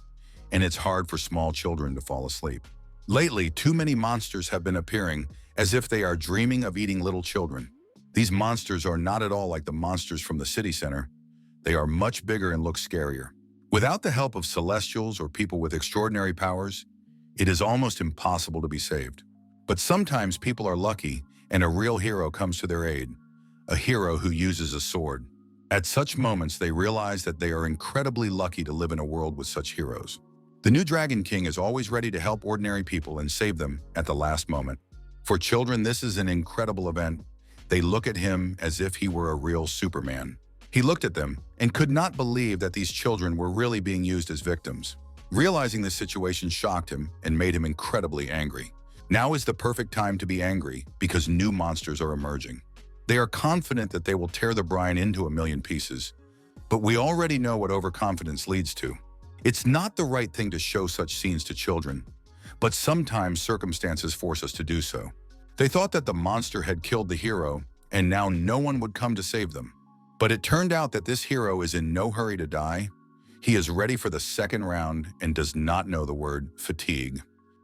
and it's hard for small children to fall asleep. Lately, too many monsters have been appearing as if they are dreaming of eating little children. These monsters are not at all like the monsters from the city center. They are much bigger and look scarier. Without the help of celestials or people with extraordinary powers, it is almost impossible to be saved. But sometimes people are lucky and a real hero comes to their aid, a hero who uses a sword. At such moments, they realize that they are incredibly lucky to live in a world with such heroes. The new Dragon King is always ready to help ordinary people and save them at the last moment. For children, this is an incredible event. They look at him as if he were a real Superman. He looked at them and could not believe that these children were really being used as victims. Realizing this situation shocked him and made him incredibly angry. Now is the perfect time to be angry because new monsters are emerging. They are confident that they will tear the Brian into a million pieces, but we already know what overconfidence leads to. It's not the right thing to show such scenes to children, but sometimes circumstances force us to do so. They thought that the monster had killed the hero, and now no one would come to save them. But it turned out that this hero is in no hurry to die. He is ready for the second round and does not know the word fatigue.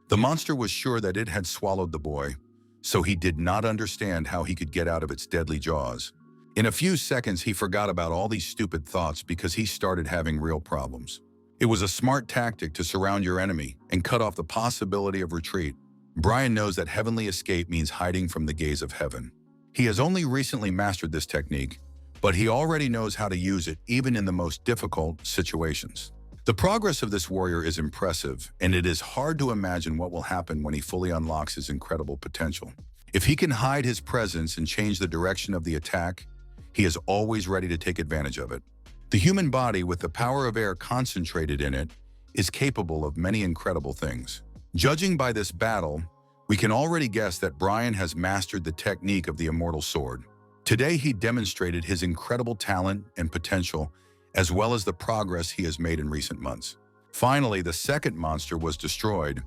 The monster was sure that it had swallowed the boy, so he did not understand how he could get out of its deadly jaws. In a few seconds, he forgot about all these stupid thoughts because he started having real problems. It was a smart tactic to surround your enemy and cut off the possibility of retreat. Brian knows that heavenly escape means hiding from the gaze of heaven. He has only recently mastered this technique, but he already knows how to use it even in the most difficult situations. The progress of this warrior is impressive, and it is hard to imagine what will happen when he fully unlocks his incredible potential. If he can hide his presence and change the direction of the attack, he is always ready to take advantage of it. The human body, with the power of air concentrated in it, is capable of many incredible things. Judging by this battle, we can already guess that Brian has mastered the technique of the immortal sword. Today, he demonstrated his incredible talent and potential, as well as the progress he has made in recent months. Finally, the second monster was destroyed,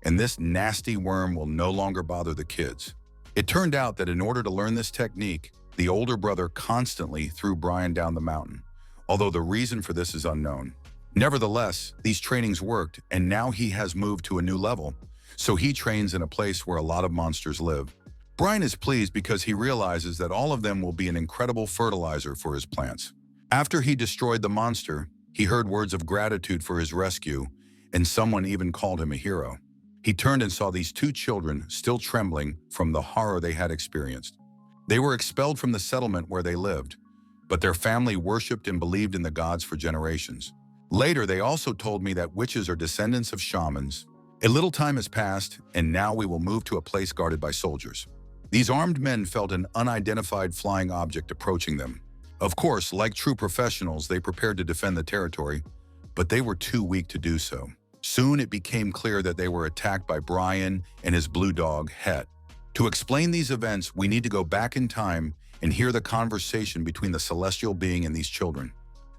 and this nasty worm will no longer bother the kids. It turned out that in order to learn this technique, the older brother constantly threw Brian down the mountain, although the reason for this is unknown. Nevertheless, these trainings worked, and now he has moved to a new level, so he trains in a place where a lot of monsters live. Brian is pleased because he realizes that all of them will be an incredible fertilizer for his plants. After he destroyed the monster, he heard words of gratitude for his rescue, and someone even called him a hero. He turned and saw these two children still trembling from the horror they had experienced. They were expelled from the settlement where they lived, but their family worshipped and believed in the gods for generations. Later, they also told me that witches are descendants of shamans. A little time has passed, and now we will move to a place guarded by soldiers. These armed men felt an unidentified flying object approaching them. Of course, like true professionals, they prepared to defend the territory, but they were too weak to do so. Soon it became clear that they were attacked by Brian and his blue dog, Het. To explain these events, we need to go back in time and hear the conversation between the celestial being and these children.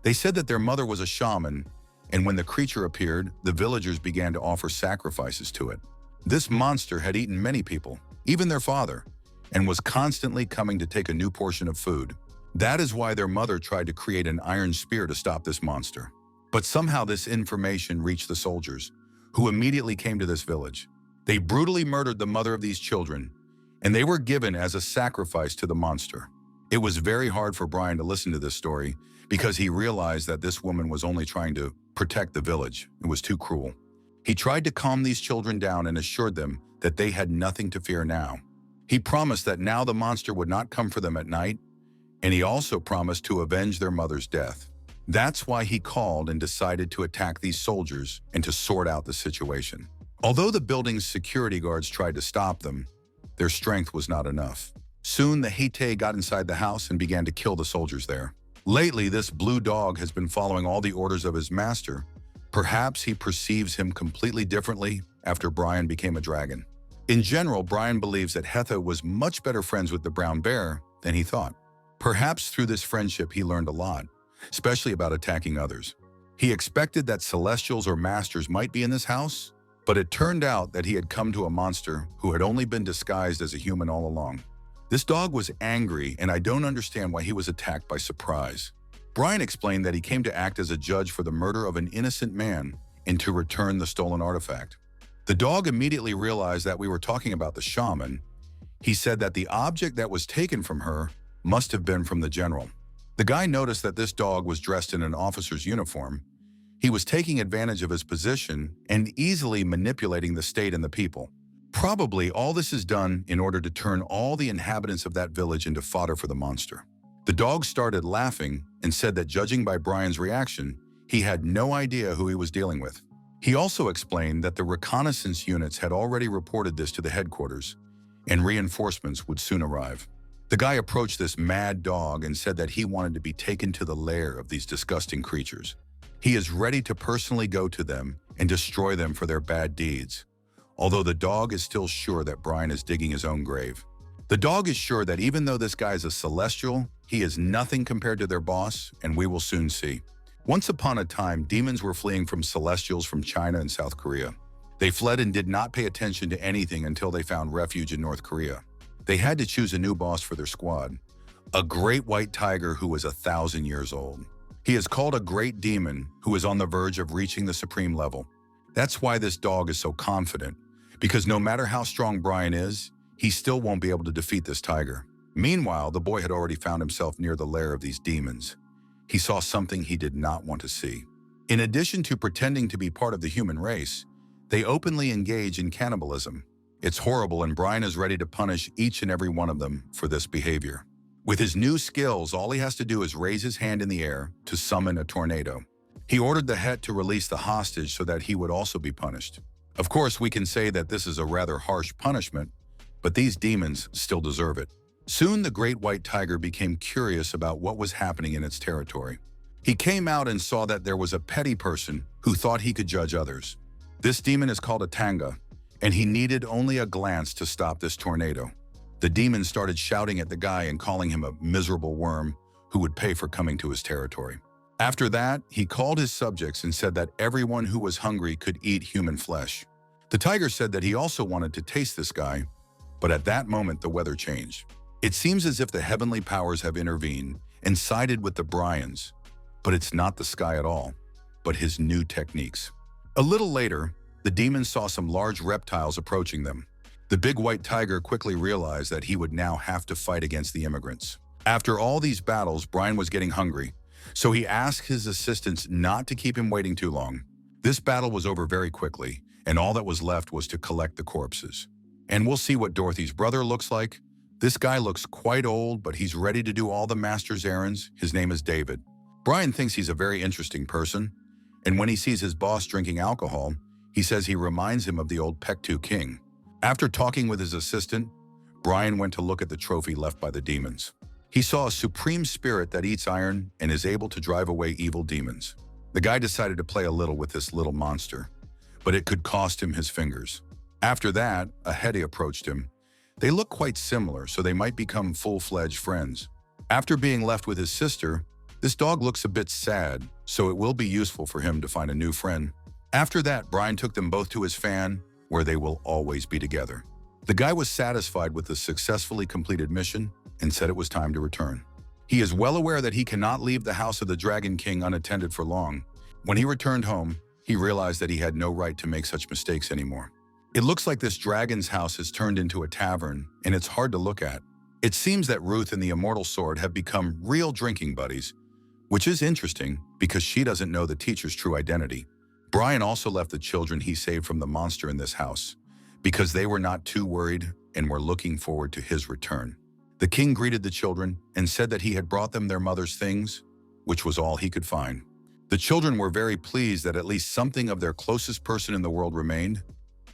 They said that their mother was a shaman, and when the creature appeared, the villagers began to offer sacrifices to it. This monster had eaten many people, even their father, and was constantly coming to take a new portion of food. That is why their mother tried to create an iron spear to stop this monster. But somehow this information reached the soldiers, who immediately came to this village. They brutally murdered the mother of these children, and they were given as a sacrifice to the monster. It was very hard for Brian to listen to this story because he realized that this woman was only trying to protect the village. It was too cruel. He tried to calm these children down and assured them that they had nothing to fear now. He promised that now the monster would not come for them at night, and he also promised to avenge their mother's death. That's why he called and decided to attack these soldiers and to sort out the situation. Although the building's security guards tried to stop them, their strength was not enough. Soon the Hete got inside the house and began to kill the soldiers there. Lately, this blue dog has been following all the orders of his master. Perhaps he perceives him completely differently after Brian became a dragon. In general, Brian believes that Hetha was much better friends with the brown bear than he thought. Perhaps through this friendship he learned a lot, especially about attacking others. He expected that celestials or masters might be in this house, but it turned out that he had come to a monster who had only been disguised as a human all along. This dog was angry, and I don't understand why he was attacked by surprise. Brian explained that he came to act as a judge for the murder of an innocent man and to return the stolen artifact. The dog immediately realized that we were talking about the shaman. He said that the object that was taken from her must have been from the general. The guy noticed that this dog was dressed in an officer's uniform. He was taking advantage of his position and easily manipulating the state and the people. Probably all this is done in order to turn all the inhabitants of that village into fodder for the monster. The dog started laughing and said that judging by Brian's reaction, he had no idea who he was dealing with. He also explained that the reconnaissance units had already reported this to the headquarters, and reinforcements would soon arrive. The guy approached this mad dog and said that he wanted to be taken to the lair of these disgusting creatures. He is ready to personally go to them and destroy them for their bad deeds, although the dog is still sure that Brian is digging his own grave. The dog is sure that even though this guy is a celestial, he is nothing compared to their boss, and we will soon see. Once upon a time, demons were fleeing from celestials from China and South Korea. They fled and did not pay attention to anything until they found refuge in North Korea. They had to choose a new boss for their squad, a great white tiger who was 1,000 years old. He is called a great demon who is on the verge of reaching the supreme level. That's why this dog is so confident, because no matter how strong Brian is, he still won't be able to defeat this tiger. Meanwhile, the boy had already found himself near the lair of these demons. He saw something he did not want to see. In addition to pretending to be part of the human race, they openly engage in cannibalism. It's horrible, and Brian is ready to punish each and every one of them for this behavior. With his new skills, all he has to do is raise his hand in the air to summon a tornado. He ordered the Het to release the hostage so that he would also be punished. Of course, we can say that this is a rather harsh punishment, but these demons still deserve it. Soon, the great white tiger became curious about what was happening in its territory. He came out and saw that there was a petty person who thought he could judge others. This demon is called a Tanga, and he needed only a glance to stop this tornado. The demon started shouting at the guy and calling him a miserable worm who would pay for coming to his territory. After that, he called his subjects and said that everyone who was hungry could eat human flesh. The tiger said that he also wanted to taste this guy, but at that moment the weather changed. It seems as if the heavenly powers have intervened and sided with the Bryans, but it's not the sky at all, but his new techniques. A little later, the demons saw some large reptiles approaching them. The big white tiger quickly realized that he would now have to fight against the immigrants. After all these battles, Brian was getting hungry, so he asked his assistants not to keep him waiting too long. This battle was over very quickly, and all that was left was to collect the corpses. And we'll see what Dorothy's brother looks like. This guy looks quite old, but he's ready to do all the master's errands. His name is David. Brian thinks he's a very interesting person, and when he sees his boss drinking alcohol, he says he reminds him of the old Pektu king. After talking with his assistant, Brian went to look at the trophy left by the demons. He saw a supreme spirit that eats iron and is able to drive away evil demons. The guy decided to play a little with this little monster, but it could cost him his fingers. After that, a Hedi approached him. They look quite similar, so they might become full-fledged friends. After being left with his sister, this dog looks a bit sad, so it will be useful for him to find a new friend. After that, Brian took them both to his fan, where they will always be together. The guy was satisfied with the successfully completed mission and said it was time to return. He is well aware that he cannot leave the house of the Dragon King unattended for long. When he returned home, he realized that he had no right to make such mistakes anymore. It looks like this dragon's house has turned into a tavern, and it's hard to look at. It seems that Ruth and the Immortal Sword have become real drinking buddies, which is interesting because she doesn't know the teacher's true identity. Brian also left the children he saved from the monster in this house because they were not too worried and were looking forward to his return. The king greeted the children and said that he had brought them their mother's things, which was all he could find. The children were very pleased that at least something of their closest person in the world remained,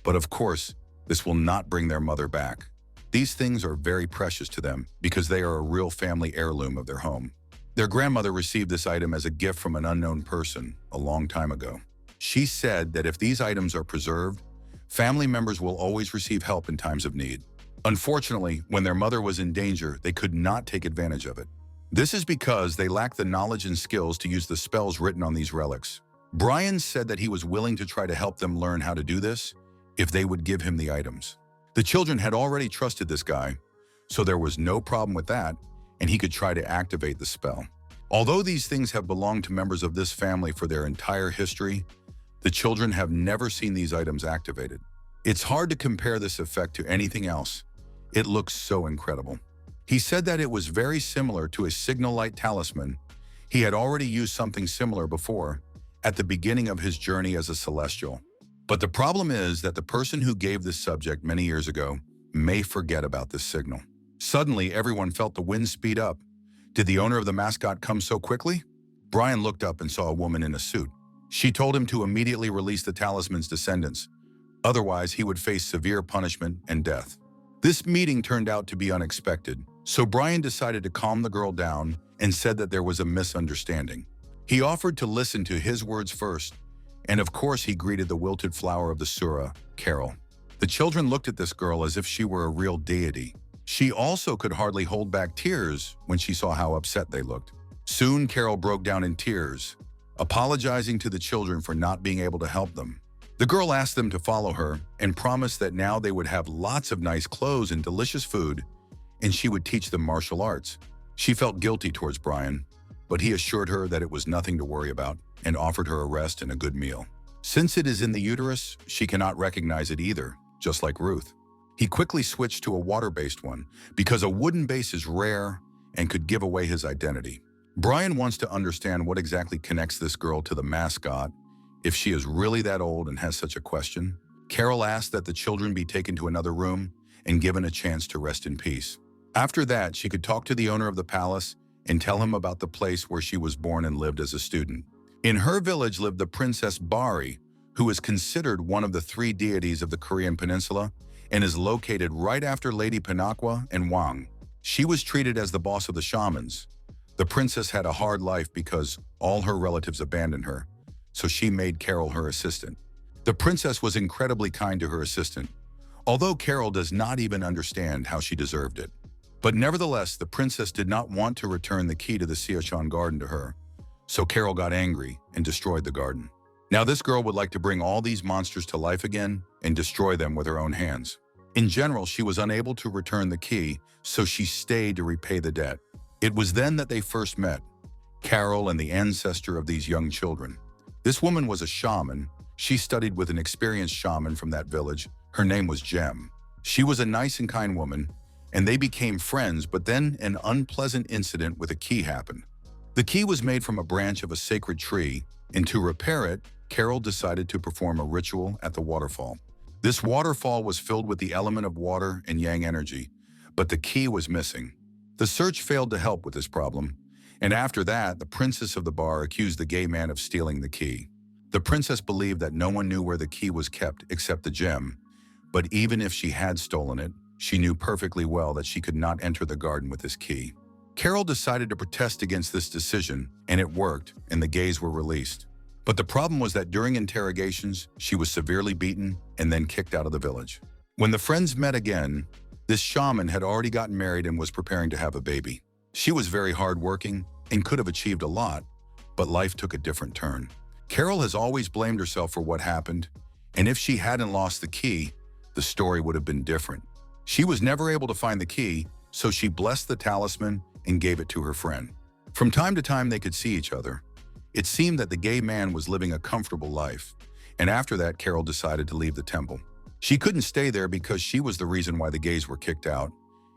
but of course, this will not bring their mother back. These things are very precious to them because they are a real family heirloom of their home. Their grandmother received this item as a gift from an unknown person a long time ago. She said that if these items are preserved, family members will always receive help in times of need. Unfortunately, when their mother was in danger, they could not take advantage of it. This is because they lacked the knowledge and skills to use the spells written on these relics. Brian said that he was willing to try to help them learn how to do this if they would give him the items. The children had already trusted this guy, so there was no problem with that, and he could try to activate the spell. Although these things have belonged to members of this family for their entire history, the children have never seen these items activated. It's hard to compare this effect to anything else. It looks so incredible. He said that it was very similar to a signal light talisman. He had already used something similar before, at the beginning of his journey as a celestial. But the problem is that the person who gave this subject many years ago may forget about this signal. Suddenly, everyone felt the wind speed up. Did the owner of the mascot come so quickly? Brian looked up and saw a woman in a suit. She told him to immediately release the talisman's descendants. Otherwise, he would face severe punishment and death. This meeting turned out to be unexpected, so Brian decided to calm the girl down and said that there was a misunderstanding. He offered to listen to his words first, and of course he greeted the wilted flower of the sura, Carol. The children looked at this girl as if she were a real deity. She also could hardly hold back tears when she saw how upset they looked. Soon, Carol broke down in tears, apologizing to the children for not being able to help them. The girl asked them to follow her and promised that now they would have lots of nice clothes and delicious food, and she would teach them martial arts. She felt guilty towards Brian, but he assured her that it was nothing to worry about and offered her a rest and a good meal. Since it is in the uterus, she cannot recognize it either, just like Ruth. He quickly switched to a water-based one because a wooden base is rare and could give away his identity. Brian wants to understand what exactly connects this girl to the mascot, if she is really that old and has such a question. Carol asked that the children be taken to another room and given a chance to rest in peace. After that, she could talk to the owner of the palace and tell him about the place where she was born and lived as a student. In her village lived the Princess Bari, who is considered one of the 3 deities of the Korean peninsula and is located right after Lady Pinakwa and Wang. She was treated as the boss of the shamans. The princess had a hard life because all her relatives abandoned her, so she made Carol her assistant. The princess was incredibly kind to her assistant, although Carol does not even understand how she deserved it. But nevertheless, the princess did not want to return the key to the Sichuan garden to her, so Carol got angry and destroyed the garden. Now this girl would like to bring all these monsters to life again and destroy them with her own hands. In general, she was unable to return the key, so she stayed to repay the debt. It was then that they first met, Carol and the ancestor of these young children. This woman was a shaman. She studied with an experienced shaman from that village. Her name was Gem. She was a nice and kind woman, and they became friends, but then an unpleasant incident with a key happened. The key was made from a branch of a sacred tree, and to repair it, Carol decided to perform a ritual at the waterfall. This waterfall was filled with the element of water and yang energy, but the key was missing. The search failed to help with this problem, and after that, the princess of the bar accused the gay man of stealing the key. The princess believed that no one knew where the key was kept except the gem, but even if she had stolen it, she knew perfectly well that she could not enter the garden with this key. Carol decided to protest against this decision, and it worked, and the gays were released. But the problem was that during interrogations, she was severely beaten and then kicked out of the village. When the friends met again, this shaman had already gotten married and was preparing to have a baby. She was very hardworking and could have achieved a lot, but life took a different turn. Carol has always blamed herself for what happened, and if she hadn't lost the key, the story would have been different. She was never able to find the key, so she blessed the talisman and gave it to her friend. From time to time, they could see each other. It seemed that the gay man was living a comfortable life, and after that, Carol decided to leave the temple. She couldn't stay there because she was the reason why the gays were kicked out,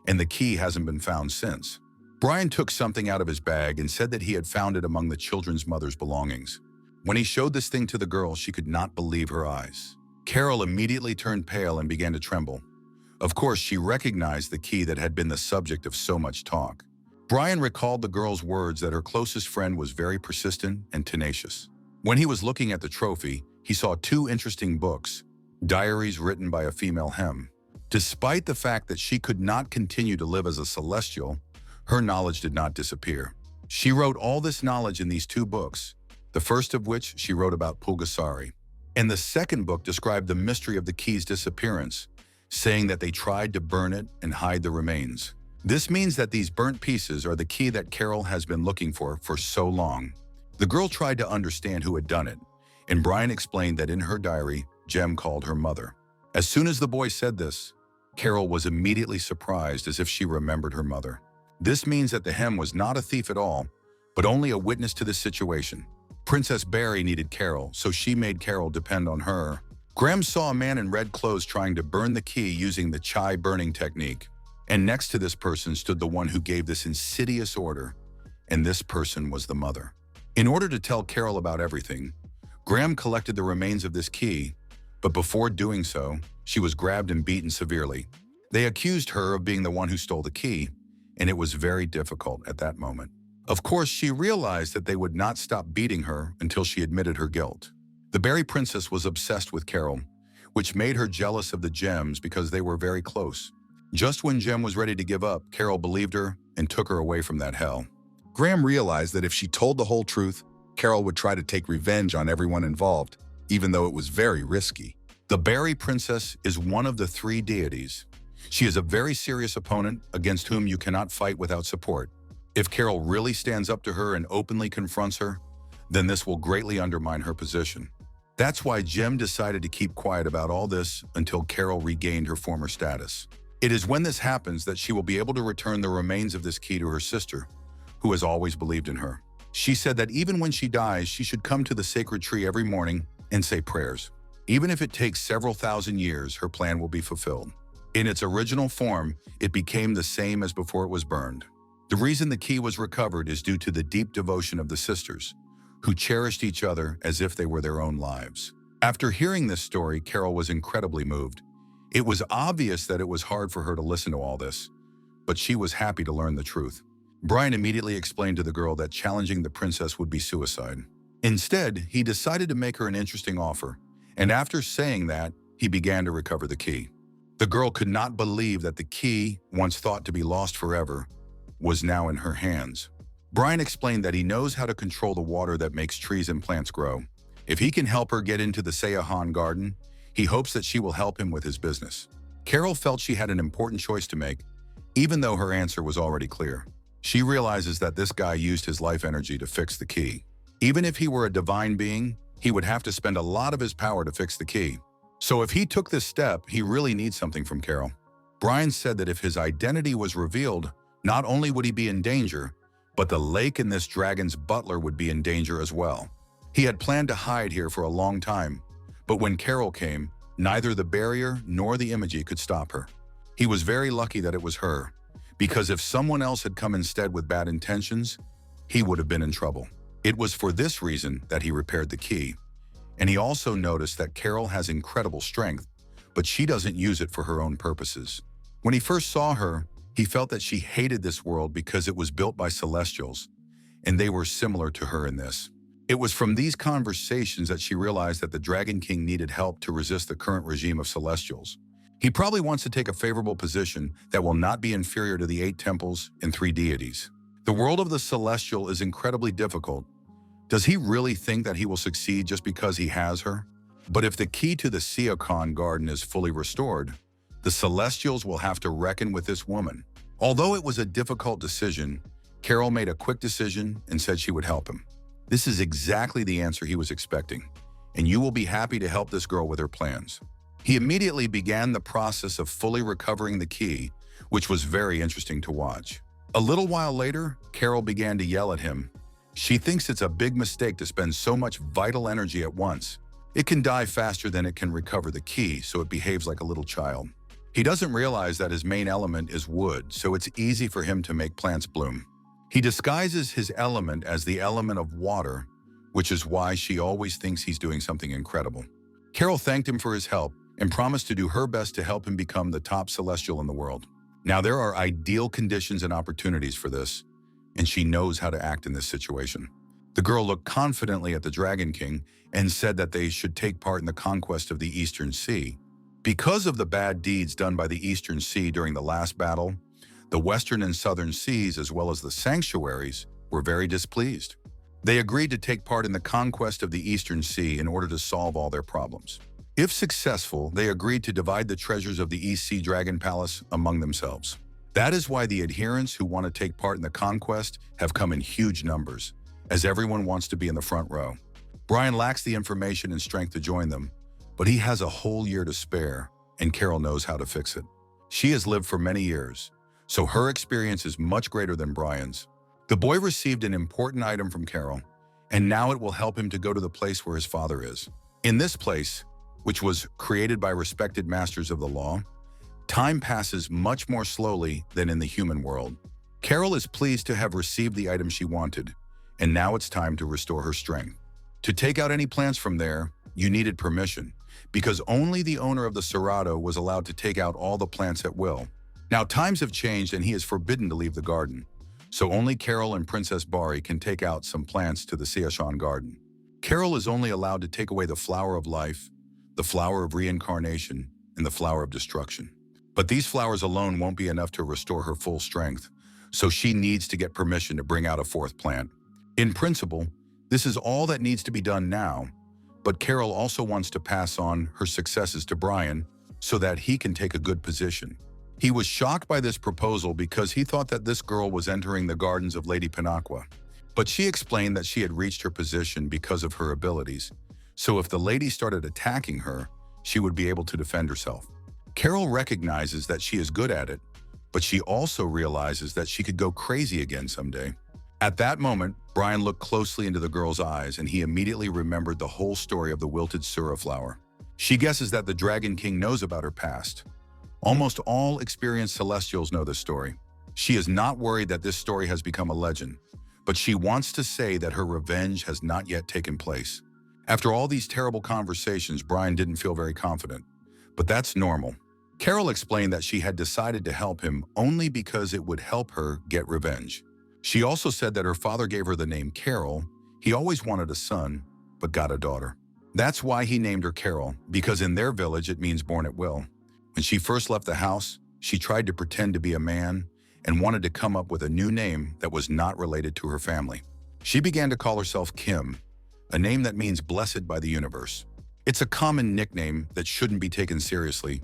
and the key hasn't been found since. Brian took something out of his bag and said that he had found it among the children's mother's belongings. When he showed this thing to the girl, she could not believe her eyes. Carol immediately turned pale and began to tremble. Of course, she recognized the key that had been the subject of so much talk. Brian recalled the girl's words that her closest friend was very persistent and tenacious. When he was looking at the trophy, he saw two interesting books, diaries written by a female hem. Despite the fact that she could not continue to live as a celestial, her knowledge did not disappear. She wrote all this knowledge in these two books, the first of which she wrote about Pulgasari. And the second book described the mystery of the key's disappearance, saying that they tried to burn it and hide the remains. This means that these burnt pieces are the key that Carol has been looking for so long. The girl tried to understand who had done it, and Brian explained that in her diary, Gem called her mother. As soon as the boy said this, Carol was immediately surprised as if she remembered her mother. This means that the hem was not a thief at all, but only a witness to this situation. Princess Barry needed Carol, so she made Carol depend on her. Graham saw a man in red clothes trying to burn the key using the chai burning technique. And next to this person stood the one who gave this insidious order, and this person was the mother. In order to tell Carol about everything, Graham collected the remains of this key, but before doing so, she was grabbed and beaten severely. They accused her of being the one who stole the key, and it was very difficult at that moment. Of course, she realized that they would not stop beating her until she admitted her guilt. The Berry Princess was obsessed with Carol, which made her jealous of the gems because they were very close. Just when Gem was ready to give up, Carol believed her and took her away from that hell. Graham realized that if she told the whole truth, Carol would try to take revenge on everyone involved, even though it was very risky. The Berry Princess is one of the three deities. She is a very serious opponent against whom you cannot fight without support. If Carol really stands up to her and openly confronts her, then this will greatly undermine her position. That's why Gem decided to keep quiet about all this until Carol regained her former status. It is when this happens that she will be able to return the remains of this key to her sister, who has always believed in her. She said that even when she dies, she should come to the sacred tree every morning and say prayers. Even if it takes several thousand years, her plan will be fulfilled. In its original form, it became the same as before it was burned. The reason the key was recovered is due to the deep devotion of the sisters, who cherished each other as if they were their own lives. After hearing this story, Carol was incredibly moved. It was obvious that it was hard for her to listen to all this, but she was happy to learn the truth. Brian immediately explained to the girl that challenging the princess would be suicide. Instead, he decided to make her an interesting offer, and after saying that, he began to recover the key. The girl could not believe that the key, once thought to be lost forever, was now in her hands. Brian explained that he knows how to control the water that makes trees and plants grow. If he can help her get into the Seahan garden, he hopes that she will help him with his business. Carol felt she had an important choice to make, even though her answer was already clear. She realizes that this guy used his life energy to fix the key. Even if he were a divine being, he would have to spend a lot of his power to fix the key. So if he took this step, he really needs something from Carol. Brian said that if his identity was revealed, not only would he be in danger, but the lake and this dragon's butler would be in danger as well. He had planned to hide here for a long time, but when Carol came, neither the barrier nor the imagery could stop her. He was very lucky that it was her, because if someone else had come instead with bad intentions, he would have been in trouble. It was for this reason that he repaired the key. And he also noticed that Carol has incredible strength, but she doesn't use it for her own purposes. When he first saw her, he felt that she hated this world because it was built by celestials, and they were similar to her in this. It was from these conversations that she realized that the Dragon King needed help to resist the current regime of celestials. He probably wants to take a favorable position that will not be inferior to the 8 temples and 3 deities. The world of the celestial is incredibly difficult. Does he really think that he will succeed just because he has her? But if the key to the Siakon garden is fully restored, the celestials will have to reckon with this woman. Although it was a difficult decision, Carol made a quick decision and said she would help him. This is exactly the answer he was expecting, and you will be happy to help this girl with her plans. He immediately began the process of fully recovering the key, which was very interesting to watch. A little while later, Carol began to yell at him. She thinks it's a big mistake to spend so much vital energy at once. It can die faster than it can recover the key, so it behaves like a little child. He doesn't realize that his main element is wood, so it's easy for him to make plants bloom. He disguises his element as the element of water, which is why she always thinks he's doing something incredible. Carol thanked him for his help and promised to do her best to help him become the top celestial in the world. Now, there are ideal conditions and opportunities for this, and she knows how to act in this situation. The girl looked confidently at the Dragon King and said that they should take part in the conquest of the Eastern Sea. Because of the bad deeds done by the Eastern Sea during the last battle, the Western and Southern Seas, as well as the sanctuaries, were very displeased. They agreed to take part in the conquest of the Eastern Sea in order to solve all their problems. If successful, they agreed to divide the treasures of the East Sea Dragon Palace among themselves. That is why the adherents who want to take part in the conquest have come in huge numbers, as everyone wants to be in the front row. Brian lacks the information and strength to join them, but he has a whole year to spare, and Carol knows how to fix it. She has lived for many years, so her experience is much greater than Brian's. The boy received an important item from Carol, and now it will help him to go to the place where his father is. In this place, which was created by respected masters of the law, time passes much more slowly than in the human world. Carol is pleased to have received the item she wanted, and now it's time to restore her strength. To take out any plants from there, you needed permission, because only the owner of the Serato was allowed to take out all the plants at will. Now times have changed and he is forbidden to leave the garden, so only Carol and Princess Bari can take out some plants to the Siashan garden. Carol is only allowed to take away the flower of life, the flower of reincarnation, and the flower of destruction. But these flowers alone won't be enough to restore her full strength, so she needs to get permission to bring out a 4th plant. In principle, this is all that needs to be done now, but Carol also wants to pass on her successes to Brian so that he can take a good position. He was shocked by this proposal because he thought that this girl was entering the gardens of Lady Pinaqua, but she explained that she had reached her position because of her abilities, so if the lady started attacking her, she would be able to defend herself. Carol recognizes that she is good at it, but she also realizes that she could go crazy again someday. At that moment, Brian looked closely into the girl's eyes and he immediately remembered the whole story of the wilted sura flower. She guesses that the Dragon King knows about her past. Almost all experienced celestials know this story. She is not worried that this story has become a legend, but she wants to say that her revenge has not yet taken place. After all these terrible conversations, Brian didn't feel very confident, but that's normal. Carol explained that she had decided to help him only because it would help her get revenge. She also said that her father gave her the name Carol. He always wanted a son, but got a daughter. That's why he named her Carol, because in their village it means born at will. When she first left the house, she tried to pretend to be a man and wanted to come up with a new name that was not related to her family. She began to call herself Kim, a name that means blessed by the universe. It's a common nickname that shouldn't be taken seriously,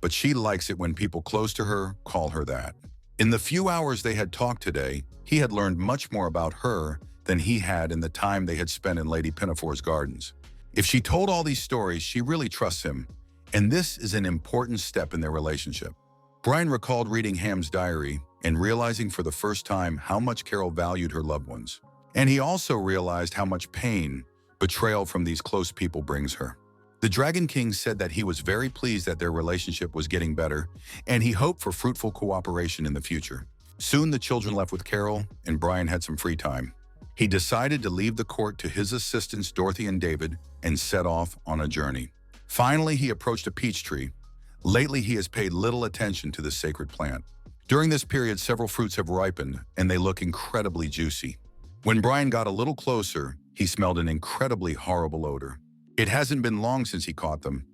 but she likes it when people close to her call her that. In the few hours they had talked today, he had learned much more about her than he had in the time they had spent in Lady Pinafore's gardens. If she told all these stories, she really trusts him, and this is an important step in their relationship. Brian recalled reading Ham's diary and realizing for the first time how much Carol valued her loved ones. And he also realized how much pain, betrayal from these close people brings her. The Dragon King said that he was very pleased that their relationship was getting better, and he hoped for fruitful cooperation in the future. Soon the children left with Carol, and Brian had some free time. He decided to leave the court to his assistants Dorothy and David and set off on a journey. Finally, he approached a peach tree. Lately, he has paid little attention to this sacred plant. During this period, several fruits have ripened, and they look incredibly juicy. When Brian got a little closer, he smelled an incredibly horrible odor. It hasn't been long since he caught them,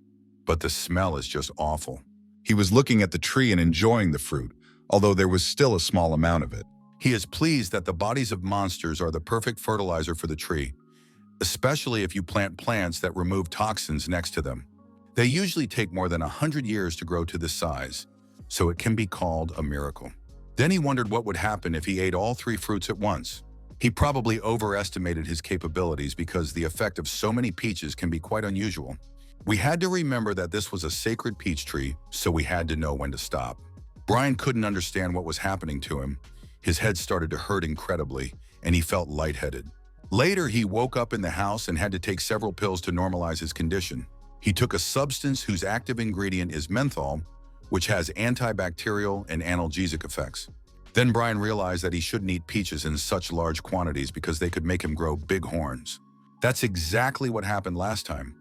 but the smell is just awful. He was looking at the tree and enjoying the fruit, although there was still a small amount of it. He is pleased that the bodies of monsters are the perfect fertilizer for the tree, especially if you plant plants that remove toxins next to them. They usually take more than 100 years to grow to this size, so it can be called a miracle. Then he wondered what would happen if he ate all 3 fruits at once. He probably overestimated his capabilities because the effect of so many peaches can be quite unusual. We had to remember that this was a sacred peach tree, so we had to know when to stop. Brian couldn't understand what was happening to him. His head started to hurt incredibly, and he felt lightheaded. Later, he woke up in the house and had to take several pills to normalize his condition. He took a substance whose active ingredient is menthol, which has antibacterial and analgesic effects. Then Brian realized that he shouldn't eat peaches in such large quantities because they could make him grow big horns. That's exactly what happened last time.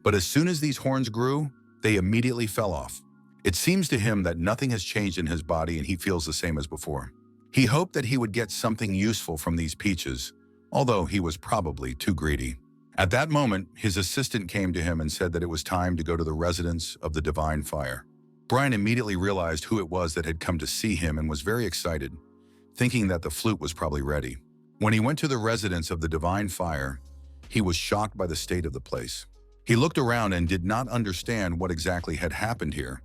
But as soon as these horns grew, they immediately fell off. It seems to him that nothing has changed in his body and he feels the same as before. He hoped that he would get something useful from these peaches, although he was probably too greedy. At that moment, his assistant came to him and said that it was time to go to the residence of the Divine Fire. Brian immediately realized who it was that had come to see him and was very excited, thinking that the flute was probably ready. When he went to the residence of the Divine Fire, he was shocked by the state of the place. He looked around and did not understand what exactly had happened here,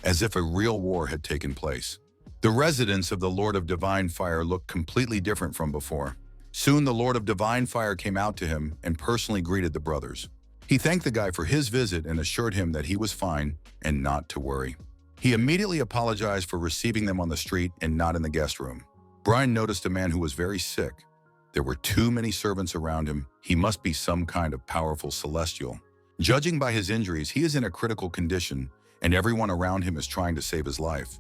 as if a real war had taken place. The residence of the Lord of Divine Fire looked completely different from before. Soon the Lord of Divine Fire came out to him and personally greeted the brothers. He thanked the guy for his visit and assured him that he was fine and not to worry. He immediately apologized for receiving them on the street and not in the guest room. Brian noticed a man who was very sick. There were too many servants around him. He must be some kind of powerful celestial. Judging by his injuries, he is in a critical condition, and everyone around him is trying to save his life.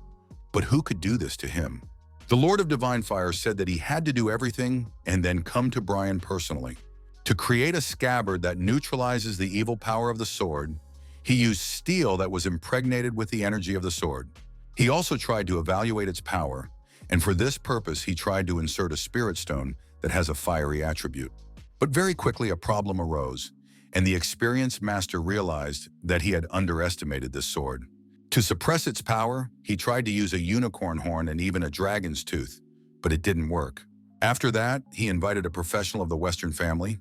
But who could do this to him? The Lord of Divine Fire said that he had to do everything and then come to Brian personally. To create a scabbard that neutralizes the evil power of the sword, he used steel that was impregnated with the energy of the sword. He also tried to evaluate its power, and for this purpose he tried to insert a spirit stone that has a fiery attribute. But very quickly a problem arose, and the experienced master realized that he had underestimated this sword. To suppress its power, he tried to use a unicorn horn and even a dragon's tooth, but it didn't work. After that, he invited a professional of the Western family.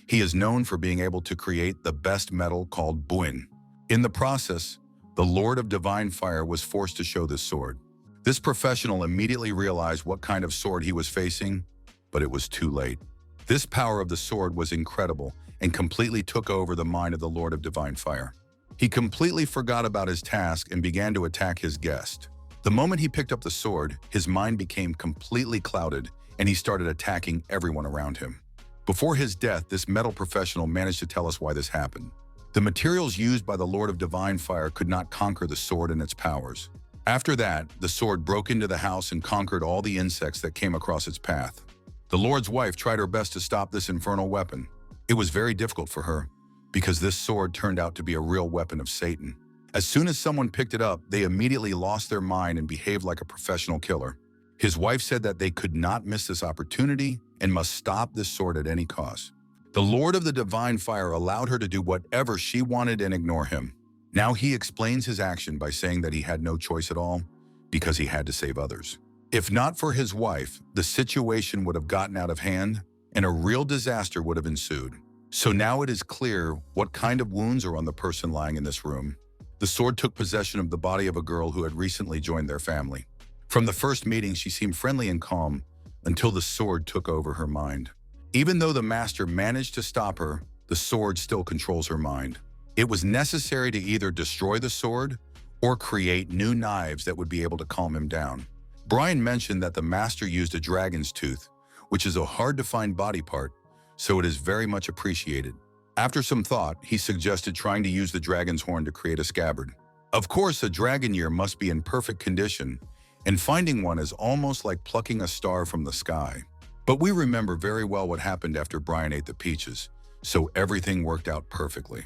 He is known for being able to create the best metal called buin. In the process, the Lord of Divine Fire was forced to show this sword. This professional immediately realized what kind of sword he was facing, but it was too late. This power of the sword was incredible and completely took over the mind of the Lord of Divine Fire. He completely forgot about his task and began to attack his guest. The moment he picked up the sword, his mind became completely clouded and he started attacking everyone around him. Before his death, this metal professional managed to tell us why this happened. The materials used by the Lord of Divine Fire could not conquer the sword and its powers. After that, the sword broke into the house and conquered all the insects that came across its path. The Lord's wife tried her best to stop this infernal weapon. It was very difficult for her, because this sword turned out to be a real weapon of Satan. As soon as someone picked it up, they immediately lost their mind and behaved like a professional killer. His wife said that they could not miss this opportunity and must stop this sword at any cost. The Lord of the Divine Fire allowed her to do whatever she wanted and ignore him. Now he explains his action by saying that he had no choice at all because he had to save others. If not for his wife, the situation would have gotten out of hand and a real disaster would have ensued. So now it is clear what kind of wounds are on the person lying in this room. The sword took possession of the body of a girl who had recently joined their family. From the first meeting, she seemed friendly and calm until the sword took over her mind. Even though the master managed to stop her, the sword still controls her mind. It was necessary to either destroy the sword or create new knives that would be able to calm him down. Brian mentioned that the master used a dragon's tooth, which is a hard-to-find body part, so it is very much appreciated. After some thought, he suggested trying to use the dragon's horn to create a scabbard. Of course, a dragon ear must be in perfect condition, and finding one is almost like plucking a star from the sky. But we remember very well what happened after Brian ate the peaches, so everything worked out perfectly.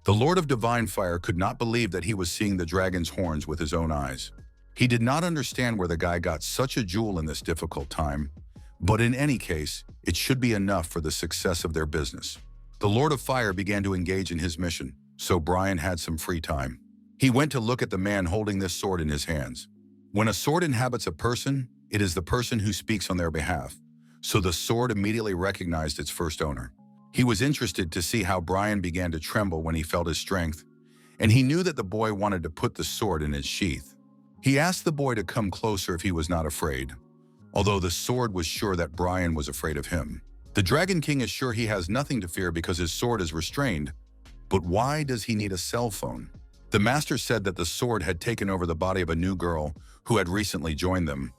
The Lord of Divine Fire could not believe that he was seeing the dragon's horns with his own eyes. He did not understand where the guy got such a jewel in this difficult time, but in any case, it should be enough for the success of their business. The Lord of Fire began to engage in his mission, so Brian had some free time. He went to look at the man holding this sword in his hands. When a sword inhabits a person, it is the person who speaks on their behalf, so the sword immediately recognized its first owner. He was interested to see how Brian began to tremble when he felt his strength, and he knew that the boy wanted to put the sword in its sheath. He asked the boy to come closer if he was not afraid, although the sword was sure that Brian was afraid of him. The Dragon King is sure he has nothing to fear because his sword is restrained, but why does he need a cell phone? The master said that the sword had taken over the body of a new girl who had recently joined them,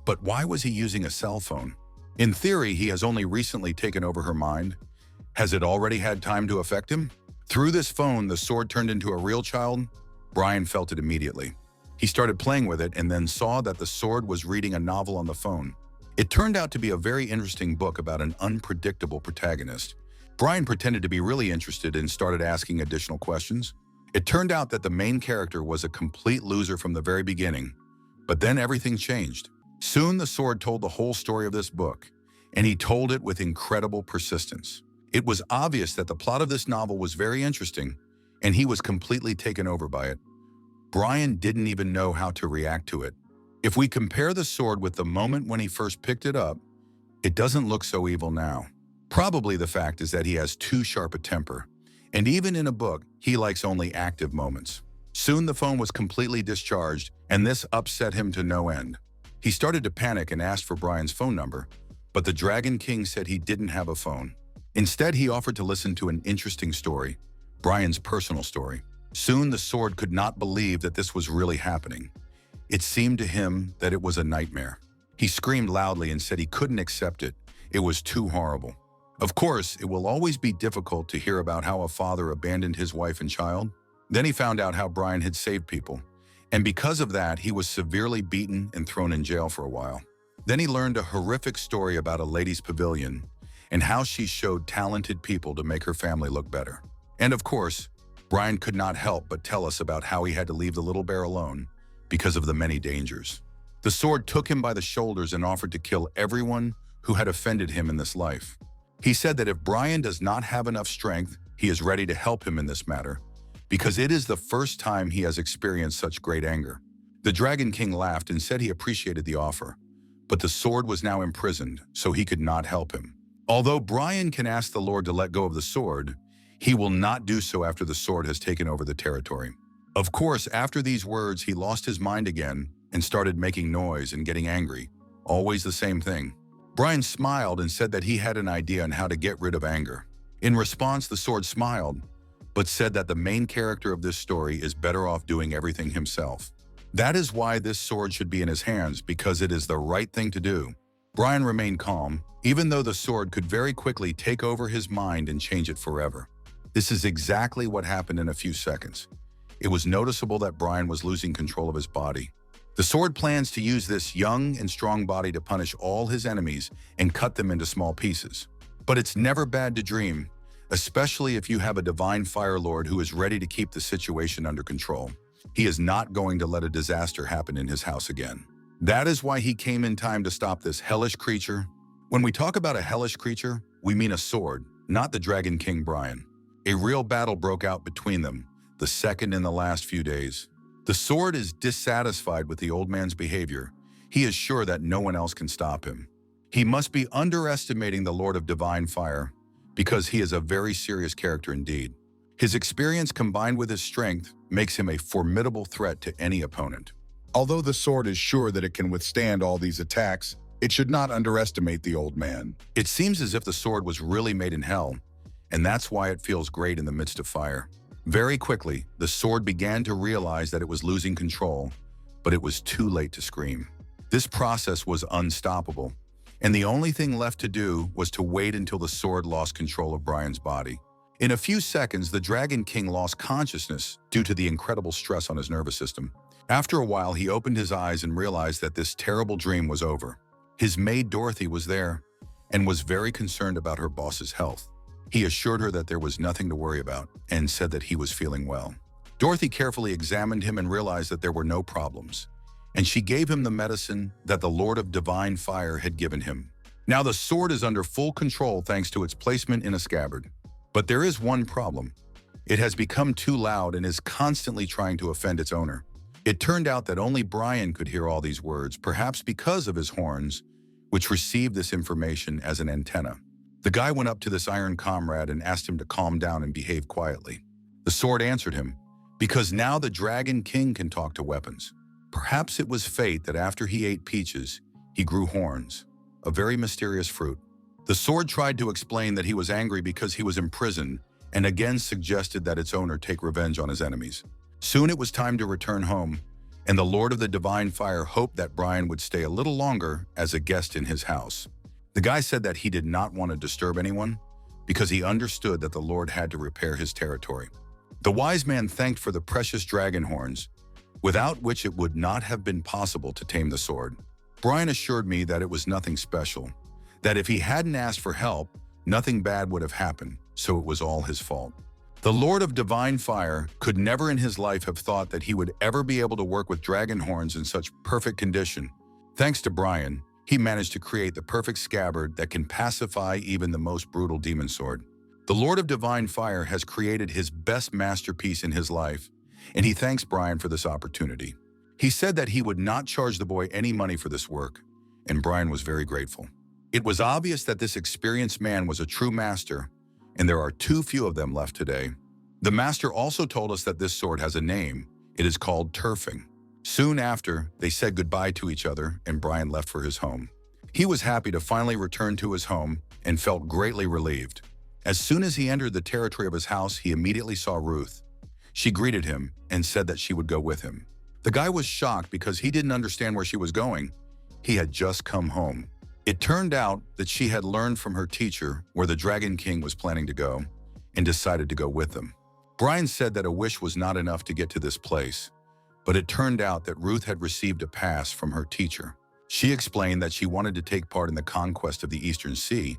but why was he using a cell phone? In theory, he has only recently taken over her mind. Has it already had time to affect him? Through this phone, the sword turned into a real child. Brian felt it immediately. He started playing with it and then saw that the sword was reading a novel on the phone. It turned out to be a very interesting book about an unpredictable protagonist. Brian pretended to be really interested and started asking additional questions. It turned out that the main character was a complete loser from the very beginning, but then everything changed. Soon the sword told the whole story of this book, and he told it with incredible persistence. It was obvious that the plot of this novel was very interesting, and he was completely taken over by it. Brian didn't even know how to react to it. If we compare the sword with the moment when he first picked it up, it doesn't look so evil now. Probably the fact is that he has too sharp a temper, and even in a book, he likes only active moments. Soon the phone was completely discharged, and this upset him to no end. He started to panic and asked for Brian's phone number, but the Dragon King said he didn't have a phone. Instead, he offered to listen to an interesting story, Brian's personal story. Soon the sword could not believe that this was really happening. It seemed to him that it was a nightmare. He screamed loudly and said he couldn't accept it. It was too horrible. Of course, it will always be difficult to hear about how a father abandoned his wife and child. Then he found out how Brian had saved people, and because of that, he was severely beaten and thrown in jail for a while. Then he learned a horrific story about a ladies' pavilion and how she showed talented people to make her family look better. And of course, Brian could not help but tell us about how he had to leave the little bear alone because of the many dangers. The sword took him by the shoulders and offered to kill everyone who had offended him in this life. He said that if Brian does not have enough strength, he is ready to help him in this matter, because it is the first time he has experienced such great anger. The Dragon King laughed and said he appreciated the offer, but the sword was now imprisoned, so he could not help him. Although Brian can ask the Lord to let go of the sword, he will not do so after the sword has taken over the territory. Of course, after these words, he lost his mind again and started making noise and getting angry. Always the same thing. Brian smiled and said that he had an idea on how to get rid of anger. In response, the sword smiled, but said that the main character of this story is better off doing everything himself. That is why this sword should be in his hands, because it is the right thing to do. Brian remained calm, even though the sword could very quickly take over his mind and change it forever. This is exactly what happened in a few seconds. It was noticeable that Brian was losing control of his body. The sword plans to use this young and strong body to punish all his enemies and cut them into small pieces. But it's never bad to dream, especially if you have a divine fire lord who is ready to keep the situation under control. He is not going to let a disaster happen in his house again. That is why he came in time to stop this hellish creature. When we talk about a hellish creature, we mean a sword, not the Dragon King Brian. A real battle broke out between them, the second in the last few days. The sword is dissatisfied with the old man's behavior. He is sure that no one else can stop him. He must be underestimating the Lord of Divine Fire, because he is a very serious character indeed. His experience combined with his strength makes him a formidable threat to any opponent. Although the sword is sure that it can withstand all these attacks, it should not underestimate the old man. It seems as if the sword was really made in hell, and that's why it feels great in the midst of fire. Very quickly, the sword began to realize that it was losing control, but it was too late to scream. This process was unstoppable, and the only thing left to do was to wait until the sword lost control of Brian's body. In a few seconds, the Dragon King lost consciousness due to the incredible stress on his nervous system. After a while, he opened his eyes and realized that this terrible dream was over. His maid Dorothy was there and was very concerned about her boss's health. He assured her that there was nothing to worry about and said that he was feeling well. Dorothy carefully examined him and realized that there were no problems, and she gave him the medicine that the Lord of Divine Fire had given him. Now the sword is under full control thanks to its placement in a scabbard. But there is one problem. It has become too loud and is constantly trying to offend its owner. It turned out that only Brian could hear all these words, perhaps because of his horns, which received this information as an antenna. The guy went up to this iron comrade and asked him to calm down and behave quietly. The sword answered him, because now the Dragon King can talk to weapons. Perhaps it was fate that after he ate peaches, he grew horns, a very mysterious fruit. The sword tried to explain that he was angry because he was imprisoned and again suggested that its owner take revenge on his enemies. Soon it was time to return home, and the Lord of the Divine Fire hoped that Brian would stay a little longer as a guest in his house. The guy said that he did not want to disturb anyone because he understood that the Lord had to repair his territory. The wise man thanked for the precious dragon horns, without which it would not have been possible to tame the sword. Brian assured me that it was nothing special, that if he hadn't asked for help, nothing bad would have happened, so it was all his fault. The Lord of Divine Fire could never in his life have thought that he would ever be able to work with dragon horns in such perfect condition. Thanks to Brian, he managed to create the perfect scabbard that can pacify even the most brutal demon sword. The Lord of Divine Fire has created his best masterpiece in his life, and he thanks Brian for this opportunity. He said that he would not charge the boy any money for this work, and Brian was very grateful. It was obvious that this experienced man was a true master, and there are too few of them left today. The master also told us that this sword has a name. It is called turfing. Soon after, they said goodbye to each other, and Brian left for his home. He was happy to finally return to his home and felt greatly relieved. As soon as he entered the territory of his house, he immediately saw Ruth. She greeted him and said that she would go with him. The guy was shocked because he didn't understand where she was going. He had just come home. It turned out that she had learned from her teacher where the Dragon King was planning to go and decided to go with them. Brian said that a wish was not enough to get to this place, but it turned out that Ruth had received a pass from her teacher. She explained that she wanted to take part in the conquest of the Eastern Sea,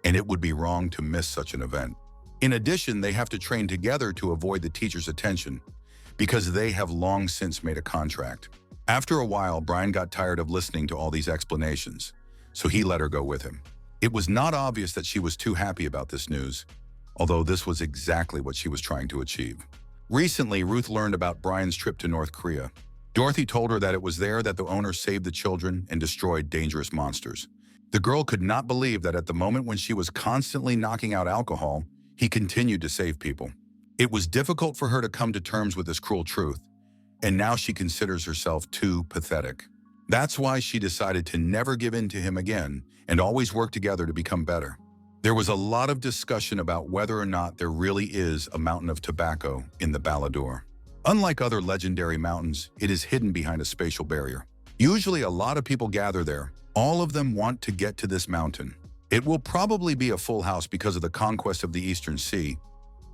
and it would be wrong to miss such an event. In addition, they have to train together to avoid the teacher's attention because they have long since made a contract. After a while, Brian got tired of listening to all these explanations, so he let her go with him. It was not obvious that she was too happy about this news, although this was exactly what she was trying to achieve. Recently, Ruth learned about Brian's trip to North Korea. Dorothy told her that it was there that the owner saved the children and destroyed dangerous monsters. The girl could not believe that at the moment when she was constantly knocking out alcohol, he continued to save people. It was difficult for her to come to terms with this cruel truth, and now she considers herself too pathetic. That's why she decided to never give in to him again and always work together to become better. There was a lot of discussion about whether or not there really is a mountain of tobacco in the Balador. Unlike other legendary mountains, it is hidden behind a spatial barrier. Usually a lot of people gather there. All of them want to get to this mountain. It will probably be a full house because of the conquest of the Eastern Sea,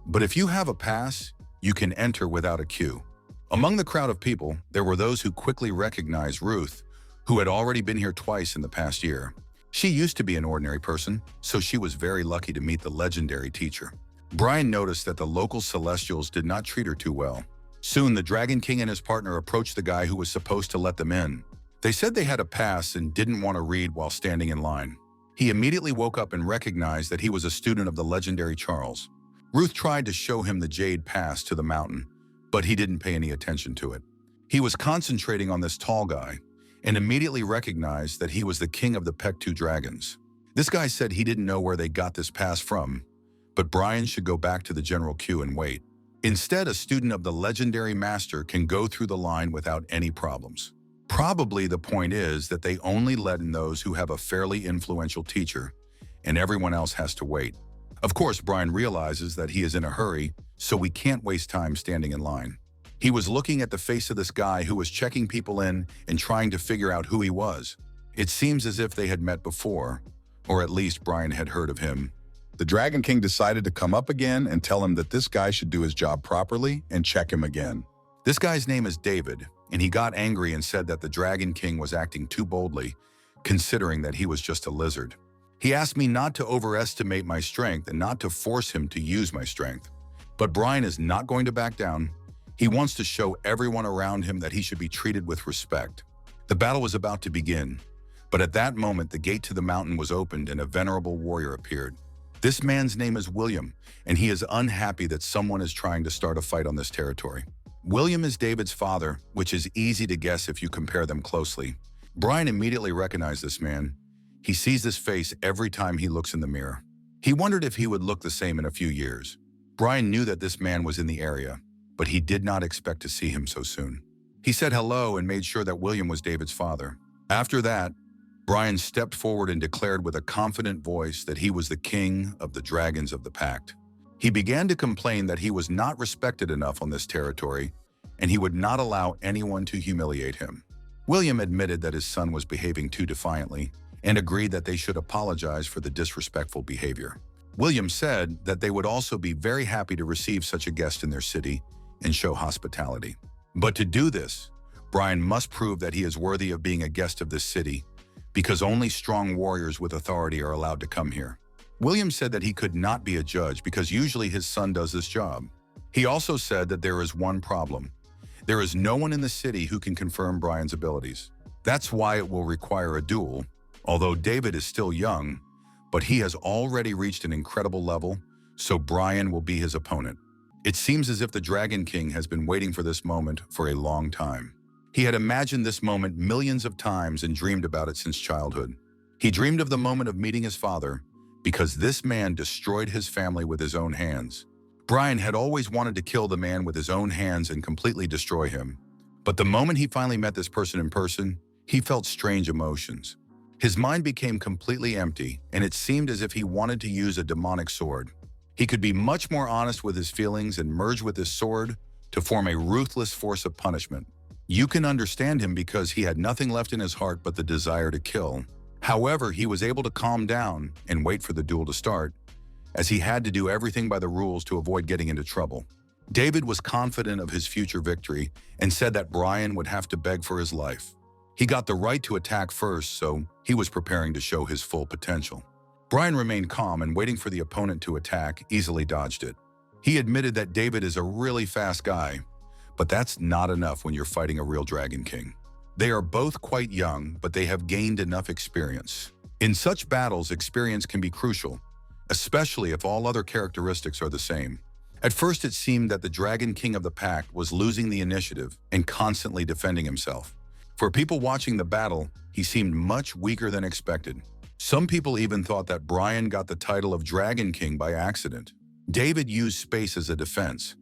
but if you have a pass, you can enter without a queue. Among the crowd of people, there were those who quickly recognized Ruth, who had already been here twice in the past year. She used to be an ordinary person, so she was very lucky to meet the legendary teacher. Brian noticed that the local Celestials did not treat her too well. Soon, the Dragon King and his partner approached the guy who was supposed to let them in. They said they had a pass and didn't want to read while standing in line. He immediately woke up and recognized that he was a student of the legendary Charles. Ruth tried to show him the jade pass to the mountain, but he didn't pay any attention to it. He was concentrating on this tall guy and immediately recognized that he was the king of the Pektu dragons. This guy said he didn't know where they got this pass from, but Brian should go back to the general queue and wait. Instead, a student of the legendary master can go through the line without any problems. Probably the point is that they only let in those who have a fairly influential teacher, and everyone else has to wait. Of course, Brian realizes that he is in a hurry, so we can't waste time standing in line. He was looking at the face of this guy who was checking people in and trying to figure out who he was. It seems as if they had met before, or at least Brian had heard of him. The Dragon King decided to come up again and tell him that this guy should do his job properly and check him again. This guy's name is David, and he got angry and said that the Dragon King was acting too boldly, considering that he was just a lizard. He asked me not to overestimate my strength and not to force him to use my strength. But Brian is not going to back down. He wants to show everyone around him that he should be treated with respect. The battle was about to begin, but at that moment the gate to the mountain was opened and a venerable warrior appeared. This man's name is William, and he is unhappy that someone is trying to start a fight on this territory. William is David's father, which is easy to guess if you compare them closely. Brian immediately recognized this man. He sees this face every time he looks in the mirror. He wondered if he would look the same in a few years. Brian knew that this man was in the area, but he did not expect to see him so soon. He said hello and made sure that William was David's father. After that, Brian stepped forward and declared with a confident voice that he was the king of the dragons of the pact. He began to complain that he was not respected enough on this territory, and he would not allow anyone to humiliate him. William admitted that his son was behaving too defiantly and agreed that they should apologize for the disrespectful behavior. William said that they would also be very happy to receive such a guest in their city and show hospitality. But to do this, Brian must prove that he is worthy of being a guest of this city, because only strong warriors with authority are allowed to come here. William said that he could not be a judge because usually his son does this job. He also said that there is one problem. There is no one in the city who can confirm Brian's abilities. That's why it will require a duel, although David is still young, but he has already reached an incredible level, so Brian will be his opponent. It seems as if the Dragon King has been waiting for this moment for a long time. He had imagined this moment millions of times and dreamed about it since childhood. He dreamed of the moment of meeting his father because this man destroyed his family with his own hands. Brian had always wanted to kill the man with his own hands and completely destroy him. But the moment he finally met this person in person, he felt strange emotions. His mind became completely empty, and it seemed as if he wanted to use a demonic sword. He could be much more honest with his feelings and merge with his sword to form a ruthless force of punishment. You can understand him because he had nothing left in his heart but the desire to kill. However, he was able to calm down and wait for the duel to start, as he had to do everything by the rules to avoid getting into trouble. David was confident of his future victory and said that Brian would have to beg for his life. He got the right to attack first, so he was preparing to show his full potential. Brian remained calm and waiting for the opponent to attack, easily dodged it. He admitted that David is a really fast guy, but that's not enough when you're fighting a real Dragon King. They are both quite young, but they have gained enough experience. In such battles, experience can be crucial, especially if all other characteristics are the same. At first, it seemed that the Dragon King of the Pact was losing the initiative and constantly defending himself. For people watching the battle, he seemed much weaker than expected. Some people even thought that Brian got the title of Dragon King by accident. David used space as a defense,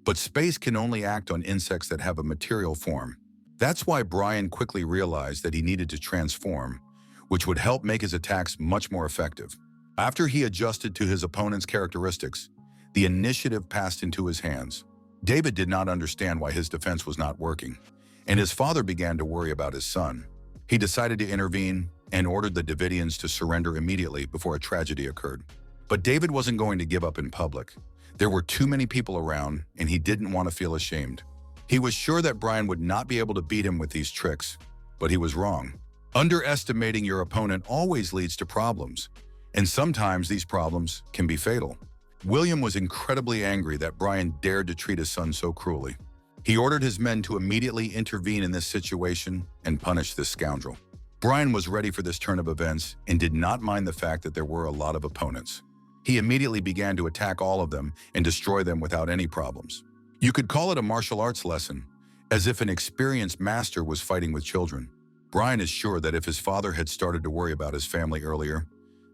but space can only act on insects that have a material form. That's why Brian quickly realized that he needed to transform, which would help make his attacks much more effective. After he adjusted to his opponent's characteristics, the initiative passed into his hands. David did not understand why his defense was not working, and his father began to worry about his son. He decided to intervene and ordered the Davidians to surrender immediately before a tragedy occurred. But David wasn't going to give up in public. There were too many people around, and he didn't want to feel ashamed. He was sure that Brian would not be able to beat him with these tricks, but he was wrong. Underestimating your opponent always leads to problems, and sometimes these problems can be fatal. William was incredibly angry that Brian dared to treat his son so cruelly. He ordered his men to immediately intervene in this situation and punish this scoundrel. Brian was ready for this turn of events and did not mind the fact that there were a lot of opponents. He immediately began to attack all of them and destroy them without any problems. You could call it a martial arts lesson, as if an experienced master was fighting with children. Brian is sure that if his father had started to worry about his family earlier,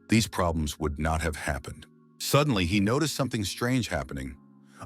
these problems would not have happened. Suddenly, he noticed something strange happening.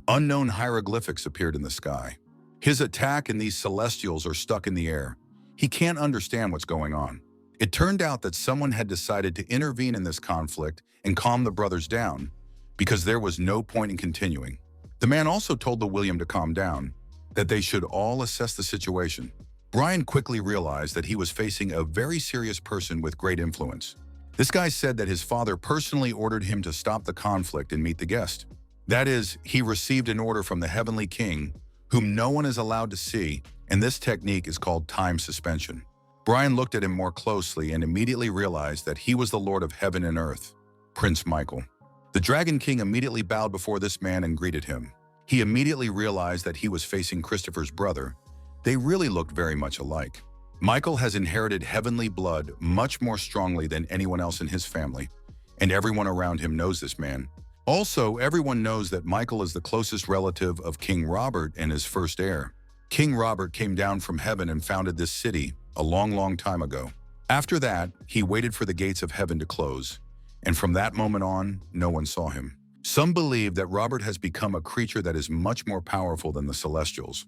Unknown hieroglyphics appeared in the sky. His attack and these celestials are stuck in the air. He can't understand what's going on. It turned out that someone had decided to intervene in this conflict and calm the brothers down, because there was no point in continuing. The man also told the William to calm down, that they should all assess the situation. Brian quickly realized that he was facing a very serious person with great influence. This guy said that his father personally ordered him to stop the conflict and meet the guest. That is, he received an order from the heavenly king, whom no one is allowed to see, and this technique is called time suspension. Brian looked at him more closely and immediately realized that he was the Lord of Heaven and Earth, Prince Michael. The Dragon King immediately bowed before this man and greeted him. He immediately realized that he was facing Christopher's brother. They really looked very much alike. Michael has inherited heavenly blood much more strongly than anyone else in his family, and everyone around him knows this man. Also, everyone knows that Michael is the closest relative of King Robert and his first heir. King Robert came down from heaven and founded this city a long time ago. After that, he waited for the gates of heaven to close, and from that moment on, no one saw him. Some believe that Robert has become a creature that is much more powerful than the Celestials.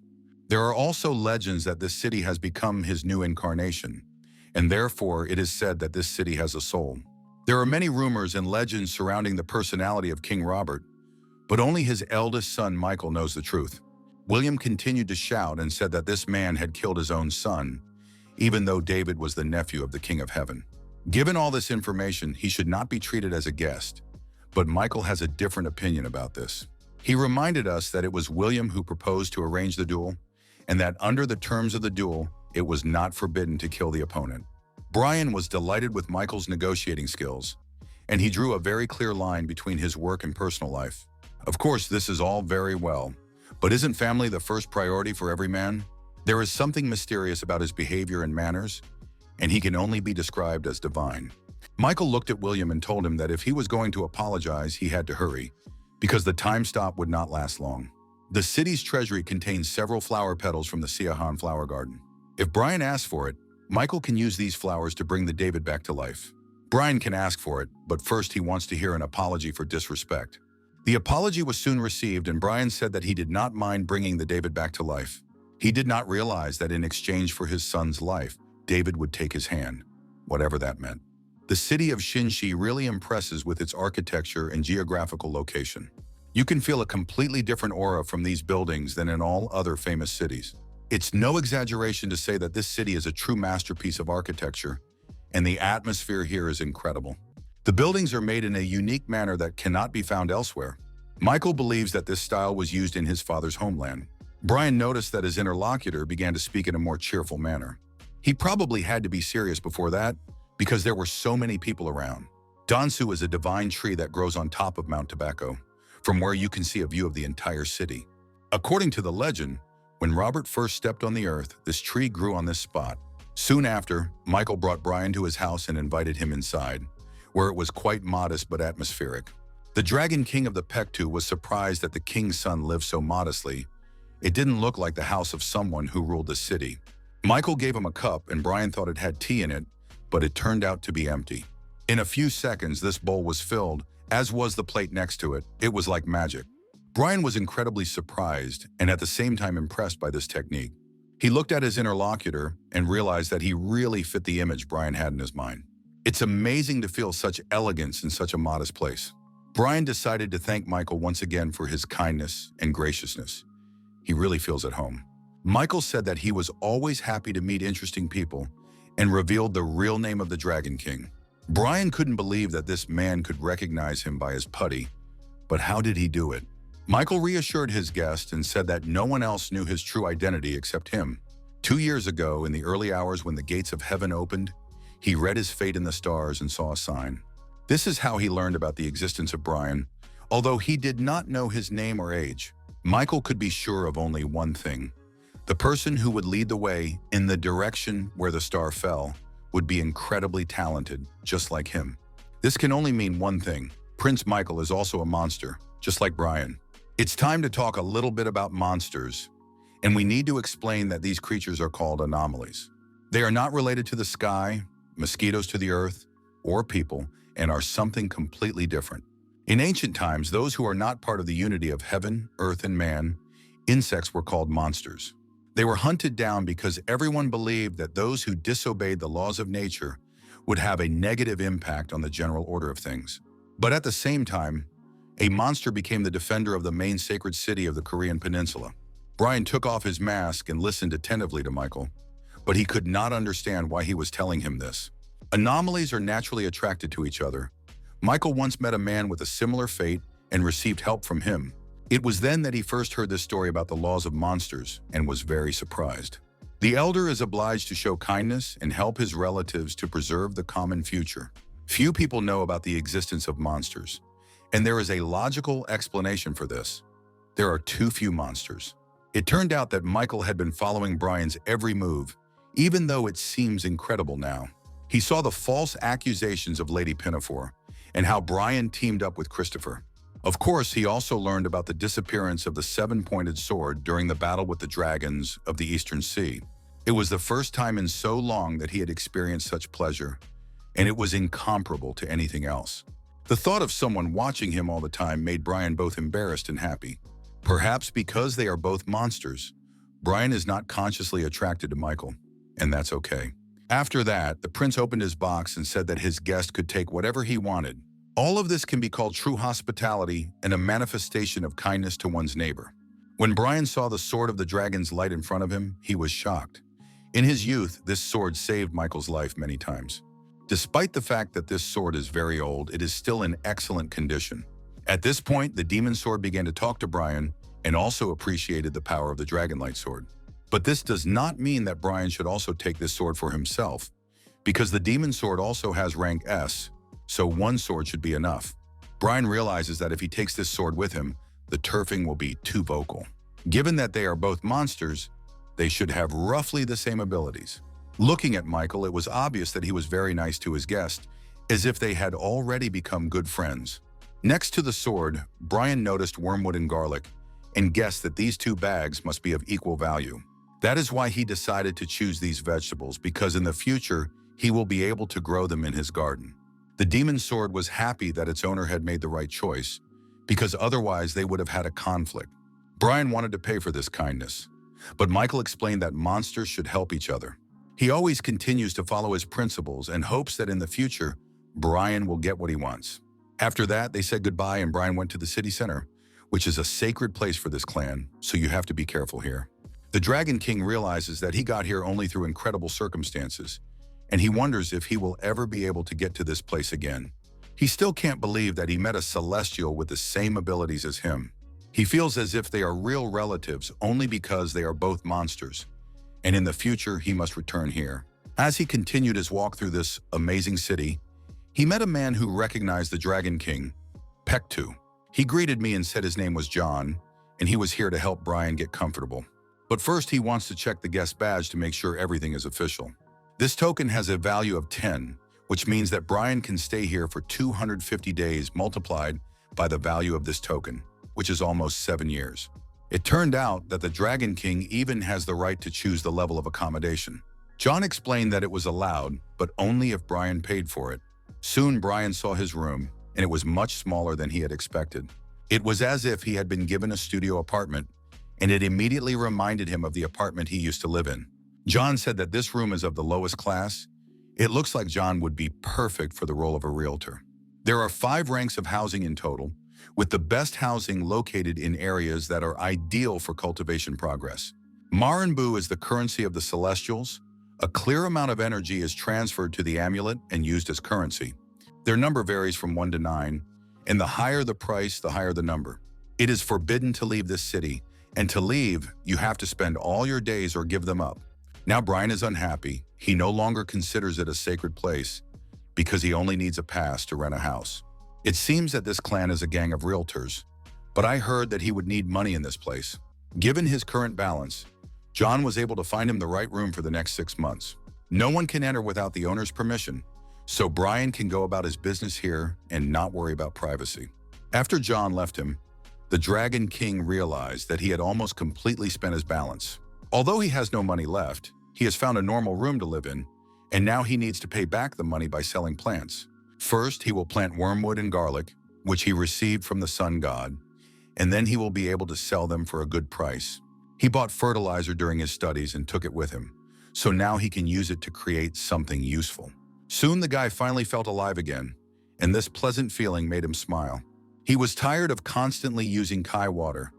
There are also legends that this city has become his new incarnation, and therefore it is said that this city has a soul. There are many rumors and legends surrounding the personality of King Robert, but only his eldest son Michael knows the truth. William continued to shout and said that this man had killed his own son, even though David was the nephew of the King of Heaven. Given all this information, he should not be treated as a guest, but Michael has a different opinion about this. He reminded us that it was William who proposed to arrange the duel, and that under the terms of the duel, it was not forbidden to kill the opponent. Brian was delighted with Michael's negotiating skills, and he drew a very clear line between his work and personal life. Of course, this is all very well, but isn't family the first priority for every man? There is something mysterious about his behavior and manners, and he can only be described as divine. Michael looked at William and told him that if he was going to apologize, he had to hurry, because the time stop would not last long. The city's treasury contains several flower petals from the Siahan flower garden. If Brian asks for it, Michael can use these flowers to bring the David back to life. Brian can ask for it, but first he wants to hear an apology for disrespect. The apology was soon received, and Brian said that he did not mind bringing the David back to life. He did not realize that in exchange for his son's life, David would take his hand, whatever that meant. The city of Shinshi really impresses with its architecture and geographical location. You can feel a completely different aura from these buildings than in all other famous cities. It's no exaggeration to say that this city is a true masterpiece of architecture, and the atmosphere here is incredible. The buildings are made in a unique manner that cannot be found elsewhere. Michael believes that this style was used in his father's homeland. Brian noticed that his interlocutor began to speak in a more cheerful manner. He probably had to be serious before that, because there were so many people around. Dansu is a divine tree that grows on top of Mount Tobacco, from where you can see a view of the entire city. According to the legend, when Robert first stepped on the earth, this tree grew on this spot. Soon after, Michael brought Brian to his house and invited him inside, where it was quite modest but atmospheric. The Dragon King of the Pektu was surprised that the king's son lived so modestly. It didn't look like the house of someone who ruled the city. Michael gave him a cup, and Brian thought it had tea in it, but it turned out to be empty. In a few seconds, this bowl was filled, as was the plate next to it. It was like magic. Brian was incredibly surprised and at the same time impressed by this technique. He looked at his interlocutor and realized that he really fit the image Brian had in his mind. It's amazing to feel such elegance in such a modest place. Brian decided to thank Michael once again for his kindness and graciousness. He really feels at home. Michael said that he was always happy to meet interesting people and revealed the real name of the Dragon King. Brian couldn't believe that this man could recognize him by his putty, but how did he do it? Michael reassured his guest and said that no one else knew his true identity except him. 2 years ago, in the early hours when the gates of heaven opened, he read his fate in the stars and saw a sign. This is how he learned about the existence of Brian. Although he did not know his name or age, Michael could be sure of only one thing. The person who would lead the way in the direction where the star fell would be incredibly talented, just like him. This can only mean one thing. Prince Michael is also a monster, just like Brian. It's time to talk a little bit about monsters, and we need to explain that these creatures are called anomalies. They are not related to the sky, mosquitoes to the earth, or people, and are something completely different. In ancient times, those who are not part of the unity of heaven, earth, and man, insects were called monsters. They were hunted down because everyone believed that those who disobeyed the laws of nature would have a negative impact on the general order of things. But at the same time, a monster became the defender of the main sacred city of the Korean peninsula. Brian took off his mask and listened attentively to Michael, but he could not understand why he was telling him this. Anomalies are naturally attracted to each other. Michael once met a man with a similar fate and received help from him. It was then that he first heard this story about the laws of monsters and was very surprised. The elder is obliged to show kindness and help his relatives to preserve the common future. Few people know about the existence of monsters, and there is a logical explanation for this. There are too few monsters. It turned out that Michael had been following Brian's every move, even though it seems incredible now. He saw the false accusations of Lady Pinafore and how Brian teamed up with Christopher. Of course, he also learned about the disappearance of the seven-pointed sword during the battle with the dragons of the Eastern Sea. It was the first time in so long that he had experienced such pleasure, and it was incomparable to anything else. The thought of someone watching him all the time made Brian both embarrassed and happy. Perhaps because they are both monsters, Brian is not consciously attracted to Michael, and that's okay. After that, the prince opened his box and said that his guest could take whatever he wanted. All of this can be called true hospitality and a manifestation of kindness to one's neighbor. When Brian saw the sword of the dragon's light in front of him, he was shocked. In his youth, this sword saved Michael's life many times. Despite the fact that this sword is very old, it is still in excellent condition. At this point, the demon sword began to talk to Brian and also appreciated the power of the dragonlight sword. But this does not mean that Brian should also take this sword for himself, because the demon sword also has rank S, so one sword should be enough. Brian realizes that if he takes this sword with him, the turfing will be too vocal. Given that they are both monsters, they should have roughly the same abilities. Looking at Michael, it was obvious that he was very nice to his guest, as if they had already become good friends. Next to the sword, Brian noticed wormwood and garlic, and guessed that these two bags must be of equal value. That is why he decided to choose these vegetables, because in the future, he will be able to grow them in his garden. The demon sword was happy that its owner had made the right choice, because otherwise they would have had a conflict. Brian wanted to pay for this kindness, but Michael explained that monsters should help each other. He always continues to follow his principles and hopes that in the future, Brian will get what he wants. After that, they said goodbye and Brian went to the city center, which is a sacred place for this clan, so you have to be careful here. The Dragon King realizes that he got here only through incredible circumstances, and he wonders if he will ever be able to get to this place again. He still can't believe that he met a celestial with the same abilities as him. He feels as if they are real relatives only because they are both monsters, and in the future he must return here. As he continued his walk through this amazing city, he met a man who recognized the Dragon King, Pektu. He greeted me and said his name was John, and he was here to help Brian get comfortable. But first he wants to check the guest badge to make sure everything is official. This token has a value of 10, which means that Brian can stay here for 250 days multiplied by the value of this token, which is almost 7 years. It turned out that the Dragon King even has the right to choose the level of accommodation. John explained that it was allowed, but only if Brian paid for it. Soon Brian saw his room, and it was much smaller than he had expected. It was as if he had been given a studio apartment, and it immediately reminded him of the apartment he used to live in. John said that this room is of the lowest class. It looks like John would be perfect for the role of a realtor. There are 5 ranks of housing in total, with the best housing located in areas that are ideal for cultivation progress. Maranbu is the currency of the Celestials. A clear amount of energy is transferred to the amulet and used as currency. Their number varies from 1 to 9, and the higher the price, the higher the number. It is forbidden to leave this city, and to leave, you have to spend all your days or give them up. Now Brian is unhappy. He no longer considers it a sacred place because he only needs a pass to rent a house. It seems that this clan is a gang of realtors, but I heard that he would need money in this place. Given his current balance, John was able to find him the right room for the next 6 months. No one can enter without the owner's permission, so Brian can go about his business here and not worry about privacy. After John left him, the Dragon King realized that he had almost completely spent his balance. Although he has no money left, he has found a normal room to live in, and now he needs to pay back the money by selling plants. First, he will plant wormwood and garlic, which he received from the sun god, and then he will be able to sell them for a good price. He bought fertilizer during his studies and took it with him, so now he can use it to create something useful. Soon the guy finally felt alive again, and this pleasant feeling made him smile. He was tired of constantly using Kai water.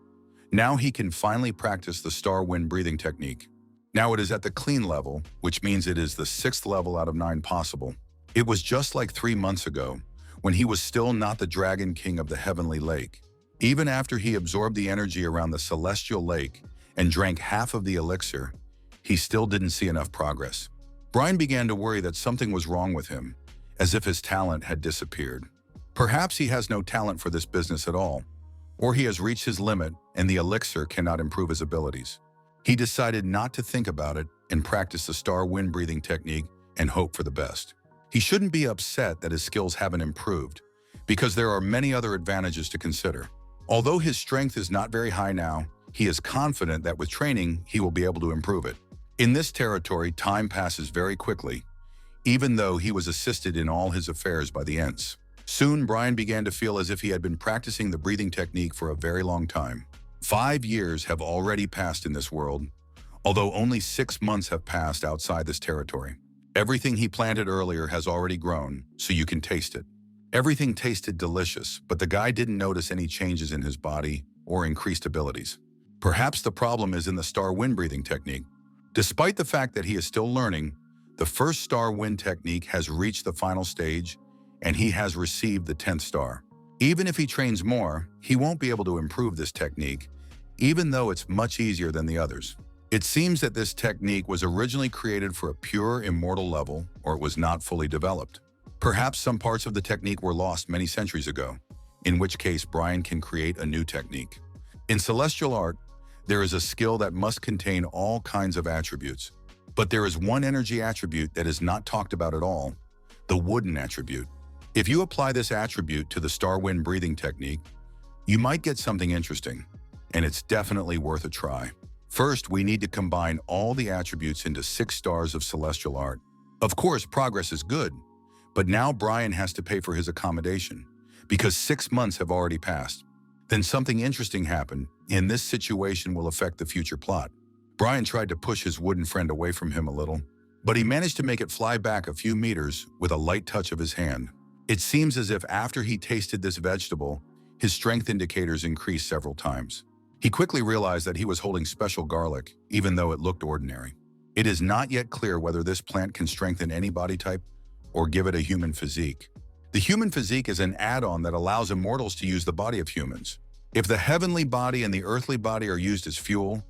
Now he can finally practice the star wind breathing technique. Now it is at the clean level, which means it is the 6th level out of 9 possible. It was just like 3 months ago, when he was still not the Dragon King of the Heavenly Lake. Even after he absorbed the energy around the Celestial Lake and drank half of the elixir, he still didn't see enough progress. Brian began to worry that something was wrong with him, as if his talent had disappeared. Perhaps he has no talent for this business at all, or he has reached his limit and the elixir cannot improve his abilities. He decided not to think about it and practice the star wind breathing technique and hope for the best. He shouldn't be upset that his skills haven't improved, because there are many other advantages to consider. Although his strength is not very high now, he is confident that with training, he will be able to improve it. In this territory, time passes very quickly, even though he was assisted in all his affairs by the Ents. Soon, Brian began to feel as if he had been practicing the breathing technique for a very long time. 5 years have already passed in this world, although only 6 months have passed outside this territory. Everything he planted earlier has already grown, so you can taste it. Everything tasted delicious, but the guy didn't notice any changes in his body or increased abilities. Perhaps the problem is in the star wind breathing technique. Despite the fact that he is still learning, the first star wind technique has reached the final stage, and he has received the 10th star. Even if he trains more, he won't be able to improve this technique, even though it's much easier than the others. It seems that this technique was originally created for a pure immortal level, or it was not fully developed. Perhaps some parts of the technique were lost many centuries ago, in which case Brian can create a new technique. In celestial art, there is a skill that must contain all kinds of attributes. But there is one energy attribute that is not talked about at all, the wooden attribute. If you apply this attribute to the star wind breathing technique, you might get something interesting, and it's definitely worth a try. First, we need to combine all the attributes into 6 stars of celestial art. Of course, progress is good, but now Brian has to pay for his accommodation, because 6 months have already passed. Then something interesting happened, and this situation will affect the future plot. Brian tried to push his wooden friend away from him a little, but he managed to make it fly back a few meters with a light touch of his hand. It seems as if after he tasted this vegetable, his strength indicators increased several times. He quickly realized that he was holding special garlic, even though it looked ordinary. It is not yet clear whether this plant can strengthen any body type or give it a human physique. The human physique is an add-on that allows immortals to use the body of humans. If the heavenly body and the earthly body are used as fuel,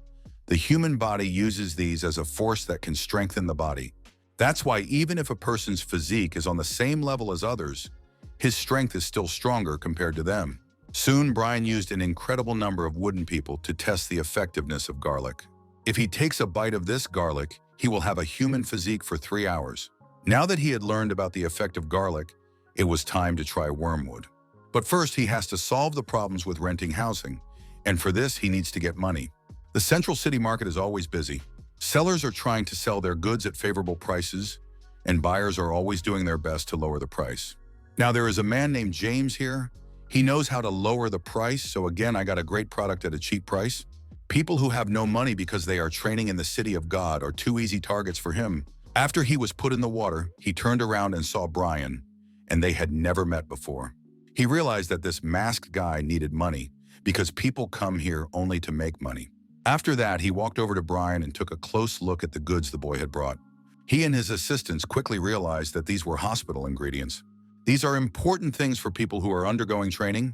the human body uses these as a force that can strengthen the body. That's why even if a person's physique is on the same level as others, his strength is still stronger compared to them. Soon, Brian used an incredible number of wooden people to test the effectiveness of garlic. If he takes a bite of this garlic, he will have a human physique for 3 hours. Now that he had learned about the effect of garlic, it was time to try wormwood. But first, he has to solve the problems with renting housing, and for this, he needs to get money. The central city market is always busy. Sellers are trying to sell their goods at favorable prices, and buyers are always doing their best to lower the price. Now, there is a man named James here. He knows how to lower the price, so again, I got a great product at a cheap price. People who have no money because they are training in the city of God are 2 easy targets for him. After he was put in the water, he turned around and saw Brian, and they had never met before. He realized that this masked guy needed money because people come here only to make money. After that, he walked over to Brian and took a close look at the goods the boy had brought. He and his assistants quickly realized that these were hospital ingredients. These are important things for people who are undergoing training,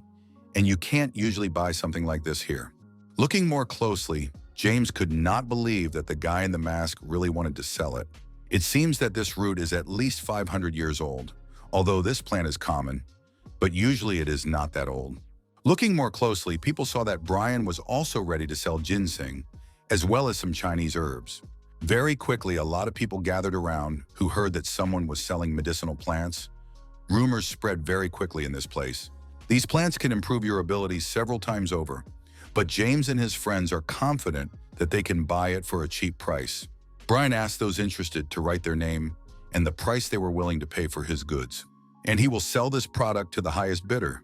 and you can't usually buy something like this here. Looking more closely, James could not believe that the guy in the mask really wanted to sell it. It seems that this root is at least 500 years old, although this plant is common, but usually it is not that old. Looking more closely, people saw that Brian was also ready to sell ginseng, as well as some Chinese herbs. Very quickly, a lot of people gathered around who heard that someone was selling medicinal plants. Rumors spread very quickly in this place. These plants can improve your abilities several times over, but James and his friends are confident that they can buy it for a cheap price. Brian asked those interested to write their name and the price they were willing to pay for his goods. And he will sell this product to the highest bidder,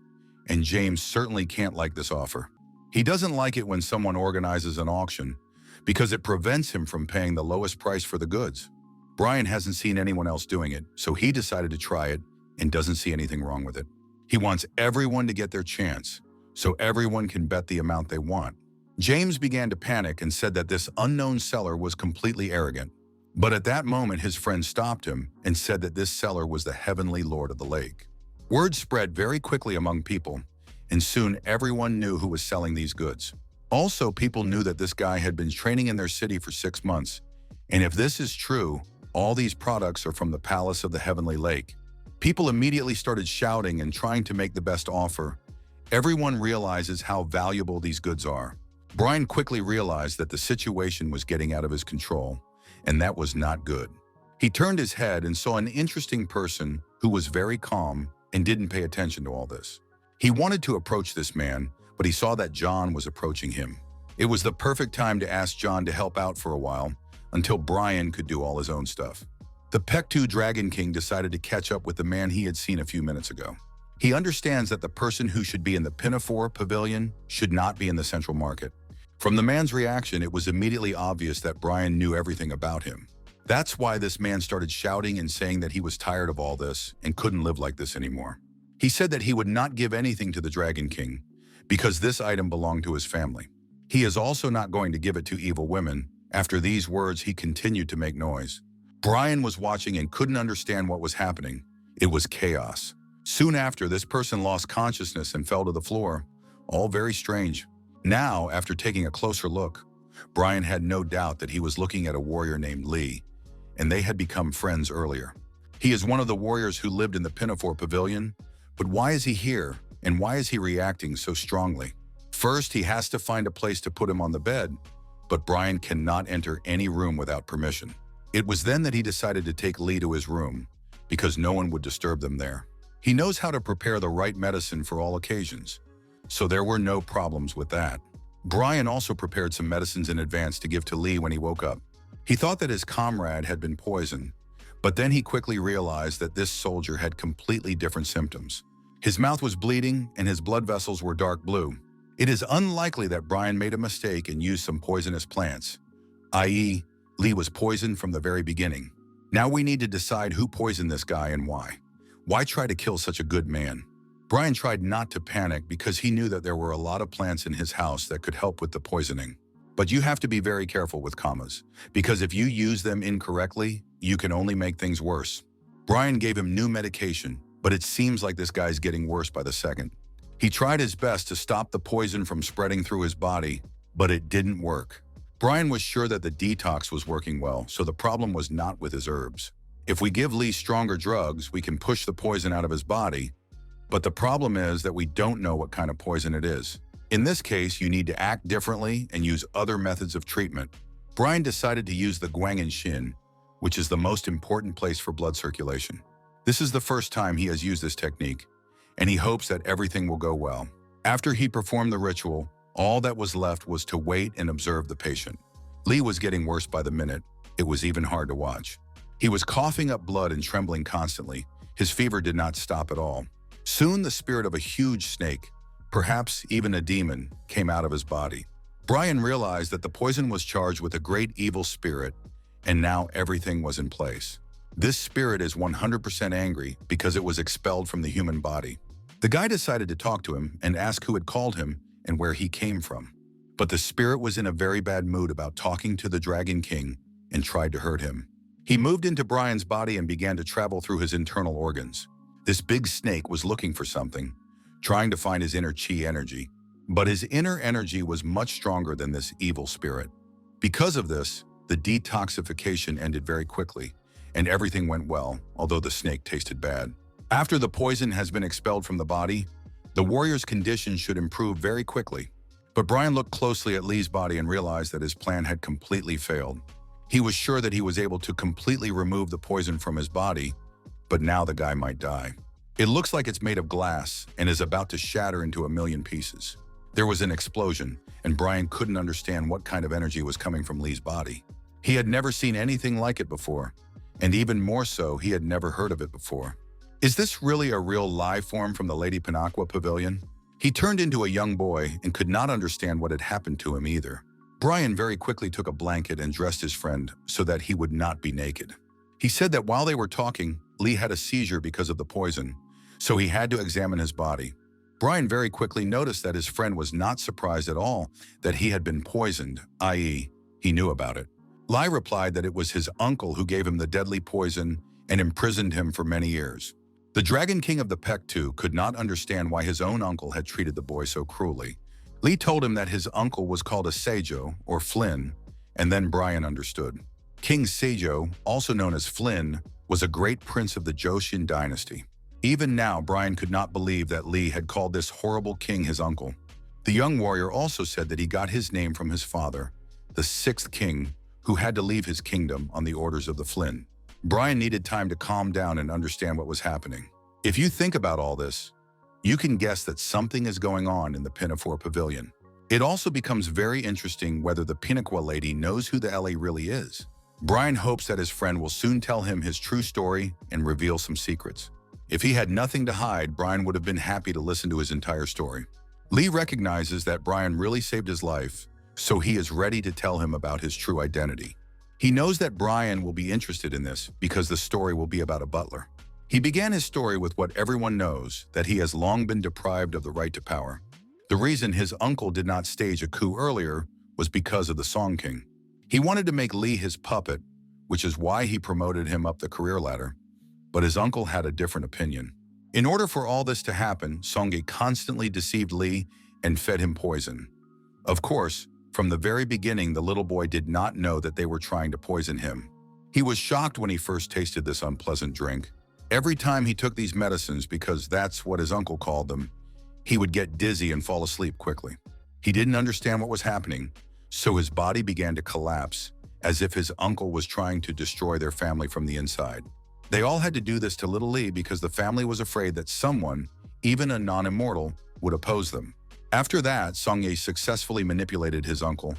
and James certainly can't like this offer. He doesn't like it when someone organizes an auction because it prevents him from paying the lowest price for the goods. Brian hasn't seen anyone else doing it, so he decided to try it and doesn't see anything wrong with it. He wants everyone to get their chance, so everyone can bet the amount they want. James began to panic and said that this unknown seller was completely arrogant. But at that moment, his friend stopped him and said that this seller was the heavenly lord of the lake. Word spread very quickly among people, and soon everyone knew who was selling these goods. Also, people knew that this guy had been training in their city for 6 months, and if this is true, all these products are from the palace of the heavenly lake. People immediately started shouting and trying to make the best offer. Everyone realizes how valuable these goods are. Brian quickly realized that the situation was getting out of his control, and that was not good. He turned his head and saw an interesting person who was very calm and didn't pay attention to all this. He wanted to approach this man, but he saw that John was approaching him. It was the perfect time to ask John to help out for a while, until Brian could do all his own stuff. The Pectu Dragon King decided to catch up with the man he had seen a few minutes ago. He understands that the person who should be in the Pinafore Pavilion should not be in the Central Market. From the man's reaction, it was immediately obvious that Brian knew everything about him. That's why this man started shouting and saying that he was tired of all this and couldn't live like this anymore. He said that he would not give anything to the Dragon King because this item belonged to his family. He is also not going to give it to evil women. After these words, he continued to make noise. Brian was watching and couldn't understand what was happening. It was chaos. Soon after, this person lost consciousness and fell to the floor. All very strange. Now, after taking a closer look, Brian had no doubt that he was looking at a warrior named Lee, and they had become friends earlier. He is one of the warriors who lived in the Pinafore Pavilion, but why is he here, and why is he reacting so strongly? First, he has to find a place to put him on the bed, but Brian cannot enter any room without permission. It was then that he decided to take Lee to his room, because no one would disturb them there. He knows how to prepare the right medicine for all occasions, so there were no problems with that. Brian also prepared some medicines in advance to give to Lee when he woke up. He thought that his comrade had been poisoned, but then he quickly realized that this soldier had completely different symptoms. His mouth was bleeding and his blood vessels were dark blue. It is unlikely that Brian made a mistake and used some poisonous plants, i.e., Lee was poisoned from the very beginning. Now we need to decide who poisoned this guy and why. Why try to kill such a good man? Brian tried not to panic because he knew that there were a lot of plants in his house that could help with the poisoning. But you have to be very careful with commas, because if you use them incorrectly, you can only make things worse. Brian gave him new medication, but it seems like this guy's getting worse by the second. He tried his best to stop the poison from spreading through his body, but it didn't work. Brian was sure that the detox was working well, so the problem was not with his herbs. If we give Lee stronger drugs, we can push the poison out of his body, but the problem is that we don't know what kind of poison it is. In this case, you need to act differently and use other methods of treatment. Brian decided to use the Guangan Shin, which is the most important place for blood circulation. This is the first time he has used this technique, and he hopes that everything will go well. After he performed the ritual, all that was left was to wait and observe the patient. Lee was getting worse by the minute. It was even hard to watch. He was coughing up blood and trembling constantly. His fever did not stop at all. Soon the spirit of a huge snake, perhaps even a demon, came out of his body. Brian realized that the poison was charged with a great evil spirit, and now everything was in place. This spirit is 100% angry because it was expelled from the human body. The guy decided to talk to him and ask who had called him and where he came from. But the spirit was in a very bad mood about talking to the Dragon King and tried to hurt him. He moved into Brian's body and began to travel through his internal organs. This big snake was looking for something, trying to find his inner chi energy. But his inner energy was much stronger than this evil spirit. Because of this, the detoxification ended very quickly, and everything went well, although the snake tasted bad. After the poison has been expelled from the body, the warrior's condition should improve very quickly. But Brian looked closely at Lee's body and realized that his plan had completely failed. He was sure that he was able to completely remove the poison from his body, but now the guy might die. It looks like it's made of glass and is about to shatter into a million pieces. There was an explosion, and Brian couldn't understand what kind of energy was coming from Lee's body. He had never seen anything like it before, and even more so, he had never heard of it before. Is this really a real life form from the Lady Pinaqua Pavilion? He turned into a young boy and could not understand what had happened to him either. Brian very quickly took a blanket and dressed his friend so that he would not be naked. He said that while they were talking, Lee had a seizure because of the poison, so he had to examine his body. Brian very quickly noticed that his friend was not surprised at all that he had been poisoned, i.e., he knew about it. Lee replied that it was his uncle who gave him the deadly poison and imprisoned him for many years. The Dragon King of the Pectu could not understand why his own uncle had treated the boy so cruelly. Lee told him that his uncle was called a Seijo, or Flynn, and then Brian understood. King Seijo, also known as Flynn, was a great prince of the Joseon dynasty. Even now, Brian could not believe that Lee had called this horrible king his uncle. The young warrior also said that he got his name from his father, the sixth king, who had to leave his kingdom on the orders of the Flynn. Brian needed time to calm down and understand what was happening. If you think about all this, you can guess that something is going on in the Pinafore Pavilion. It also becomes very interesting whether the Pinaqua lady knows who the LA really is. Brian hopes that his friend will soon tell him his true story and reveal some secrets. If he had nothing to hide, Brian would have been happy to listen to his entire story. Lee recognizes that Brian really saved his life, so he is ready to tell him about his true identity. He knows that Brian will be interested in this because the story will be about a butler. He began his story with what everyone knows, that he has long been deprived of the right to power. The reason his uncle did not stage a coup earlier was because of the Song King. He wanted to make Lee his puppet, which is why he promoted him up the career ladder. But his uncle had a different opinion. In order for all this to happen, Songye constantly deceived Lee and fed him poison. Of course, from the very beginning, the little boy did not know that they were trying to poison him. He was shocked when he first tasted this unpleasant drink. Every time he took these medicines, because that's what his uncle called them, he would get dizzy and fall asleep quickly. He didn't understand what was happening, so his body began to collapse, as if his uncle was trying to destroy their family from the inside. They all had to do this to little Lee because the family was afraid that someone, even a non-immortal, would oppose them. After that, Songye successfully manipulated his uncle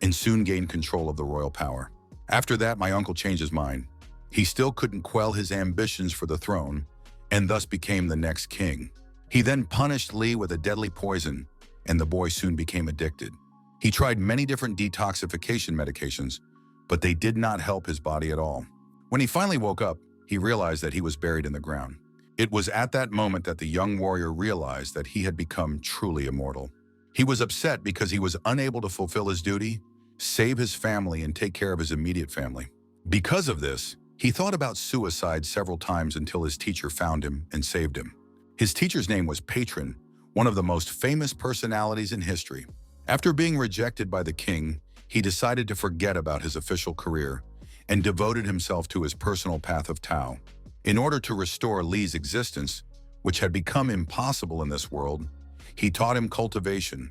and soon gained control of the royal power. After that, my uncle changed his mind. He still couldn't quell his ambitions for the throne and thus became the next king. He then punished Lee with a deadly poison, and the boy soon became addicted. He tried many different detoxification medications, but they did not help his body at all. When he finally woke up, he realized that he was buried in the ground. It was at that moment that the young warrior realized that he had become truly immortal. He was upset because he was unable to fulfill his duty, save his family, and take care of his immediate family. Because of this, he thought about suicide several times until his teacher found him and saved him. His teacher's name was Patron, one of the most famous personalities in history. After being rejected by the king, he decided to forget about his official career and devoted himself to his personal path of Tao. In order to restore Lee's existence, which had become impossible in this world, he taught him cultivation,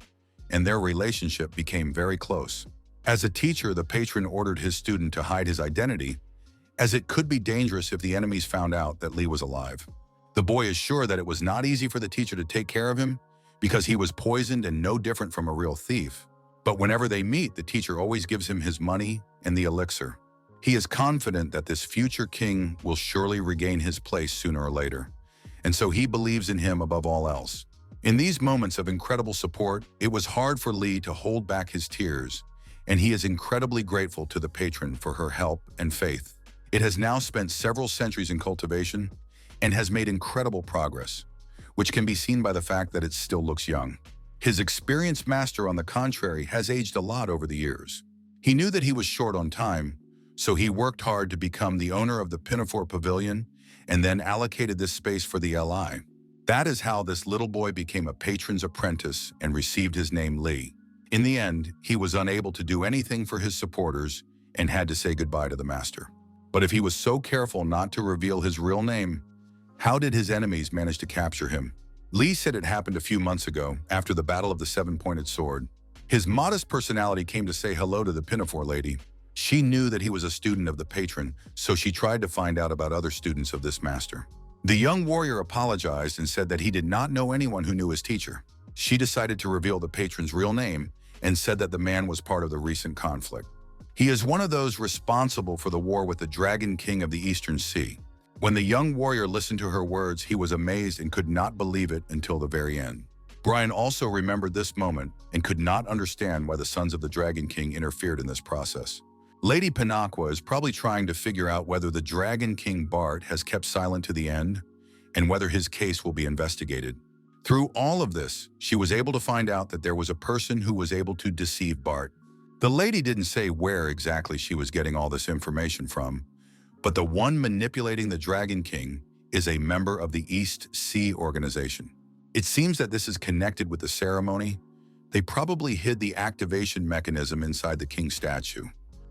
and their relationship became very close. As a teacher, the patron ordered his student to hide his identity, as it could be dangerous if the enemies found out that Lee was alive. The boy is sure that it was not easy for the teacher to take care of him because he was poisoned and no different from a real thief. But whenever they meet, the teacher always gives him his money and the elixir. He is confident that this future king will surely regain his place sooner or later, and so he believes in him above all else. In these moments of incredible support, it was hard for Lee to hold back his tears, and he is incredibly grateful to the patron for her help and faith. It has now spent several centuries in cultivation and has made incredible progress, which can be seen by the fact that it still looks young. His experienced master, on the contrary, has aged a lot over the years. He knew that he was short on time, so he worked hard to become the owner of the Pinafore Pavilion and then allocated this space for the LI. That is how this little boy became a patron's apprentice and received his name Lee. In the end, he was unable to do anything for his supporters and had to say goodbye to the master. But if he was so careful not to reveal his real name, how did his enemies manage to capture him? Lee said it happened a few months ago after the Battle of the Seven-Pointed Sword. His modest personality came to say hello to the Pinafore lady. She knew that he was a student of the patron, so she tried to find out about other students of this master. The young warrior apologized and said that he did not know anyone who knew his teacher. She decided to reveal the patron's real name and said that the man was part of the recent conflict. He is one of those responsible for the war with the Dragon King of the Eastern Sea. When the young warrior listened to her words, he was amazed and could not believe it until the very end. Brian also remembered this moment and could not understand why the sons of the Dragon King interfered in this process. Lady Pinaqua is probably trying to figure out whether the Dragon King Bart has kept silent to the end and whether his case will be investigated. Through all of this, she was able to find out that there was a person who was able to deceive Bart. The lady didn't say where exactly she was getting all this information from, but the one manipulating the Dragon King is a member of the East Sea Organization. It seems that this is connected with the ceremony. They probably hid the activation mechanism inside the king's statue.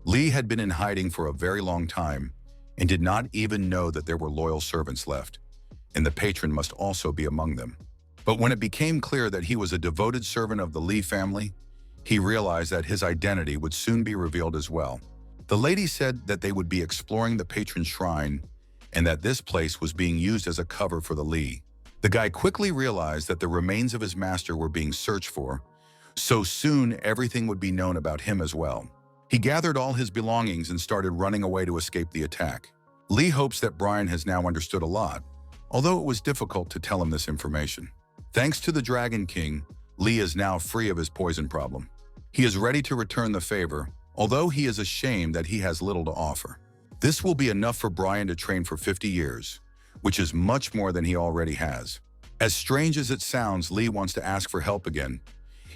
Lee had been in hiding for a very long time and did not even know that there were loyal servants left, and the patron must also be among them. But when it became clear that he was a devoted servant of the Lee family, he realized that his identity would soon be revealed as well. The lady said that they would be exploring the patron's shrine and that this place was being used as a cover for the Lee. The guy quickly realized that the remains of his master were being searched for, so soon everything would be known about him as well. He gathered all his belongings and started running away to escape the attack. Lee hopes that Brian has now understood a lot, although it was difficult to tell him this information. Thanks to the Dragon King, Lee is now free of his poison problem. He is ready to return the favor, although he is ashamed that he has little to offer. This will be enough for Brian to train for 50 years, which is much more than he already has. As strange as it sounds, Lee wants to ask for help again.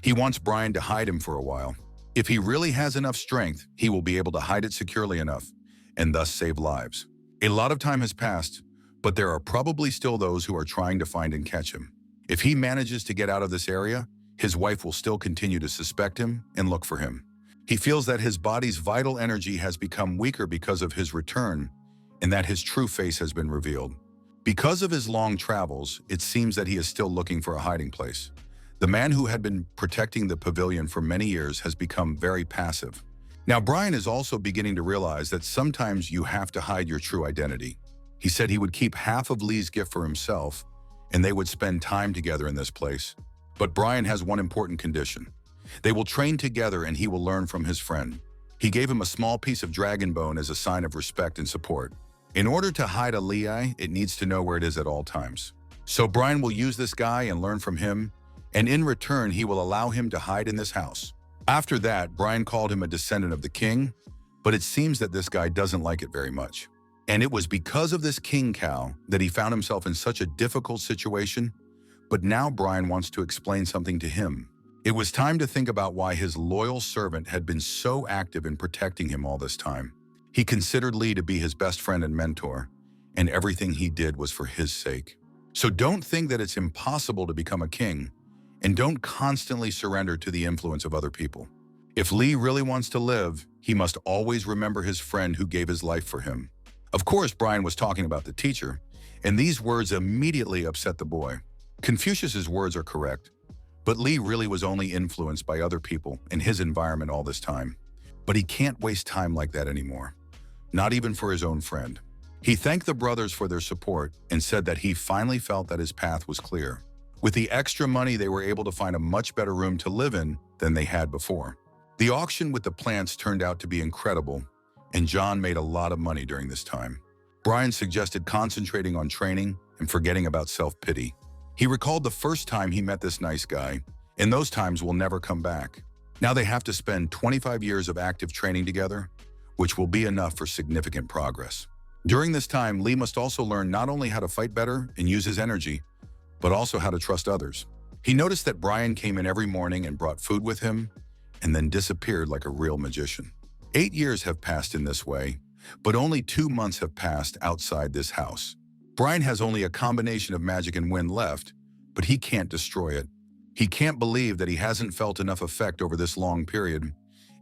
He wants Brian to hide him for a while. If he really has enough strength, he will be able to hide it securely enough, and thus save lives. A lot of time has passed, but there are probably still those who are trying to find and catch him. If he manages to get out of this area, his wife will still continue to suspect him and look for him. He feels that his body's vital energy has become weaker because of his return, and that his true face has been revealed. Because of his long travels, it seems that he is still looking for a hiding place. The man who had been protecting the pavilion for many years has become very passive. Now Brian is also beginning to realize that sometimes you have to hide your true identity. He said he would keep half of Lee's gift for himself, and they would spend time together in this place. But Brian has one important condition. They will train together and he will learn from his friend. He gave him a small piece of dragon bone as a sign of respect and support. In order to hide a Lee eye, it needs to know where it is at all times. So Brian will use this guy and learn from him, and in return he will allow him to hide in this house. After that, Brian called him a descendant of the king, but it seems that this guy doesn't like it very much. And it was because of this king cow that he found himself in such a difficult situation, but now Brian wants to explain something to him. It was time to think about why his loyal servant had been so active in protecting him all this time. He considered Lee to be his best friend and mentor, and everything he did was for his sake. So don't think that it's impossible to become a king, and don't constantly surrender to the influence of other people. If Lee really wants to live, he must always remember his friend who gave his life for him. Of course, Brian was talking about the teacher, and these words immediately upset the boy. Confucius's words are correct, but Lee really was only influenced by other people and his environment all this time. But he can't waste time like that anymore, not even for his own friend. He thanked the brothers for their support and said that he finally felt that his path was clear. With the extra money, they were able to find a much better room to live in than they had before. The auction with the plants turned out to be incredible, and John made a lot of money during this time. Brian suggested concentrating on training and forgetting about self-pity. He recalled the first time he met this nice guy, and those times will never come back. Now they have to spend 25 years of active training together, which will be enough for significant progress. During this time, Lee must also learn not only how to fight better and use his energy, but also how to trust others. He noticed that Brian came in every morning and brought food with him, and then disappeared like a real magician. 8 years have passed in this way, but only 2 months have passed outside this house. Brian has only a combination of magic and wind left, but he can't destroy it. He can't believe that he hasn't felt enough effect over this long period,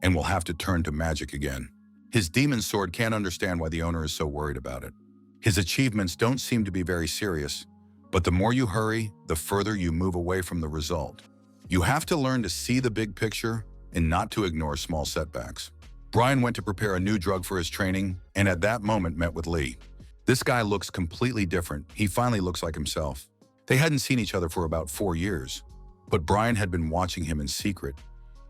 and will have to turn to magic again. His demon sword can't understand why the owner is so worried about it. His achievements don't seem to be very serious, but the more you hurry, the further you move away from the result. You have to learn to see the big picture and not to ignore small setbacks. Brian went to prepare a new drug for his training, and at that moment met with Lee. This guy looks completely different. He finally looks like himself. They hadn't seen each other for about 4 years, but Brian had been watching him in secret,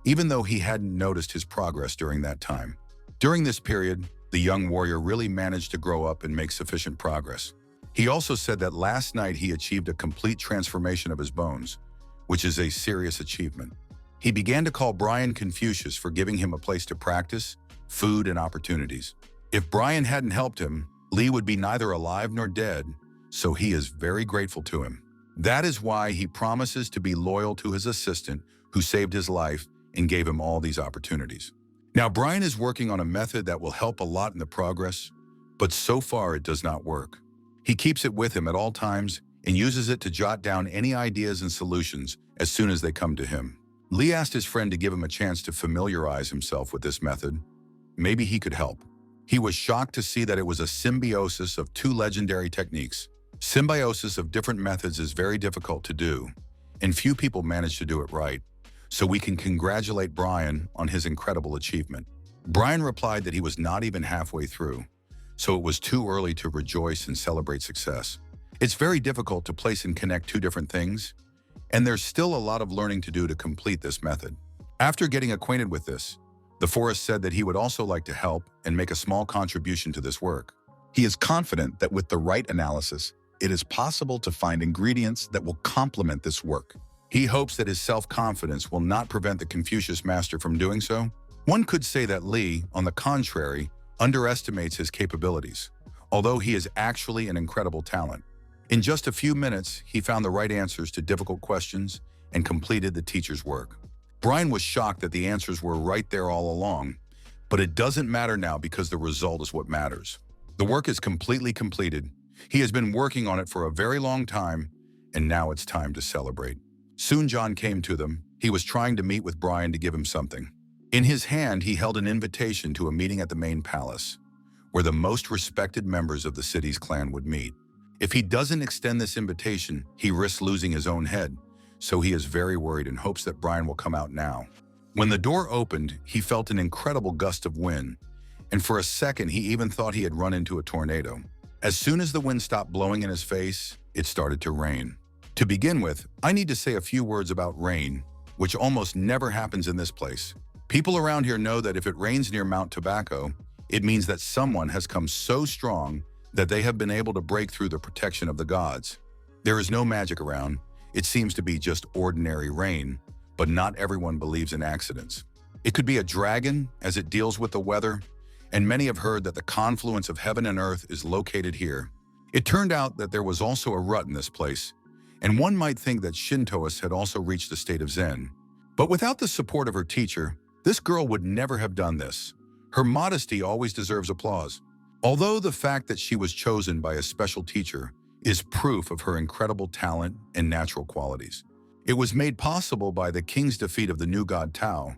even though he hadn't noticed his progress during that time. During this period, the young warrior really managed to grow up and make sufficient progress. He also said that last night he achieved a complete transformation of his bones, which is a serious achievement. He began to call Brian Confucius for giving him a place to practice, food, and opportunities. If Brian hadn't helped him, Lee would be neither alive nor dead, so he is very grateful to him. That is why he promises to be loyal to his assistant who saved his life and gave him all these opportunities. Now, Brian is working on a method that will help a lot in the progress, but so far it does not work. He keeps it with him at all times and uses it to jot down any ideas and solutions as soon as they come to him. Lee asked his friend to give him a chance to familiarize himself with this method. Maybe he could help. He was shocked to see that it was a symbiosis of two legendary techniques. Symbiosis of different methods is very difficult to do, and few people manage to do it right. So we can congratulate Brian on his incredible achievement. Brian replied that he was not even halfway through, so it was too early to rejoice and celebrate success. It's very difficult to place and connect two different things, and there's still a lot of learning to do to complete this method. After getting acquainted with this, the forest said that he would also like to help and make a small contribution to this work. He is confident that with the right analysis, it is possible to find ingredients that will complement this work. He hopes that his self-confidence will not prevent the Confucius master from doing so. One could say that Lee, on the contrary, underestimates his capabilities, although he is actually an incredible talent. In just a few minutes, he found the right answers to difficult questions and completed the teacher's work. Brian was shocked that the answers were right there all along, but it doesn't matter now because the result is what matters. The work is completely completed. He has been working on it for a very long time, and now it's time to celebrate. Soon John came to them. He was trying to meet with Brian to give him something. In his hand, he held an invitation to a meeting at the main palace, where the most respected members of the city's clan would meet. If he doesn't extend this invitation, he risks losing his own head, so he is very worried and hopes that Brian will come out now. When the door opened, he felt an incredible gust of wind, and for a second he even thought he had run into a tornado. As soon as the wind stopped blowing in his face, it started to rain. To begin with, I need to say a few words about rain, which almost never happens in this place. People around here know that if it rains near Mount Tobacco, it means that someone has come so strong that they have been able to break through the protection of the gods. There is no magic around. It seems to be just ordinary rain, but not everyone believes in accidents. It could be a dragon as it deals with the weather, and many have heard that the confluence of heaven and earth is located here. It turned out that there was also a rut in this place, and one might think that Shintoists had also reached a state of Zen. But without the support of her teacher, this girl would never have done this. Her modesty always deserves applause. Although the fact that she was chosen by a special teacher is proof of her incredible talent and natural qualities. It was made possible by the king's defeat of the new god Tao,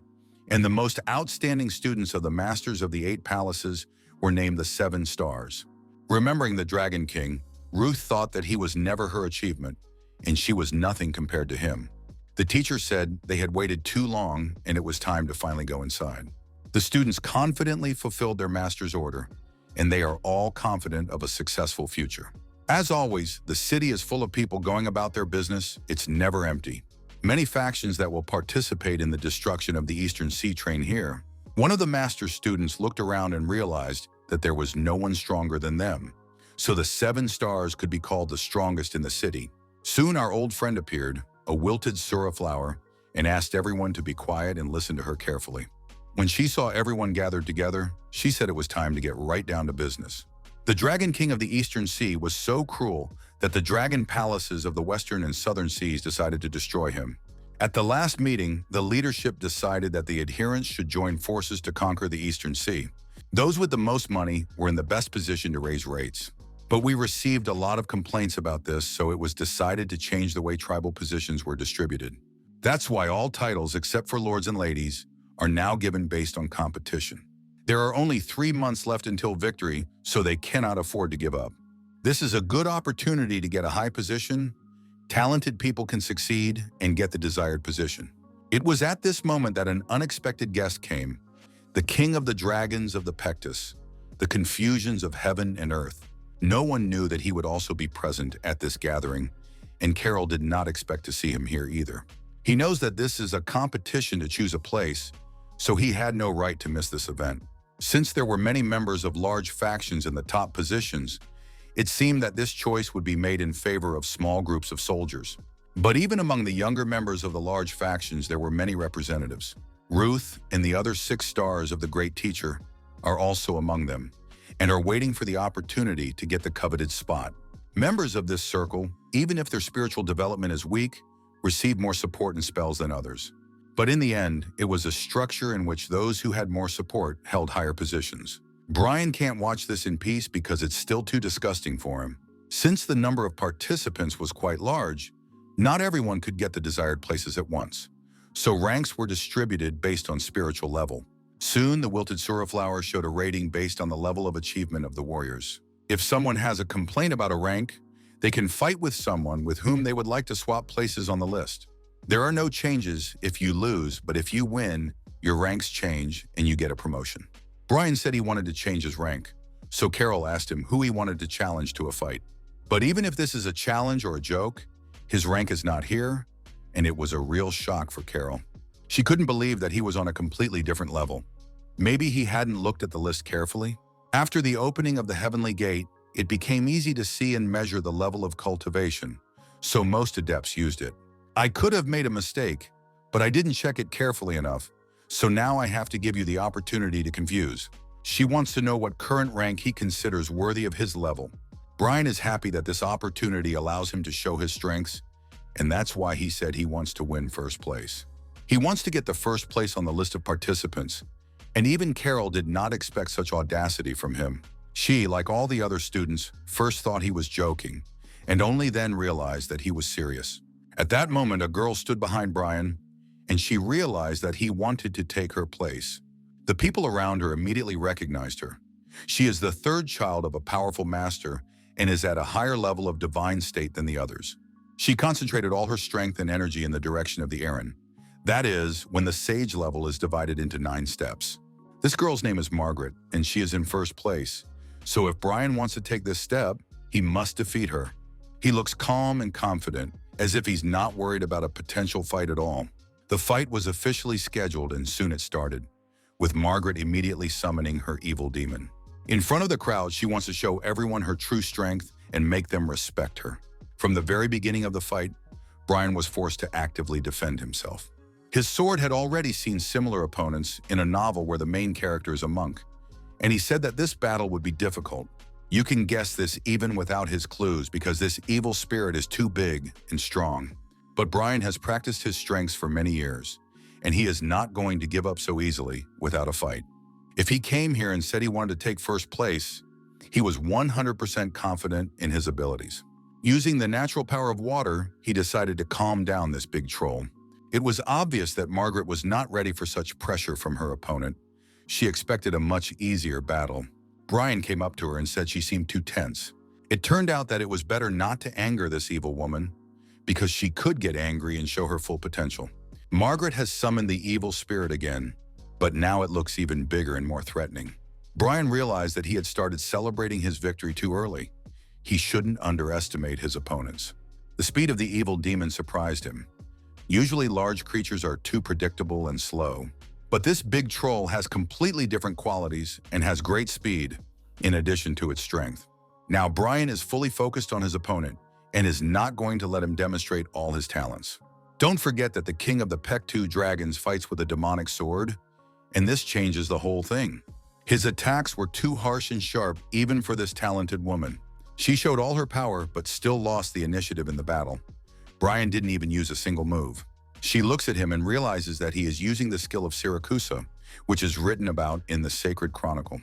and the most outstanding students of the masters of the 8 palaces were named the 7 stars. Remembering the Dragon King, Ruth thought that he was never her achievement, and she was nothing compared to him. The teacher said they had waited too long and it was time to finally go inside. The students confidently fulfilled their master's order, and they are all confident of a successful future. As always, the city is full of people going about their business. It's never empty. Many factions that will participate in the destruction of the Eastern Sea train here. One of the master's students looked around and realized that there was no one stronger than them, so the 7 stars could be called the strongest in the city. Soon our old friend appeared, a wilted sura flower, and asked everyone to be quiet and listen to her carefully. When she saw everyone gathered together, she said it was time to get right down to business. The Dragon King of the Eastern Sea was so cruel that the dragon palaces of the Western and Southern Seas decided to destroy him. At the last meeting, the leadership decided that the adherents should join forces to conquer the Eastern Sea. Those with the most money were in the best position to raise rates. But we received a lot of complaints about this, so it was decided to change the way tribal positions were distributed. That's why all titles, except for lords and ladies, are now given based on competition. There are only 3 months left until victory, so they cannot afford to give up. This is a good opportunity to get a high position. Talented people can succeed and get the desired position. It was at this moment that an unexpected guest came, the king of the dragons of the Pectus, the confusions of heaven and earth. No one knew that he would also be present at this gathering, and Carol did not expect to see him here either. He knows that this is a competition to choose a place, so he had no right to miss this event. Since there were many members of large factions in the top positions, it seemed that this choice would be made in favor of small groups of soldiers. But even among the younger members of the large factions, there were many representatives. Ruth and the other 6 stars of the Great Teacher are also among them, and are waiting for the opportunity to get the coveted spot. Members of this circle, even if their spiritual development is weak, receive more support and spells than others. But in the end, it was a structure in which those who had more support held higher positions. Brian can't watch this in peace because it's still too disgusting for him. Since the number of participants was quite large, not everyone could get the desired places at once. So ranks were distributed based on spiritual level. Soon, the wilted sura flower showed a rating based on the level of achievement of the warriors. If someone has a complaint about a rank, they can fight with someone with whom they would like to swap places on the list. There are no changes if you lose, but if you win, your ranks change and you get a promotion. Brian said he wanted to change his rank, so Carol asked him who he wanted to challenge to a fight. But even if this is a challenge or a joke, his rank is not here, and it was a real shock for Carol. She couldn't believe that he was on a completely different level. Maybe he hadn't looked at the list carefully. After the opening of the heavenly gate, it became easy to see and measure the level of cultivation, so most adepts used it. I could have made a mistake, but I didn't check it carefully enough, so now I have to give you the opportunity to confuse. She wants to know what current rank he considers worthy of his level. Brian is happy that this opportunity allows him to show his strengths, and that's why he said he wants to win first place. He wants to get the first place on the list of participants, and even Carol did not expect such audacity from him. She, like all the other students, first thought he was joking, and only then realized that he was serious. At that moment, a girl stood behind Brian, and she realized that he wanted to take her place. The people around her immediately recognized her. She is the 3rd child of a powerful master and is at a higher level of divine state than the others. She concentrated all her strength and energy in the direction of the Aaron. That is, when the sage level is divided into 9 steps. This girl's name is Margaret, and she is in first place. So if Brian wants to take this step, he must defeat her. He looks calm and confident, as if he's not worried about a potential fight at all. The fight was officially scheduled, and soon it started, with Margaret immediately summoning her evil demon. In front of the crowd, she wants to show everyone her true strength and make them respect her. From the very beginning of the fight, Brian was forced to actively defend himself. His sword had already seen similar opponents in a novel where the main character is a monk, and he said that this battle would be difficult. You can guess this even without his clues because this evil spirit is too big and strong. But Brian has practiced his strengths for many years, and he is not going to give up so easily without a fight. If he came here and said he wanted to take first place, he was 100% confident in his abilities. Using the natural power of water, he decided to calm down this big troll. It was obvious that Margaret was not ready for such pressure from her opponent. She expected a much easier battle. Brian came up to her and said she seemed too tense. It turned out that it was better not to anger this evil woman, because she could get angry and show her full potential. Margaret has summoned the evil spirit again, but now it looks even bigger and more threatening. Brian realized that he had started celebrating his victory too early. He shouldn't underestimate his opponents. The speed of the evil demon surprised him. Usually large creatures are too predictable and slow, but this big troll has completely different qualities and has great speed, in addition to its strength. Now Brian is fully focused on his opponent and is not going to let him demonstrate all his talents. Don't forget that the king of the Pektu dragons fights with a demonic sword, and this changes the whole thing. His attacks were too harsh and sharp even for this talented woman. She showed all her power but still lost the initiative in the battle. Brian didn't even use a single move. She looks at him and realizes that he is using the skill of Siracusa, which is written about in the Sacred Chronicle.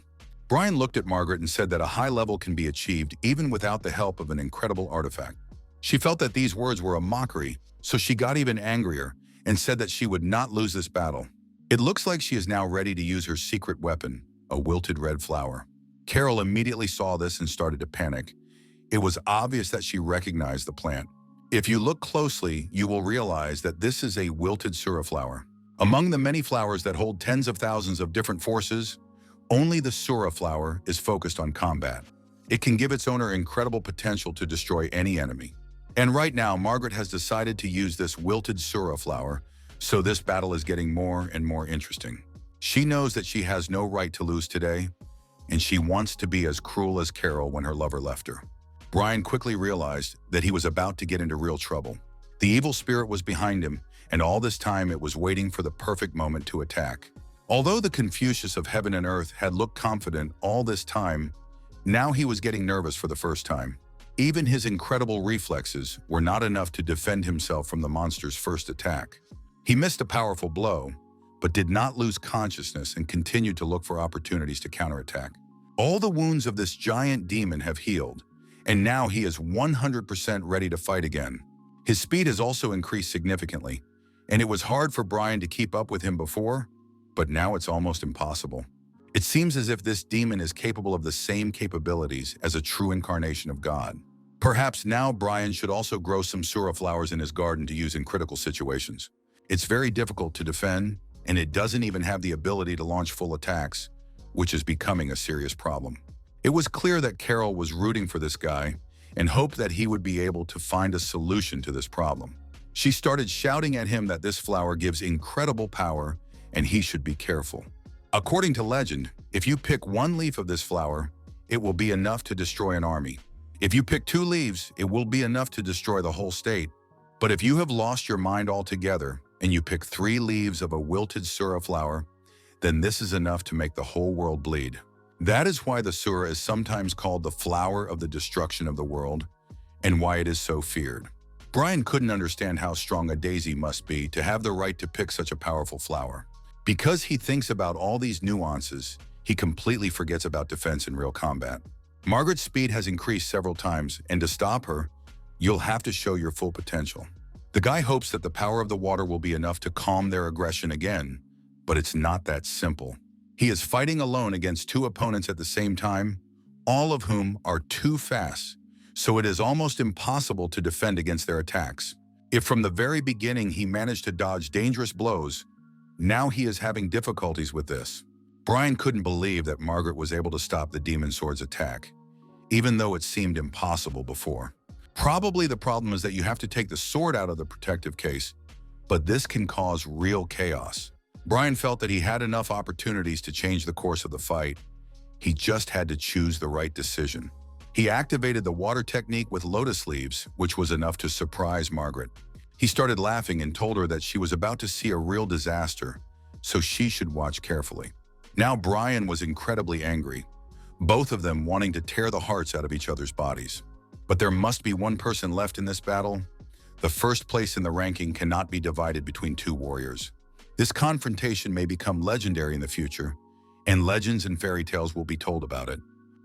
Brian looked at Margaret and said that a high level can be achieved even without the help of an incredible artifact. She felt that these words were a mockery, so she got even angrier and said that she would not lose this battle. It looks like she is now ready to use her secret weapon, a wilted red flower. Carol immediately saw this and started to panic. It was obvious that she recognized the plant. If you look closely, you will realize that this is a wilted sura flower. Among the many flowers that hold tens of thousands of different forces, only the sura flower is focused on combat. It can give its owner incredible potential to destroy any enemy. And right now, Margaret has decided to use this wilted sura flower, so this battle is getting more and more interesting. She knows that she has no right to lose today, and she wants to be as cruel as Carol when her lover left her. Brian quickly realized that he was about to get into real trouble. The evil spirit was behind him, and all this time it was waiting for the perfect moment to attack. Although the Confucius of heaven and earth had looked confident all this time, now he was getting nervous for the first time. Even his incredible reflexes were not enough to defend himself from the monster's first attack. He missed a powerful blow, but did not lose consciousness and continued to look for opportunities to counterattack. All the wounds of this giant demon have healed, and now he is 100% ready to fight again. His speed has also increased significantly, and it was hard for Brian to keep up with him before, but now it's almost impossible. It seems as if this demon is capable of the same capabilities as a true incarnation of God. Perhaps now Brian should also grow some sura flowers in his garden to use in critical situations. It's very difficult to defend, and it doesn't even have the ability to launch full attacks, which is becoming a serious problem. It was clear that Carol was rooting for this guy and hoped that he would be able to find a solution to this problem. She started shouting at him that this flower gives incredible power and he should be careful. According to legend, if you pick one leaf of this flower, it will be enough to destroy an army. If you pick 2 leaves, it will be enough to destroy the whole state. But if you have lost your mind altogether and you pick 3 leaves of a wilted sura flower, then this is enough to make the whole world bleed. That is why the sura is sometimes called the flower of the destruction of the world, and why it is so feared. Brian couldn't understand how strong a daisy must be to have the right to pick such a powerful flower. Because he thinks about all these nuances, he completely forgets about defense in real combat. Margaret's speed has increased several times, and to stop her, you'll have to show your full potential. The guy hopes that the power of the water will be enough to calm their aggression again, but it's not that simple. He is fighting alone against 2 opponents at the same time, all of whom are too fast, so it is almost impossible to defend against their attacks. If from the very beginning he managed to dodge dangerous blows, now he is having difficulties with this. Brian couldn't believe that Margaret was able to stop the demon sword's attack, even though it seemed impossible before. Probably the problem is that you have to take the sword out of the protective case, but this can cause real chaos. Brian felt that he had enough opportunities to change the course of the fight. He just had to choose the right decision. He activated the water technique with lotus leaves, which was enough to surprise Margaret. He started laughing and told her that she was about to see a real disaster, so she should watch carefully. Now Brian was incredibly angry, both of them wanting to tear the hearts out of each other's bodies. But there must be one person left in this battle. The first place in the ranking cannot be divided between 2 warriors. This confrontation may become legendary in the future, and legends and fairy tales will be told about it.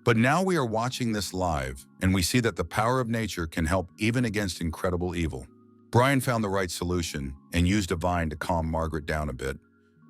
But now we are watching this live, and we see that the power of nature can help even against incredible evil. Brian found the right solution and used a vine to calm Margaret down a bit,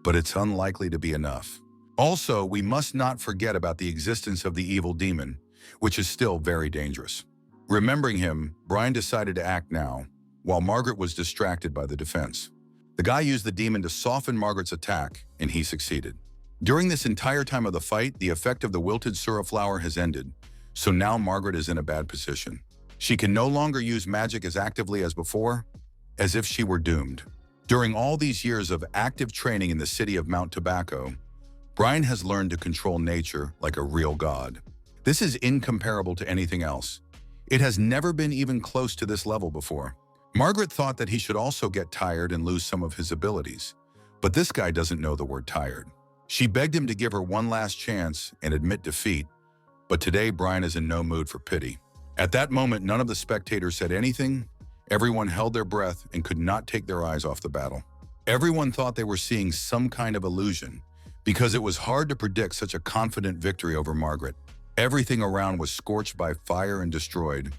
but it's unlikely to be enough. Also, we must not forget about the existence of the evil demon, which is still very dangerous. Remembering him, Brian decided to act now, while Margaret was distracted by the defense. The guy used the demon to soften Margaret's attack, and he succeeded. During this entire time of the fight, the effect of the wilted sura flower has ended, so now Margaret is in a bad position. She can no longer use magic as actively as before, as if she were doomed. During all these years of active training in the city of Mount Tobacco, Brian has learned to control nature like a real god. This is incomparable to anything else. It has never been even close to this level before. Margaret thought that he should also get tired and lose some of his abilities, but this guy doesn't know the word tired. She begged him to give her one last chance and admit defeat, but today Brian is in no mood for pity. At that moment, none of the spectators said anything. Everyone held their breath and could not take their eyes off the battle. Everyone thought they were seeing some kind of illusion, because it was hard to predict such a confident victory over Margaret. Everything around was scorched by fire and destroyed.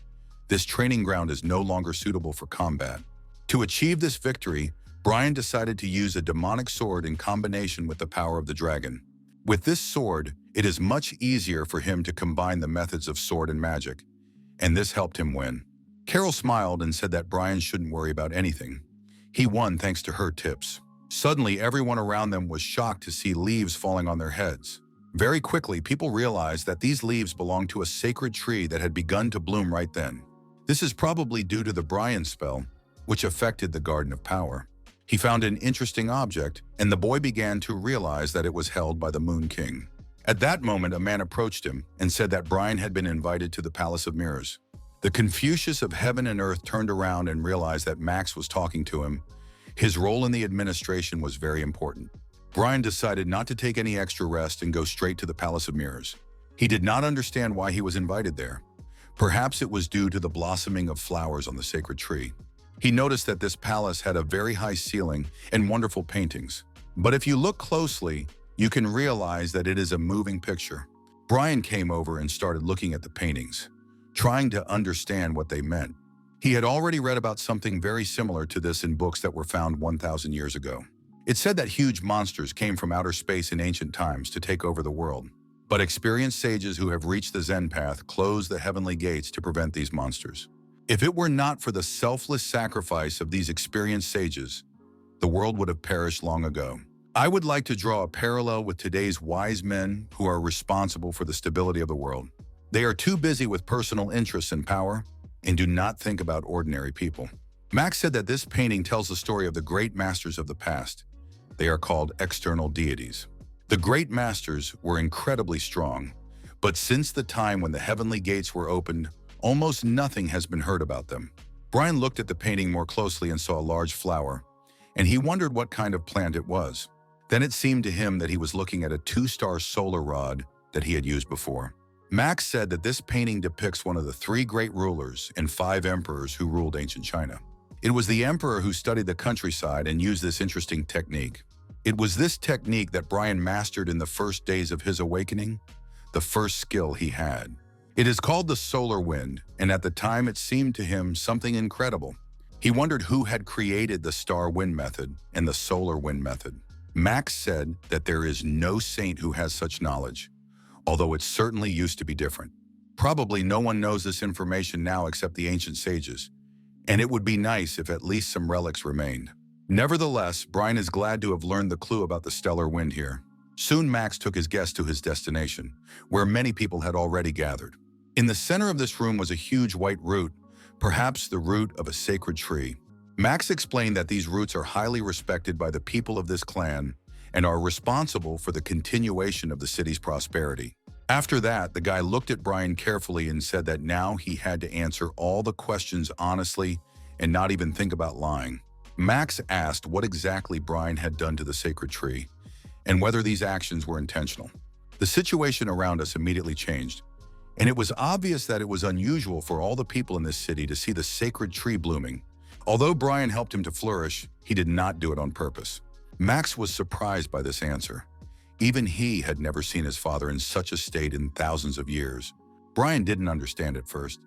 This training ground is no longer suitable for combat. To achieve this victory, Brian decided to use a demonic sword in combination with the power of the dragon. With this sword, it is much easier for him to combine the methods of sword and magic, and this helped him win. Carol smiled and said that Brian shouldn't worry about anything. He won thanks to her tips. Suddenly, everyone around them was shocked to see leaves falling on their heads. Very quickly, people realized that these leaves belonged to a sacred tree that had begun to bloom right then. This is probably due to the Brian spell, which affected the Garden of Power. He found an interesting object, and the boy began to realize that it was held by the Moon King. At that moment, a man approached him and said that Brian had been invited to the Palace of Mirrors. The Confucius of heaven and earth turned around and realized that Max was talking to him. His role in the administration was very important. Brian decided not to take any extra rest and go straight to the Palace of Mirrors. He did not understand why he was invited there. Perhaps it was due to the blossoming of flowers on the sacred tree. He noticed that this palace had a very high ceiling and wonderful paintings. But if you look closely, you can realize that it is a moving picture. Brian came over and started looking at the paintings, trying to understand what they meant. He had already read about something very similar to this in books that were found 1,000 years ago. It said that huge monsters came from outer space in ancient times to take over the world. But experienced sages who have reached the Zen path closed the heavenly gates to prevent these monsters. If it were not for the selfless sacrifice of these experienced sages, the world would have perished long ago. I would like to draw a parallel with today's wise men who are responsible for the stability of the world. They are too busy with personal interests and power and do not think about ordinary people. Max said that this painting tells the story of the great masters of the past. They are called external deities. The great masters were incredibly strong, but since the time when the heavenly gates were opened, almost nothing has been heard about them. Brian looked at the painting more closely and saw a large flower, and he wondered what kind of plant it was. Then it seemed to him that he was looking at a 2-star solar rod that he had used before. Max said that this painting depicts one of the 3 great rulers and 5 emperors who ruled ancient China. It was the emperor who studied the countryside and used this interesting technique. It was this technique that Brian mastered in the first days of his awakening, the first skill he had. It is called the solar wind, and at the time it seemed to him something incredible. He wondered who had created the star wind method and the solar wind method. Max said that there is no saint who has such knowledge, although it certainly used to be different. Probably no one knows this information now except the ancient sages, and it would be nice if at least some relics remained. Nevertheless, Brian is glad to have learned the clue about the stellar wind here. Soon Max took his guest to his destination, where many people had already gathered. In the center of this room was a huge white root, perhaps the root of a sacred tree. Max explained that these roots are highly respected by the people of this clan and are responsible for the continuation of the city's prosperity. After that, the guy looked at Brian carefully and said that now he had to answer all the questions honestly and not even think about lying. Max asked what exactly Brian had done to the sacred tree and whether these actions were intentional. The situation around us immediately changed, and it was obvious that it was unusual for all the people in this city to see the sacred tree blooming. Although Brian helped him to flourish, he did not do it on purpose. Max was surprised by this answer. Even he had never seen his father in such a state in thousands of years. Brian didn't understand at first.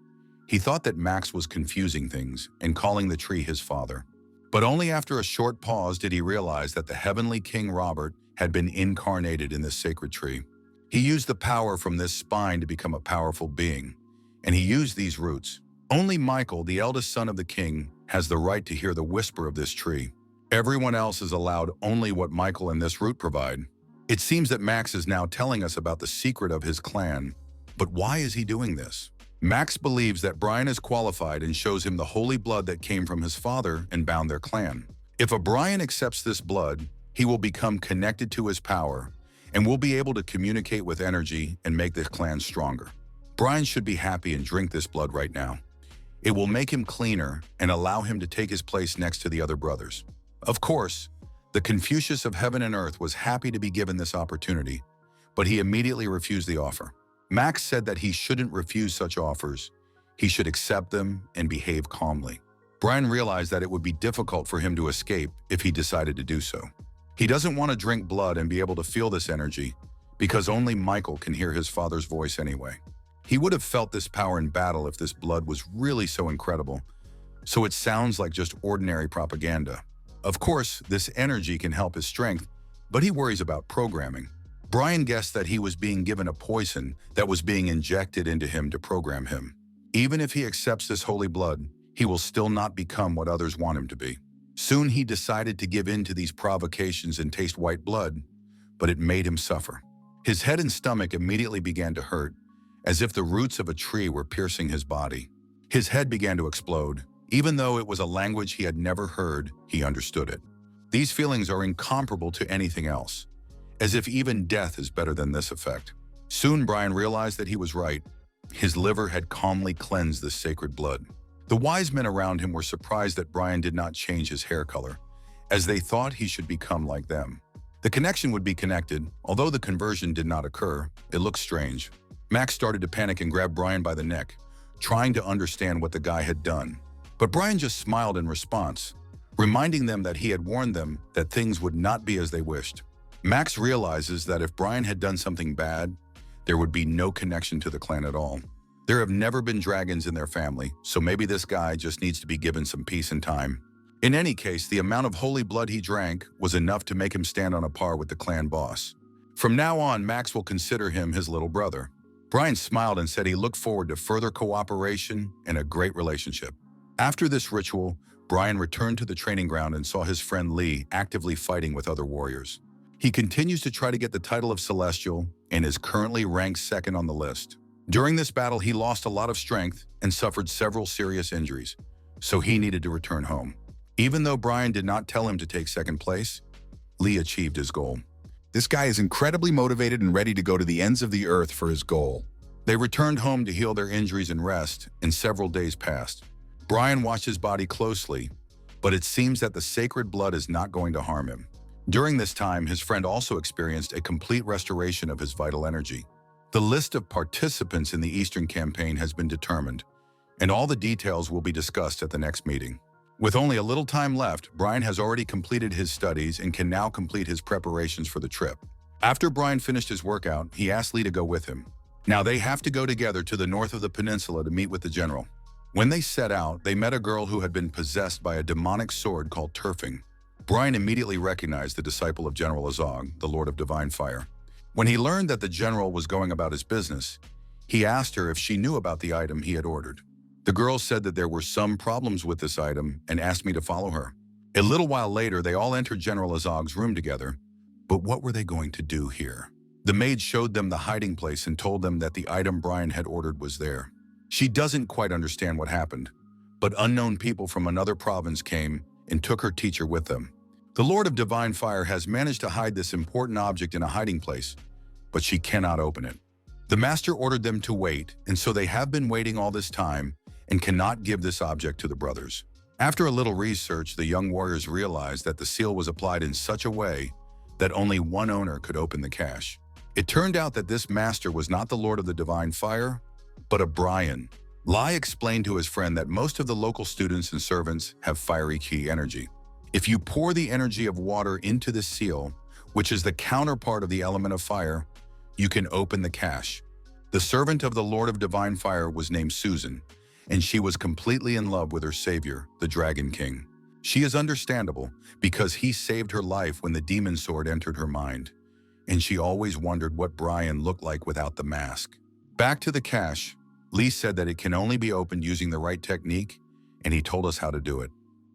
He thought that Max was confusing things and calling the tree his father. But only after a short pause did he realize that the heavenly King Robert had been incarnated in this sacred tree. He used the power from this spine to become a powerful being, and he used these roots. Only Michael, the eldest son of the king, has the right to hear the whisper of this tree. Everyone else is allowed only what Michael and this root provide. It seems that Max is now telling us about the secret of his clan. But why is he doing this? Max believes that Brian is qualified and shows him the holy blood that came from his father and bound their clan. If a Brian accepts this blood, he will become connected to his power and will be able to communicate with energy and make the clan stronger. Brian should be happy and drink this blood right now. It will make him cleaner and allow him to take his place next to the other brothers. Of course, the Confucius of heaven and earth was happy to be given this opportunity, but he immediately refused the offer. Max said that he shouldn't refuse such offers. He should accept them and behave calmly. Brian realized that it would be difficult for him to escape if he decided to do so. He doesn't want to drink blood and be able to feel this energy because only Michael can hear his father's voice anyway. He would have felt this power in battle if this blood was really so incredible, so it sounds like just ordinary propaganda. Of course, this energy can help his strength, but he worries about programming. Brian guessed that he was being given a poison that was being injected into him to program him. Even if he accepts this holy blood, he will still not become what others want him to be. Soon he decided to give in to these provocations and taste white blood, but it made him suffer. His head and stomach immediately began to hurt, as if the roots of a tree were piercing his body. His head began to explode. Even though it was a language he had never heard, he understood it. These feelings are incomparable to anything else, as if even death is better than this effect. Soon Brian realized that he was right. His liver had calmly cleansed the sacred blood. The wise men around him were surprised that Brian did not change his hair color, as they thought he should become like them. The connection would be connected, although the conversion did not occur. It looked strange. Max started to panic and grabbed Brian by the neck, trying to understand what the guy had done. But Brian just smiled in response, reminding them that he had warned them that things would not be as they wished. Max realizes that if Brian had done something bad, there would be no connection to the clan at all. There have never been dragons in their family, so maybe this guy just needs to be given some peace and time. In any case, the amount of holy blood he drank was enough to make him stand on a par with the clan boss. From now on, Max will consider him his little brother. Brian smiled and said he looked forward to further cooperation and a great relationship. After this ritual, Brian returned to the training ground and saw his friend Lee actively fighting with other warriors. He continues to try to get the title of Celestial and is currently ranked second on the list. During this battle, he lost a lot of strength and suffered several serious injuries, so he needed to return home. Even though Brian did not tell him to take second place, Lee achieved his goal. This guy is incredibly motivated and ready to go to the ends of the earth for his goal. They returned home to heal their injuries and rest, and several days passed. Brian watched his body closely, but it seems that the sacred blood is not going to harm him. During this time, his friend also experienced a complete restoration of his vital energy. The list of participants in the Eastern campaign has been determined, and all the details will be discussed at the next meeting. With only a little time left, Brian has already completed his studies and can now complete his preparations for the trip. After Brian finished his workout, he asked Lee to go with him. Now they have to go together to the north of the peninsula to meet with the general. When they set out, they met a girl who had been possessed by a demonic sword called Turfing. Brian immediately recognized the disciple of General Azog, the Lord of Divine Fire. When he learned that the general was going about his business, he asked her if she knew about the item he had ordered. The girl said that there were some problems with this item and asked me to follow her. A little while later, they all entered General Azog's room together. But what were they going to do here? The maid showed them the hiding place and told them that the item Brian had ordered was there. She doesn't quite understand what happened, but unknown people from another province came and took her teacher with them. The Lord of Divine Fire has managed to hide this important object in a hiding place, but she cannot open it. The master ordered them to wait, and so they have been waiting all this time and cannot give this object to the brothers. After a little research, the young warriors realized that the seal was applied in such a way that only one owner could open the cache. It turned out that this master was not the Lord of the Divine Fire, but a Brian. Lai explained to his friend that most of the local students and servants have fiery key energy. If you pour the energy of water into the seal, which is the counterpart of the element of fire, you can open the cache. The servant of the Lord of Divine Fire was named Susan, and she was completely in love with her savior, the Dragon King. She is understandable because he saved her life when the demon sword entered her mind, and she always wondered what Brian looked like without the mask. Back to the cache, Lee said that it can only be opened using the right technique, and he told us how to do it.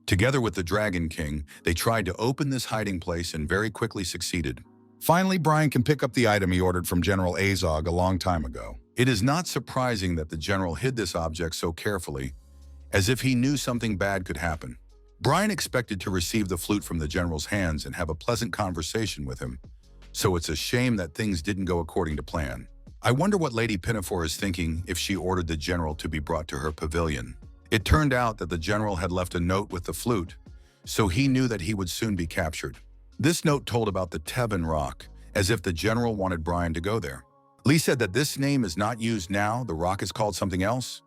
Together with the Dragon King, they tried to open this hiding place and very quickly succeeded. Finally, Brian can pick up the item he ordered from General Azog a long time ago. It is not surprising that the general hid this object so carefully, as if he knew something bad could happen. Brian expected to receive the flute from the general's hands and have a pleasant conversation with him, so it's a shame that things didn't go according to plan. I wonder what Lady Pinafore is thinking if she ordered the general to be brought to her pavilion. It turned out that the general had left a note with the flute, so he knew that he would soon be captured. This note told about the Tevin Rock, as if the general wanted Brian to go there. Lee said that this name is not used now, the rock is called something else.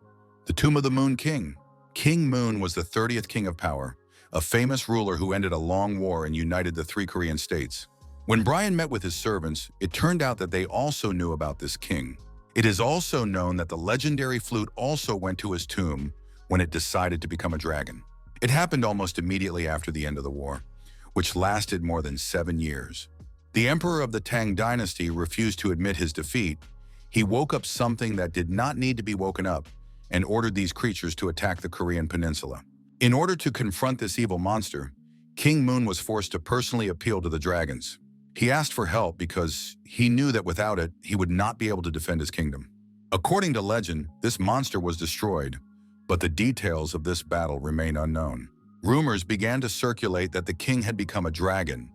The Tomb of the Moon King. King Moon was the 30th king of power, a famous ruler who ended a long war and united the 3 Korean states. When Brian met with his servants, it turned out that they also knew about this king. It is also known that the legendary flute also went to his tomb when it decided to become a dragon. It happened almost immediately after the end of the war, which lasted more than 7 years. The emperor of the Tang dynasty refused to admit his defeat. He woke up something that did not need to be woken up and ordered these creatures to attack the Korean peninsula. In order to confront this evil monster, King Moon was forced to personally appeal to the dragons. He asked for help because he knew that without it, he would not be able to defend his kingdom. According to legend, this monster was destroyed, but the details of this battle remain unknown. Rumors began to circulate that the king had become a dragon,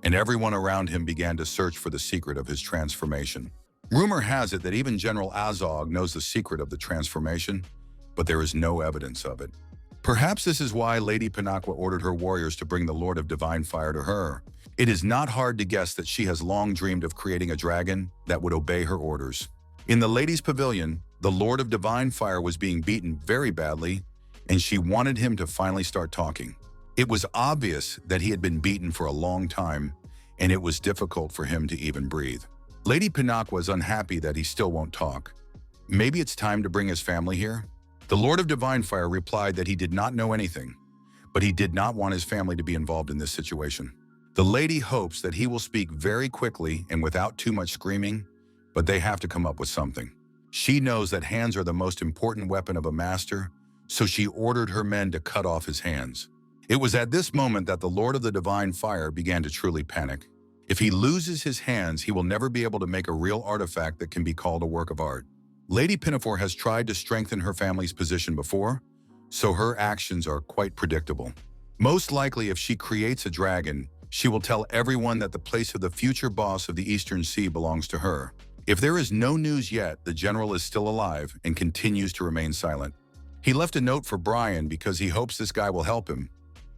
and everyone around him began to search for the secret of his transformation. Rumor has it that even General Azog knows the secret of the transformation, but there is no evidence of it. Perhaps this is why Lady Pinakwa ordered her warriors to bring the Lord of Divine Fire to her. It is not hard to guess that she has long dreamed of creating a dragon that would obey her orders. In the Ladies' Pavilion, the Lord of Divine Fire was being beaten very badly, and she wanted him to finally start talking. It was obvious that he had been beaten for a long time, and it was difficult for him to even breathe. Lady Pinakwa is unhappy that he still won't talk. Maybe it's time to bring his family here? The Lord of Divine Fire replied that he did not know anything, but he did not want his family to be involved in this situation. The lady hopes that he will speak very quickly and without too much screaming, but they have to come up with something. She knows that hands are the most important weapon of a master, so she ordered her men to cut off his hands. It was at this moment that the Lord of the Divine Fire began to truly panic. If he loses his hands, he will never be able to make a real artifact that can be called a work of art. Lady Pinafore has tried to strengthen her family's position before, so her actions are quite predictable. Most likely, if she creates a dragon, she will tell everyone that the place of the future boss of the Eastern Sea belongs to her. If there is no news yet, the general is still alive and continues to remain silent. He left a note for Brian because he hopes this guy will help him.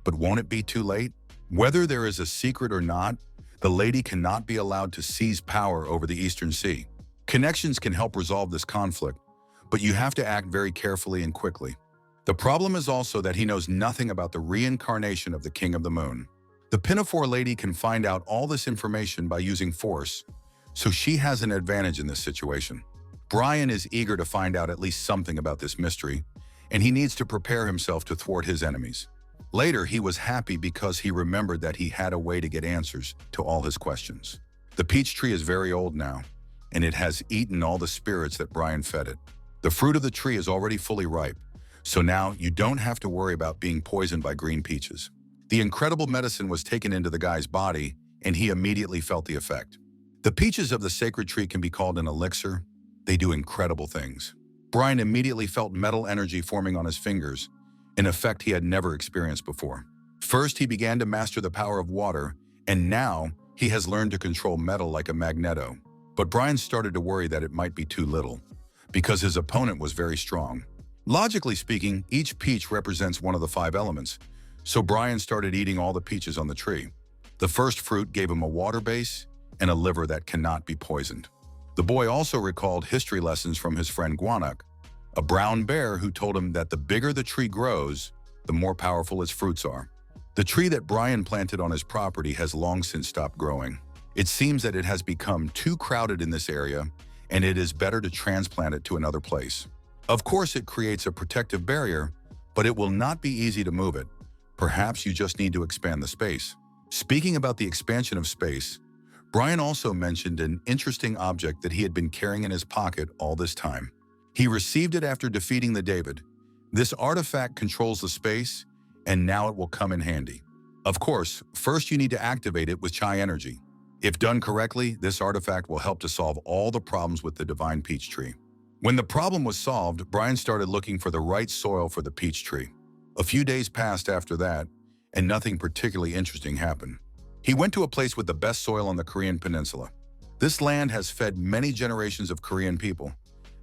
But won't it be too late? Whether there is a secret or not, the lady cannot be allowed to seize power over the Eastern Sea. Connections can help resolve this conflict, but you have to act very carefully and quickly. The problem is also that he knows nothing about the reincarnation of the King of the Moon. The Pinafore lady can find out all this information by using force, so she has an advantage in this situation. Brian is eager to find out at least something about this mystery, and he needs to prepare himself to thwart his enemies. Later, he was happy because he remembered that he had a way to get answers to all his questions. The peach tree is very old now, and it has eaten all the spirits that Brian fed it. The fruit of the tree is already fully ripe, so now you don't have to worry about being poisoned by green peaches. The incredible medicine was taken into the guy's body, and he immediately felt the effect. The peaches of the sacred tree can be called an elixir. They do incredible things. Brian immediately felt metal energy forming on his fingers, an effect he had never experienced before. First, he began to master the power of water, and now he has learned to control metal like a magneto. But Brian started to worry that it might be too little, because his opponent was very strong. Logically speaking, each peach represents one of the 5 elements, so Brian started eating all the peaches on the tree. The first fruit gave him a water base and a liver that cannot be poisoned. The boy also recalled history lessons from his friend Guanak, a brown bear who told him that the bigger the tree grows, the more powerful its fruits are. The tree that Brian planted on his property has long since stopped growing. It seems that it has become too crowded in this area, and it is better to transplant it to another place. Of course, it creates a protective barrier, but it will not be easy to move it. Perhaps you just need to expand the space. Speaking about the expansion of space, Brian also mentioned an interesting object that he had been carrying in his pocket all this time. He received it after defeating the David. This artifact controls the space, and now it will come in handy. Of course, first you need to activate it with Chai energy. If done correctly, this artifact will help to solve all the problems with the divine peach tree. When the problem was solved, Brian started looking for the right soil for the peach tree. A few days passed after that, and nothing particularly interesting happened. He went to a place with the best soil on the Korean peninsula. This land has fed many generations of Korean people.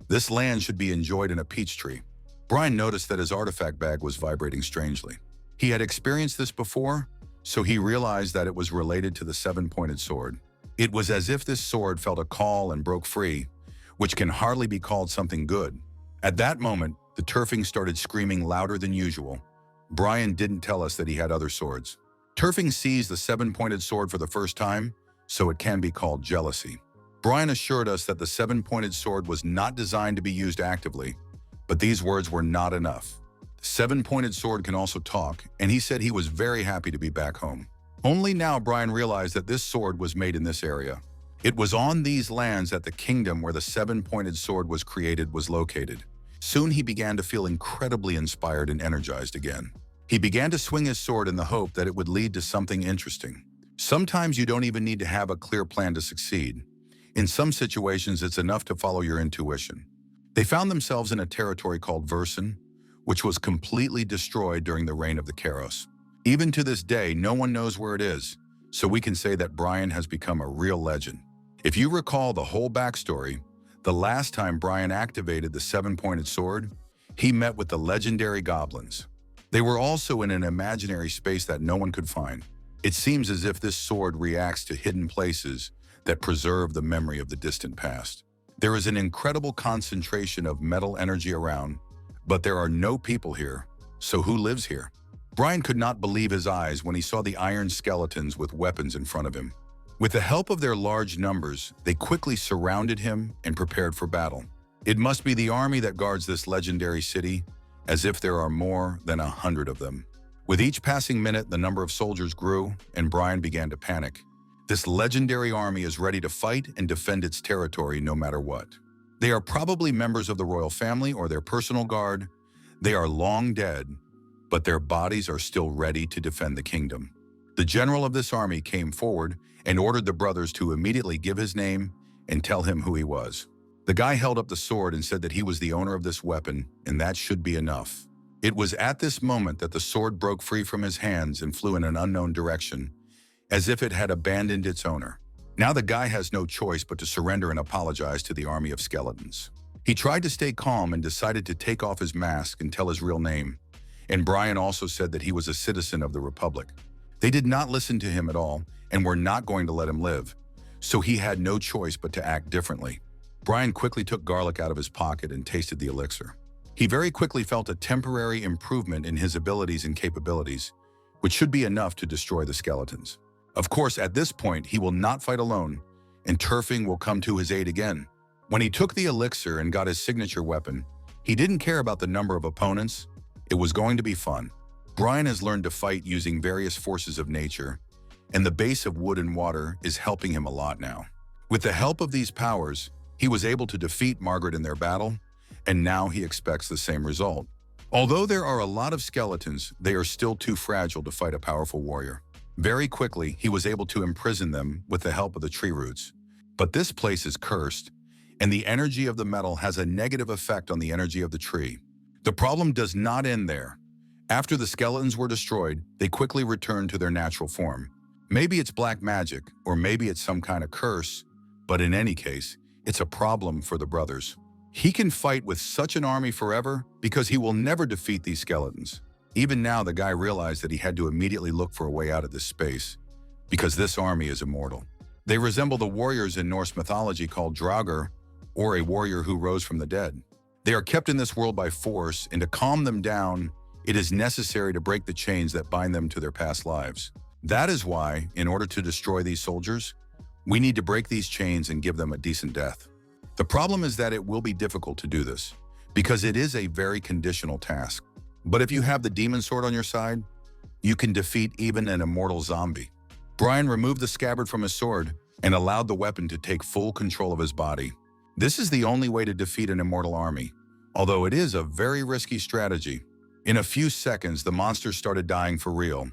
This land should be enjoyed in a peach tree. Brian noticed that his artifact bag was vibrating strangely. He had experienced this before, so he realized that it was related to the 7-pointed sword. It was as if this sword felt a call and broke free, which can hardly be called something good. At that moment, the turfing started screaming louder than usual. Brian didn't tell us that he had other swords. Turfing sees the 7-pointed sword for the first time, so it can be called jealousy. Brian assured us that the 7-pointed sword was not designed to be used actively, but these words were not enough. The 7-pointed sword can also talk, and he said he was very happy to be back home. Only now Brian realized that this sword was made in this area. It was on these lands that the kingdom where the 7-pointed sword was created was located. Soon he began to feel incredibly inspired and energized again. He began to swing his sword in the hope that it would lead to something interesting. Sometimes you don't even need to have a clear plan to succeed. In some situations, it's enough to follow your intuition. They found themselves in a territory called Versen, which was completely destroyed during the reign of the Karos. Even to this day, no one knows where it is, so we can say that Brian has become a real legend. If you recall the whole backstory, the last time Brian activated the seven-pointed sword, he met with the legendary goblins. They were also in an imaginary space that no one could find. It seems as if this sword reacts to hidden places that preserve the memory of the distant past. There is an incredible concentration of metal energy around, but there are no people here, so who lives here? Brian could not believe his eyes when he saw the iron skeletons with weapons in front of him. With the help of their large numbers, they quickly surrounded him and prepared for battle. It must be the army that guards this legendary city, as if there are more than 100 of them. With each passing minute, the number of soldiers grew, and Brian began to panic. This legendary army is ready to fight and defend its territory no matter what. They are probably members of the royal family or their personal guard. They are long dead, but their bodies are still ready to defend the kingdom. The general of this army came forward and ordered the brothers to immediately give his name and tell him who he was. The guy held up the sword and said that he was the owner of this weapon, and that should be enough. It was at this moment that the sword broke free from his hands and flew in an unknown direction, as if it had abandoned its owner. Now the guy has no choice but to surrender and apologize to the army of skeletons. He tried to stay calm and decided to take off his mask and tell his real name. And Brian also said that he was a citizen of the Republic. They did not listen to him at all and were not going to let him live, so he had no choice but to act differently. Brian quickly took garlic out of his pocket and tasted the elixir. He very quickly felt a temporary improvement in his abilities and capabilities, which should be enough to destroy the skeletons. Of course, at this point, he will not fight alone, and Turfing will come to his aid again. When he took the elixir and got his signature weapon, he didn't care about the number of opponents. It was going to be fun. Brian has learned to fight using various forces of nature, and the base of wood and water is helping him a lot now. With the help of these powers, he was able to defeat Margaret in their battle, and now he expects the same result. Although there are a lot of skeletons, they are still too fragile to fight a powerful warrior. Very quickly, he was able to imprison them with the help of the tree roots. But this place is cursed, and the energy of the metal has a negative effect on the energy of the tree. The problem does not end there. After the skeletons were destroyed, they quickly returned to their natural form. Maybe it's black magic, or maybe it's some kind of curse, but in any case, it's a problem for the brothers. He can fight with such an army forever because he will never defeat these skeletons. Even now, the guy realized that he had to immediately look for a way out of this space, because this army is immortal. They resemble the warriors in Norse mythology called Draugr, or a warrior who rose from the dead. They are kept in this world by force, and to calm them down, it is necessary to break the chains that bind them to their past lives. That is why, in order to destroy these soldiers, we need to break these chains and give them a decent death. The problem is that it will be difficult to do this, because it is a very conditional task. But if you have the demon sword on your side, you can defeat even an immortal zombie. Brian removed the scabbard from his sword and allowed the weapon to take full control of his body. This is the only way to defeat an immortal army, although it is a very risky strategy. In a few seconds, the monsters started dying for real,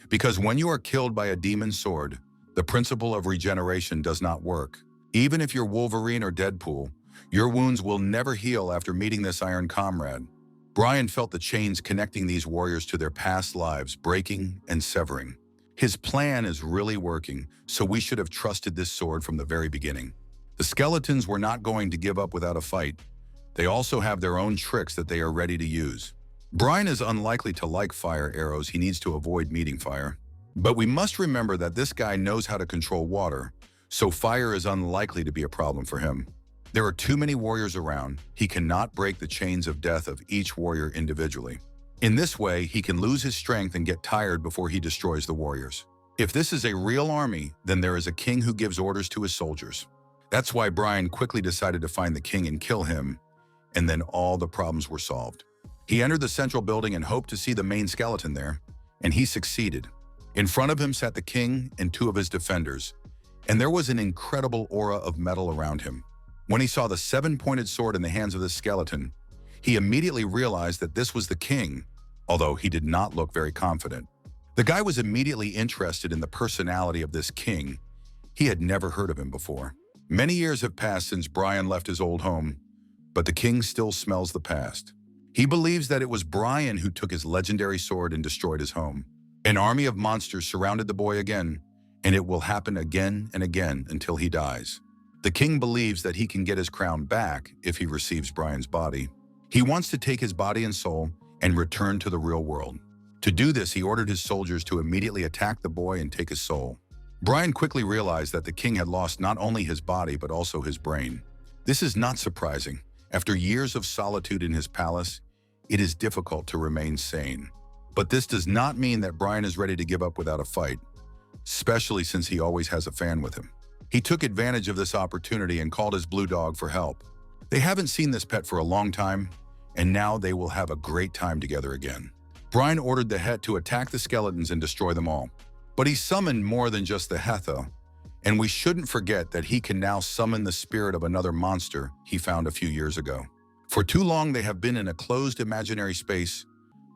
because when you are killed by a demon sword, the principle of regeneration does not work. Even if you're Wolverine or Deadpool, your wounds will never heal after meeting this iron comrade. Brian felt the chains connecting these warriors to their past lives breaking and severing. His plan is really working, so we should have trusted this sword from the very beginning. The skeletons were not going to give up without a fight. They also have their own tricks that they are ready to use. Brian is unlikely to like fire arrows. He needs to avoid meeting fire. But we must remember that this guy knows how to control water, so fire is unlikely to be a problem for him. There are too many warriors around. He cannot break the chains of death of each warrior individually. In this way, he can lose his strength and get tired before he destroys the warriors. If this is a real army, then there is a king who gives orders to his soldiers. That's why Brian quickly decided to find the king and kill him, and then all the problems were solved. He entered the central building and hoped to see the main skeleton there, and he succeeded. In front of him sat the king and two of his defenders, and there was an incredible aura of metal around him. When he saw the seven-pointed sword in the hands of the skeleton, he immediately realized that this was the king, although he did not look very confident. The guy was immediately interested in the personality of this king. He had never heard of him before. Many years have passed since Brian left his old home, but the king still smells the past. He believes that it was Brian who took his legendary sword and destroyed his home. An army of monsters surrounded the boy again, and it will happen again and again until he dies. The king believes that he can get his crown back if he receives Brian's body. He wants to take his body and soul and return to the real world. To do this, he ordered his soldiers to immediately attack the boy and take his soul. Brian quickly realized that the king had lost not only his body but also his brain. This is not surprising. After years of solitude in his palace, it is difficult to remain sane. But this does not mean that Brian is ready to give up without a fight, especially since he always has a fan with him. He took advantage of this opportunity and called his blue dog for help. They haven't seen this pet for a long time, and now they will have a great time together again. Brian ordered the Het to attack the skeletons and destroy them all. But he summoned more than just the Het, and we shouldn't forget that he can now summon the spirit of another monster he found a few years ago. For too long, they have been in a closed imaginary space,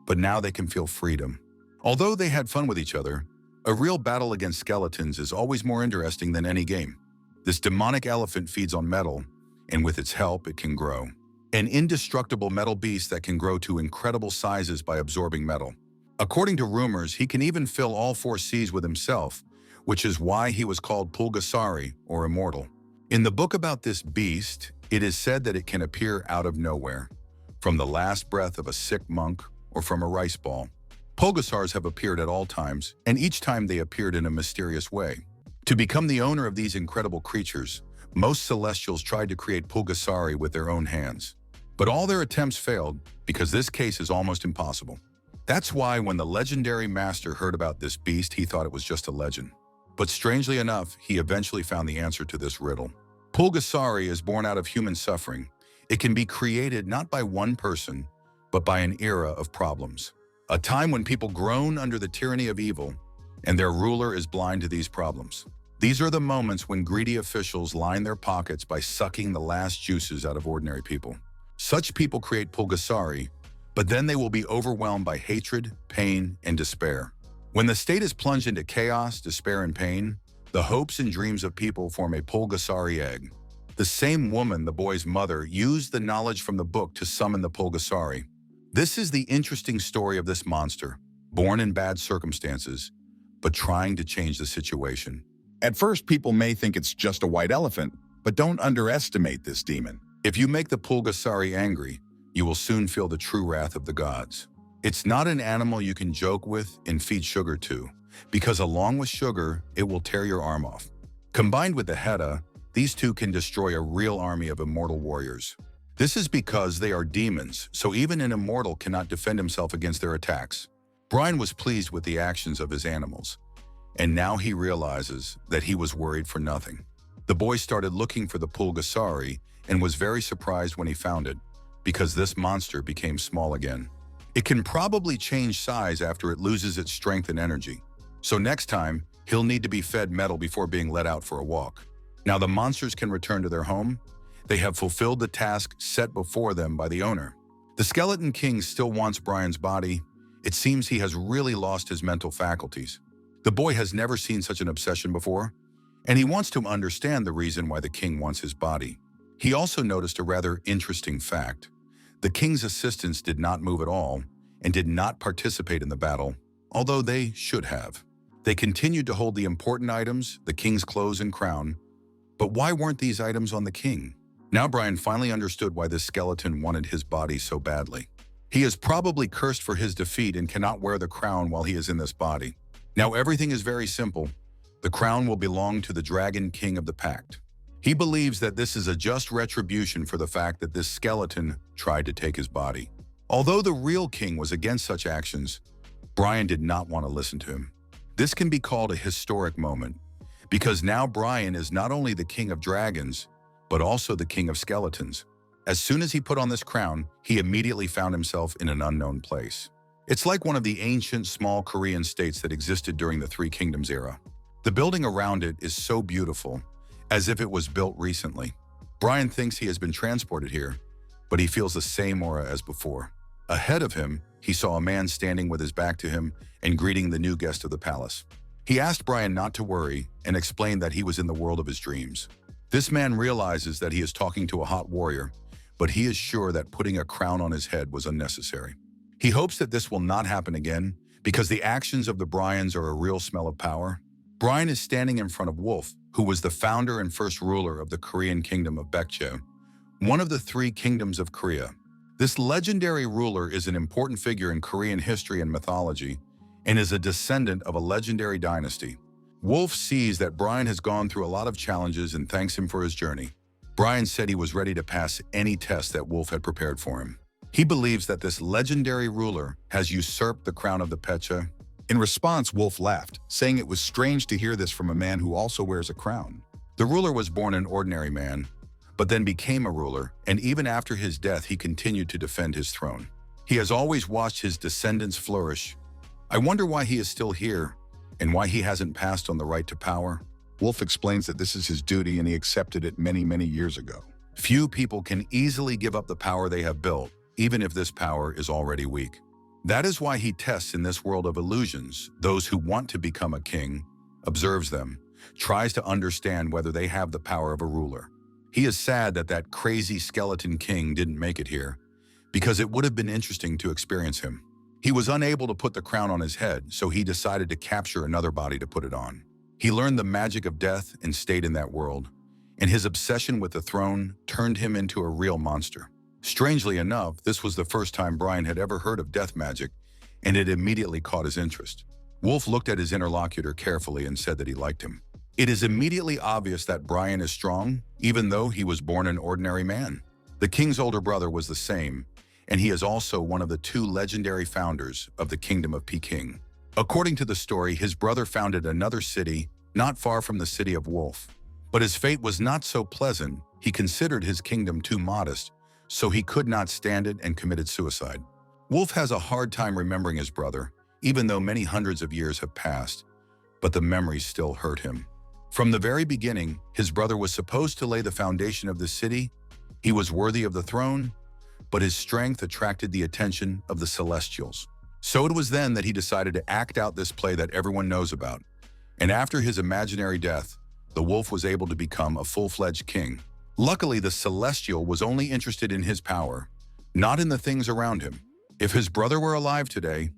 but now they can feel freedom. Although they had fun with each other, a real battle against skeletons is always more interesting than any game. This demonic elephant feeds on metal, and with its help, it can grow. An indestructible metal beast that can grow to incredible sizes by absorbing metal. According to rumors, he can even fill all four seas with himself, which is why he was called Pulgasari, or immortal. In the book about this beast, it is said that it can appear out of nowhere, from the last breath of a sick monk or from a rice ball. Pulgasars have appeared at all times, and each time they appeared in a mysterious way. To become the owner of these incredible creatures, most Celestials tried to create Pulgasari with their own hands. But all their attempts failed because this case is almost impossible. That's why when the legendary master heard about this beast, he thought it was just a legend. But strangely enough, he eventually found the answer to this riddle. Pulgasari is born out of human suffering. It can be created not by one person, but by an era of problems. A time when people groan under the tyranny of evil, and their ruler is blind to these problems. These are the moments when greedy officials line their pockets by sucking the last juices out of ordinary people. Such people create Pulgasari, but then they will be overwhelmed by hatred, pain, and despair. When the state is plunged into chaos, despair, and pain, the hopes and dreams of people form a Pulgasari egg. The same woman, the boy's mother, used the knowledge from the book to summon the Pulgasari. This is the interesting story of this monster, born in bad circumstances, but trying to change the situation. At first, people may think it's just a white elephant, but don't underestimate this demon. If you make the Pulgasari angry, you will soon feel the true wrath of the gods. It's not an animal you can joke with and feed sugar to, because along with sugar, it will tear your arm off. Combined with the Heta, these two can destroy a real army of immortal warriors. This is because they are demons, so even an immortal cannot defend himself against their attacks. Brian was pleased with the actions of his animals, and now he realizes that he was worried for nothing. The boy started looking for the Pulgasari and was very surprised when he found it, because this monster became small again. It can probably change size after it loses its strength and energy. So next time, he'll need to be fed metal before being let out for a walk. Now the monsters can return to their home. They have fulfilled the task set before them by the owner. The Skeleton King still wants Brian's body. It seems he has really lost his mental faculties. The boy has never seen such an obsession before, and he wants to understand the reason why the king wants his body. He also noticed a rather interesting fact. The king's assistants did not move at all and did not participate in the battle, although they should have. They continued to hold the important items, the king's clothes and crown, but why weren't these items on the king? Now Brian finally understood why this skeleton wanted his body so badly. He is probably cursed for his defeat and cannot wear the crown while he is in this body. Now everything is very simple. The crown will belong to the Dragon King of the Pact. He believes that this is a just retribution for the fact that this skeleton tried to take his body. Although the real king was against such actions, Brian did not want to listen to him. This can be called a historic moment, because now Brian is not only the king of dragons, but also the king of skeletons. As soon as he put on this crown, he immediately found himself in an unknown place. It's like one of the ancient small Korean states that existed during the Three Kingdoms era. The building around it is so beautiful, as if it was built recently. Brian thinks he has been transported here, but he feels the same aura as before. Ahead of him, he saw a man standing with his back to him and greeting the new guest of the palace. He asked Brian not to worry and explained that he was in the world of his dreams. This man realizes that he is talking to a hot warrior, but he is sure that putting a crown on his head was unnecessary. He hopes that this will not happen again, because the actions of the Bryans are a real smell of power. Brian is standing in front of Wolf, who was the founder and first ruler of the Korean kingdom of Baekje, one of the three kingdoms of Korea. This legendary ruler is an important figure in Korean history and mythology and is a descendant of a legendary dynasty. Wolf sees that Brian has gone through a lot of challenges and thanks him for his journey. Brian said he was ready to pass any test that Wolf had prepared for him. He believes that this legendary ruler has usurped the crown of the Baekje. In response, Wolf laughed, saying it was strange to hear this from a man who also wears a crown. The ruler was born an ordinary man, but then became a ruler, and even after his death he continued to defend his throne. He has always watched his descendants flourish. I wonder why he is still here, and why he hasn't passed on the right to power. Wolf explains that this is his duty and he accepted it many, many years ago. Few people can easily give up the power they have built, even if this power is already weak. That is why he tests in this world of illusions those who want to become a king, observes them, tries to understand whether they have the power of a ruler. He is sad that that crazy skeleton king didn't make it here, because it would have been interesting to experience him. He was unable to put the crown on his head, so he decided to capture another body to put it on. He learned the magic of death and stayed in that world, and his obsession with the throne turned him into a real monster. Strangely enough, this was the first time Brian had ever heard of death magic, and it immediately caught his interest. Wolf looked at his interlocutor carefully and said that he liked him. It is immediately obvious that Brian is strong, even though he was born an ordinary man. The king's older brother was the same, and he is also one of the two legendary founders of the Kingdom of Peking. According to the story, his brother founded another city not far from the city of Wolf. But his fate was not so pleasant. He considered his kingdom too modest, so he could not stand it and committed suicide. Wolf has a hard time remembering his brother, even though many hundreds of years have passed, but the memories still hurt him. From the very beginning, his brother was supposed to lay the foundation of the city. He was worthy of the throne, but his strength attracted the attention of the Celestials. So it was then that he decided to act out this play that everyone knows about. And after his imaginary death, the wolf was able to become a full-fledged king. Luckily, the Celestial was only interested in his power, not in the things around him. If his brother were alive today,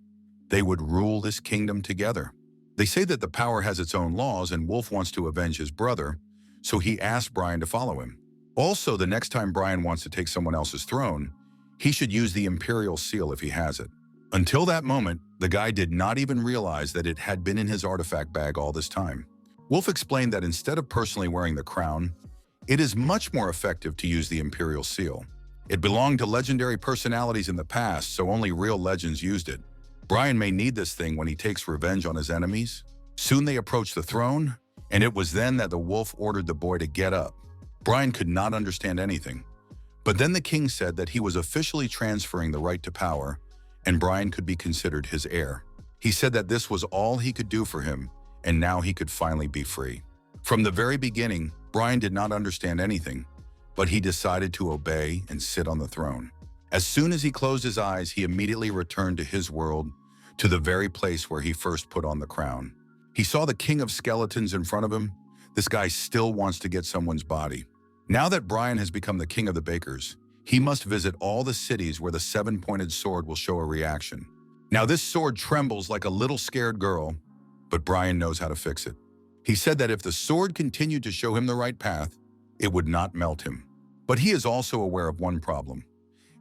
they would rule this kingdom together. They say that the power has its own laws and Wolf wants to avenge his brother, so he asked Brian to follow him. Also, the next time Brian wants to take someone else's throne, he should use the Imperial Seal if he has it. Until that moment, the guy did not even realize that it had been in his artifact bag all this time. Wolf explained that instead of personally wearing the crown, it is much more effective to use the Imperial Seal. It belonged to legendary personalities in the past, so only real legends used it. Brian may need this thing when he takes revenge on his enemies. Soon they approached the throne, and it was then that the wolf ordered the boy to get up. Brian could not understand anything. But then the king said that he was officially transferring the right to power, and Brian could be considered his heir. He said that this was all he could do for him, and now he could finally be free. From the very beginning, Brian did not understand anything, but he decided to obey and sit on the throne. As soon as he closed his eyes, he immediately returned to his world, to the very place where he first put on the crown. He saw the king of skeletons in front of him. This guy still wants to get someone's body. Now that Brian has become the king of the bakers, he must visit all the cities where the seven-pointed sword will show a reaction. Now this sword trembles like a little scared girl, but Brian knows how to fix it. He said that if the sword continued to show him the right path, it would not melt him. But he is also aware of one problem.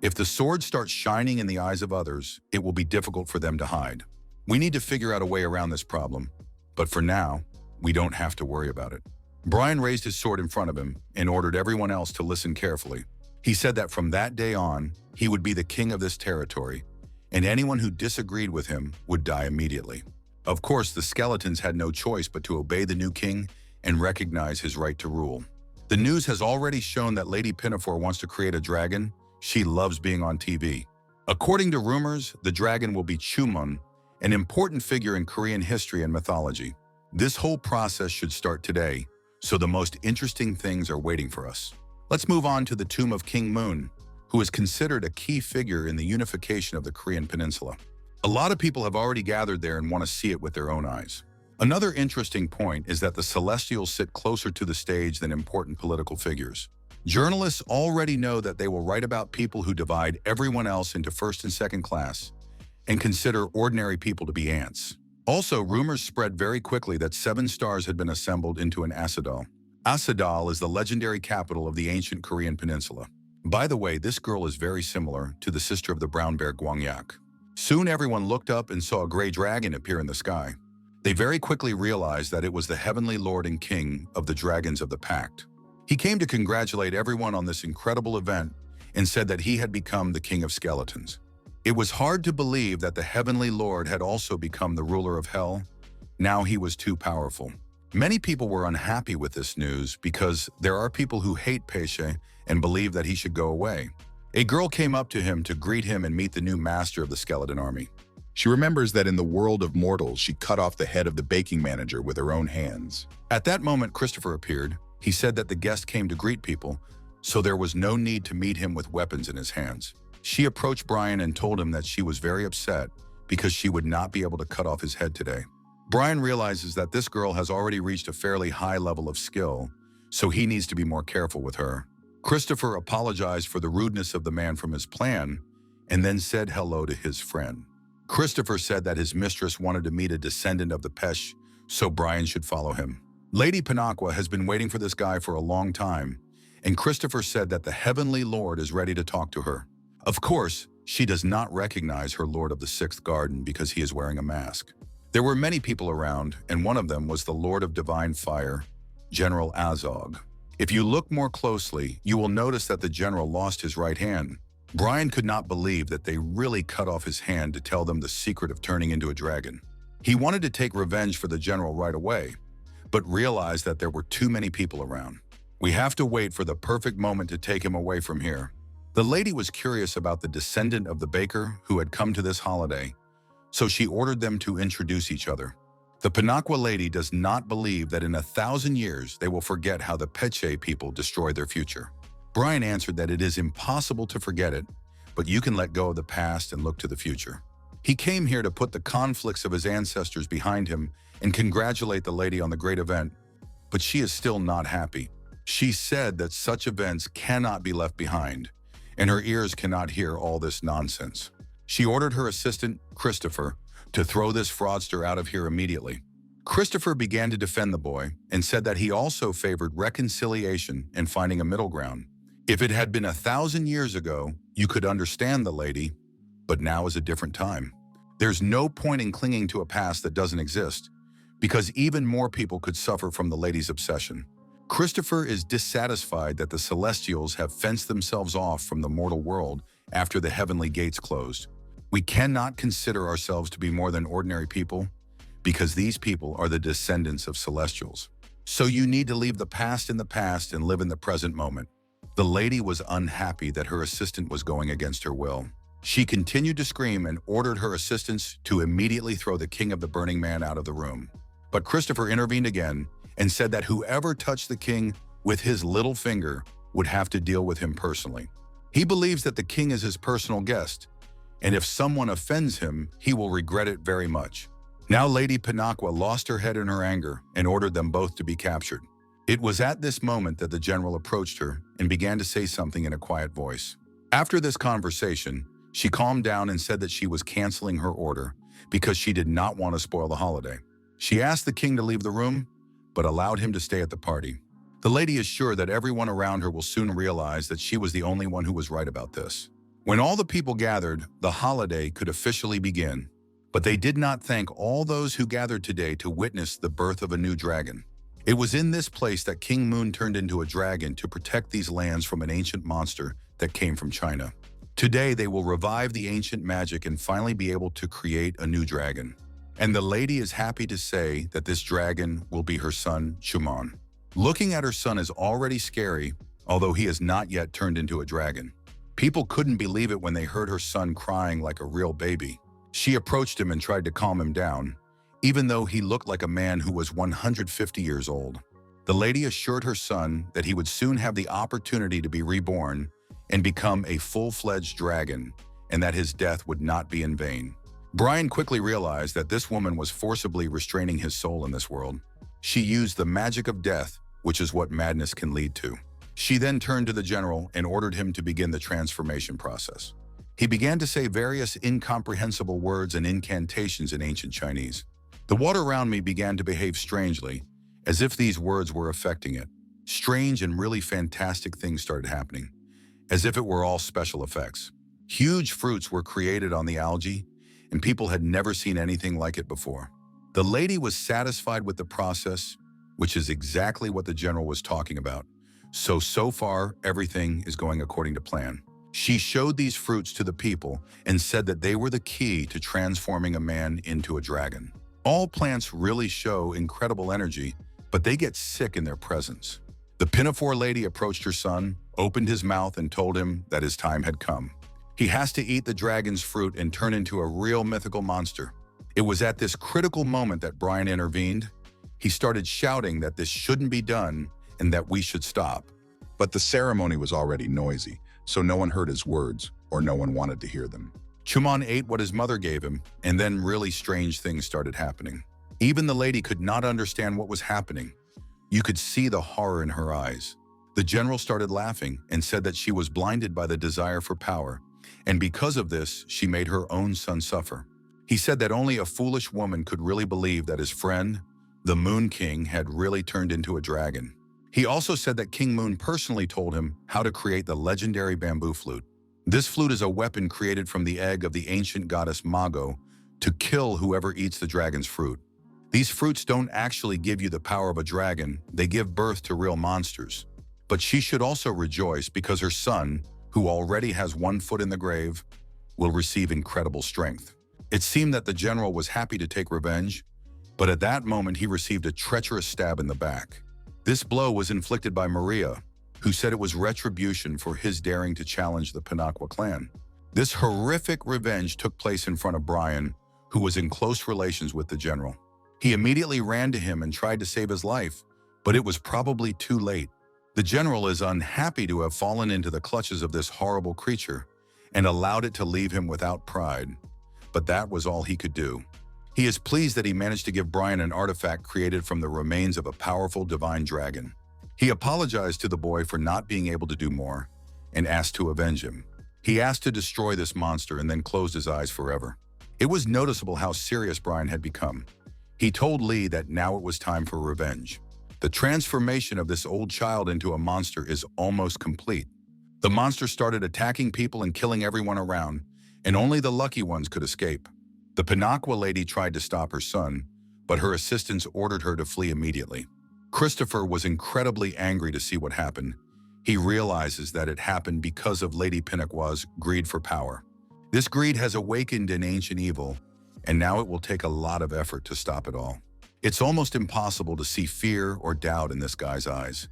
If the sword starts shining in the eyes of others, it will be difficult for them to hide. We need to figure out a way around this problem, but for now, we don't have to worry about it. Brian raised his sword in front of him and ordered everyone else to listen carefully. He said that from that day on, he would be the king of this territory, and anyone who disagreed with him would die immediately. Of course, the skeletons had no choice but to obey the new king and recognize his right to rule. The news has already shown that Lady Pinafore wants to create a dragon. She loves being on TV. According to rumors, the dragon will be Chumon, an important figure in Korean history and mythology. This whole process should start today, so the most interesting things are waiting for us. Let's move on to the tomb of King Moon, who is considered a key figure in the unification of the Korean peninsula. A lot of people have already gathered there and want to see it with their own eyes. Another interesting point is that the Celestials sit closer to the stage than important political figures. Journalists already know that they will write about people who divide everyone else into first and second class and consider ordinary people to be ants. Also, rumors spread very quickly that 7 stars had been assembled into an Asadal. Asadal is the legendary capital of the ancient Korean peninsula. By the way, this girl is very similar to the sister of the brown bear Gwangyak. Soon everyone looked up and saw a gray dragon appear in the sky. They very quickly realized that it was the heavenly lord and king of the dragons of the pact. He came to congratulate everyone on this incredible event and said that he had become the king of skeletons. It was hard to believe that the heavenly lord had also become the ruler of hell. Now he was too powerful. Many people were unhappy with this news because there are people who hate Pesce and believe that he should go away. A girl came up to him to greet him and meet the new master of the skeleton army. She remembers that in the world of mortals, she cut off the head of the baking manager with her own hands. At that moment, Christopher appeared. He said that the guest came to greet people, so there was no need to meet him with weapons in his hands. She approached Brian and told him that she was very upset because she would not be able to cut off his head today. Brian realizes that this girl has already reached a fairly high level of skill, so he needs to be more careful with her. Christopher apologized for the rudeness of the man from his plan and then said hello to his friend. Christopher said that his mistress wanted to meet a descendant of the Pesh, so Brian should follow him. Lady Pinaqua has been waiting for this guy for a long time, and Christopher said that the heavenly lord is ready to talk to her. Of course, she does not recognize her lord of the sixth garden because he is wearing a mask. There were many people around, and one of them was the lord of divine fire, General Azog. If you look more closely, you will notice that the general lost his right hand. Brian could not believe that they really cut off his hand to tell them the secret of turning into a dragon. He wanted to take revenge for the general right away, but realized that there were too many people around. We have to wait for the perfect moment to take him away from here. The lady was curious about the descendant of the baker who had come to this holiday, so she ordered them to introduce each other. The Pinaqua lady does not believe that in 1,000 years they will forget how the Peche people destroyed their future. Brian answered that it is impossible to forget it, but you can let go of the past and look to the future. He came here to put the conflicts of his ancestors behind him and congratulate the lady on the great event, but she is still not happy. She said that such events cannot be left behind, and her ears cannot hear all this nonsense. She ordered her assistant, Christopher, to throw this fraudster out of here immediately. Christopher began to defend the boy and said that he also favored reconciliation and finding a middle ground. If it had been 1,000 years ago, you could understand the lady, but now is a different time. There's no point in clinging to a past that doesn't exist, because even more people could suffer from the lady's obsession. Christopher is dissatisfied that the Celestials have fenced themselves off from the mortal world after the heavenly gates closed. We cannot consider ourselves to be more than ordinary people because these people are the descendants of Celestials. So you need to leave the past in the past and live in the present moment. The lady was unhappy that her assistant was going against her will. She continued to scream and ordered her assistants to immediately throw the king of the burning man out of the room. But Christopher intervened again and said that whoever touched the king with his little finger would have to deal with him personally. He believes that the king is his personal guest, and if someone offends him, he will regret it very much. Now Lady Pinaqua lost her head in her anger and ordered them both to be captured. It was at this moment that the general approached her and began to say something in a quiet voice. After this conversation, she calmed down and said that she was canceling her order because she did not want to spoil the holiday. She asked the king to leave the room, but allowed him to stay at the party. The lady is sure that everyone around her will soon realize that she was the only one who was right about this. When all the people gathered, the holiday could officially begin, but they did not thank all those who gathered today to witness the birth of a new dragon. It was in this place that King Moon turned into a dragon to protect these lands from an ancient monster that came from China. Today, they will revive the ancient magic and finally be able to create a new dragon. And the lady is happy to say that this dragon will be her son, Shuman. Looking at her son is already scary, although he has not yet turned into a dragon. People couldn't believe it when they heard her son crying like a real baby. She approached him and tried to calm him down, even though he looked like a man who was 150 years old. The lady assured her son that he would soon have the opportunity to be reborn and become a full-fledged dragon, and that his death would not be in vain. Brian quickly realized that this woman was forcibly restraining his soul in this world. She used the magic of death, which is what madness can lead to. She then turned to the general and ordered him to begin the transformation process. He began to say various incomprehensible words and incantations in ancient Chinese. The water around me began to behave strangely, as if these words were affecting it. Strange and really fantastic things started happening, as if it were all special effects. Huge fruits were created on the algae, and people had never seen anything like it before. The lady was satisfied with the process, which is exactly what the general was talking about. So far, everything is going according to plan. She showed these fruits to the people and said that they were the key to transforming a man into a dragon. All plants really show incredible energy, but they get sick in their presence. The pinafore lady approached her son, opened his mouth, and told him that his time had come. He has to eat the dragon's fruit and turn into a real mythical monster. It was at this critical moment that Brian intervened. He started shouting that this shouldn't be done and that we should stop. But the ceremony was already noisy, so no one heard his words, or no one wanted to hear them. Chuman ate what his mother gave him, and then really strange things started happening. Even the lady could not understand what was happening. You could see the horror in her eyes. The general started laughing and said that she was blinded by the desire for power, and because of this, she made her own son suffer. He said that only a foolish woman could really believe that his friend, the Moon King, had really turned into a dragon. He also said that King Moon personally told him how to create the legendary bamboo flute. This flute is a weapon created from the egg of the ancient goddess Mago to kill whoever eats the dragon's fruit. These fruits don't actually give you the power of a dragon, they give birth to real monsters. But she should also rejoice because her son, who already has one foot in the grave, will receive incredible strength. It seemed that the general was happy to take revenge, but at that moment he received a treacherous stab in the back. This blow was inflicted by Maria, who said it was retribution for his daring to challenge the Pinaqua clan. This horrific revenge took place in front of Brian, who was in close relations with the general. He immediately ran to him and tried to save his life, but it was probably too late. The general is unhappy to have fallen into the clutches of this horrible creature and allowed it to leave him without pride. But that was all he could do. He is pleased that he managed to give Brian an artifact created from the remains of a powerful divine dragon. He apologized to the boy for not being able to do more and asked to avenge him. He asked to destroy this monster and then closed his eyes forever. It was noticeable how serious Brian had become. He told Lee that now it was time for revenge. The transformation of this old child into a monster is almost complete. The monster started attacking people and killing everyone around, and only the lucky ones could escape. The Pinaqua lady tried to stop her son, but her assistants ordered her to flee immediately. Christopher was incredibly angry to see what happened. He realizes that it happened because of Lady Pinaqua's greed for power. This greed has awakened an ancient evil, and now it will take a lot of effort to stop it all. It's almost impossible to see fear or doubt in this guy's eyes.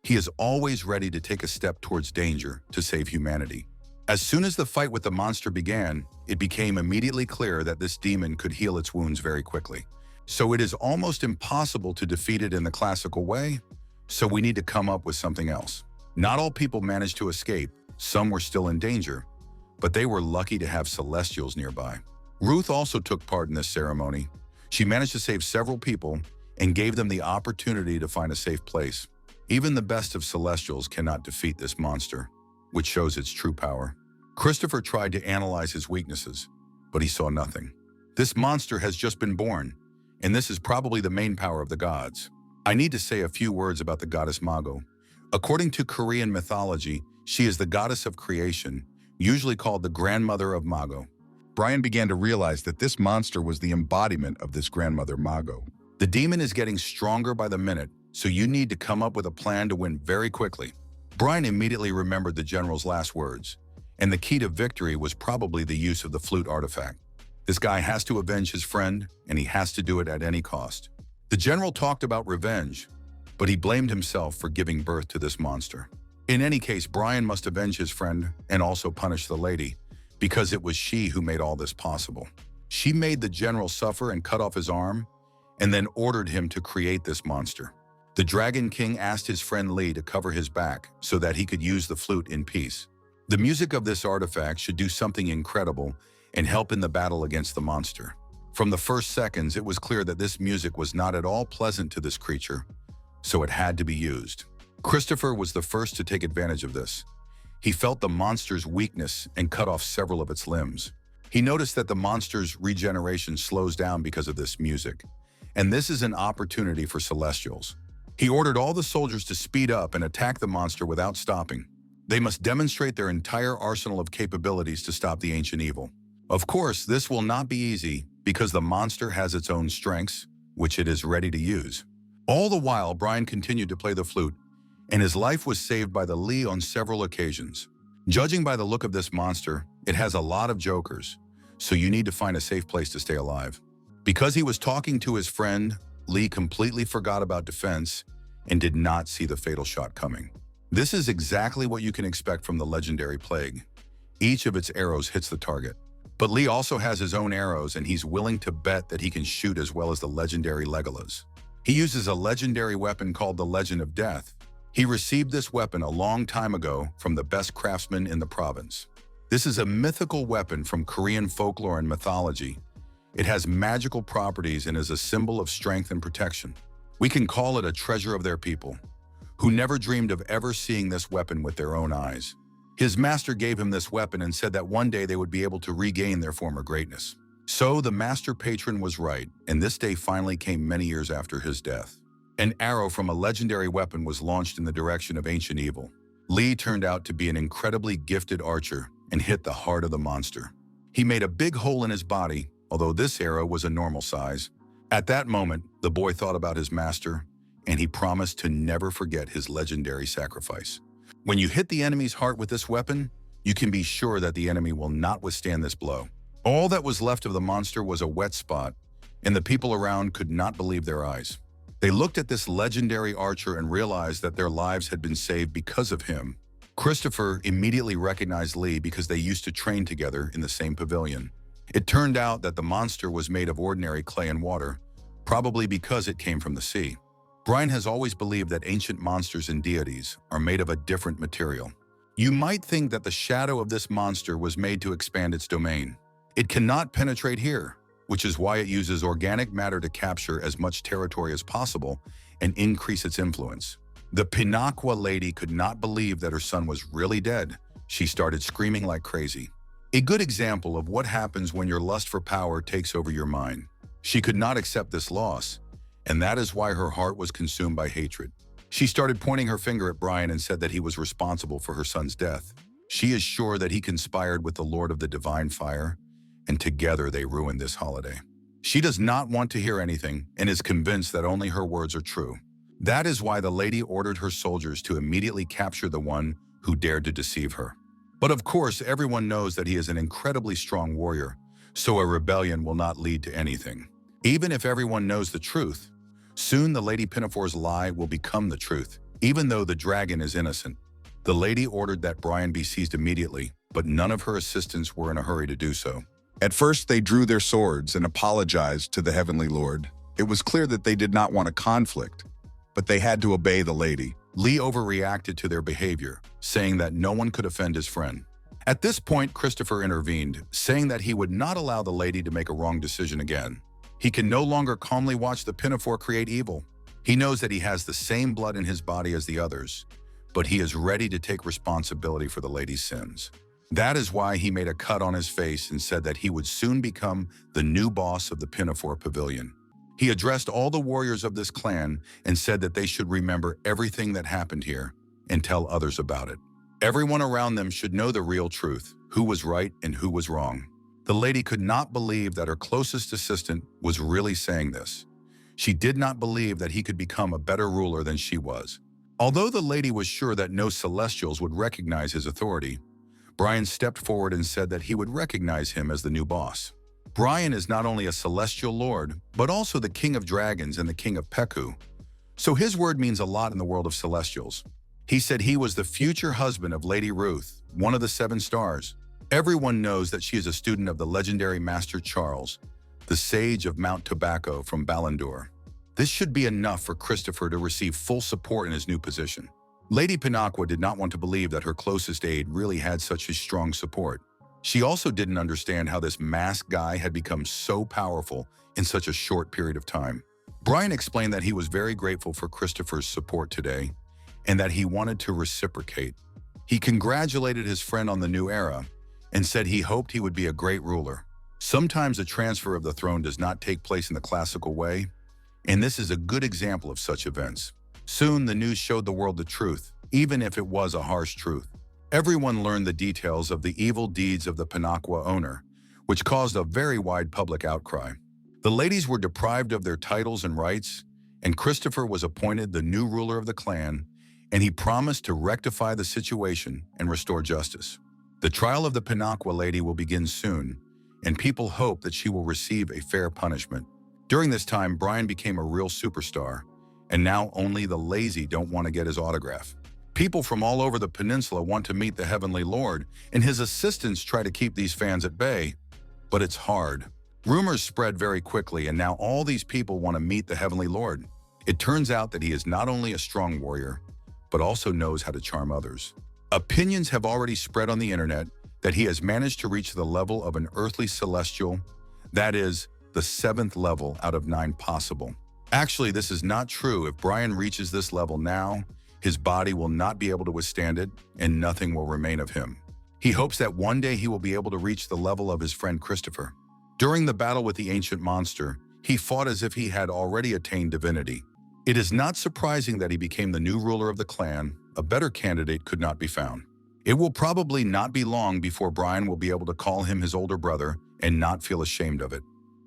He is always ready to take a step towards danger to save humanity. As soon as the fight with the monster began, it became immediately clear that this demon could heal its wounds very quickly. So it is almost impossible to defeat it in the classical way, so we need to come up with something else. Not all people managed to escape, some were still in danger, but they were lucky to have celestials nearby. Ruth also took part in this ceremony. She managed to save several people and gave them the opportunity to find a safe place. Even the best of celestials cannot defeat this monster, which shows its true power. Christopher tried to analyze his weaknesses, but he saw nothing. This monster has just been born, and this is probably the main power of the gods. I need to say a few words about the goddess Mago. According to Korean mythology, she is the goddess of creation, usually called the grandmother of Mago. Brian began to realize that this monster was the embodiment of this grandmother Mago. The demon is getting stronger by the minute, so you need to come up with a plan to win very quickly. Brian immediately remembered the general's last words, and the key to victory was probably the use of the flute artifact. This guy has to avenge his friend, and he has to do it at any cost. The general talked about revenge, but he blamed himself for giving birth to this monster. In any case, Brian must avenge his friend and also punish the lady, because it was she who made all this possible. She made the general suffer and cut off his arm, and then ordered him to create this monster. The Dragon King asked his friend Lee to cover his back so that he could use the flute in peace. The music of this artifact should do something incredible and help in the battle against the monster. From the first seconds, it was clear that this music was not at all pleasant to this creature, so it had to be used. Christopher was the first to take advantage of this. He felt the monster's weakness and cut off several of its limbs. He noticed that the monster's regeneration slows down because of this music, and this is an opportunity for Celestials. He ordered all the soldiers to speed up and attack the monster without stopping. They must demonstrate their entire arsenal of capabilities to stop the ancient evil. Of course, this will not be easy because the monster has its own strengths, which it is ready to use. All the while, Brian continued to play the flute, and his life was saved by the Lee on several occasions. Judging by the look of this monster, it has a lot of jokers, so you need to find a safe place to stay alive. Because he was talking to his friend, Lee completely forgot about defense and did not see the fatal shot coming. This is exactly what you can expect from the legendary plague. Each of its arrows hits the target. But Lee also has his own arrows, and he's willing to bet that he can shoot as well as the legendary Legolas. He uses a legendary weapon called the Legend of Death. He received this weapon a long time ago from the best craftsman in the province. This is a mythical weapon from Korean folklore and mythology. It has magical properties and is a symbol of strength and protection. We can call it a treasure of their people, who never dreamed of ever seeing this weapon with their own eyes. His master gave him this weapon and said that one day they would be able to regain their former greatness. So the master patron was right, and this day finally came many years after his death. An arrow from a legendary weapon was launched in the direction of ancient evil. Lee turned out to be an incredibly gifted archer and hit the heart of the monster. He made a big hole in his body, although this arrow was a normal size. At that moment, the boy thought about his master, and he promised to never forget his legendary sacrifice. When you hit the enemy's heart with this weapon, you can be sure that the enemy will not withstand this blow. All that was left of the monster was a wet spot, and the people around could not believe their eyes. They looked at this legendary archer and realized that their lives had been saved because of him. Christopher immediately recognized Lee because they used to train together in the same pavilion. It turned out that the monster was made of ordinary clay and water, probably because it came from the sea. Brian has always believed that ancient monsters and deities are made of a different material. You might think that the shadow of this monster was made to expand its domain. It cannot penetrate here, which is why it uses organic matter to capture as much territory as possible and increase its influence. The Pinaqua lady could not believe that her son was really dead. She started screaming like crazy. A good example of what happens when your lust for power takes over your mind. She could not accept this loss, and that is why her heart was consumed by hatred. She started pointing her finger at Brian and said that he was responsible for her son's death. She is sure that he conspired with the Lord of the Divine Fire, and together they ruined this holiday. She does not want to hear anything and is convinced that only her words are true. That is why the lady ordered her soldiers to immediately capture the one who dared to deceive her. But of course, everyone knows that he is an incredibly strong warrior, so a rebellion will not lead to anything. Even if everyone knows the truth, soon the Lady Pinafore's lie will become the truth, even though the dragon is innocent. The lady ordered that Brian be seized immediately, but none of her assistants were in a hurry to do so. At first, they drew their swords and apologized to the Heavenly Lord. It was clear that they did not want a conflict, but they had to obey the lady. Lee overreacted to their behavior, saying that no one could offend his friend. At this point, Christopher intervened, saying that he would not allow the lady to make a wrong decision again. He can no longer calmly watch the Pinafore create evil. He knows that he has the same blood in his body as the others, but he is ready to take responsibility for the lady's sins. That is why he made a cut on his face and said that he would soon become the new boss of the Pinafore Pavilion. He addressed all the warriors of this clan and said that they should remember everything that happened here and tell others about it. Everyone around them should know the real truth, who was right and who was wrong. The lady could not believe that her closest assistant was really saying this. She did not believe that he could become a better ruler than she was. Although the lady was sure that no Celestials would recognize his authority, Brian stepped forward and said that he would recognize him as the new boss. Brian is not only a celestial lord, but also the king of dragons and the king of Peku, so his word means a lot in the world of Celestials. He said he was the future husband of Lady Ruth, one of the 7 stars. Everyone knows that she is a student of the legendary Master Charles, the sage of Mount Tobacco from Ballandur. This should be enough for Christopher to receive full support in his new position. Lady Pinaqua did not want to believe that her closest aide really had such a strong support. She also didn't understand how this masked guy had become so powerful in such a short period of time. Brian explained that he was very grateful for Christopher's support today and that he wanted to reciprocate. He congratulated his friend on the new era and said he hoped he would be a great ruler. Sometimes the transfer of the throne does not take place in the classical way. And this is a good example of such events. Soon, the news showed the world the truth, even if it was a harsh truth. Everyone learned the details of the evil deeds of the Pinaqua owner, which caused a very wide public outcry. The ladies were deprived of their titles and rights, and Christopher was appointed the new ruler of the clan, and he promised to rectify the situation and restore justice. The trial of the Pinaqua lady will begin soon, and people hope that she will receive a fair punishment. During this time, Brian became a real superstar, and now only the lazy don't want to get his autograph. People from all over the peninsula want to meet the Heavenly Lord, and his assistants try to keep these fans at bay, but it's hard. Rumors spread very quickly, and now all these people want to meet the Heavenly Lord. It turns out that he is not only a strong warrior, but also knows how to charm others. Opinions have already spread on the internet that he has managed to reach the level of an earthly celestial, that is, the 7th level out of 9 possible. Actually, this is not true. If Brian reaches this level now, his body will not be able to withstand it, and nothing will remain of him. He hopes that one day he will be able to reach the level of his friend Christopher. During the battle with the ancient monster, he fought as if he had already attained divinity. It is not surprising that he became the new ruler of the clan. A better candidate could not be found. It will probably not be long before Brian will be able to call him his older brother and not feel ashamed of it.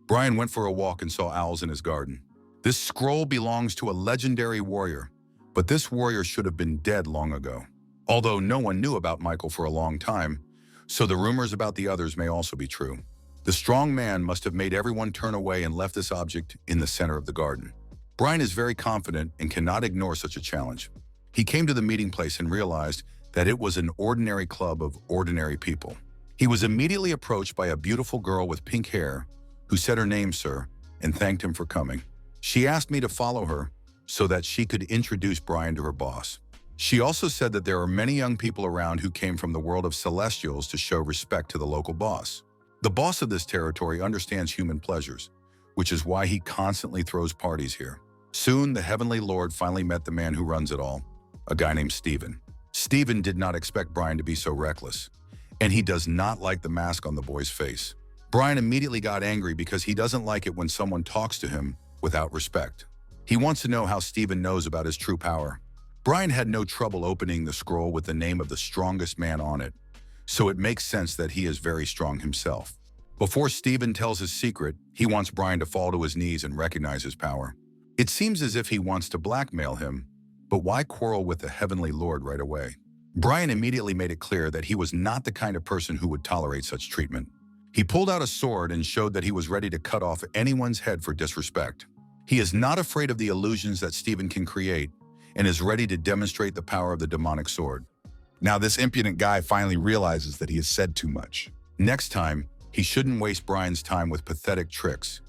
Brian went for a walk and saw owls in his garden. This scroll belongs to a legendary warrior, but this warrior should have been dead long ago. Although no one knew about Michael for a long time, so the rumors about the others may also be true. The strong man must have made everyone turn away and left this object in the center of the garden. Brian is very confident and cannot ignore such a challenge. He came to the meeting place and realized that it was an ordinary club of ordinary people. He was immediately approached by a beautiful girl with pink hair who said her name, sir, and thanked him for coming. She asked me to follow her so that she could introduce Brian to her boss. She also said that there are many young people around who came from the world of celestials to show respect to the local boss. The boss of this territory understands human pleasures, which is why he constantly throws parties here. Soon, the Heavenly Lord finally met the man who runs it all, a guy named Stephen. Stephen did not expect Brian to be so reckless, and he does not like the mask on the boy's face. Brian immediately got angry because he doesn't like it when someone talks to him without respect. He wants to know how Stephen knows about his true power. Brian had no trouble opening the scroll with the name of the strongest man on it, so it makes sense that he is very strong himself. Before Stephen tells his secret, he wants Brian to fall to his knees and recognize his power. It seems as if he wants to blackmail him, but why quarrel with the Heavenly Lord right away? Brian immediately made it clear that he was not the kind of person who would tolerate such treatment. He pulled out a sword and showed that he was ready to cut off anyone's head for disrespect. He is not afraid of the illusions that Stephen can create and is ready to demonstrate the power of the demonic sword. Now this impudent guy finally realizes that he has said too much. Next time, he shouldn't waste Brian's time with pathetic tricks,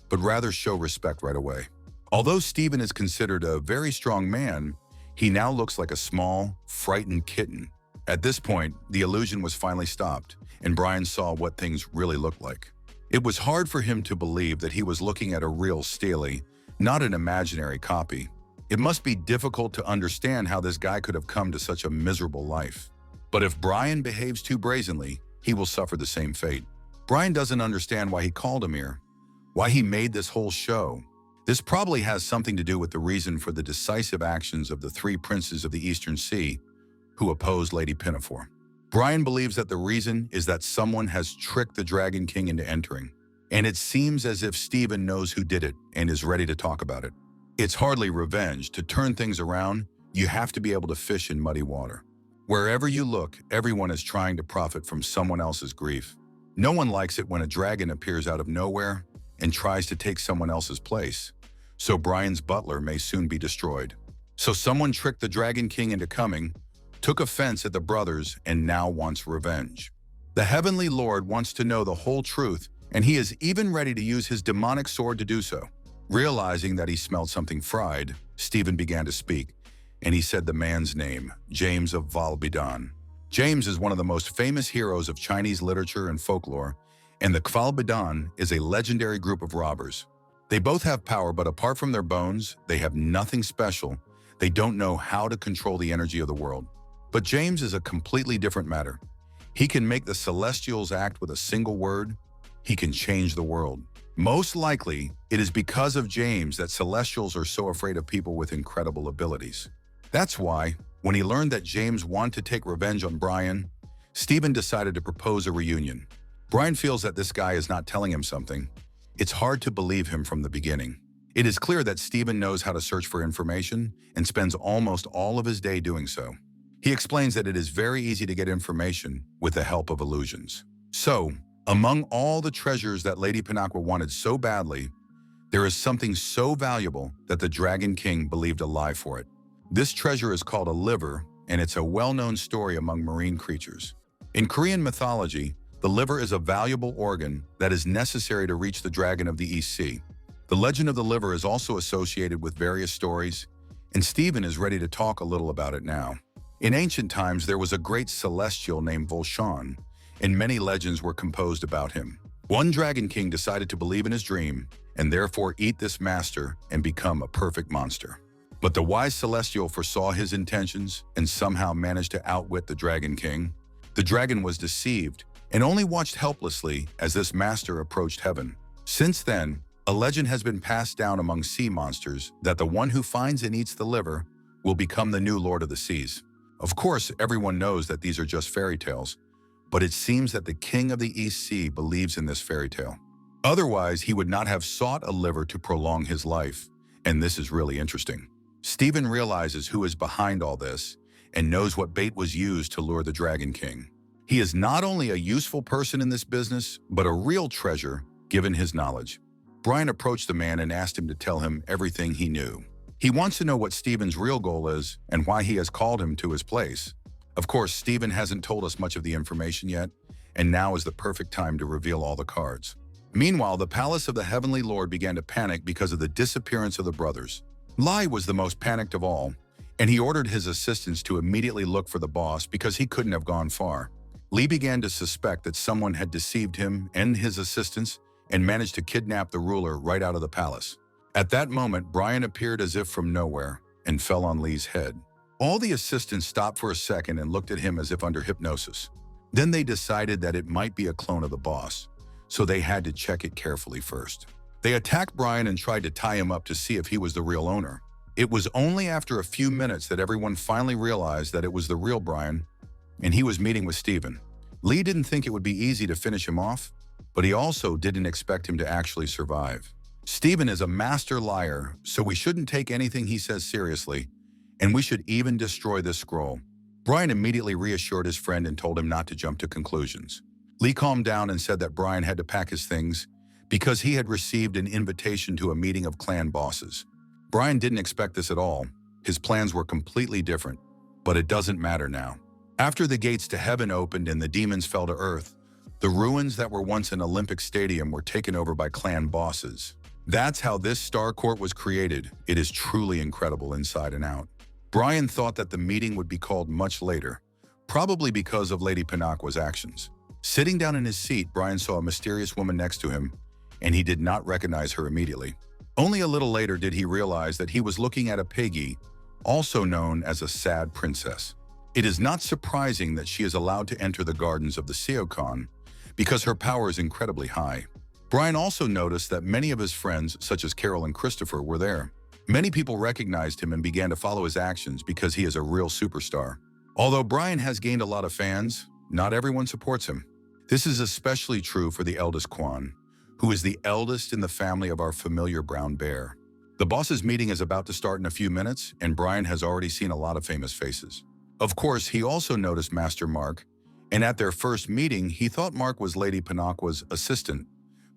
but rather show respect right away. Although Stephen is considered a very strong man, he now looks like a small, frightened kitten. At this point, the illusion was finally stopped, and Brian saw what things really looked like. It was hard for him to believe that he was looking at a real Staley, not an imaginary copy. It must be difficult to understand how this guy could have come to such a miserable life. But if Brian behaves too brazenly, he will suffer the same fate. Brian doesn't understand why he called him here, why he made this whole show. This probably has something to do with the reason for the decisive actions of the 3 princes of the Eastern Sea who opposed Lady Pinafore. Brian believes that the reason is that someone has tricked the Dragon King into entering, and it seems as if Stephen knows who did it and is ready to talk about it. It's hardly revenge. To turn things around, you have to be able to fish in muddy water. Wherever you look, everyone is trying to profit from someone else's grief. No one likes it when a dragon appears out of nowhere and tries to take someone else's place, so Brian's butler may soon be destroyed. So someone tricked the Dragon King into coming, took offense at the brothers, and now wants revenge. The Heavenly Lord wants to know the whole truth, and he is even ready to use his demonic sword to do so. Realizing that he smelled something fried, Stephen began to speak, and he said the man's name, James of Valbidon. James is one of the most famous heroes of Chinese literature and folklore, and the Kvalbidon is a legendary group of robbers. They both have power, but apart from their bones, they have nothing special. They don't know how to control the energy of the world. But James is a completely different matter. He can make the celestials act with a single word. He can change the world. Most likely, it is because of James that Celestials are so afraid of people with incredible abilities. That's why, when he learned that James wanted to take revenge on Brian, Stephen decided to propose a reunion. Brian feels that this guy is not telling him something. It's hard to believe him from the beginning. It is clear that Stephen knows how to search for information and spends almost all of his day doing so. He explains that it is very easy to get information with the help of illusions. So, among all the treasures that Lady Pinakwa wanted so badly, there is something so valuable that the Dragon King believed a lie for it. This treasure is called a liver, and it's a well-known story among marine creatures. In Korean mythology, the liver is a valuable organ that is necessary to reach the dragon of the East Sea. The legend of the liver is also associated with various stories, and Stephen is ready to talk a little about it now. In ancient times, there was a great celestial named Volshan, and many legends were composed about him. One Dragon King decided to believe in his dream, and therefore eat this master and become a perfect monster. But the wise celestial foresaw his intentions and somehow managed to outwit the Dragon King. The dragon was deceived and only watched helplessly as this master approached heaven. Since then, a legend has been passed down among sea monsters that the one who finds and eats the liver will become the new Lord of the Seas. Of course, everyone knows that these are just fairy tales, but it seems that the King of the East Sea believes in this fairy tale. Otherwise, he would not have sought a liver to prolong his life, and this is really interesting. Stephen realizes who is behind all this and knows what bait was used to lure the Dragon King. He is not only a useful person in this business, but a real treasure given his knowledge. Brian approached the man and asked him to tell him everything he knew. He wants to know what Stephen's real goal is and why he has called him to his place. Of course, Stephen hasn't told us much of the information yet, and now is the perfect time to reveal all the cards. Meanwhile, the palace of the Heavenly Lord began to panic because of the disappearance of the brothers. Lai was the most panicked of all, and he ordered his assistants to immediately look for the boss because he couldn't have gone far. Li began to suspect that someone had deceived him and his assistants and managed to kidnap the ruler right out of the palace. At that moment, Brian appeared as if from nowhere and fell on Li's head. All the assistants stopped for a second and looked at him as if under hypnosis. Then they decided that it might be a clone of the boss, so they had to check it carefully first. They attacked Brian and tried to tie him up to see if he was the real owner. It was only after a few minutes that everyone finally realized that it was the real Brian, and he was meeting with Stephen. Li didn't think it would be easy to finish him off, but he also didn't expect him to actually survive. Stephen is a master liar, so we shouldn't take anything he says seriously, and we should even destroy this scroll. Brian immediately reassured his friend and told him not to jump to conclusions. Li calmed down and said that Brian had to pack his things because he had received an invitation to a meeting of clan bosses. Brian didn't expect this at all. His plans were completely different, but it doesn't matter now. After the gates to heaven opened and the demons fell to earth, the ruins that were once an Olympic stadium were taken over by clan bosses. That's how this Star Court was created. It is truly incredible inside and out. Brian thought that the meeting would be called much later, probably because of Lady Pinakwa's actions. Sitting down in his seat, Brian saw a mysterious woman next to him, and he did not recognize her immediately. Only a little later did he realize that he was looking at a Peggy, also known as a sad princess. It is not surprising that she is allowed to enter the gardens of the Seokon, because her power is incredibly high. Brian also noticed that many of his friends, such as Carol and Christopher, were there. Many people recognized him and began to follow his actions because he is a real superstar. Although Brian has gained a lot of fans, not everyone supports him. This is especially true for the eldest Quan, who is the eldest in the family of our familiar brown bear. The boss's meeting is about to start in a few minutes, and Brian has already seen a lot of famous faces. Of course, he also noticed Master Mark, and at their first meeting, he thought Mark was Lady Pinakwa's assistant,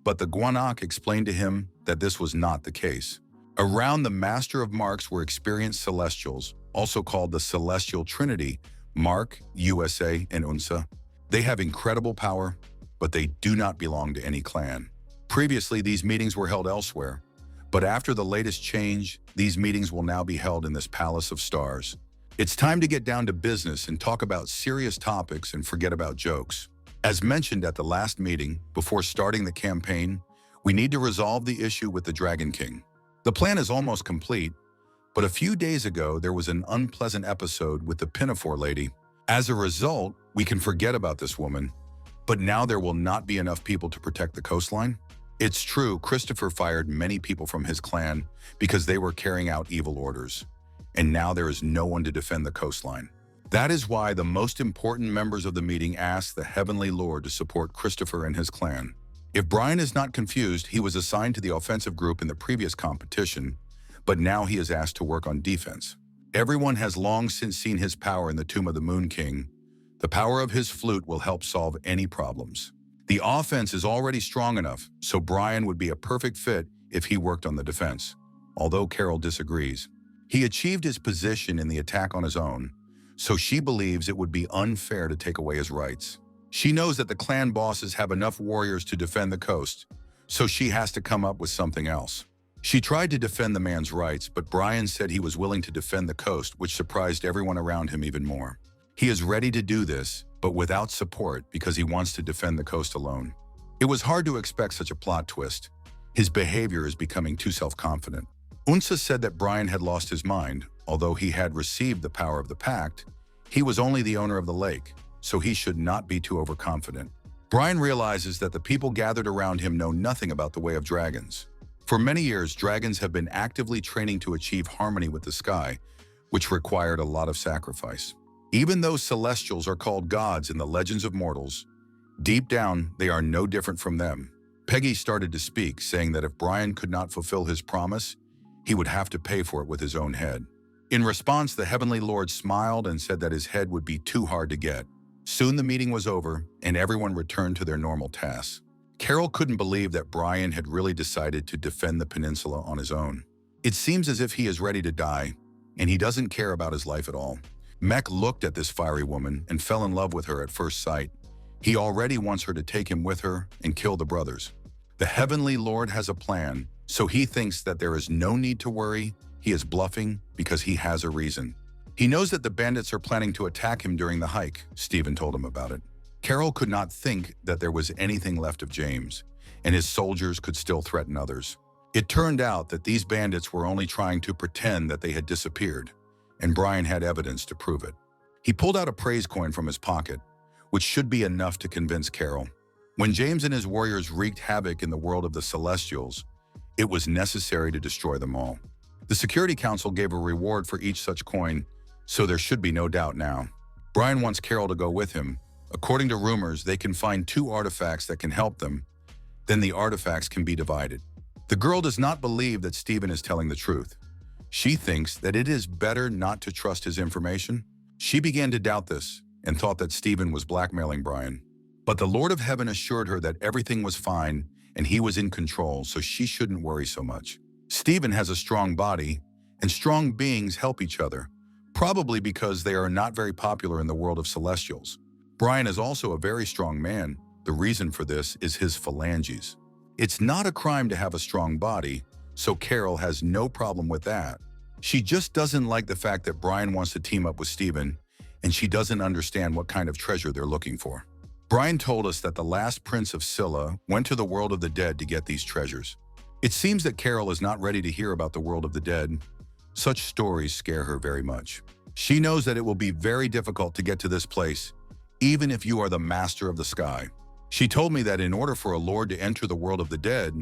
but the Guanak explained to him that this was not the case. Around the Master of Marks were experienced Celestials, also called the Celestial Trinity, Mark, USA, and Unsa. They have incredible power, but they do not belong to any clan. Previously, these meetings were held elsewhere, but after the latest change, these meetings will now be held in this Palace of Stars. It's time to get down to business and talk about serious topics and forget about jokes. As mentioned at the last meeting, before starting the campaign, we need to resolve the issue with the Dragon King. The plan is almost complete, but a few days ago there was an unpleasant episode with the Pinafore lady. As a result, we can forget about this woman, but now there will not be enough people to protect the coastline. It's true, Christopher fired many people from his clan because they were carrying out evil orders, and now there is no one to defend the coastline. That is why the most important members of the meeting asked the Heavenly Lord to support Christopher and his clan. If Brian is not confused, he was assigned to the offensive group in the previous competition, but now he is asked to work on defense. Everyone has long since seen his power in the Tomb of the Moon King. The power of his flute will help solve any problems. The offense is already strong enough, so Brian would be a perfect fit if he worked on the defense. Although Carol disagrees. He achieved his position in the attack on his own, so she believes it would be unfair to take away his rights. She knows that the clan bosses have enough warriors to defend the coast, so she has to come up with something else. She tried to defend the man's rights, but Brian said he was willing to defend the coast, which surprised everyone around him even more. He is ready to do this, but without support because he wants to defend the coast alone. It was hard to expect such a plot twist. His behavior is becoming too self-confident. Unsa said that Brian had lost his mind. Although he had received the power of the pact, he was only the owner of the lake, so he should not be too overconfident. Brian realizes that the people gathered around him know nothing about the way of dragons. For many years, dragons have been actively training to achieve harmony with the sky, which required a lot of sacrifice. Even though celestials are called gods in the legends of mortals, deep down, they are no different from them. Peggy started to speak, saying that if Brian could not fulfill his promise, he would have to pay for it with his own head. In response, the Heavenly Lord smiled and said that his head would be too hard to get. Soon the meeting was over, and everyone returned to their normal tasks. Carol couldn't believe that Brian had really decided to defend the peninsula on his own. It seems as if he is ready to die, and he doesn't care about his life at all. Mech looked at this fiery woman and fell in love with her at first sight. He already wants her to take him with her and kill the brothers. The Heavenly Lord has a plan, so he thinks that there is no need to worry. He is bluffing because he has a reason. He knows that the bandits are planning to attack him during the hike. Stephen told him about it. Carol could not think that there was anything left of James, and his soldiers could still threaten others. It turned out that these bandits were only trying to pretend that they had disappeared, and Brian had evidence to prove it. He pulled out a praise coin from his pocket, which should be enough to convince Carol. When James and his warriors wreaked havoc in the world of the Celestials, it was necessary to destroy them all. The Security Council gave a reward for each such coin, so there should be no doubt now. Brian wants Carol to go with him. According to rumors, they can find 2 artifacts that can help them. Then the artifacts can be divided. The girl does not believe that Stephen is telling the truth. She thinks that it is better not to trust his information. She began to doubt this and thought that Stephen was blackmailing Brian. But the Lord of Heaven assured her that everything was fine and he was in control, so she shouldn't worry so much. Stephen has a strong body, and strong beings help each other, probably because they are not very popular in the world of Celestials. Brian is also a very strong man. The reason for this is his phalanges. It's not a crime to have a strong body, so Carol has no problem with that. She just doesn't like the fact that Brian wants to team up with Stephen, and she doesn't understand what kind of treasure they're looking for. Brian told us that the last prince of Scylla went to the world of the dead to get these treasures. It seems that Carol is not ready to hear about the world of the dead. Such stories scare her very much. She knows that it will be very difficult to get to this place, even if you are the master of the sky. She told me that in order for a lord to enter the world of the dead,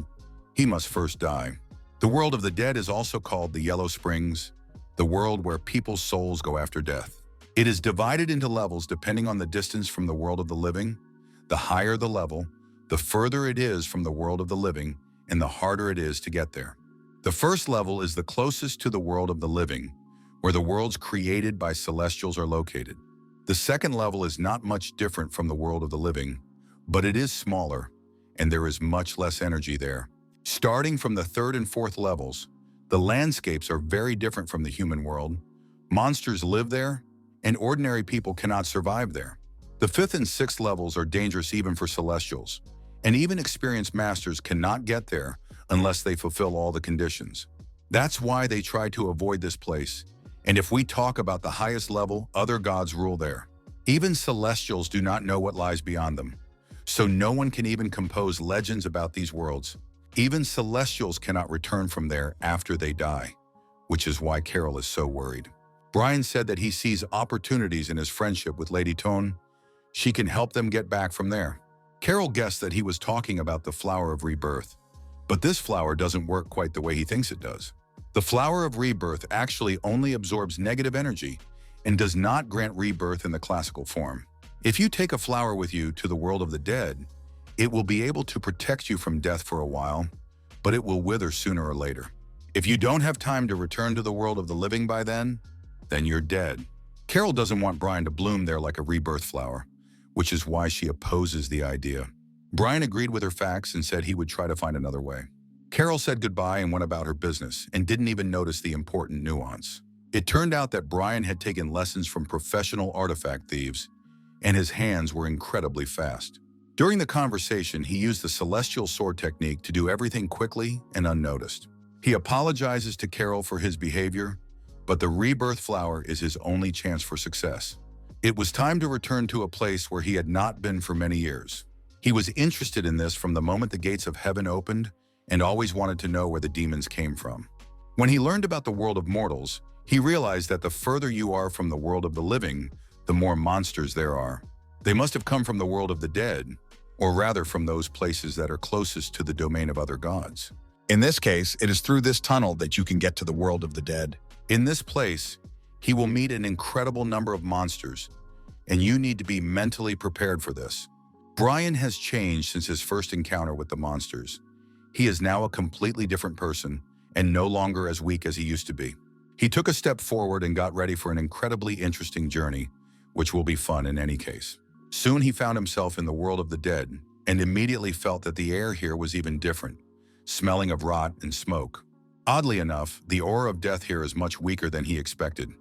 he must first die. The world of the dead is also called the Yellow Springs, the world where people's souls go after death. It is divided into levels depending on the distance from the world of the living. The higher the level, the further it is from the world of the living, and the harder it is to get there. The first level is the closest to the world of the living, where the worlds created by celestials are located. The second level is not much different from the world of the living, but it is smaller, and there is much less energy there. Starting from the third and fourth levels, the landscapes are very different from the human world. Monsters live there, and ordinary people cannot survive there. The fifth and sixth levels are dangerous even for celestials, and even experienced masters cannot get there unless they fulfill all the conditions. That's why they try to avoid this place, and if we talk about the highest level, other gods rule there. Even celestials do not know what lies beyond them, so no one can even compose legends about these worlds. Even celestials cannot return from there after they die, which is why Carol is so worried. Brian said that he sees opportunities in his friendship with Lady Tone. She can help them get back from there. Carol guessed that he was talking about the flower of rebirth. But this flower doesn't work quite the way he thinks it does. The flower of rebirth actually only absorbs negative energy and does not grant rebirth in the classical form. If you take a flower with you to the world of the dead, it will be able to protect you from death for a while, but it will wither sooner or later. If you don't have time to return to the world of the living by then you're dead. Carol doesn't want Brian to bloom there like a rebirth flower, which is why she opposes the idea. Brian agreed with her facts and said he would try to find another way. Carol said goodbye and went about her business and didn't even notice the important nuance. It turned out that Brian had taken lessons from professional artifact thieves, and his hands were incredibly fast. During the conversation, he used the celestial sword technique to do everything quickly and unnoticed. He apologizes to Carol for his behavior, but the rebirth flower is his only chance for success. It was time to return to a place where he had not been for many years. He was interested in this from the moment the gates of heaven opened and always wanted to know where the demons came from. When he learned about the world of mortals, he realized that the further you are from the world of the living, the more monsters there are. They must have come from the world of the dead, or rather from those places that are closest to the domain of other gods. In this case, it is through this tunnel that you can get to the world of the dead. In this place, he will meet an incredible number of monsters, and you need to be mentally prepared for this. Brian has changed since his first encounter with the monsters. He is now a completely different person and no longer as weak as he used to be. He took a step forward and got ready for an incredibly interesting journey, which will be fun in any case. Soon he found himself in the world of the dead and immediately felt that the air here was even different, smelling of rot and smoke. Oddly enough, the aura of death here is much weaker than he expected,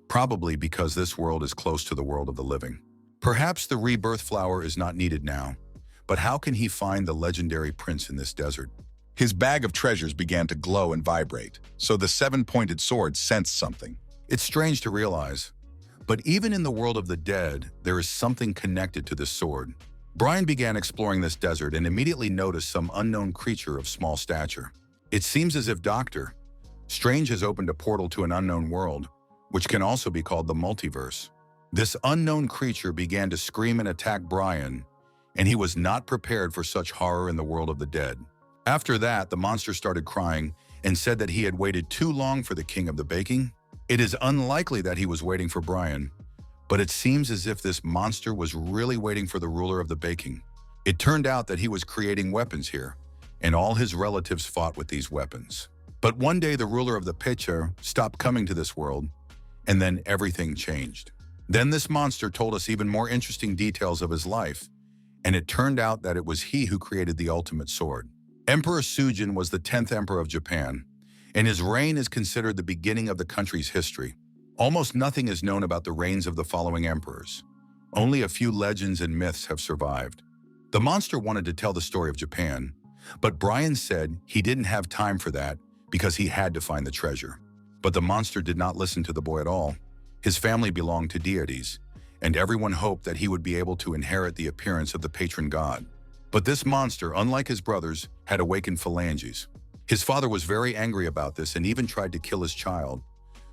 probably because this world is close to the world of the living. Perhaps the rebirth flower is not needed now, but how can he find the legendary prince in this desert? His bag of treasures began to glow and vibrate, so the seven-pointed sword sensed something. It's strange to realize, but even in the world of the dead, there is something connected to this sword. Brian began exploring this desert and immediately noticed some unknown creature of small stature. It seems as if Dr. Strange has opened a portal to an unknown world, which can also be called the multiverse. This unknown creature began to scream and attack Brian, and he was not prepared for such horror in the world of the dead. After that, the monster started crying and said that he had waited too long for the king of the baking. It is unlikely that he was waiting for Brian, but it seems as if this monster was really waiting for the ruler of the baking. It turned out that he was creating weapons here, and all his relatives fought with these weapons. But one day the ruler of the pitcher stopped coming to this world, and then everything changed. Then this monster told us even more interesting details of his life, and it turned out that it was he who created the ultimate sword. Emperor Sujin was the 10th emperor of Japan, and his reign is considered the beginning of the country's history. Almost nothing is known about the reigns of the following emperors. Only a few legends and myths have survived. The monster wanted to tell the story of Japan, but Brian said he didn't have time for that because he had to find the treasure. But the monster did not listen to the boy at all. His family belonged to deities, and everyone hoped that he would be able to inherit the appearance of the patron god. But this monster, unlike his brothers, had awakened phalanges. His father was very angry about this and even tried to kill his child.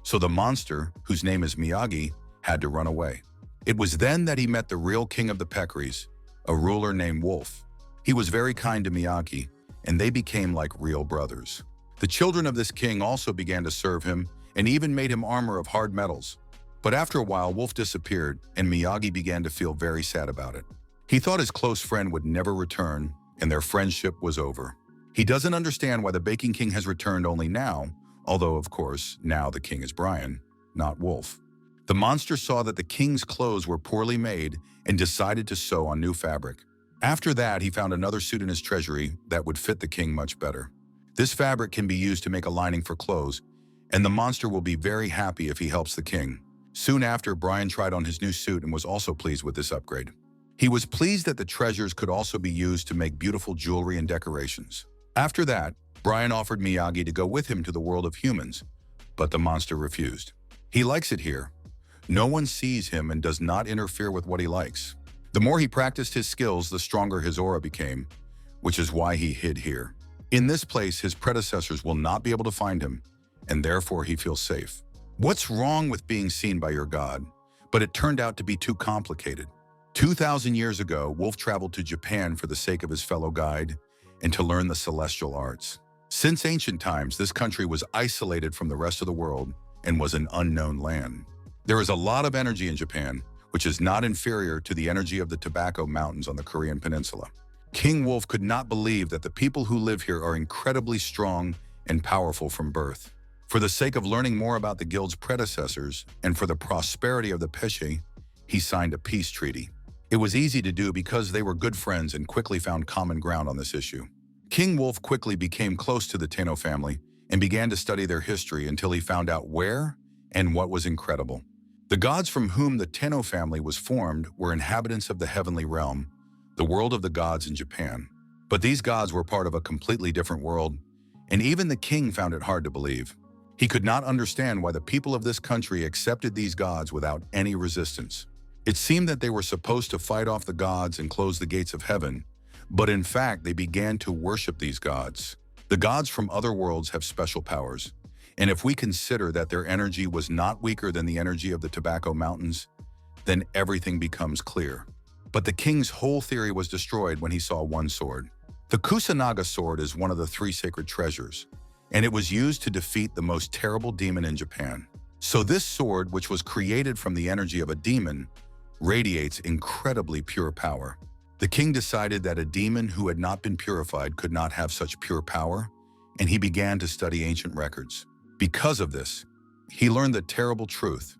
So the monster, whose name is Miyagi, had to run away. It was then that he met the real king of the Peccaries, a ruler named Wolf. He was very kind to Miyagi, and they became like real brothers. The children of this king also began to serve him and even made him armor of hard metals. But after a while, Wolf disappeared, and Miyagi began to feel very sad about it. He thought his close friend would never return, and their friendship was over. He doesn't understand why the Baking King has returned only now, although, of course, now the king is Brian, not Wolf. The monster saw that the king's clothes were poorly made and decided to sew on new fabric. After that, he found another suit in his treasury that would fit the king much better. This fabric can be used to make a lining for clothes, and the monster will be very happy if he helps the king. Soon after, Brian tried on his new suit and was also pleased with this upgrade. He was pleased that the treasures could also be used to make beautiful jewelry and decorations. After that, Brian offered Miyagi to go with him to the world of humans, but the monster refused. He likes it here. No one sees him and does not interfere with what he likes. The more he practiced his skills, the stronger his aura became, which is why he hid here. In this place, his predecessors will not be able to find him, and therefore he feels safe. What's wrong with being seen by your god? But it turned out to be too complicated. 2,000 years ago, Wolf traveled to Japan for the sake of his fellow guide, and to learn the celestial arts. Since ancient times, this country was isolated from the rest of the world and was an unknown land. There is a lot of energy in Japan, which is not inferior to the energy of the Tobacco Mountains on the Korean peninsula. King Wolf could not believe that the people who live here are incredibly strong and powerful from birth. For the sake of learning more about the guild's predecessors and for the prosperity of the Pesce, he signed a peace treaty. It was easy to do because they were good friends and quickly found common ground on this issue. King Wolf quickly became close to the Tenno family and began to study their history until he found out where and what was incredible. The gods from whom the Tenno family was formed were inhabitants of the heavenly realm, the world of the gods in Japan. But these gods were part of a completely different world, and even the king found it hard to believe. He could not understand why the people of this country accepted these gods without any resistance. It seemed that they were supposed to fight off the gods and close the gates of heaven, but in fact they began to worship these gods. The gods from other worlds have special powers, and if we consider that their energy was not weaker than the energy of the Tobacco Mountains, then everything becomes clear. But the king's whole theory was destroyed when he saw one sword. The Kusunaga sword is one of the 3 sacred treasures, and it was used to defeat the most terrible demon in Japan. So this sword, which was created from the energy of a demon, radiates incredibly pure power. The king decided that a demon who had not been purified could not have such pure power, and he began to study ancient records. Because of this, he learned the terrible truth.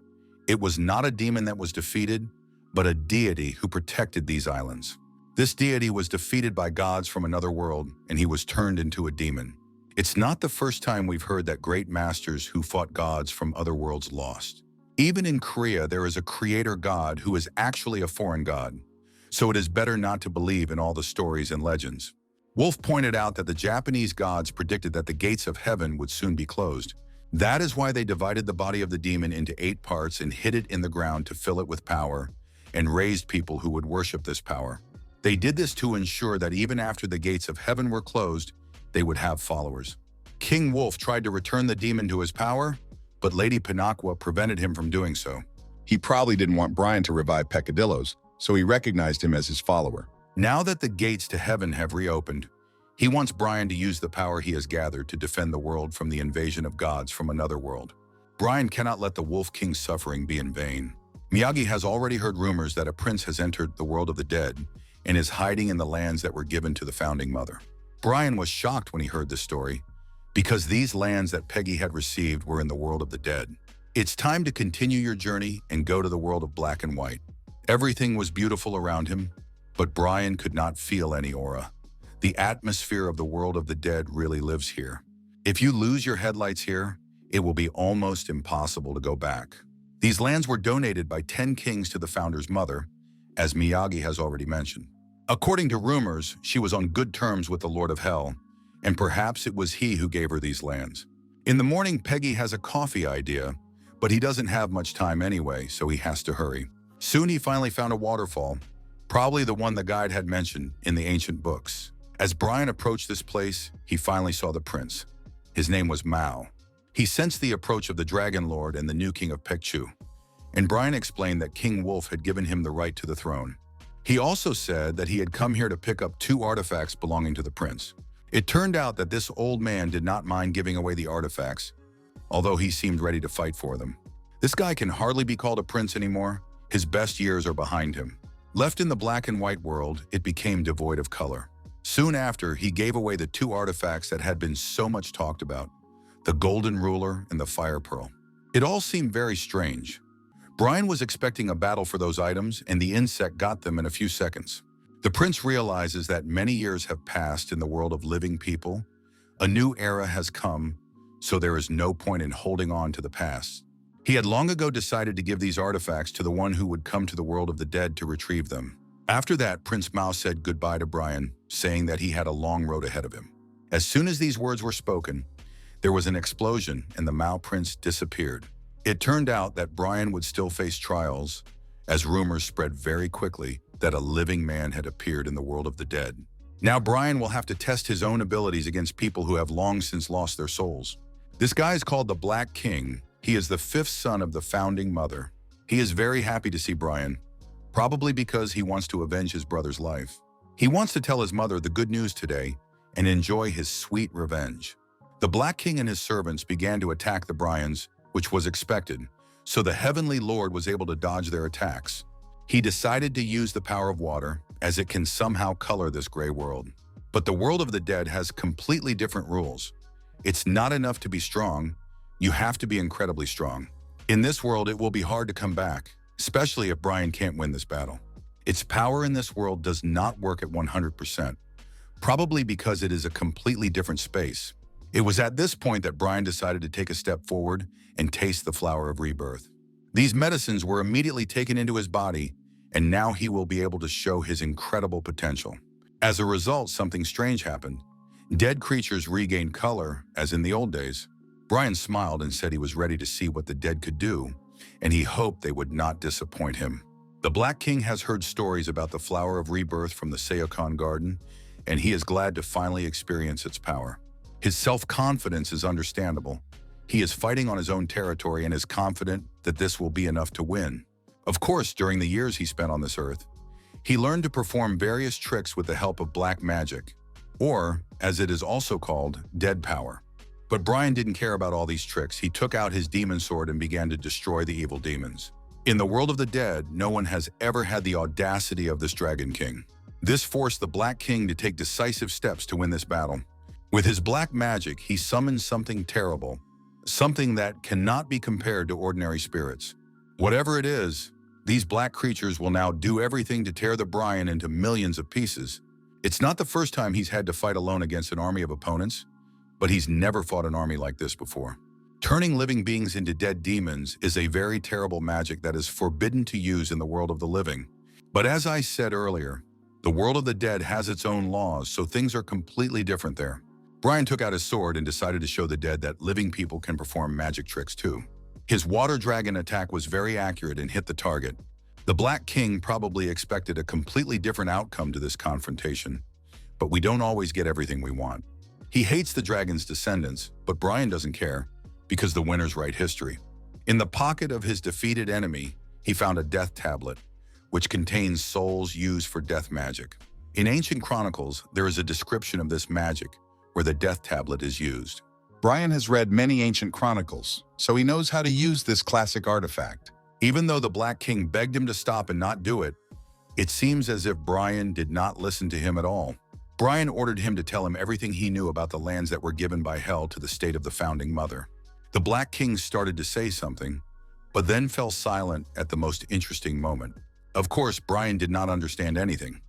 It was not a demon that was defeated, but a deity who protected these islands. This deity was defeated by gods from another world, and he was turned into a demon. It's not the first time we've heard that great masters who fought gods from other worlds lost. Even in Korea, there is a creator god who is actually a foreign god, so it is better not to believe in all the stories and legends. Wolf pointed out that the Japanese gods predicted that the gates of heaven would soon be closed. That is why they divided the body of the demon into 8 parts and hid it in the ground to fill it with power, and raised people who would worship this power. They did this to ensure that even after the gates of heaven were closed, they would have followers. King Wolf tried to return the demon to his power, but Lady Pinocchio prevented him from doing so. He probably didn't want Brian to revive Peccadillos, so he recognized him as his follower. Now that the gates to heaven have reopened, he wants Brian to use the power he has gathered to defend the world from the invasion of gods from another world. Brian cannot let the Wolf King's suffering be in vain. Miyagi has already heard rumors that a prince has entered the world of the dead and is hiding in the lands that were given to the founding mother. Brian was shocked when he heard this story, because these lands that Peggy had received were in the world of the dead. It's time to continue your journey and go to the world of black and white. Everything was beautiful around him, but Brian could not feel any aura. The atmosphere of the world of the dead really lives here. If you lose your headlights here, it will be almost impossible to go back. These lands were donated by 10 kings to the founder's mother, as Miyagi has already mentioned. According to rumors, she was on good terms with the Lord of Hell, and perhaps it was he who gave her these lands. In the morning, Peggy has a coffee idea, but he doesn't have much time anyway, so he has to hurry. Soon he finally found a waterfall, probably the one the guide had mentioned in the ancient books. As Brian approached this place, he finally saw the prince. His name was Mao. He sensed the approach of the Dragon Lord and the new king of Pekchu, and Brian explained that King Wolf had given him the right to the throne. He also said that he had come here to pick up 2 artifacts belonging to the prince. It turned out that this old man did not mind giving away the artifacts, although he seemed ready to fight for them. This guy can hardly be called a prince anymore. His best years are behind him. Left in the black and white world, it became devoid of color. Soon after, he gave away the 2 artifacts that had been so much talked about, the Golden Ruler and the Fire Pearl. It all seemed very strange. Brian was expecting a battle for those items, and the insect got them in a few seconds. The prince realizes that many years have passed in the world of living people. A new era has come, so there is no point in holding on to the past. He had long ago decided to give these artifacts to the one who would come to the world of the dead to retrieve them. After that, Prince Mao said goodbye to Brian, saying that he had a long road ahead of him. As soon as these words were spoken, there was an explosion and the Mao prince disappeared. It turned out that Brian would still face trials, as rumors spread very quickly that a living man had appeared in the world of the dead. Now Brian will have to test his own abilities against people who have long since lost their souls. This guy is called the Black King. He is the 5th son of the founding mother. He is very happy to see Brian, probably because he wants to avenge his brother's life. He wants to tell his mother the good news today and enjoy his sweet revenge. The Black King and his servants began to attack the Bryans, which was expected, so the Heavenly Lord was able to dodge their attacks. He decided to use the power of water, as it can somehow color this gray world. But the world of the dead has completely different rules. It's not enough to be strong, you have to be incredibly strong. In this world, it will be hard to come back, especially if Bryan can't win this battle. Its power in this world does not work at 100%, probably because it is a completely different space. It was at this point that Bryan decided to take a step forward and taste the flower of rebirth. These medicines were immediately taken into his body, and now he will be able to show his incredible potential. As a result, something strange happened. Dead creatures regained color, as in the old days. Bryan smiled and said he was ready to see what the dead could do, and he hoped they would not disappoint him. The Black King has heard stories about the flower of rebirth from the Seokon Garden, and he is glad to finally experience its power. His self-confidence is understandable. He is fighting on his own territory and is confident that this will be enough to win. Of course, during the years he spent on this earth, he learned to perform various tricks with the help of black magic, or, as it is also called, dead power. But Bryan didn't care about all these tricks. He took out his demon sword and began to destroy the evil demons. In the world of the dead, no one has ever had the audacity of this Dragon King. This forced the Black King to take decisive steps to win this battle. With his black magic, he summons something terrible, something that cannot be compared to ordinary spirits. Whatever it is, these black creatures will now do everything to tear the Bryan into millions of pieces. It's not the first time he's had to fight alone against an army of opponents, but he's never fought an army like this before. Turning living beings into dead demons is a very terrible magic that is forbidden to use in the world of the living. But as I said earlier, the world of the dead has its own laws, so things are completely different there. Bryan took out his sword and decided to show the dead that living people can perform magic tricks too. His water dragon attack was very accurate and hit the target. The Black King probably expected a completely different outcome to this confrontation, but we don't always get everything we want. He hates the dragon's descendants, but Bryan doesn't care, because the winners write history. In the pocket of his defeated enemy, he found a death tablet, which contains souls used for death magic. In ancient chronicles, there is a description of this magic, where the death tablet is used. Bryan has read many ancient chronicles, so he knows how to use this classic artifact. Even though the Black King begged him to stop and not do it, it seems as if Bryan did not listen to him at all. Bryan ordered him to tell him everything he knew about the lands that were given by Hel to the state of the Founding Mother. The Black King started to say something, but then fell silent at the most interesting moment. Of course, Bryan did not understand anything,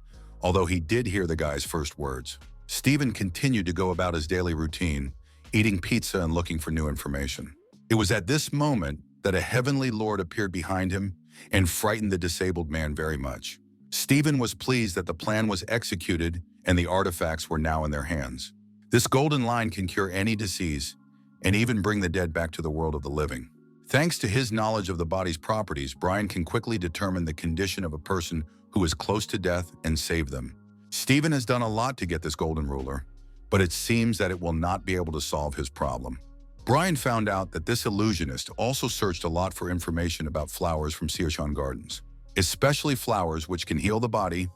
although he did hear the guy's first words. Stephen continued to go about his daily routine, eating pizza and looking for new information. It was at this moment that a heavenly lord appeared behind him and frightened the disabled man very much. Stephen was pleased that the plan was executed and the artifacts were now in their hands. This golden line can cure any disease and even bring the dead back to the world of the living. Thanks to his knowledge of the body's properties, Bryan can quickly determine the condition of a person who is close to death and save them. Stephen has done a lot to get this golden ruler, but it seems that it will not be able to solve his problem. Bryan found out that this illusionist also searched a lot for information about flowers from Seokon Gardens, especially flowers which can heal the body,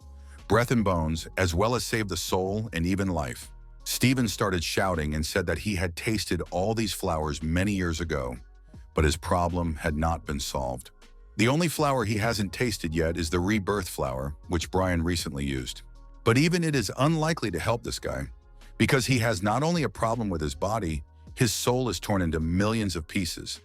breath and bones, as well as save the soul and even life. Stephen started shouting and said that he had tasted all these flowers many years ago, but his problem had not been solved. The only flower he hasn't tasted yet is the rebirth flower, which Bryan recently used. But even it is unlikely to help this guy, because he has not only a problem with his body, his soul is torn into millions of pieces.